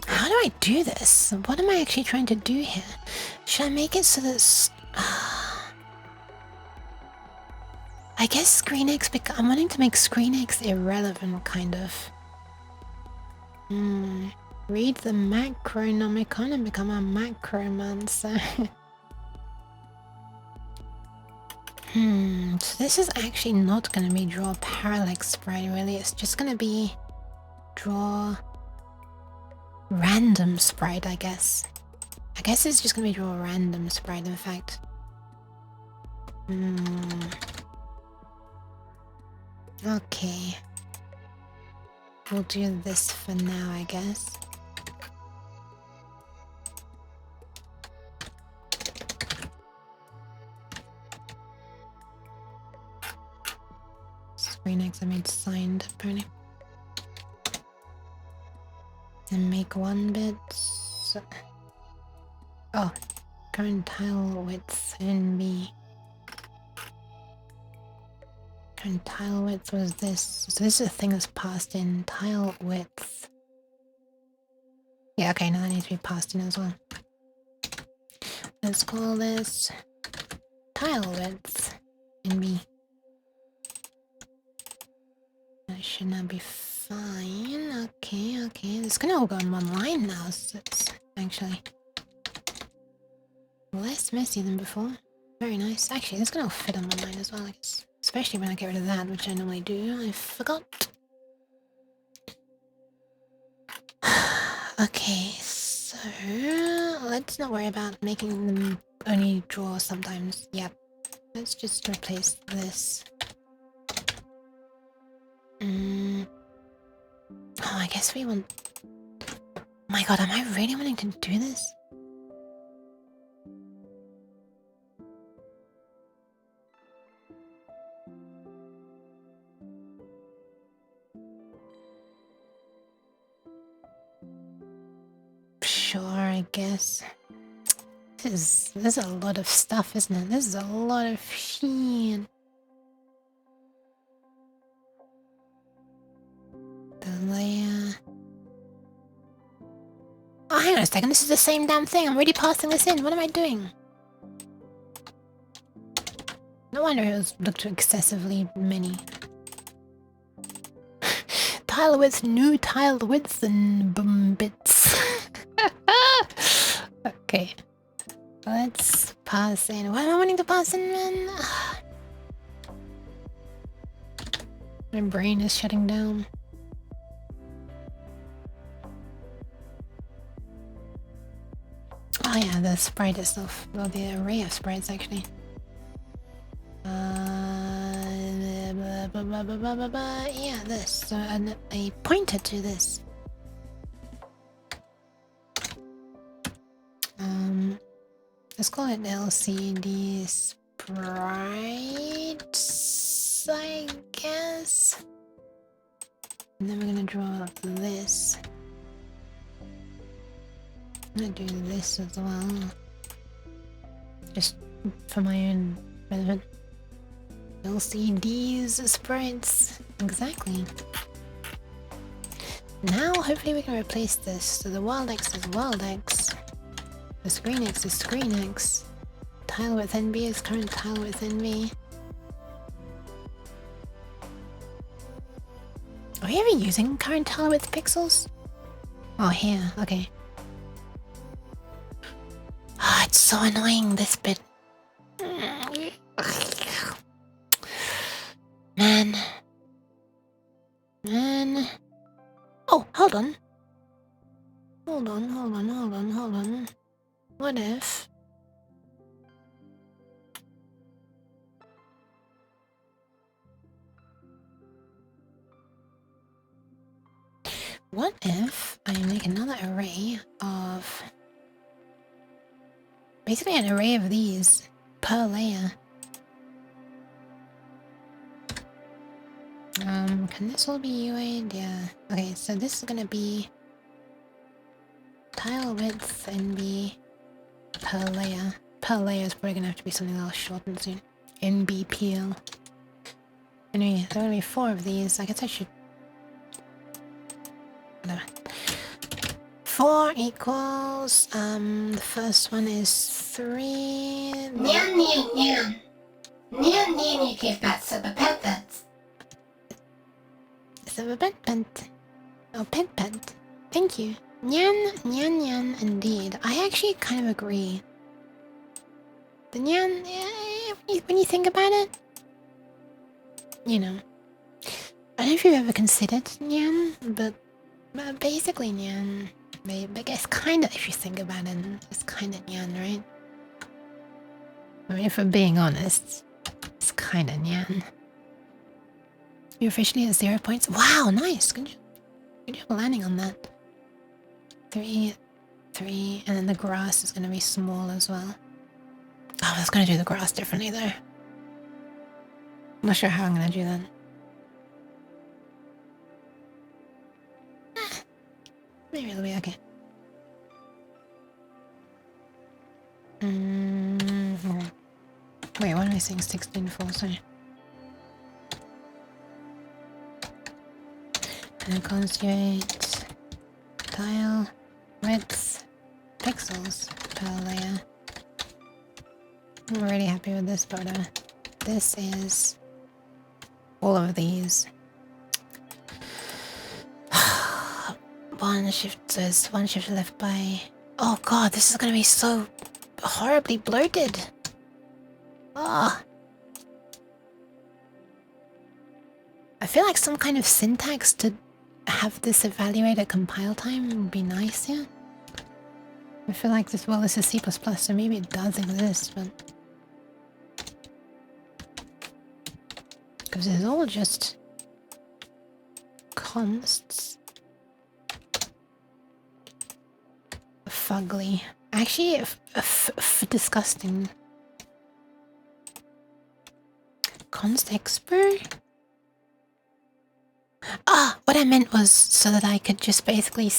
How do I do this? What am I actually trying to do here? Should I make it so that... I guess Screen X, I'm wanting to make Screen X irrelevant, kind of. Read the Macronomicon and become a Macromancer. So this is actually not going to be draw parallax sprite, really. It's just going to be draw random sprite, I guess. I guess it's just going to be draw random sprite, in fact. Okay. We'll do this for now, I guess. Screen X I made signed, apparently. And make one bit. So... Oh, current tile width NB. Current tile width was this. So this is a thing that's passed in. Tile width. Yeah, okay, now that needs to be passed in as well. Let's call this tile width NB. That should now be fine. Okay. It's gonna all go in one line now, so it's actually less messy than before. Very nice. Actually, it's gonna all fit on one line as well, I guess. Especially when I get rid of that, which I normally do. I forgot. Okay, so let's not worry about making them only draw sometimes. Yep. Let's just replace this. Oh, I guess we want... My god, am I really wanting to do this? Sure, I guess. This is a lot of stuff, isn't it? This is a lot of shit. The layer... Oh, hang on a second, this is the same damn thing. I'm already passing this in. What am I doing? No wonder it was looked excessively many. Tile width, new tile width and boom bits. Okay. Let's pass in. What am I wanting to pass in, man? My brain is shutting down. Oh yeah, the sprite itself. Well, the array of sprites, actually. Yeah, this. So a pointer to this. Let's call it LCD sprites, I guess. And then we're gonna draw this. I'm gonna do this as well. Just for my own benefit. LCDs, sprites. Exactly. Now, hopefully we can replace this. So the wild X is wild X. The screen X is screen X. Tile width NB is current tile width NB. Are we ever using current tile width pixels? Oh, here. Okay. Ah, it's so annoying, this bit. Man. Oh, hold on. Hold on. What if... What if I make another array of... Basically an array of these per layer. Can this all be UA'd? Yeah. Okay, so this is gonna be tile width NB per layer. Per layer is probably gonna have to be something that'll shorten soon. NBPL. Anyway, there are gonna be 4 of these. I guess I should... Whatever. 4 equals... the first one is 3... Nyan nyan nyan. Nyan nyan you give back super pets. So a pet pet. Oh, pet pet. Thank you. Nyan, nyan, nyan, indeed. I actually kind of agree. The nyan, when you think about it, you know. I don't know if you've ever considered nyan, but basically nyan. I guess kind of, if you think about it, it's kind of nyan, right? I mean, if we're being honest, it's kind of nyan. You're officially at 0 points. Wow, nice. Good job landing on that. 3, 3, and then the grass is going to be small as well. Oh, I was going to do the grass differently though. I'm not sure how I'm going to do that. Maybe it'll be okay. Okay. Wait, what am I saying 16 for? Sorry. And conjugate tile width pixels per layer. I'm already happy with this, but this is all of these. One shift says one shift left by... Oh god, this is gonna be so horribly bloated. Ah. I feel like some kind of syntax to have this evaluate at compile time would be nice, yeah? I feel like this, well, this is C++, so maybe it does exist, but... Because it's all just... consts. Fugly. Actually, disgusting. Const expo? Ah, what I meant was so that I could just basically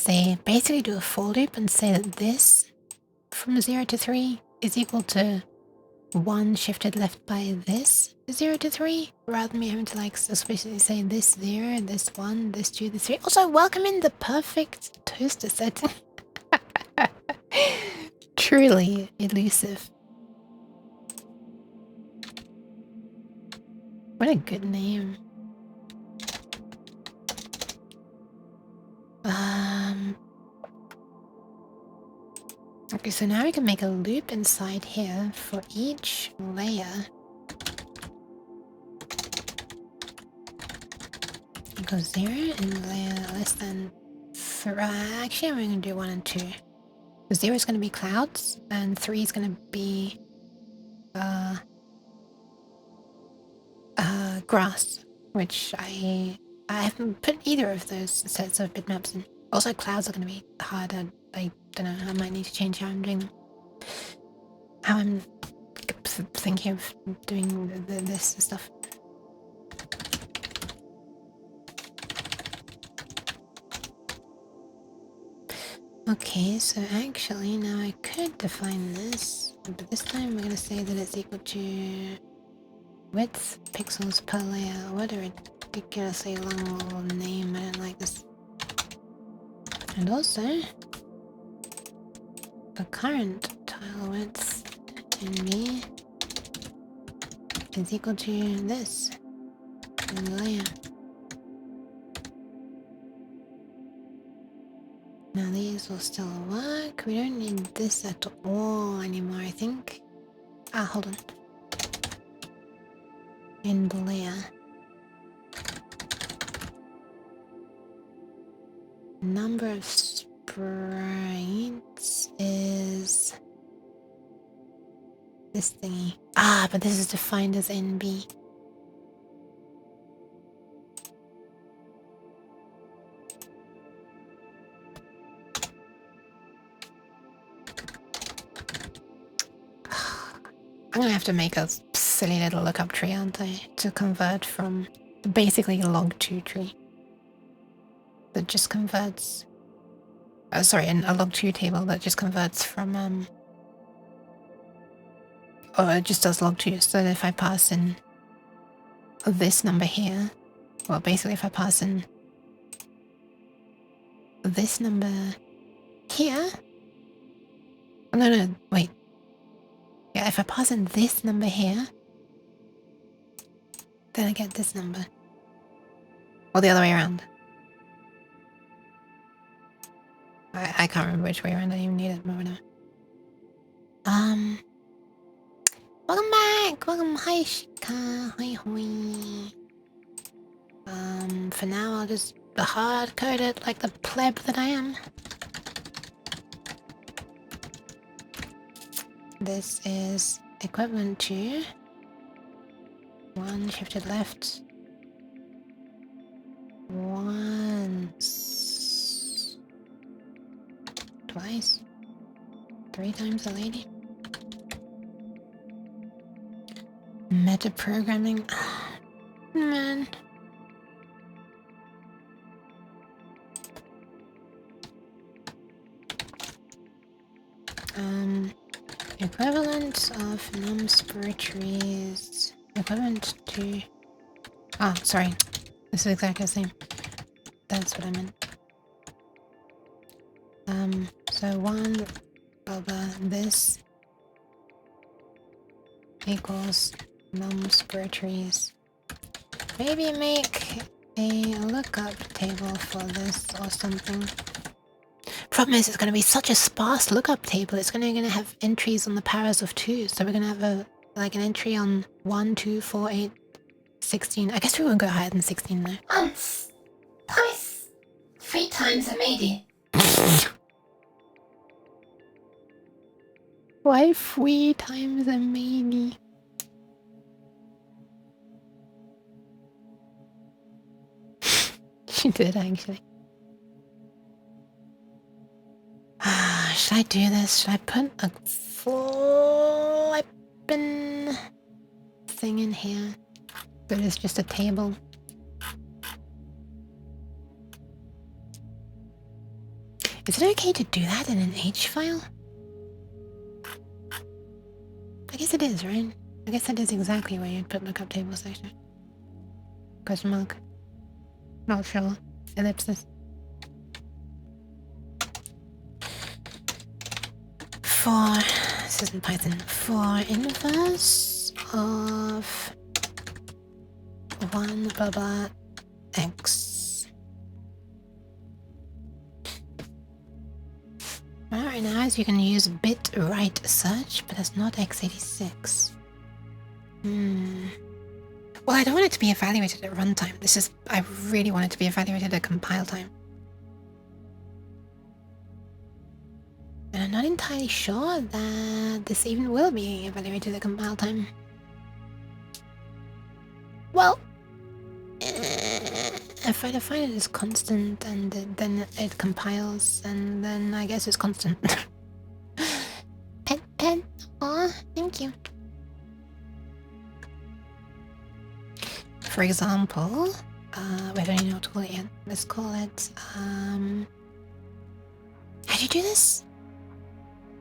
do a for loop and say that this from 0 to 3 is equal to 1 shifted left by this 0 to 3, rather than me having to like especially say this 0, this 1, this 2, this 3. Also, welcome in the perfect toaster setting. Truly elusive. What a good name. Okay, so now we can make a loop inside here for each layer. Equals 0 and layer less than 3. Actually, I'm going to do 1 and 2. 0 is going to be clouds, and 3 is going to be grass, which I haven't put either of those sets of bitmaps in. Also, clouds are going to be hard. I don't know. I might need to change how I'm doing them. How I'm thinking of doing this stuff. Okay, so actually now I could define this, but this time we're going to say that it's equal to width pixels per layer. What a ridiculously long little name. I don't like this. And also, the current tile width in me is equal to this in the layer. Now these will still work. We don't need this at all anymore, I think. Ah, hold on. In the layer. Number of sprites is this thingy. Ah, but this is defined as NB. I'm gonna have to make a silly little lookup tree, aren't I? To convert from basically a log2 tree. That just converts... Oh, sorry, a log2 table that just converts from... Or it just does log2, so that if I pass in this number here... Well, basically if I pass in this number here... Oh, no, wait. Yeah, if I pass in this number here, then I get this number. Or the other way around. I can't remember which way around. I don't even need it, but whatever. Welcome back! Welcome, hi Shika, hi hoi. For now I'll just hard code it like the pleb that I am. This is equivalent to 1 shifted left once, twice, 3 times a lady. Metaprogramming, man. Equivalent of num-spur trees. Equivalent to... Oh, sorry. This is exactly the same. That's what I meant. So 1 blah blah this equals num-spur trees. Maybe make a lookup table for this or something. Problem is, it's going to be such a sparse lookup table. It's going to have entries on the powers of 2. So we're going to have an entry on 1, 2, 4, 8, 16. I guess we won't go higher than 16 though. Once, twice, 3 times a maybe. Why 3 times a maybe? She did actually. Should I do this? Should I put a flippin' thing in here? But it's just a table. Is it okay to do that in an H file? I guess it is, right? I guess that is exactly where you'd put lookup tables actually. Question mark. Not sure. Ellipsis. For, this isn't Python, for inverse of 1 blah blah x. Right now is you can use bit right search, but that's not x86. Well, I don't want it to be evaluated at runtime. I really want it to be evaluated at compile time. And I'm not entirely sure that this even will be evaluated at compile time. Well, if I define it as constant and then it compiles, and then I guess it's constant. Pet, aw, thank you. For example, wait, I don't know what to call it yet. Let's call it, how do you do this?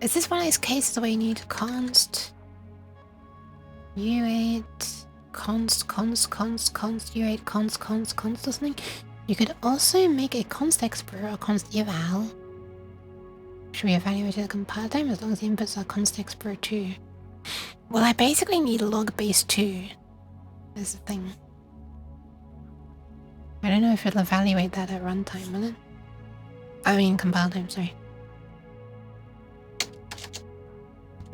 Is this one of those cases where you need const u8 const u8 const or something? You could also make a const expr or const eval. Should we evaluate at compile time as long as the inputs are const expr 2? Well, I basically need log base 2 is the thing. I don't know if it'll evaluate that at runtime, will it? I mean compile time, sorry.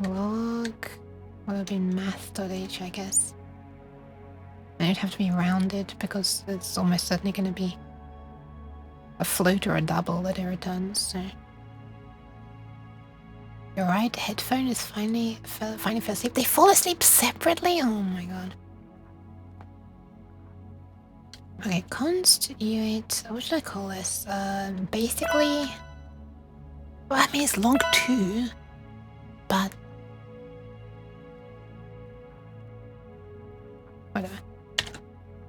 Log would have been math.h, I guess. And it'd have to be rounded because it's almost certainly going to be a float or a double that it returns. So you're right. Headphone is finally fell asleep. They fall asleep separately. Oh my god. Okay, const u8. What should I call this? Basically, well, I mean it's log 2, but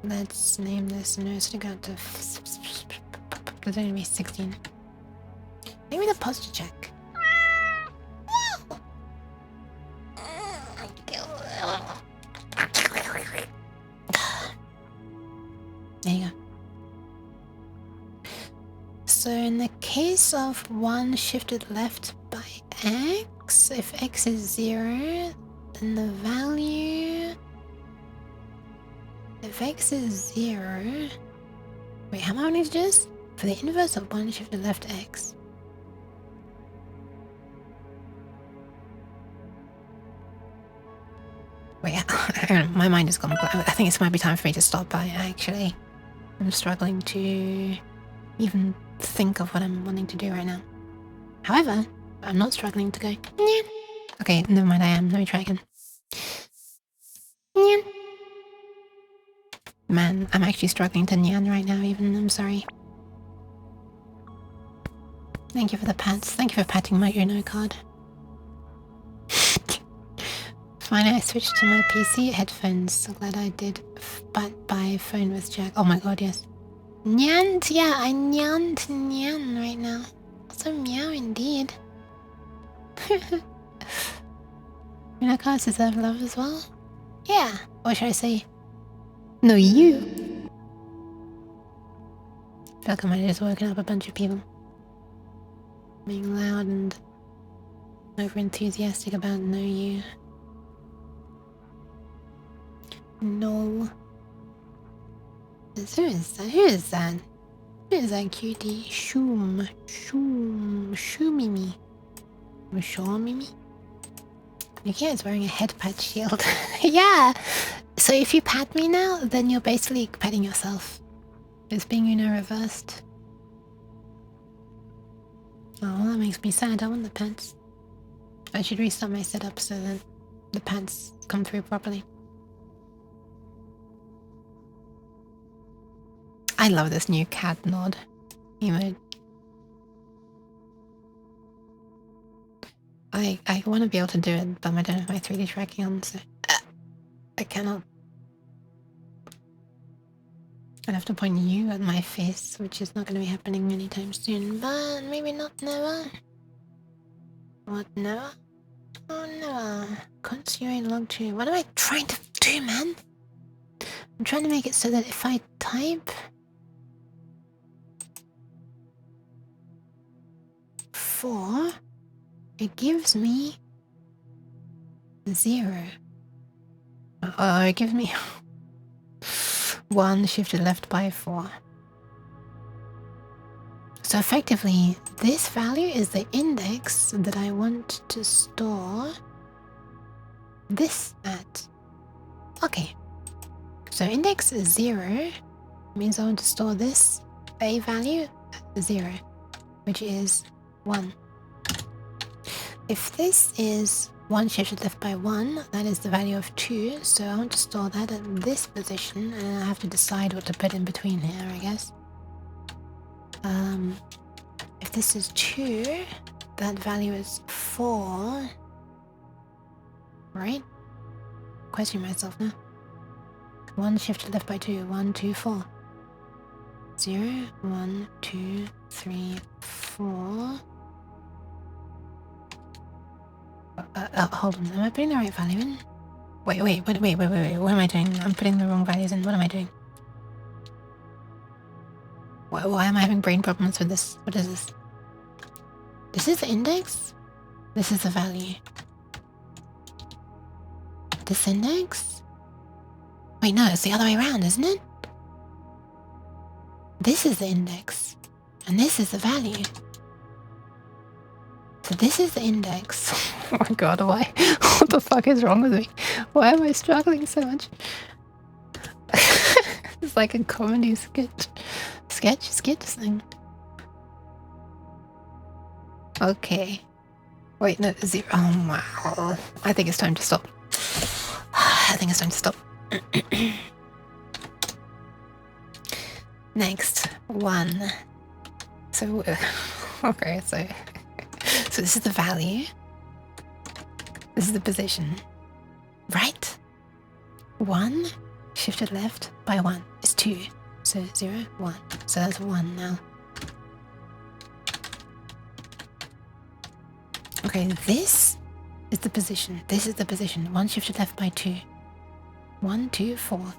let's name this nurse to go to. There's only 16. Maybe the posture check. There you go. So in the case of 1 shifted left by x, if x is 0, then the value... If x is 0... Wait, how many is this? For the inverse of 1 shifted left x. Wait, hang on, my mind is gone. I think it might be time for me to stop. Actually, I'm struggling to even think of what I'm wanting to do right now. However, I'm not struggling to go. Nyan. Okay, never mind. I am. Let me try again. Nyan. Man, I'm actually struggling to nyan right now. Even I'm sorry. Thank you for the pats. Thank you for patting my Uno card. Finally, I switched to my PC headphones. So glad I did. But by phone with jack. Oh my god, yes. Nyant, yeah, I nyant nyan right now. So meow indeed. Uno cards deserve love as well? Yeah. Or should I say, no, you. I feel like I might have just woken up a bunch of people. Being loud and over enthusiastic about no you. No. Who is that? Who is that? Who is that cutie? Shoom. Shoomimi. Shoomimi? Yuki is wearing a head pat shield. Yeah! So if you pat me now, then you're basically patting yourself. It's being reversed. Oh, that makes me sad. I want the pants. I should restart my setup so that the pants come through properly. I love this new cat nod emote. I want to be able to do it, but I don't have my 3D tracking on, so I cannot. I'd have to point you at my face, which is not going to be happening anytime soon, but maybe not never. What, never? Oh, never. Consume log 2. What am I trying to do, man? I'm trying to make it so that if I type 4, it gives me 0. Oh, it gives me 1 shifted left by 4. So effectively, this value is the index that I want to store this at. Okay. So index 0 means I want to store this A value at 0, which is 1. If this is 1 shifted left by 1, that is the value of 2, so I want to store that at this position, and I have to decide what to put in between here, I guess. If this is 2, that value is 4, right? Question myself now. 1 shifted left by 2, 1, 2, 4. 0, 1, 2, 3, 4. Hold on, am I putting the right value in? Wait, what am I doing? I'm putting the wrong values in, what am I doing? Why am I having brain problems with this? What is this? This is the index? This is the value. This index? Wait, no, it's the other way around, isn't it? This is the index, and this is the value. So this is the index. Oh my god, why? What the fuck is wrong with me? Why am I struggling so much? It's like a comedy sketch thing. Okay. Wait, no, 0. Oh wow. I think it's time to stop. I think it's time to stop. Next, 1. So, okay, so this is the value. This is the position. Right? 1 Shifted left by 1 is 2. So 0, 1. So that's 1 now. Okay, this is the position. This is the position. 1 shifted left by 2. 1, 2, 4.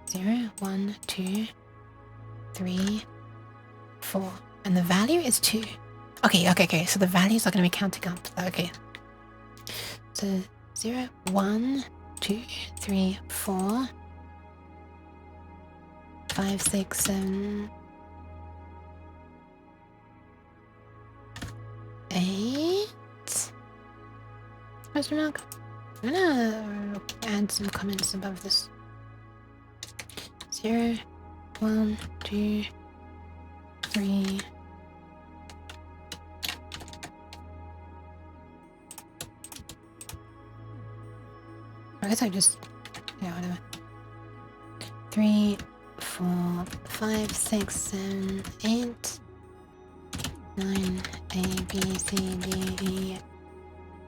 0, 1, 2, 3, 4. And the value is 2. Okay. So the values are going to be counting up. Okay. So 0, 1, 2, 3, 4, 5, 6, 7, 8. Question mark? I'm gonna add some comments above this. 0, 1, 2, 3. I guess I just, yeah, whatever. 3, 4, 5, 6, 7, 8, 9, A, B, C, D, E,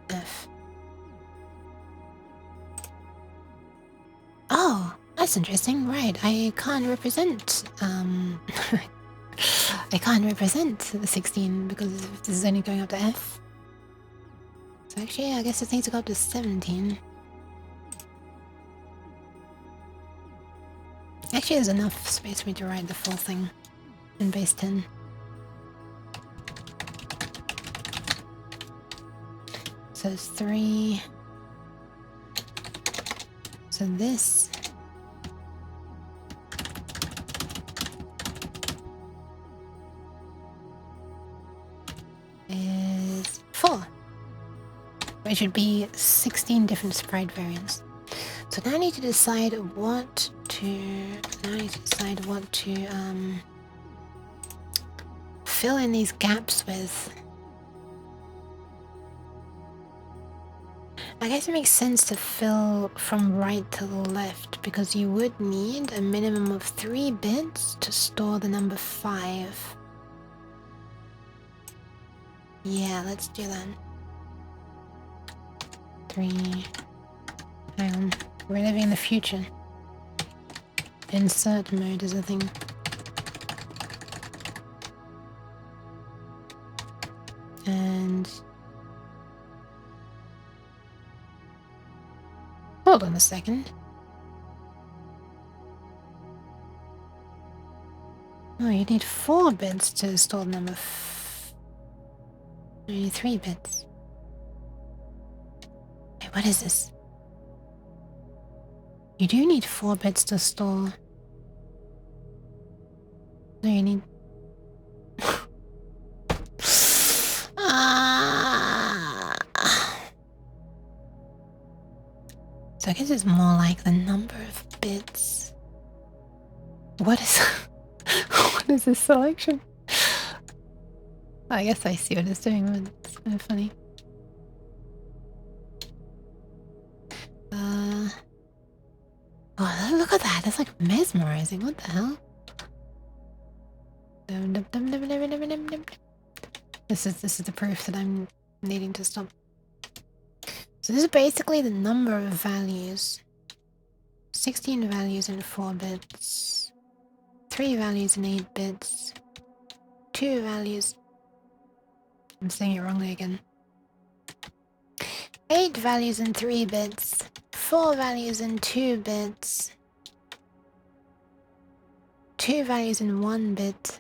F. Oh, that's interesting. Right, I can't represent, I can't represent the 16 because this is only going up to F. So actually, I guess it needs to go up to 17. Actually, there's enough space for me to write the full thing in base 10. So it's 3. So this is 4, which would be 16 different sprite variants. So now I need to decide what to fill in these gaps with. I guess it makes sense to fill from right to left because you would need a minimum of 3 bits to store the number 5. Yeah, let's do that. 3. Hang on. We're living in the future. Insert mode is a thing. And hold on a second. Oh, you need 4 bits to store the number. You need 3 bits. Wait, what is this? You do need 4 bits to store. No, you need. So I guess it's more like the number of bits. What is what is this selection? I guess I see what it's doing, but it's kind of funny. Oh, look at that! That's like mesmerizing. What the hell? This is the proof that I'm needing to stop. So this is basically the number of values. 16 values in 4 bits. 3 values in 8 bits. 2 values. I'm saying it wrongly again. 8 values in 3 bits. 4 values in 2 bits. 2 values in 1 bit.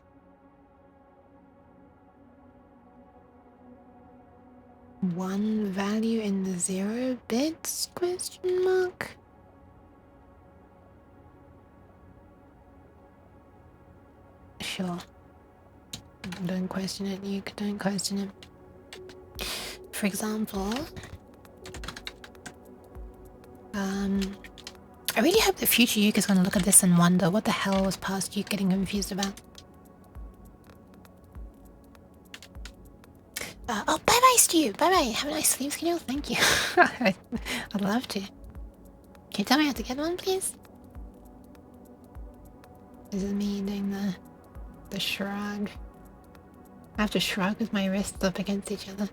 1 value in the 0 bits? Question mark. Sure. Don't question it, you don't question it. For example, I really hope the future Yook is going to look at this and wonder what the hell was past Yook getting confused about. Oh, bye-bye, Stu! Bye-bye! Have a nice sleep schedule, thank you. I'd love to. Can you tell me how to get one, please? This is me doing the shrug. I have to shrug with my wrists up against each other.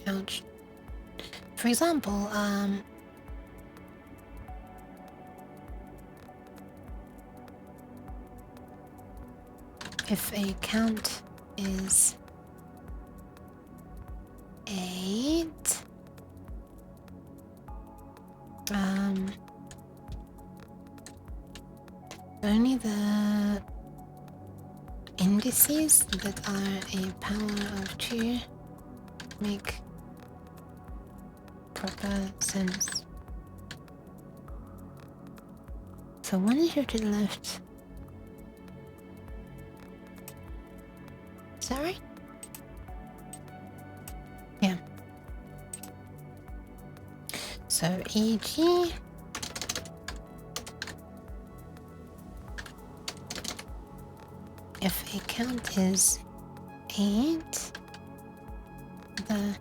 Ouch. For example, if a count is 8, only the indices that are a power of 2 make proper sense. So 1 is here to the left. Is that right? Yeah. So e.g. if a count is 8, the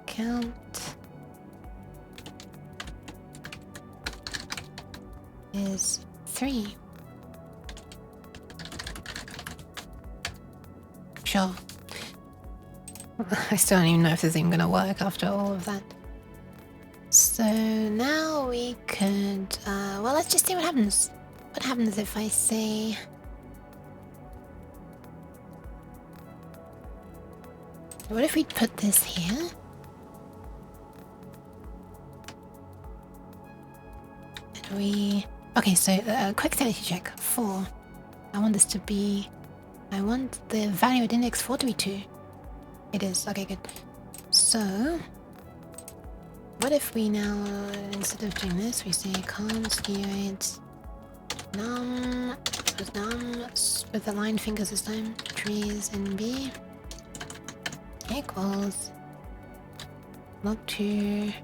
count is 3. Sure. I still don't even know if this is even gonna work after all of that. So now we could, well, let's just see what happens. What happens if I say... What if we put this here? And we... Okay, so quick sanity check. 4. I want this to be... I want the value at index 4 to be 2. It is. Okay, good. So... What if we now, instead of doing this, we say const unit num with the line fingers this time, trees in B equals log2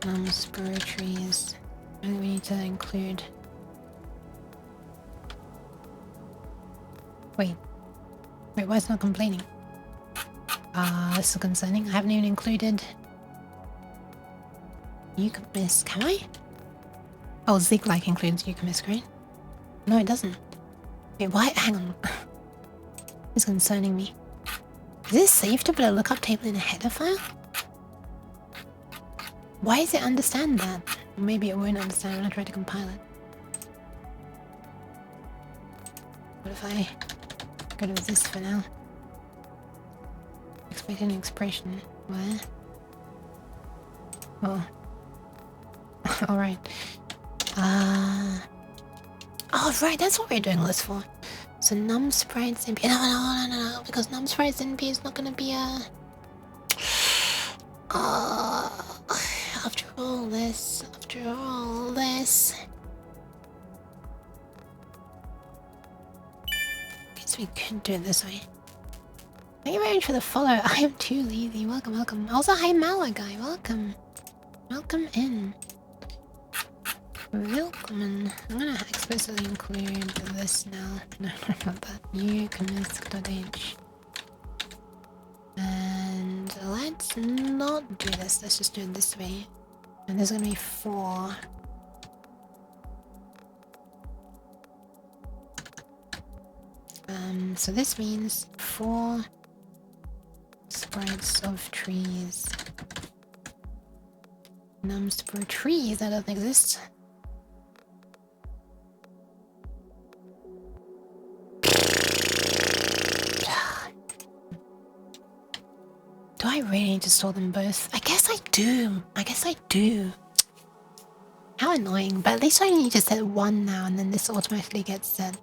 num spur trees. And we need to include... Wait, why is it not complaining? This is concerning. I haven't even included... Eucamist, can I? Oh, Zig-like includes Eucamist, right? No, it doesn't. Wait, why? Hang on. It's concerning me. Is it safe to put a lookup table in a header file? Why does it understand that? Maybe it won't understand when I try to compile it. What if I get rid of this for now? Expect an expression. Where? Oh. Alright. Oh, right, that's what we're doing this for. So num sprites NP. No, because num sprites NP is not gonna be a... after all this. Guess we could do it this way. Thank you very much for the follow. I am too lazy. Welcome. Also, hi Mala guy. Welcome in. Welcome. I'm gonna explicitly include this now. No, not that. Eucamist.h. And let's not do this. Let's just do it this way. And there's gonna be 4. So this means 4 sprites of trees. Nums per trees that doesn't exist. Do I really need to store them both? I guess I do. How annoying, but at least I need to set 1 now and then this automatically gets set.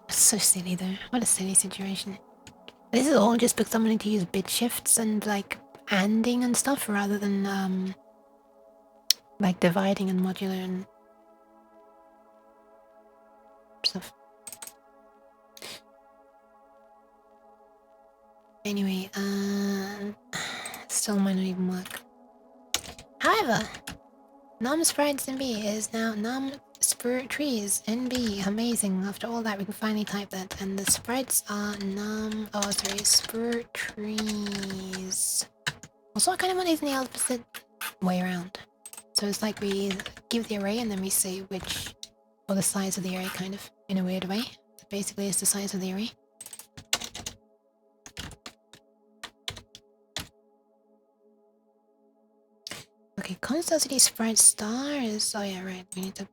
So silly though. What a silly situation. This is all just because I'm going to use bit shifts and like anding and stuff rather than like dividing and modular and stuff. Anyway, still might not even work. However, num sprites in B is now num spur trees in B. Amazing. After all that, we can finally type that. And the sprites are spur trees. Also, I kind of want these in the opposite way around. So it's like we give the array and then we say which, or the size of the array, kind of, in a weird way. Basically, it's the size of the array. Okay, Constant City Sprite Star is... Oh yeah, right. We need to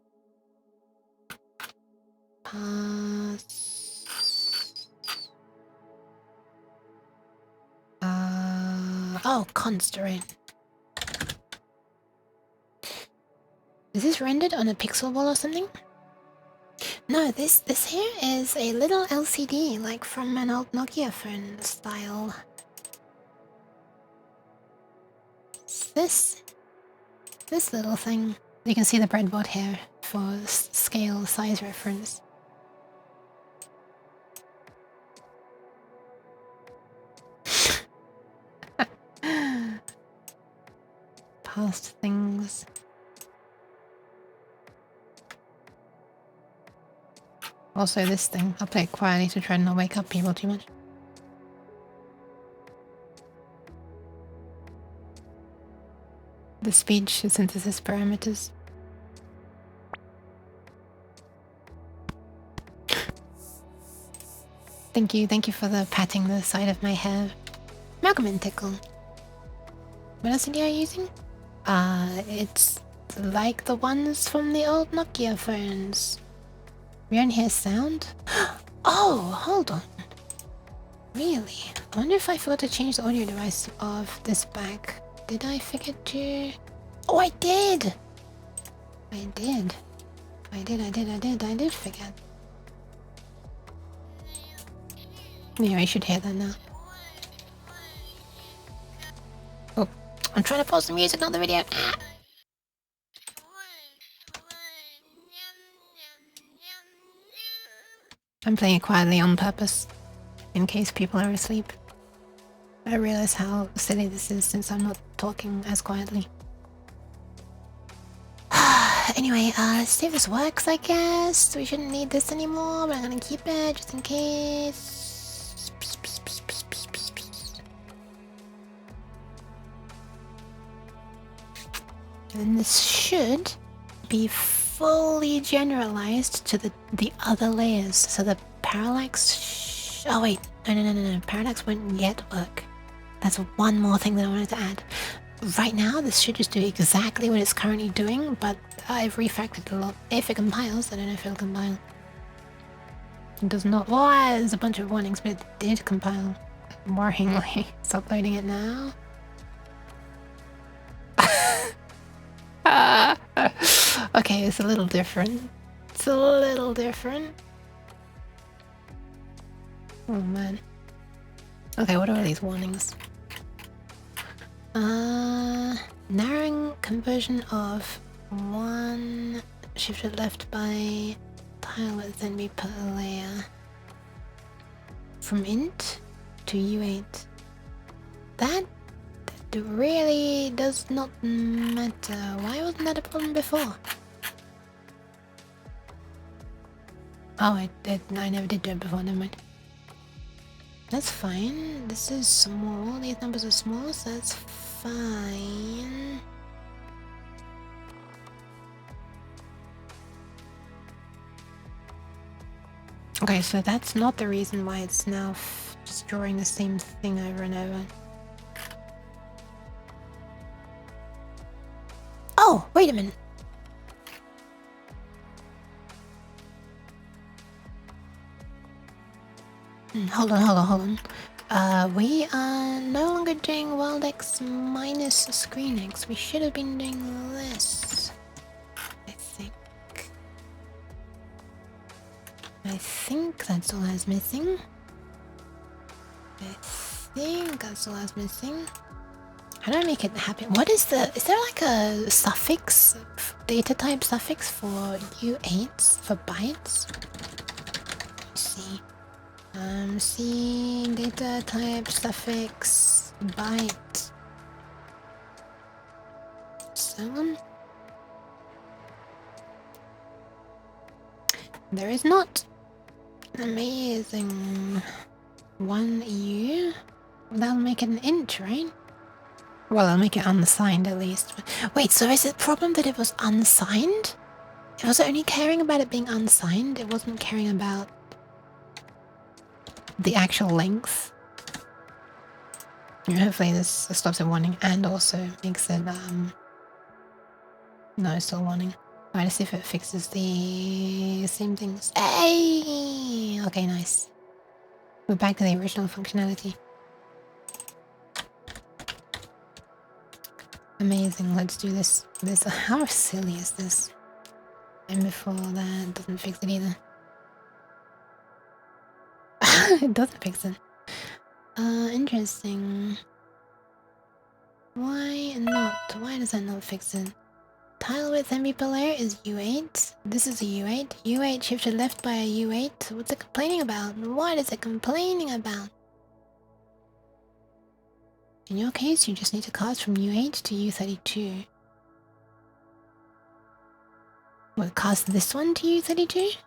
pass... Oh, const, right. Is this rendered on a pixel wall or something? No, this here is a little LCD, like from an old Nokia phone style. This little thing. You can see the breadboard here for scale size reference. Past things. Also this thing. I'll play it quietly to try and not wake up people too much. The speech synthesis parameters. Thank you for the patting the side of my hair. Malcolm and Tickle. What else are you using? It's like the ones from the old Nokia phones. We don't hear sound? Oh, hold on. Really? I wonder if I forgot to change the audio device of this back. Did I forget to... Oh, I did! I did forget. Yeah, I should hear that now. Oh, I'm trying to pause the music, not the video. Ah. I'm playing it quietly on purpose, in case people are asleep. I realize how silly this is since I'm not talking as quietly. Anyway, let's see if this works, I guess. We shouldn't need this anymore, but I'm gonna keep it just in case. And this should be fully generalized to the other layers. So the parallax... Oh wait, no. Parallax won't yet work. That's one more thing that I wanted to add. Right now, this should just do exactly what it's currently doing, but I've refactored a lot. If it compiles, I don't know if it'll compile. It does not. Oh, there's a bunch of warnings, but it did compile. Worryingly. It's uploading it now. Okay, it's a little different. It's a little different. Oh man. Okay, what are these warnings? Narrowing conversion of one shifted left by tile would then be per layer. From int to U8. That really does not matter. Why wasn't that a problem before? Oh, I never did do it before, never mind. That's fine. This is small. These numbers are small, so that's fine. Okay, so that's not the reason why it's now just drawing the same thing over and over. Oh, wait a minute. Hold on. We are no longer doing world X minus screen X. We should have been doing this. I think that's all I was missing. How do I make it happen? What is is there like a suffix, data type suffix for U8s, for bytes? Let's see. See data type suffix byte. So there is not. Amazing. 1U. That'll make it an int, right? Well, I'll make it unsigned at least. Wait, so is it a problem that it was unsigned? It was only caring about it being unsigned. It wasn't caring about the actual length. Hopefully this stops it wanting and also makes it No, still warning. Alright, let's see if it fixes the same things. Hey! Okay, nice. We're back to the original functionality. Amazing, let's do this. How silly is this? And before that doesn't fix it either. It doesn't fix it. Interesting. Why not? Why does that not fix it? Tile width MB per layer is U8. This is a U8. U8 shifted left by a U8. What's it complaining about? What is it complaining about? In your case, you just need to cast from U8 to U32. Well, cast this one to U32?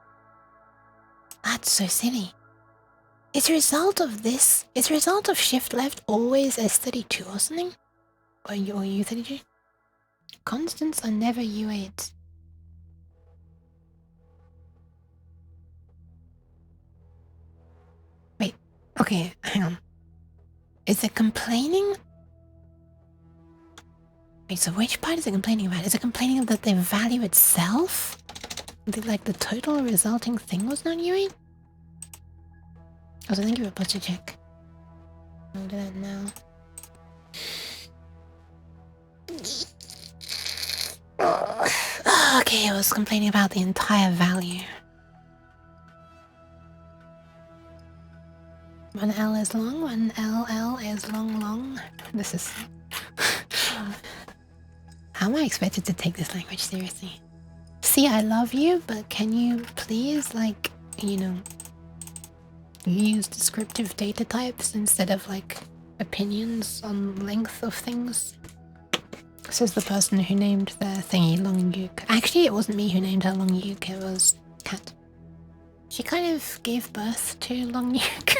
That's so silly. Is a result of this, is a result of shift left always S32 or something? Or U32? Constants are never U8. Wait, okay, hang on. Is it complaining? Wait, so which part is it complaining about? Is it complaining that the value itself? Like the total resulting thing was not U8? Also, thank you for posture check. I'll do that now. Okay, I was complaining about the entire value. 1 L is long, 1 LL is long. This is... How am I expected to take this language seriously? See, I love you, but can you please, like, you know, use descriptive data types instead of, like, opinions on length of things? Says the person who named their thingy Long Yook. Actually, it wasn't me who named her Long Yook, it was Kat. She kind of gave birth to Long Yook.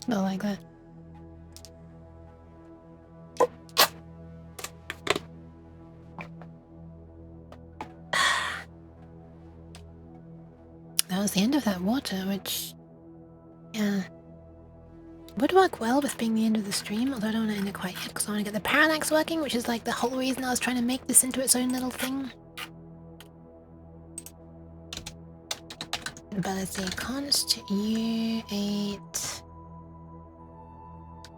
Not like that. That was the end of that water, which... yeah... would work well with being the end of the stream, although I don't want to end it quite yet, because I want to get the parallax working, which is like the whole reason I was trying to make this into its own little thing. But let's see, const U8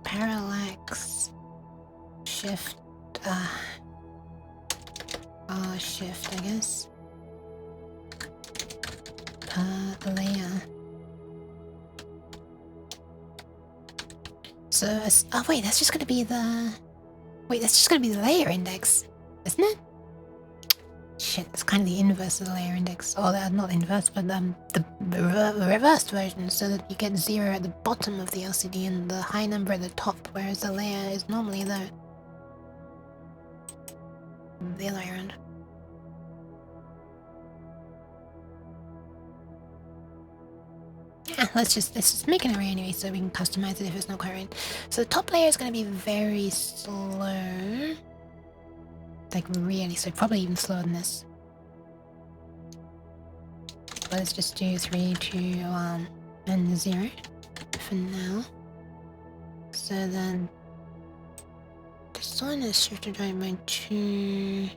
parallax shift R shift, I guess, per layer. So, oh wait, that's just gonna be the... Wait, that's just gonna be the layer index, isn't it? Shit, it's kind of the inverse of the layer index. Or not the inverse, but the reversed version, so that you get 0 at the bottom of the LCD and the high number at the top, whereas the layer is normally the other way around. Yeah, let's just make an array anyway, so we can customize it if it's not quite right. So the top layer is going to be very slow, like really slow, probably even slower than this. Let's just do 3, 2, 1, and 0 for now. So then this one is shifted right by 2.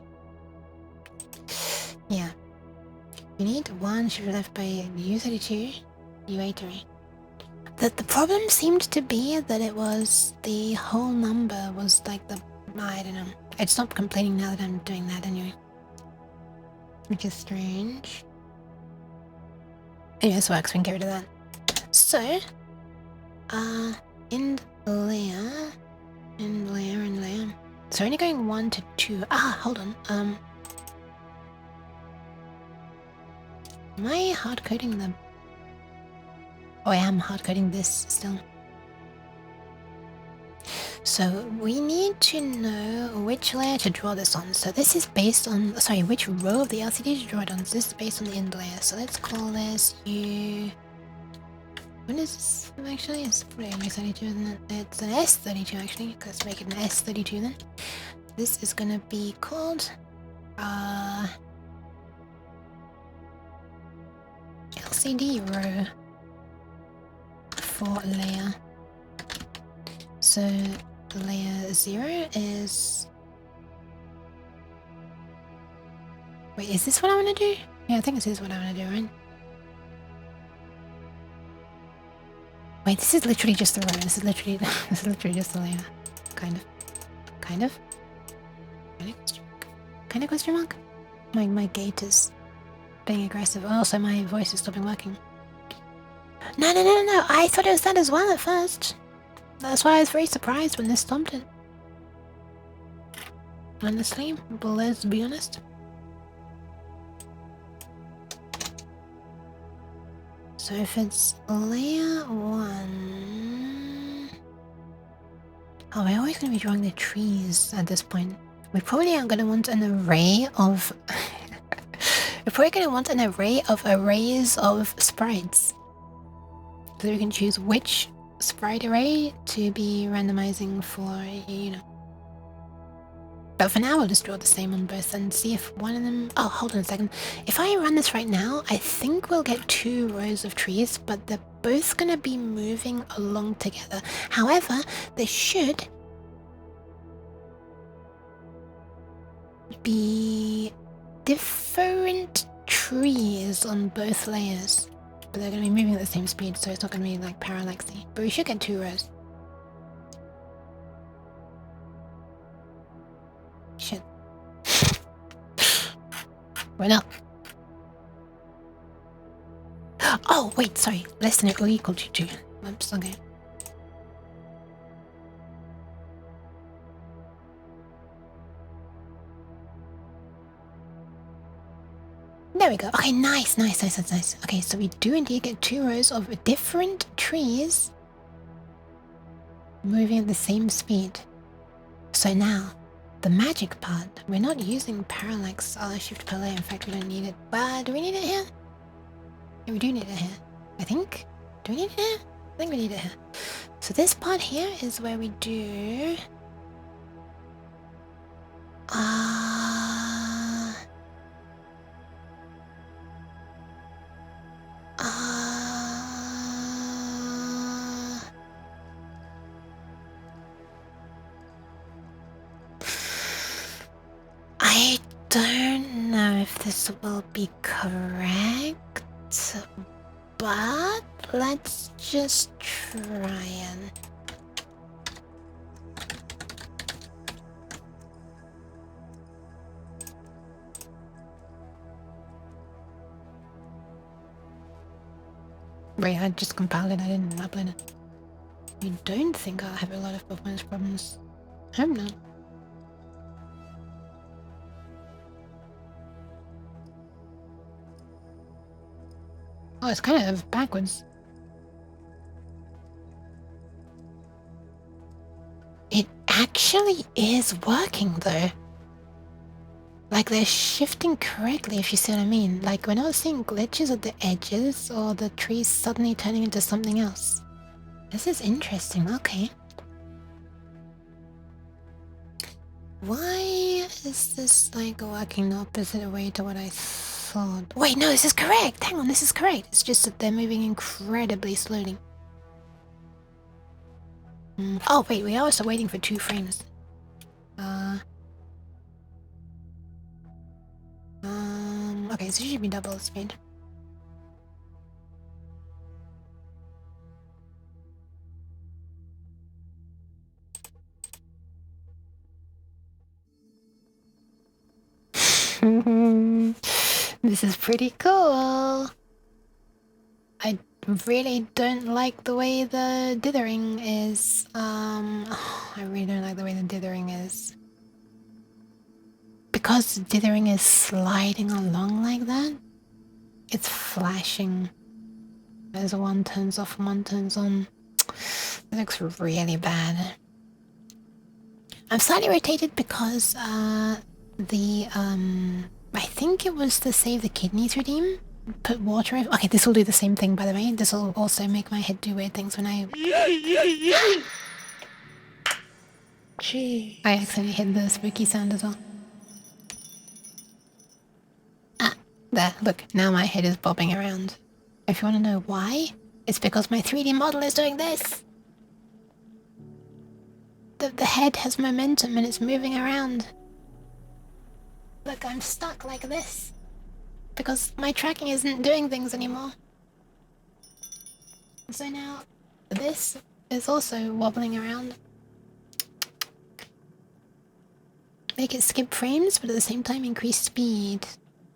Yeah, you need 1 shifted left by U32. U8 array. The problem seemed to be that it was the whole number was like the... I don't know. I'd stop complaining now that I'm doing that anyway. Which is strange. Anyway, this works, we can get rid of that. So, end layer. So only going 1 to 2. Ah, hold on. Am I hard coding the... Oh, I am hard coding this still. So we need to know which layer to draw this on. So this is based on, sorry, which row of the LCD to draw it on. So this is based on the end layer. So let's call this U... When is this actually? It's probably U32, isn't it? It's an S32 actually. Let's make it an S32 then. This is gonna be called LCD row for layer. So layer 0 is Wait, is this what I want to do? Yeah, I think this is what I want to do, right? Wait, this is literally just the road. This is literally just the layer. Kind of. Kind of? Kind of question mark? My gait is being aggressive. Also, my voice is stopping working. No. I thought it was that as well at first. That's why I was very surprised when this stopped it. Honestly, but let's be honest. So if it's layer 1... Oh, we're always going to be drawing the trees at this point. We probably are going to want an array of... We're probably going to want an array of arrays of sprites. So we can choose which sprite array to be randomizing for, you know. But for now, we'll just draw the same on both and see if one of them... Oh, hold on a second. If I run this right now, I think we'll get 2 rows of trees, but they're both going to be moving along together. However, they should be different trees on both layers. But they're going to be moving at the same speed, so it's not going to be like parallaxy. But we should get 2 rows. Shit. Why not? Oh, wait, sorry. Less than or equal to 2. Oops, okay. There we go. Okay, nice. Okay, so we do indeed get 2 rows of different trees moving at the same speed. So now, the magic part, we're not using parallax shift per layer. In fact, we don't need it. But do we need it here? Yeah, we do need it here. I think. Do we need it here? I think we need it here. So this part here is where we do... I don't know if this will be correct, but let's just try and... Wait, I just compiled it, I didn't upload it. You don't think I'll have a lot of performance problems? I hope not. Oh, it's kind of backwards. It actually is working though. Like they're shifting correctly, if you see what I mean. Like we're not seeing glitches at the edges or the trees suddenly turning into something else. This is interesting, okay. Why is this like working the opposite way to what I thought? Wait, no, this is correct. Hang on, this is correct. It's just that they're moving incredibly slowly. Oh, wait, we are also waiting for 2 frames. Okay, so it should be double the speed. This is pretty cool. I really don't like the way the dithering is. I really don't like the way the dithering is. Because the dithering is sliding along like that, it's flashing as one turns off and one turns on. It looks really bad. I'm slightly irritated because I think it was the Save the Kidneys redeem. Put water over. Okay, this will do the same thing, by the way. This will also make my head do weird things when I... Gee. I accidentally hit the spooky sound as well. Ah, there. Look, now my head is bobbing around. If you want to know why, it's because my 3D model is doing this. The head has momentum and it's moving around. Look, I'm stuck like this. Because my tracking isn't doing things anymore. So now, this is also wobbling around. Make it skip frames, but at the same time increase speed.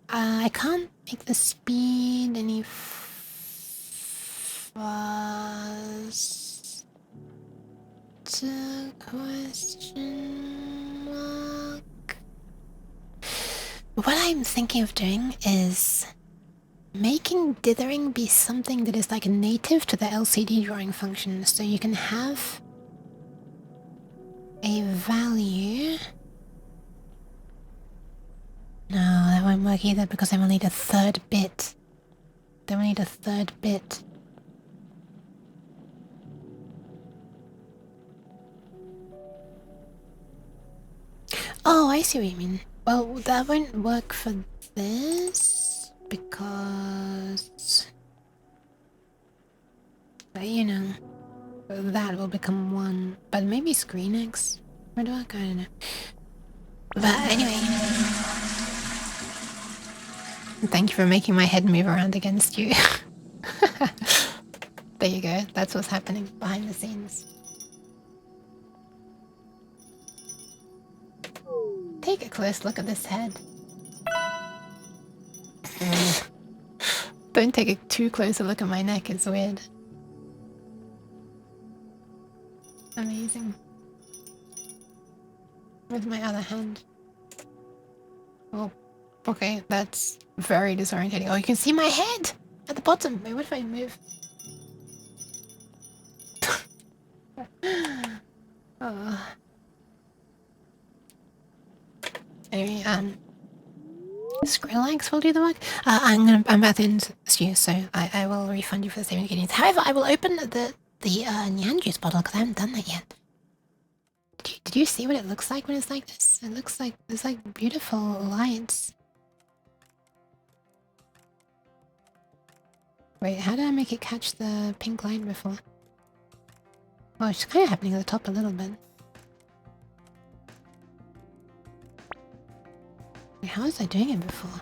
I can't make the speed any faster. Question mark. What I'm thinking of doing is making dithering be something that is like native to the LCD drawing function, so you can have a value. No, that won't work either because I will need a third bit. Then we need a third bit. Oh, I see what you mean. Well, that won't work for this because, you know, that will become one. But maybe Screen X would work. I don't know. But anyway, thank you for making my head move around against you. There you go. That's what's happening behind the scenes. Take a close look at this head. Don't take a too close a look at my neck, it's weird. Amazing. With my other hand. Oh, okay, that's very disorientating. Oh, you can see my head at the bottom. Wait, what if I move? Oh. Anyway, Skrillex will do the work. I'm about to end stew, so I will refund you for the saving ingredients. However, I will open the Nyan juice bottle because I haven't done that yet. Did you see what it looks like when it's like this? It looks like there's like beautiful lights. Wait, how did I make it catch the pink light before? Oh, it's kind of happening at the top a little bit. Wait, how was I doing it before?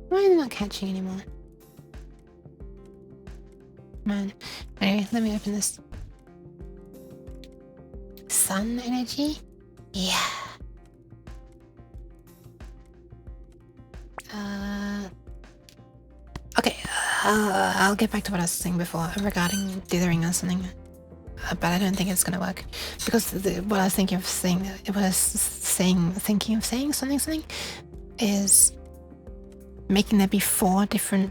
Why is it not catching anymore? Man. Anyway, let me open this. Sun energy? Yeah. Okay, I'll get back to what I was saying before regarding dithering or something. But I don't think it's gonna work. Because what I was thinking of saying, thinking of saying something is making there be 4 different.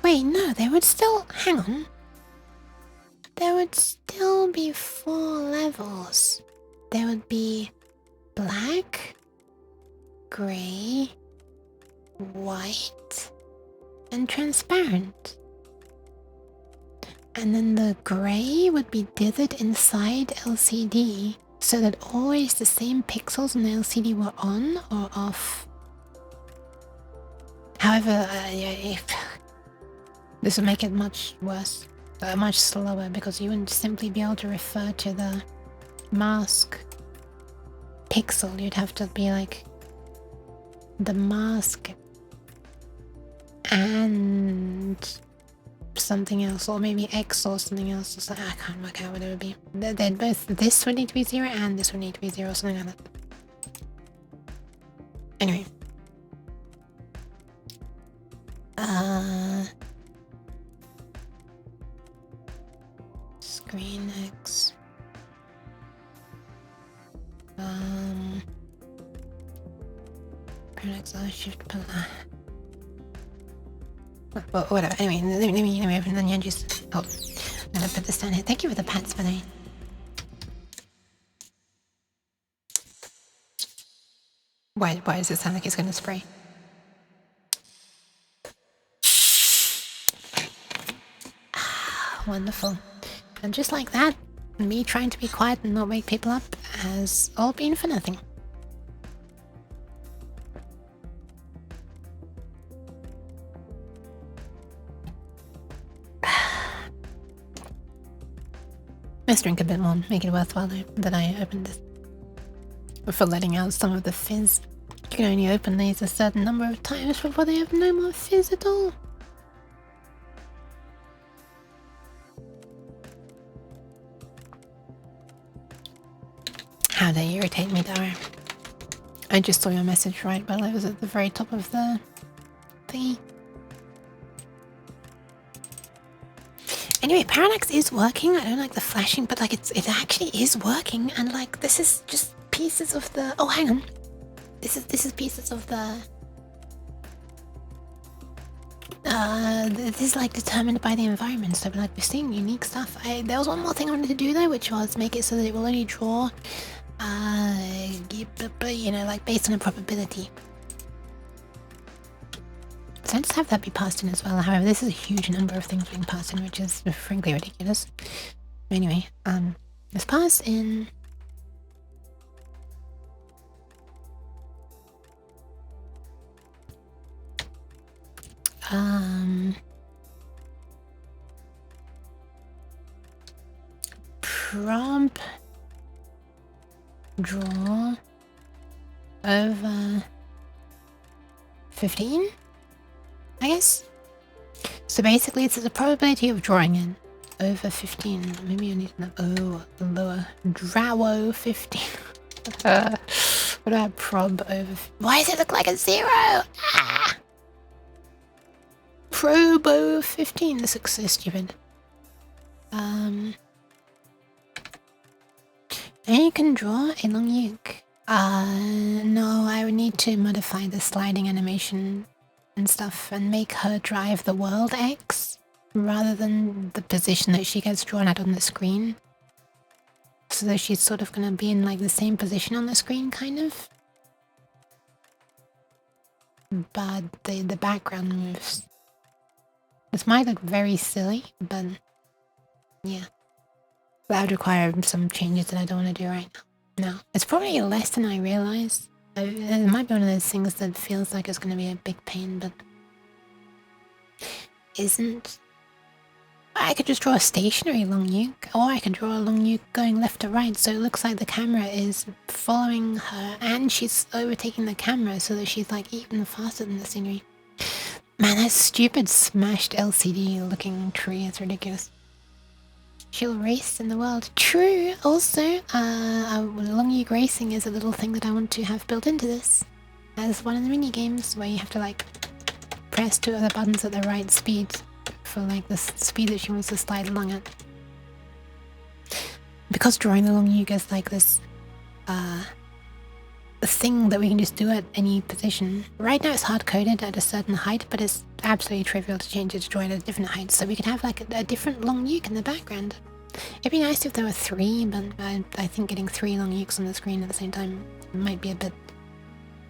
Wait, no, there would still, hang on. There would still be 4 levels. There would be black, grey, white, and transparent. And then the grey would be dithered inside LCD so that always the same pixels on the LCD were on or off. However, this would make it much worse, much slower, because you wouldn't simply be able to refer to the mask pixel. You'd have to be like the mask and something else, or maybe X or something else. Or something. I can't work out what it would be. They'd both, this would need to be 0 and this would need to be 0, something like that. Anyway. Screen X. Products are shift. Well, whatever. Anyway, let me open the Nyan juice. Oh, I'm gonna put this down here. Thank you for the pats, by the way. Why does it sound like it's gonna spray? Ah, wonderful. And just like that, me trying to be quiet and not wake people up has all been for nothing. Let's drink a bit more, make it worthwhile though, that I opened this. For letting out some of the fizz. You can only open these a certain number of times before they have no more fizz at all. How they irritate me, Dara. I just saw your message right while I was at the very top of the thingy. Anyway, Parallax is working. I don't like the flashing, but like it actually is working. And like this is just pieces of the. Oh, hang on. This is pieces of the. This is like determined by the environment. So like we're seeing unique stuff. There was one more thing I wanted to do though, which was make it so that it will only draw, you know, like based on a probability. So let's have that be passed in as well. However, this is a huge number of things being passed in, which is frankly ridiculous. Anyway, let's pass in. Prob draw over 15, I guess. So basically, it's the probability of drawing it over 15. Maybe I need to lower. Drawo 15. What about prob over? Why does it look like a 0? Ah! Probo 15. This looks so stupid. And you can draw a long Yook. No, I would need to modify the sliding animation and stuff and make her drive the world X rather than the position that she gets drawn at on the screen. So that she's sort of gonna be in like the same position on the screen, kind of. But the background moves. This might look very silly, but yeah. That would require some changes that I don't want to do right now. No, it's probably less than I realized. It might be one of those things that feels like it's going to be a big pain, but isn't. I could just draw a stationary long Yook, or I could draw a long Yook going left to right, so it looks like the camera is following her, and she's overtaking the camera, so that she's like even faster than the scenery. Man, that stupid smashed LCD looking tree is ridiculous. She'll race in the world. True. Also, long Yook racing is a little thing that I want to have built into this. As one of the mini games where you have to like press 2 of the buttons at the right speed for like the speed that she wants to slide along at. Because drawing the long Yook is like this thing that we can just do at any position. Right now it's hard coded at a certain height, but it's absolutely trivial to change it to draw it at a different height. So we could have like a different long Yook in the background. It'd be nice if there were 3, but I think getting 3 long Yooks on the screen at the same time might be a bit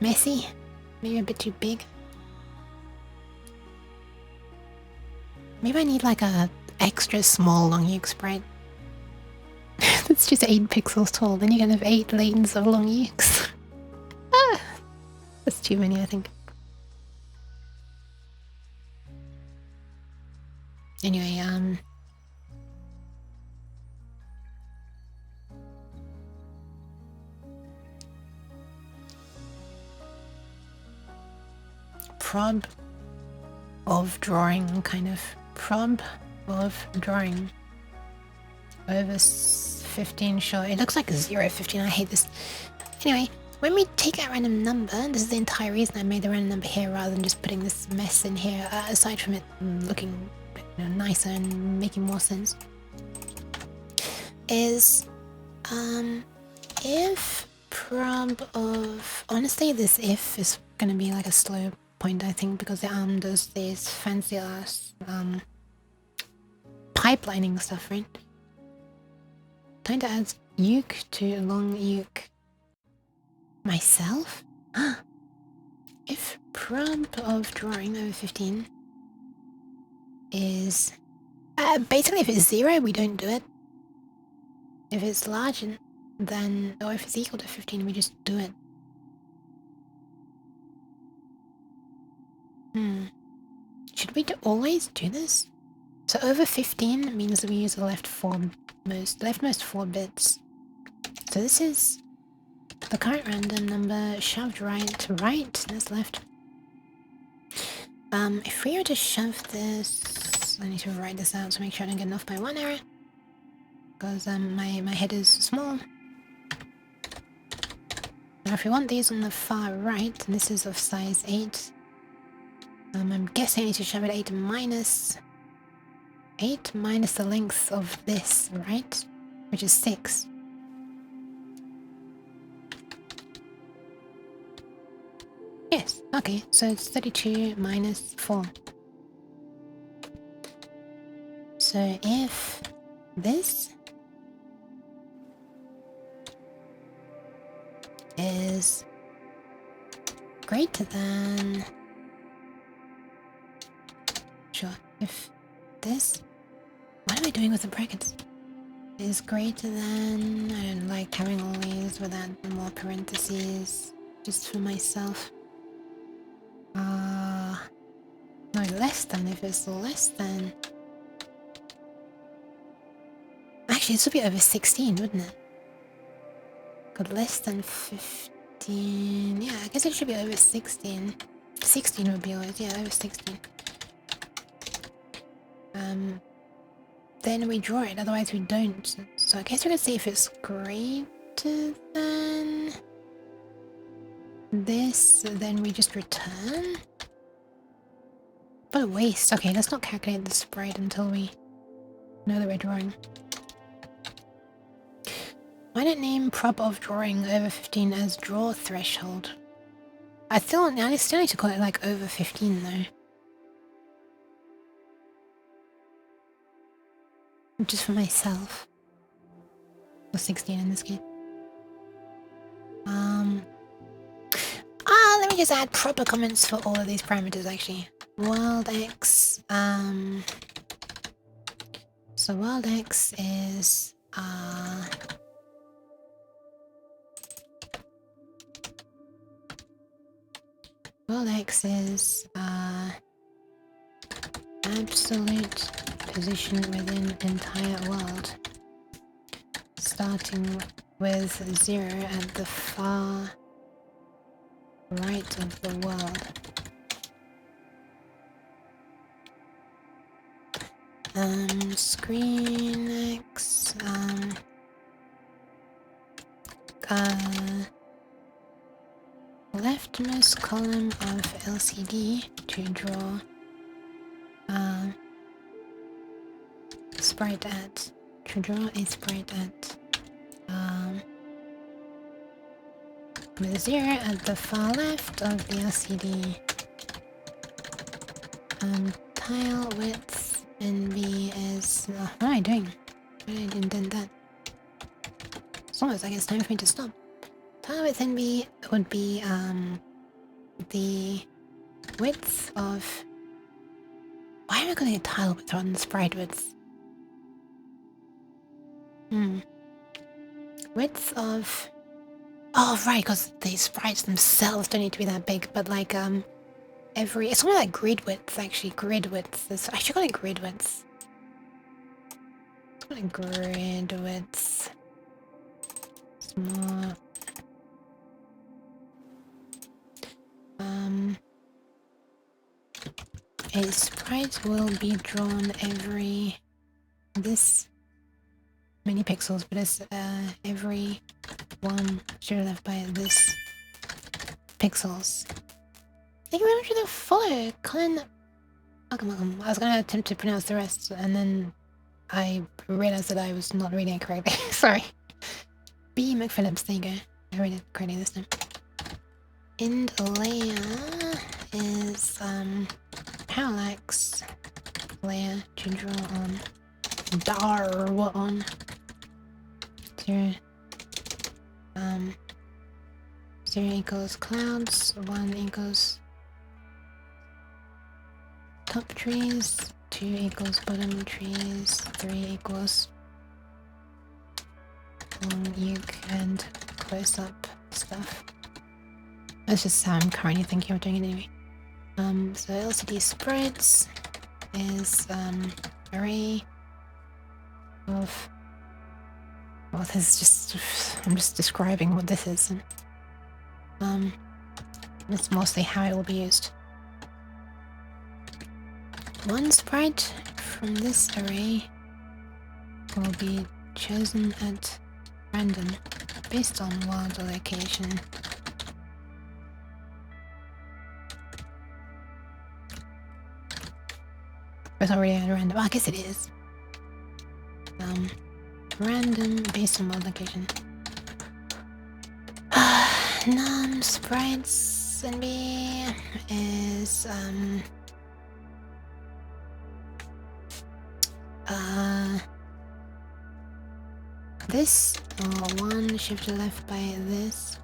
messy, maybe a bit too big. Maybe I need like a extra small long Yook sprite. That's just 8 pixels tall, then you can have 8 lanes of long Yooks. That's too many, I think. Anyway, prob of drawing, kind of. Prob of drawing. Over 15, sure. It looks like 0, 15, I hate this. Anyway, when we take a random number, this is the entire reason I made the random number here rather than just putting this mess in here, aside from it looking nicer and making more sense, is if prob of, honestly this if is gonna be like a slow point, I think, because the arm does this fancy ass pipelining stuff, right? Time to add Yook to long Yook myself. If prob of drawing over 15 is basically, if it's 0, we don't do it. If it's larger than, or if it's equal to 15, we just do it. Should we always do this? So over 15 means we use the leftmost 4 bits. So this is the current random number shoved right to right, that's left. If we were to shove this, I need to write this out to make sure I don't get off by 1 error. Because my head is small. Now if we want these on the far right, and this is of size 8, I'm guessing I need to shove it 8 minus the length of this, right? Which is 6. Yes, okay, so it's 32 minus 4. So if this is greater than... Sure, if this... What am I doing with the brackets? Is greater than... I don't like having all these without more parentheses, just for myself. No, less than. If it's less than... Actually, this would be over 16, wouldn't it? But less than 15... Yeah, I guess it should be over 16. 16 would be always, yeah, over 16. Then we draw it, otherwise we don't. So I guess we can see if it's greater than this, then we just return. What a waste. Okay, let's not calculate the sprite until we know that we're drawing. Why not name prop of drawing over 15 as draw threshold? I still need to call it like over 15 though. Just for myself. Or 16 in this case. Let me just add proper comments for all of these parameters actually. World X, so world X is, world X is, absolute position within entire world, starting with 0 at the far right of the world. Screen X, leftmost column of LCD to draw sprite at, to draw a sprite at with 0 at the far left of the LCD. Tile width NB is... what am I doing? Why did I indent that? It's almost like it's time for me to stop. Tile width NB would be the width of... Why am I calling it tile width rather than sprite width? Width of... Oh right, because the sprites themselves don't need to be that big, but like every... It's something like grid width actually, grid width. I should call it grid width. Let's call it grid width. Small... A sprite will be drawn every... this many pixels, but it's every one should have left by this pixels. Thank you very much for the follow, Colin. Welcome. I was gonna attempt to pronounce the rest, and then I realized that I was not reading it correctly. Sorry. B. McPhillips, there you go. I read it correctly this time. End layer is parallax layer to draw on. On 0 0 equals clouds, 1 equals top trees, 2 equals bottom trees, 3 equals long yoke and close up stuff. That's just how I'm currently thinking of doing it anyway. So LCD sprites is array of... Well, this is just... I'm just describing what this is. And, it's mostly how it will be used. One sprite from this array will be chosen at random based on world location. It's already at random. Oh, I guess it is. Random based on world location. Num sprites NB is this, or 1 shifted left by this,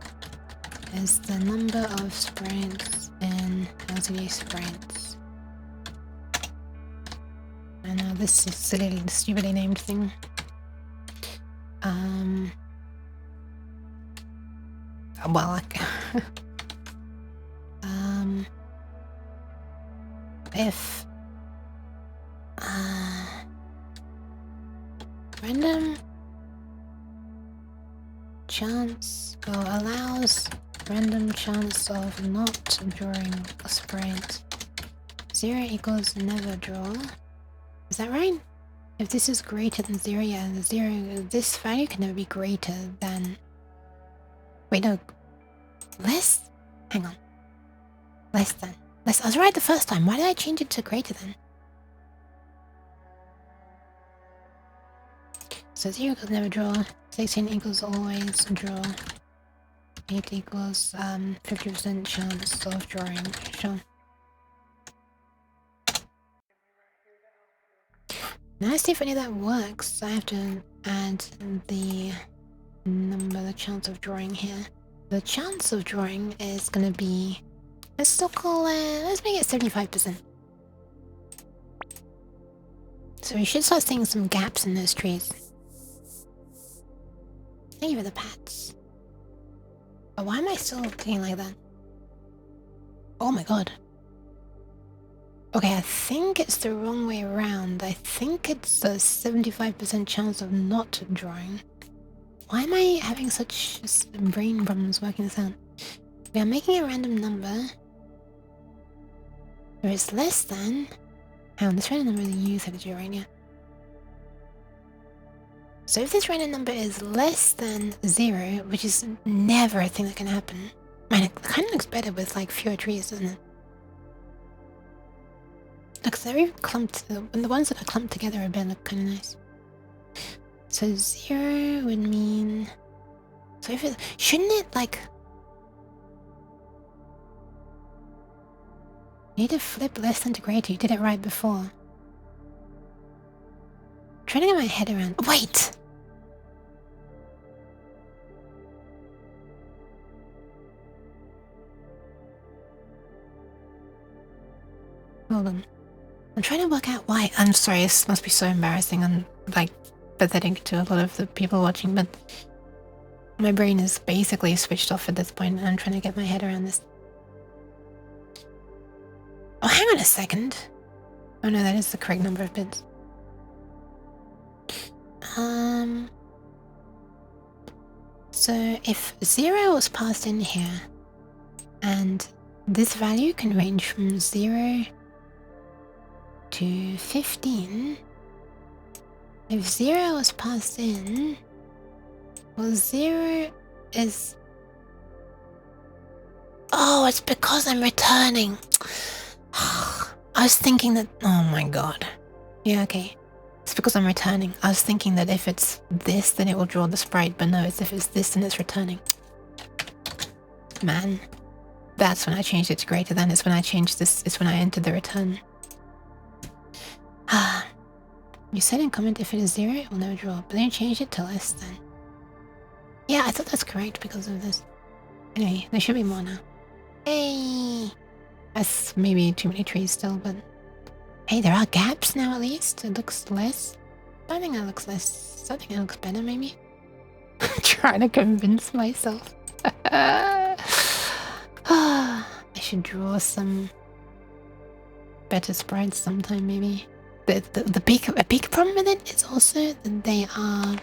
is the number of sprites in LCD sprites. I know this is silly, stupidly named thing. Well, if random chance or allows random chance of not drawing a sprite, 0 equals never draw. Is that right? If this is greater than 0, yeah, the 0, this value can never be greater than... Wait, no. Less? Hang on. Less than. Less. I was right the first time. Why did I change it to greater than? So 0 equals never draw. 16 equals always draw. 8 equals 50% chance of drawing. Sure. Now let's see if any of that works. I have to add the number, the chance of drawing here. The chance of drawing is gonna be, let's still call it, let's make it 75%. So we should start seeing some gaps in those trees. Thank you for the pats. But why am I still looking like that? Oh my god. Okay, I think it's the wrong way around. I think it's a 75% chance of not drawing. Why am I having such brain problems working this out? We are making a random number. There is less than... Hang on, this random number is you set to 0 right now. So if this random number is less than 0, which is never a thing that can happen. Man, it kind of looks better with like fewer trees, doesn't it? Look, they're even clumped, and the ones that are clumped together a bit look kind of nice. So 0 would mean... So if it... Shouldn't it, like... You need to flip less than to greater. You did it right before. I'm trying to get my head around... Wait! Hold on. I'm trying to work out why. I'm sorry, this must be so embarrassing and, like, pathetic to a lot of the people watching, but my brain is basically switched off at this point and I'm trying to get my head around this. Oh, hang on a second. Oh no, that is the correct number of bits. So if 0 was passed in here, and this value can range from 0 to 15. If 0 was passed in, well, 0 is... Oh, it's because I'm returning. I was thinking that... Oh my god. Yeah, okay. It's because I'm returning. I was thinking that if it's this, then it will draw the sprite, but no, it's if it's this, then it's returning. Man. That's when I changed it to greater than. It's when I changed this. It's when I entered the return. You said in comment if it is 0, it will never draw, but then you changed it to less than. Yeah, I thought that's correct because of this. Anyway, there should be more now. Hey! That's maybe too many trees still, but... Hey, there are gaps now at least. It looks less. I think it looks less. I think it looks better maybe. I'm trying to convince myself. I should draw some better sprites sometime maybe. a big problem with it is also that they are.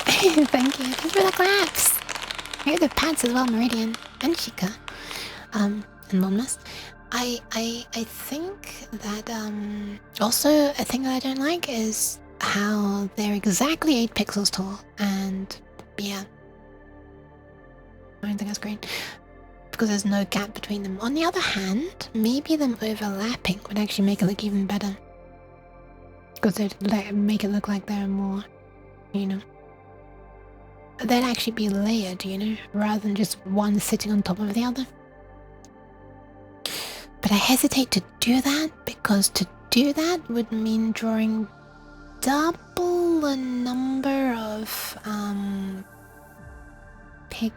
Thank you for the claps. Here are the pads as well, Meridian and Chica, and Monmas. I think that also a thing that I don't like is how they're exactly 8 pixels tall, and yeah, I don't think that's great because there's no gap between them. On the other hand, maybe them overlapping would actually make it look even better because they'd make it look like they're more, you know, they'd actually be layered, you know, rather than just one sitting on top of the other. But I hesitate to do that because to do that would mean drawing double the number of pixels,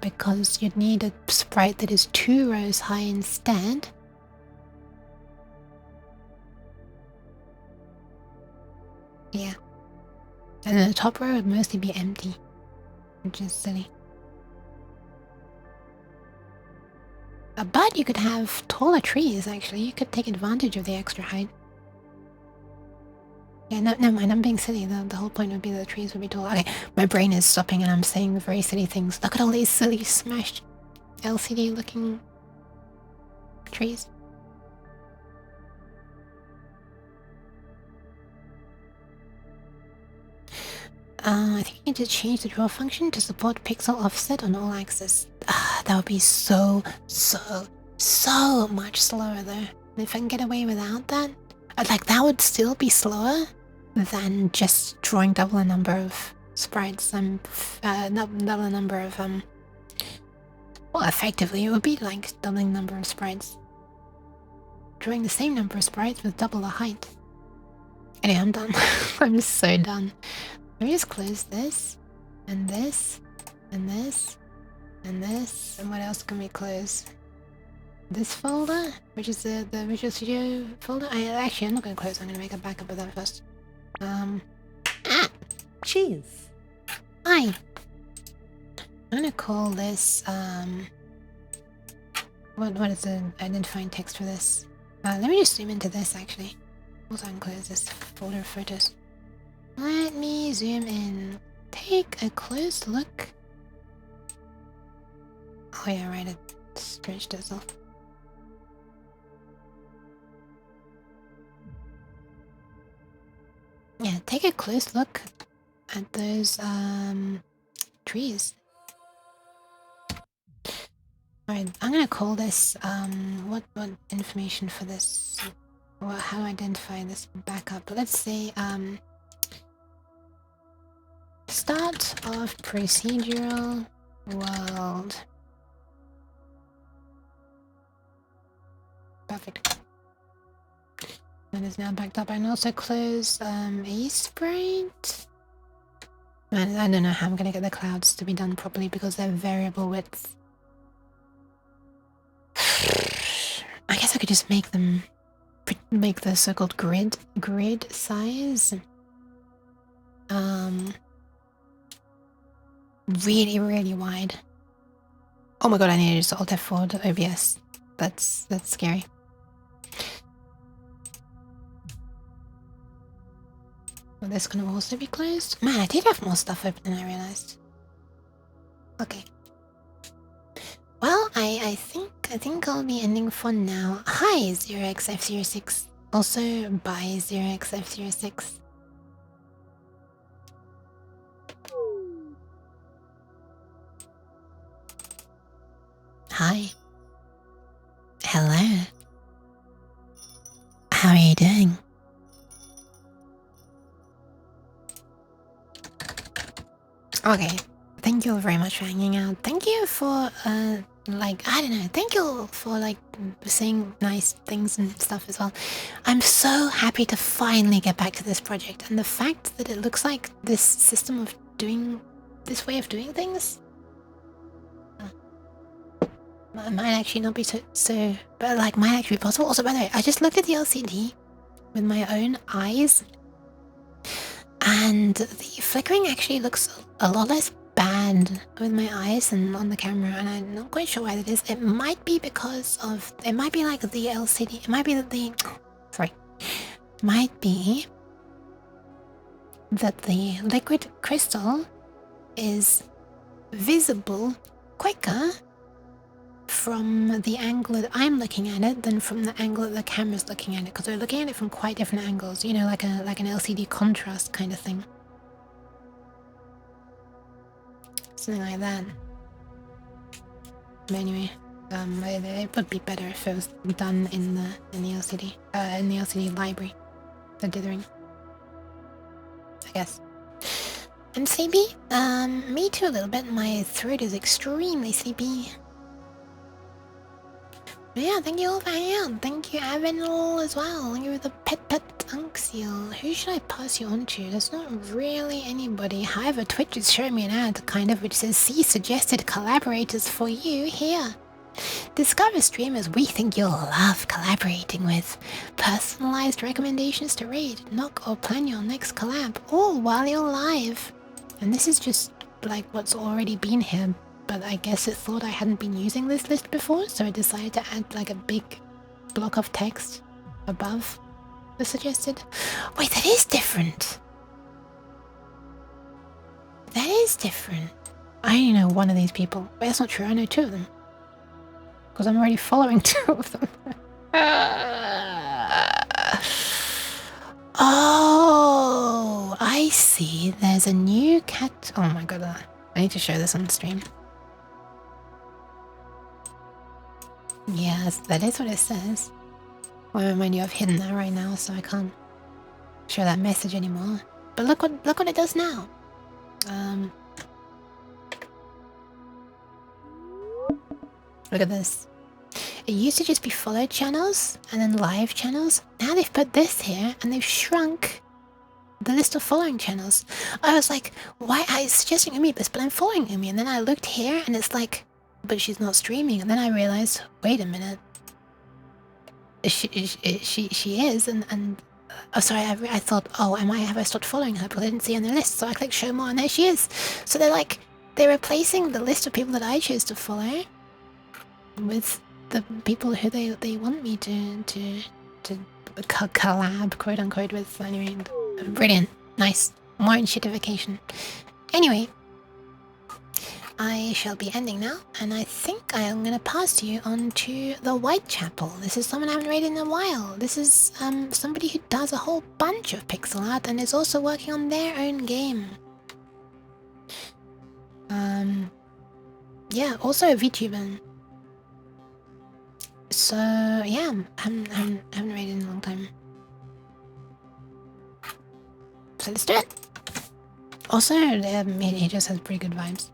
because you'd need a sprite that is 2 rows high instead. Yeah. And then the top row would mostly be empty, which is silly. But you could have taller trees, actually. You could take advantage of the extra height. Yeah, no, never mind, I'm being silly. The whole point would be that the trees would be taller. Okay, my brain is stopping and I'm saying very silly things. Look at all these silly smashed LCD looking trees. I think you need to change the draw function to support pixel offset on all axes. That would be so much slower though. And if I can get away without that, like that would still be slower than just drawing double the number of sprites and double the number of well, effectively it would be like doubling the number of sprites. Drawing the same number of sprites with double the height. Anyway, I'm done. I'm so done. Let me just close this, and this, and this, and this, and what else can we close? This folder, which is the Visual Studio folder. I'm not going to close. I'm going to make a backup of that first. Cheese. Hi. I'm going to call this what is the identifying text for this? Let me just zoom into this actually. Also, I can close this folder of photos. Let me zoom in. Take a close look. Oh yeah, right, it stretched itself. Yeah, take a close look at those trees. Alright, I'm gonna call this what information for this, or how to identify this backup. Let's say start of procedural world. Perfect. That is now backed up. And also close a sprite. Man, I don't know how I'm gonna get the clouds to be done properly because they're variable width. I guess I could just make them make the so-called grid size. Really wide. Oh my god, I need to use Alt F4 to OBS. That's scary. Well, this can also be closed. Man, I did have more stuff open than I realized. Okay. Well, I think I'll be ending for now. Hi, 0xF06. Also, bye, 0xF06. Hi. Hello. How are you doing? Okay. Thank you very much for hanging out. Thank you for, like, I don't know. Thank you for, like, saying nice things and stuff as well. I'm so happy to finally get back to this project. And the fact that it looks like this system of doing, this way of doing things, might actually not be so, but like might actually be possible. Also, by the way, I just looked at the LCD with my own eyes, and the flickering actually looks a lot less bad with my eyes and on the camera, and I'm not quite sure why that is. It might be because of, it might be like the LCD, it might be that the, sorry, might be that the liquid crystal is visible quicker from the angle that I'm looking at it than from the angle that the camera's looking at it, because we're looking at it from quite different angles, you know, like an LCD contrast kind of thing. Something like that. But anyway, it would be better if it was done in the LCD library, the dithering, I guess. I'm sleepy. Me too a little bit. My throat is extremely sleepy. But yeah, thank you all for hanging out. Thank you, Avenol, as well. Thank you for the pet uncle. Who should I pass you on to? There's not really anybody. However, Twitch is showing me an ad, kind of, which says, see suggested collaborators for you here. Discover streamers we think you'll love collaborating with. Personalized recommendations to raid, knock, or plan your next collab, all while you're live. And this is just like what's already been here, but I guess it thought I hadn't been using this list before, so it decided to add like a big block of text above the suggested. Wait, that is different. That is different. I only know one of these people. Wait, that's not true. I know two of them. Because I'm already following two of them. Oh, I see. There's a new cat. Oh my god. I need to show this on the stream. Yes, that is what it says. Well, mind you, I've hidden that right now, so I can't show that message anymore. But look what it does now. Look at this. It used to just be followed channels and then live channels. Now they've put this here and they've shrunk the list of following channels. I was like, why? I'm suggesting Umi this, but I'm following Umi. And then I looked here and it's like, but she's not streaming. And then I realized, wait a minute. She is. And oh, sorry, I thought, oh, have I stopped following her? Because I didn't see her on the list. So I clicked show more and there she is. So they're replacing the list of people that I chose to follow with the people who they want me to collab, quote unquote, with. Anyway, brilliant, nice, more shitification. Anyway, I shall be ending now, and I think I am gonna pass you on to the Whitechapel. This is someone I haven't rated in a while. This is somebody who does a whole bunch of pixel art and is also working on their own game. Yeah, also a VTuber. So yeah, haven't rated in a long time. So let's do it. Also, he just has pretty good vibes.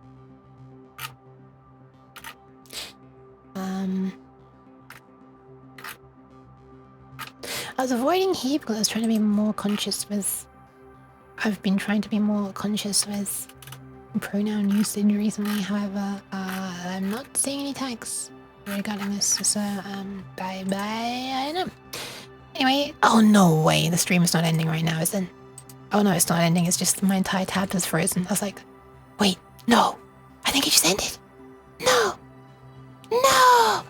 I was avoiding here because I was trying to be more conscious with. I've been trying to be more conscious with pronoun usage recently. However, I'm not seeing any tags regarding this, so bye bye. I don't know. Anyway, oh no way, the stream is not ending right now, is it? Oh no, it's not ending. It's just my entire tab is frozen. I was like, wait, no, I think it just ended. No, no.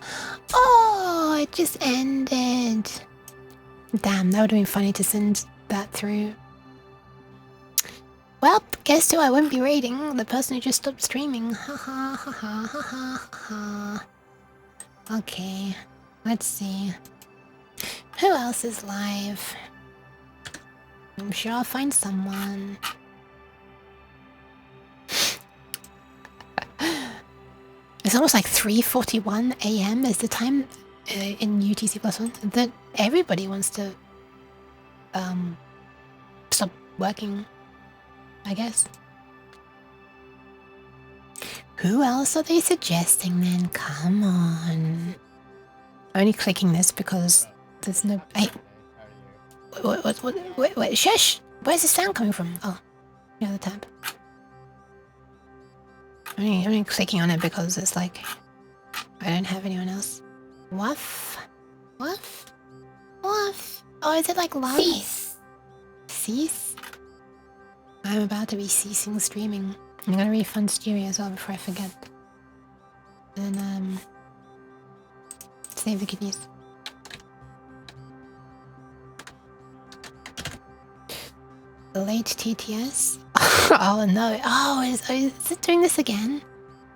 Oh, it just ended. Damn, that would have been funny to send that through. Well, guess who I won't be rating? The person who just stopped streaming. Ha ha ha ha ha ha ha. Okay, let's see. Who else is live? I'm sure I'll find someone. It's almost like 3:41 AM is the time in UTC+1 that everybody wants to stop working, I guess. Who else are they suggesting then? Come on. Only clicking this because there's no... Hey. Wait, shush! Where's the sound coming from? Oh, the other tab. I'm only clicking on it because it's like... I don't have anyone else. Woof? Woof? Woof? Oh, is it like love? Cease. Cease? I'm about to be ceasing streaming. I'm gonna refund Stewie as well before I forget. And save the kidneys. Late TTS. Oh no! Oh, is it doing this again?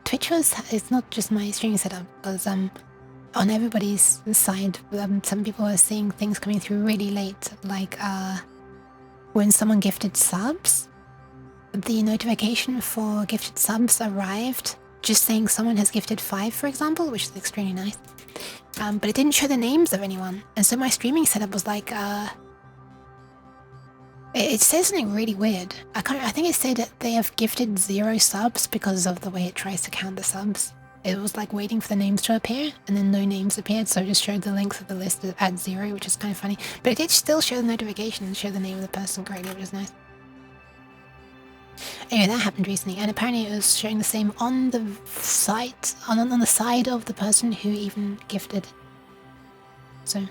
Twitch it's not just my streaming setup because on everybody's side, some people are seeing things coming through really late, like when someone gifted subs, the notification for gifted subs arrived just saying someone has gifted 5, for example, which is extremely nice. But it didn't show the names of anyone, and so my streaming setup was like it says something really weird. I think it said that they have gifted 0 subs because of the way it tries to count the subs. It was like waiting for the names to appear, and then no names appeared, so it just showed the length of the list at 0, which is kind of funny. But it did still show the notification and show the name of the person correctly, which is nice. Anyway, that happened recently, and apparently it was showing the same on the site, on the side of the person who even gifted. So,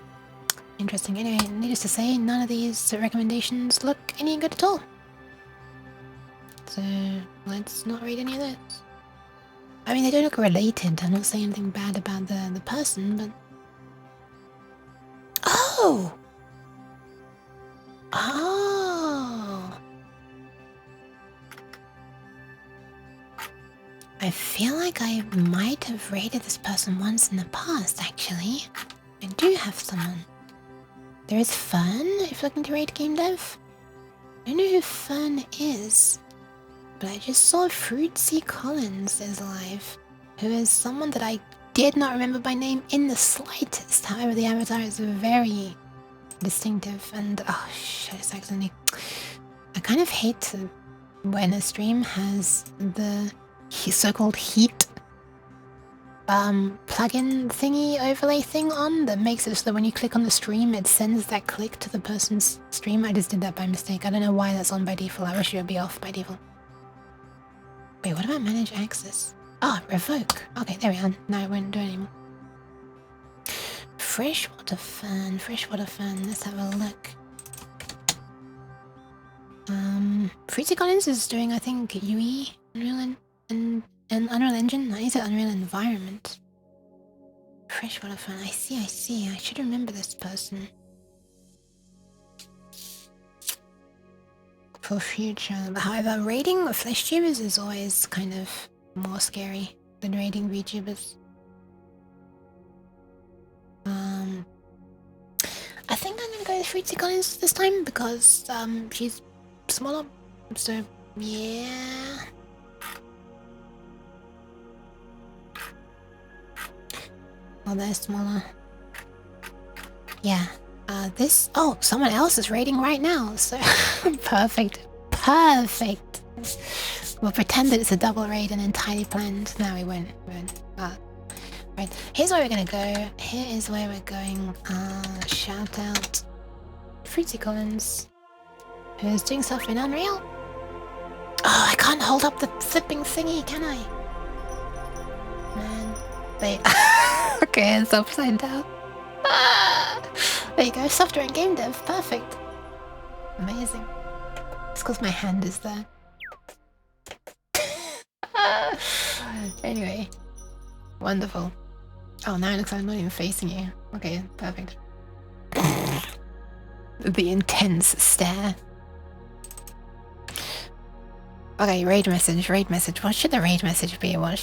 interesting. Anyway, needless to say, none of these recommendations look any good at all. So, let's not read any of those. I mean, they don't look related. I'm not saying anything bad about the person, but... Oh! Oh! I feel like I might have raided this person once in the past, actually. I do have someone. There is Fern, if looking to raid game dev. I don't know who Fern is, but I just saw Fruitsy Collins is alive, who is someone that I did not remember by name in the slightest. However, the avatar is very distinctive, and oh shit, it's accidentally... I kind of hate when a stream has the so-called heat plugin thingy overlay thing on that makes it so that when you click on the stream it sends that click to the person's stream. I just did that by mistake. I don't know why that's on by default. I wish it would be off by default. Wait, what about manage access? Oh, revoke. Okay, there we are. No, I won't do it anymore. Freshwater fern. Let's have a look. Fruitsy Collins is doing, I think, UE, Unreal and Unreal Engine. I need to Unreal Environment. Freshwater fern. I see. I should remember this person for future. However, raiding flesh tubers is always kind of more scary than raiding VTubers. I think I'm gonna go with Fruitsy Collins this time because she's smaller. So yeah. Well, they're smaller. Yeah. This... Oh, someone else is raiding right now, so... Perfect. We'll pretend that it's a double raid and entirely planned. No, we won't. Right. Here's where we're gonna go. Here is where we're going. Shout out Fruitsy Collins, who's doing stuff in Unreal. Oh, I can't hold up the flipping thingy, can I? Man. They... Okay, it's upside down. There you go, software and game dev, perfect. Amazing. It's because my hand is there. Anyway, wonderful. Oh, now it looks like I'm not even facing you. Okay, perfect. The intense stare. Okay, raid message. What should the raid message be? Oh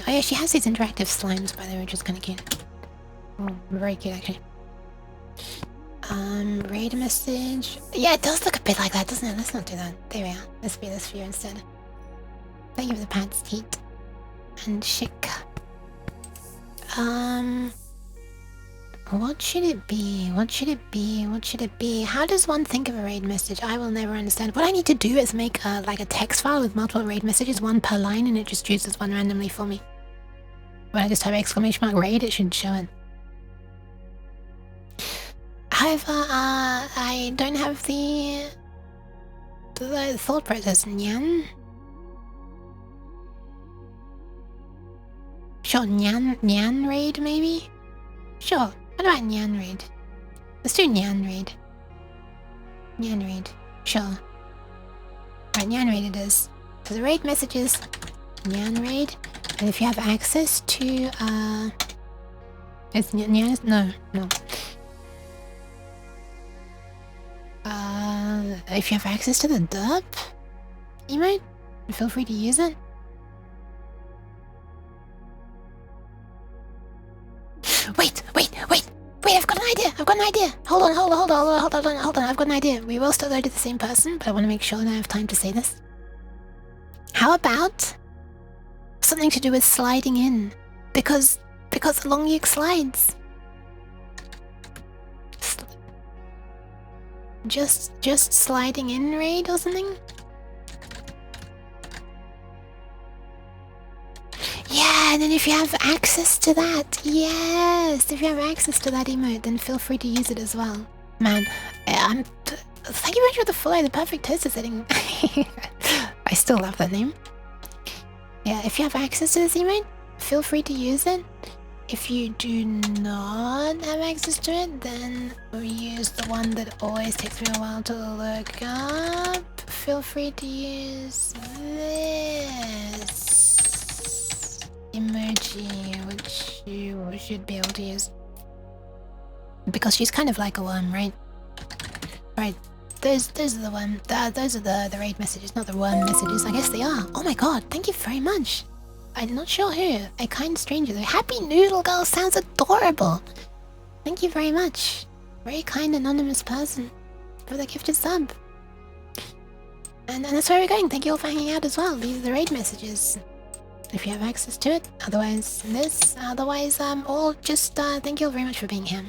yeah, she has these interactive slimes, by the way, which is kind of cute. Oh, very cute, actually. Raid message. Yeah, it does look a bit like that, doesn't it? Let's not do that. There we are. Let's be this view instead. Thank you for the pants, heat. And chic. What should it be? How does one think of a raid message? I will never understand. What I need to do is make like a text file with multiple raid messages, one per line, and it just chooses one randomly for me. When I just type !raid, it should show it. However, I don't have the thought process. Nyan? Sure, Nyan raid maybe? Sure. What about Nyan raid? Let's do Nyan raid. Sure. Right, Nyan Raid it is. So the raid messages, Nyan Raid, and if you have access to, it's Nyan, no. If you have access to the derp emote, feel free to use it. Wait, I've got an idea. Hold on. I've got an idea. We will still go to the same person, but I want to make sure that I have time to say this. How about something to do with sliding in? Because the Long Yook slides. Just sliding in raid or something? Yeah, and then if you have access to that, yes, if you have access to that emote, then feel free to use it as well. Man, thank you very much for the follow, the perfect toaster setting. I still love that name. Yeah, if you have access to this emote, feel free to use it. If you do not have access to it, then use the one that always takes me a while to look up. Feel free to use this emoji, which you should be able to use. Because she's kind of like a worm, right? Right. Those are the one. Those are the raid messages, not the worm messages. I guess they are. Oh my god! Thank you very much. I'm not sure who. A kind stranger though. Happy Noodle Girl sounds adorable. Thank you very much. Very kind anonymous person for the gifted sub. And that's where we're going. Thank you all for hanging out as well. These are the raid messages. If you have access to it. Otherwise, this. Otherwise, all just thank you all very much for being here.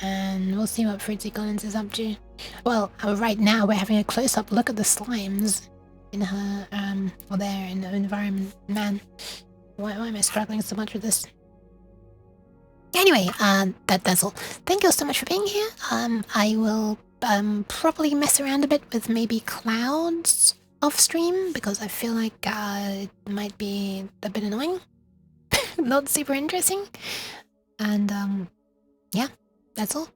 And we'll see what Fruitsy Collins is up to. Well, right now we're having a close-up look at the slimes in her, or there in the environment. Man, why am I struggling so much with this? Anyway, that's all. Thank you all so much for being here. I will probably mess around a bit with maybe clouds off stream because I feel like it might be a bit annoying, not super interesting, and yeah, that's all.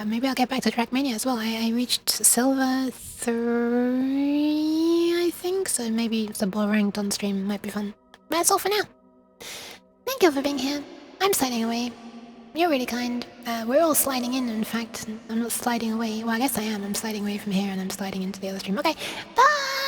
Maybe I'll get back to Trackmania as well. I reached Silver 3, I think, so maybe the ball ranked on stream might be fun. But that's all for now. Thank you for being here. I'm sliding away. You're really kind. We're all sliding in fact. I'm not sliding away. Well, I guess I am. I'm sliding away from here and I'm sliding into the other stream. Okay, bye!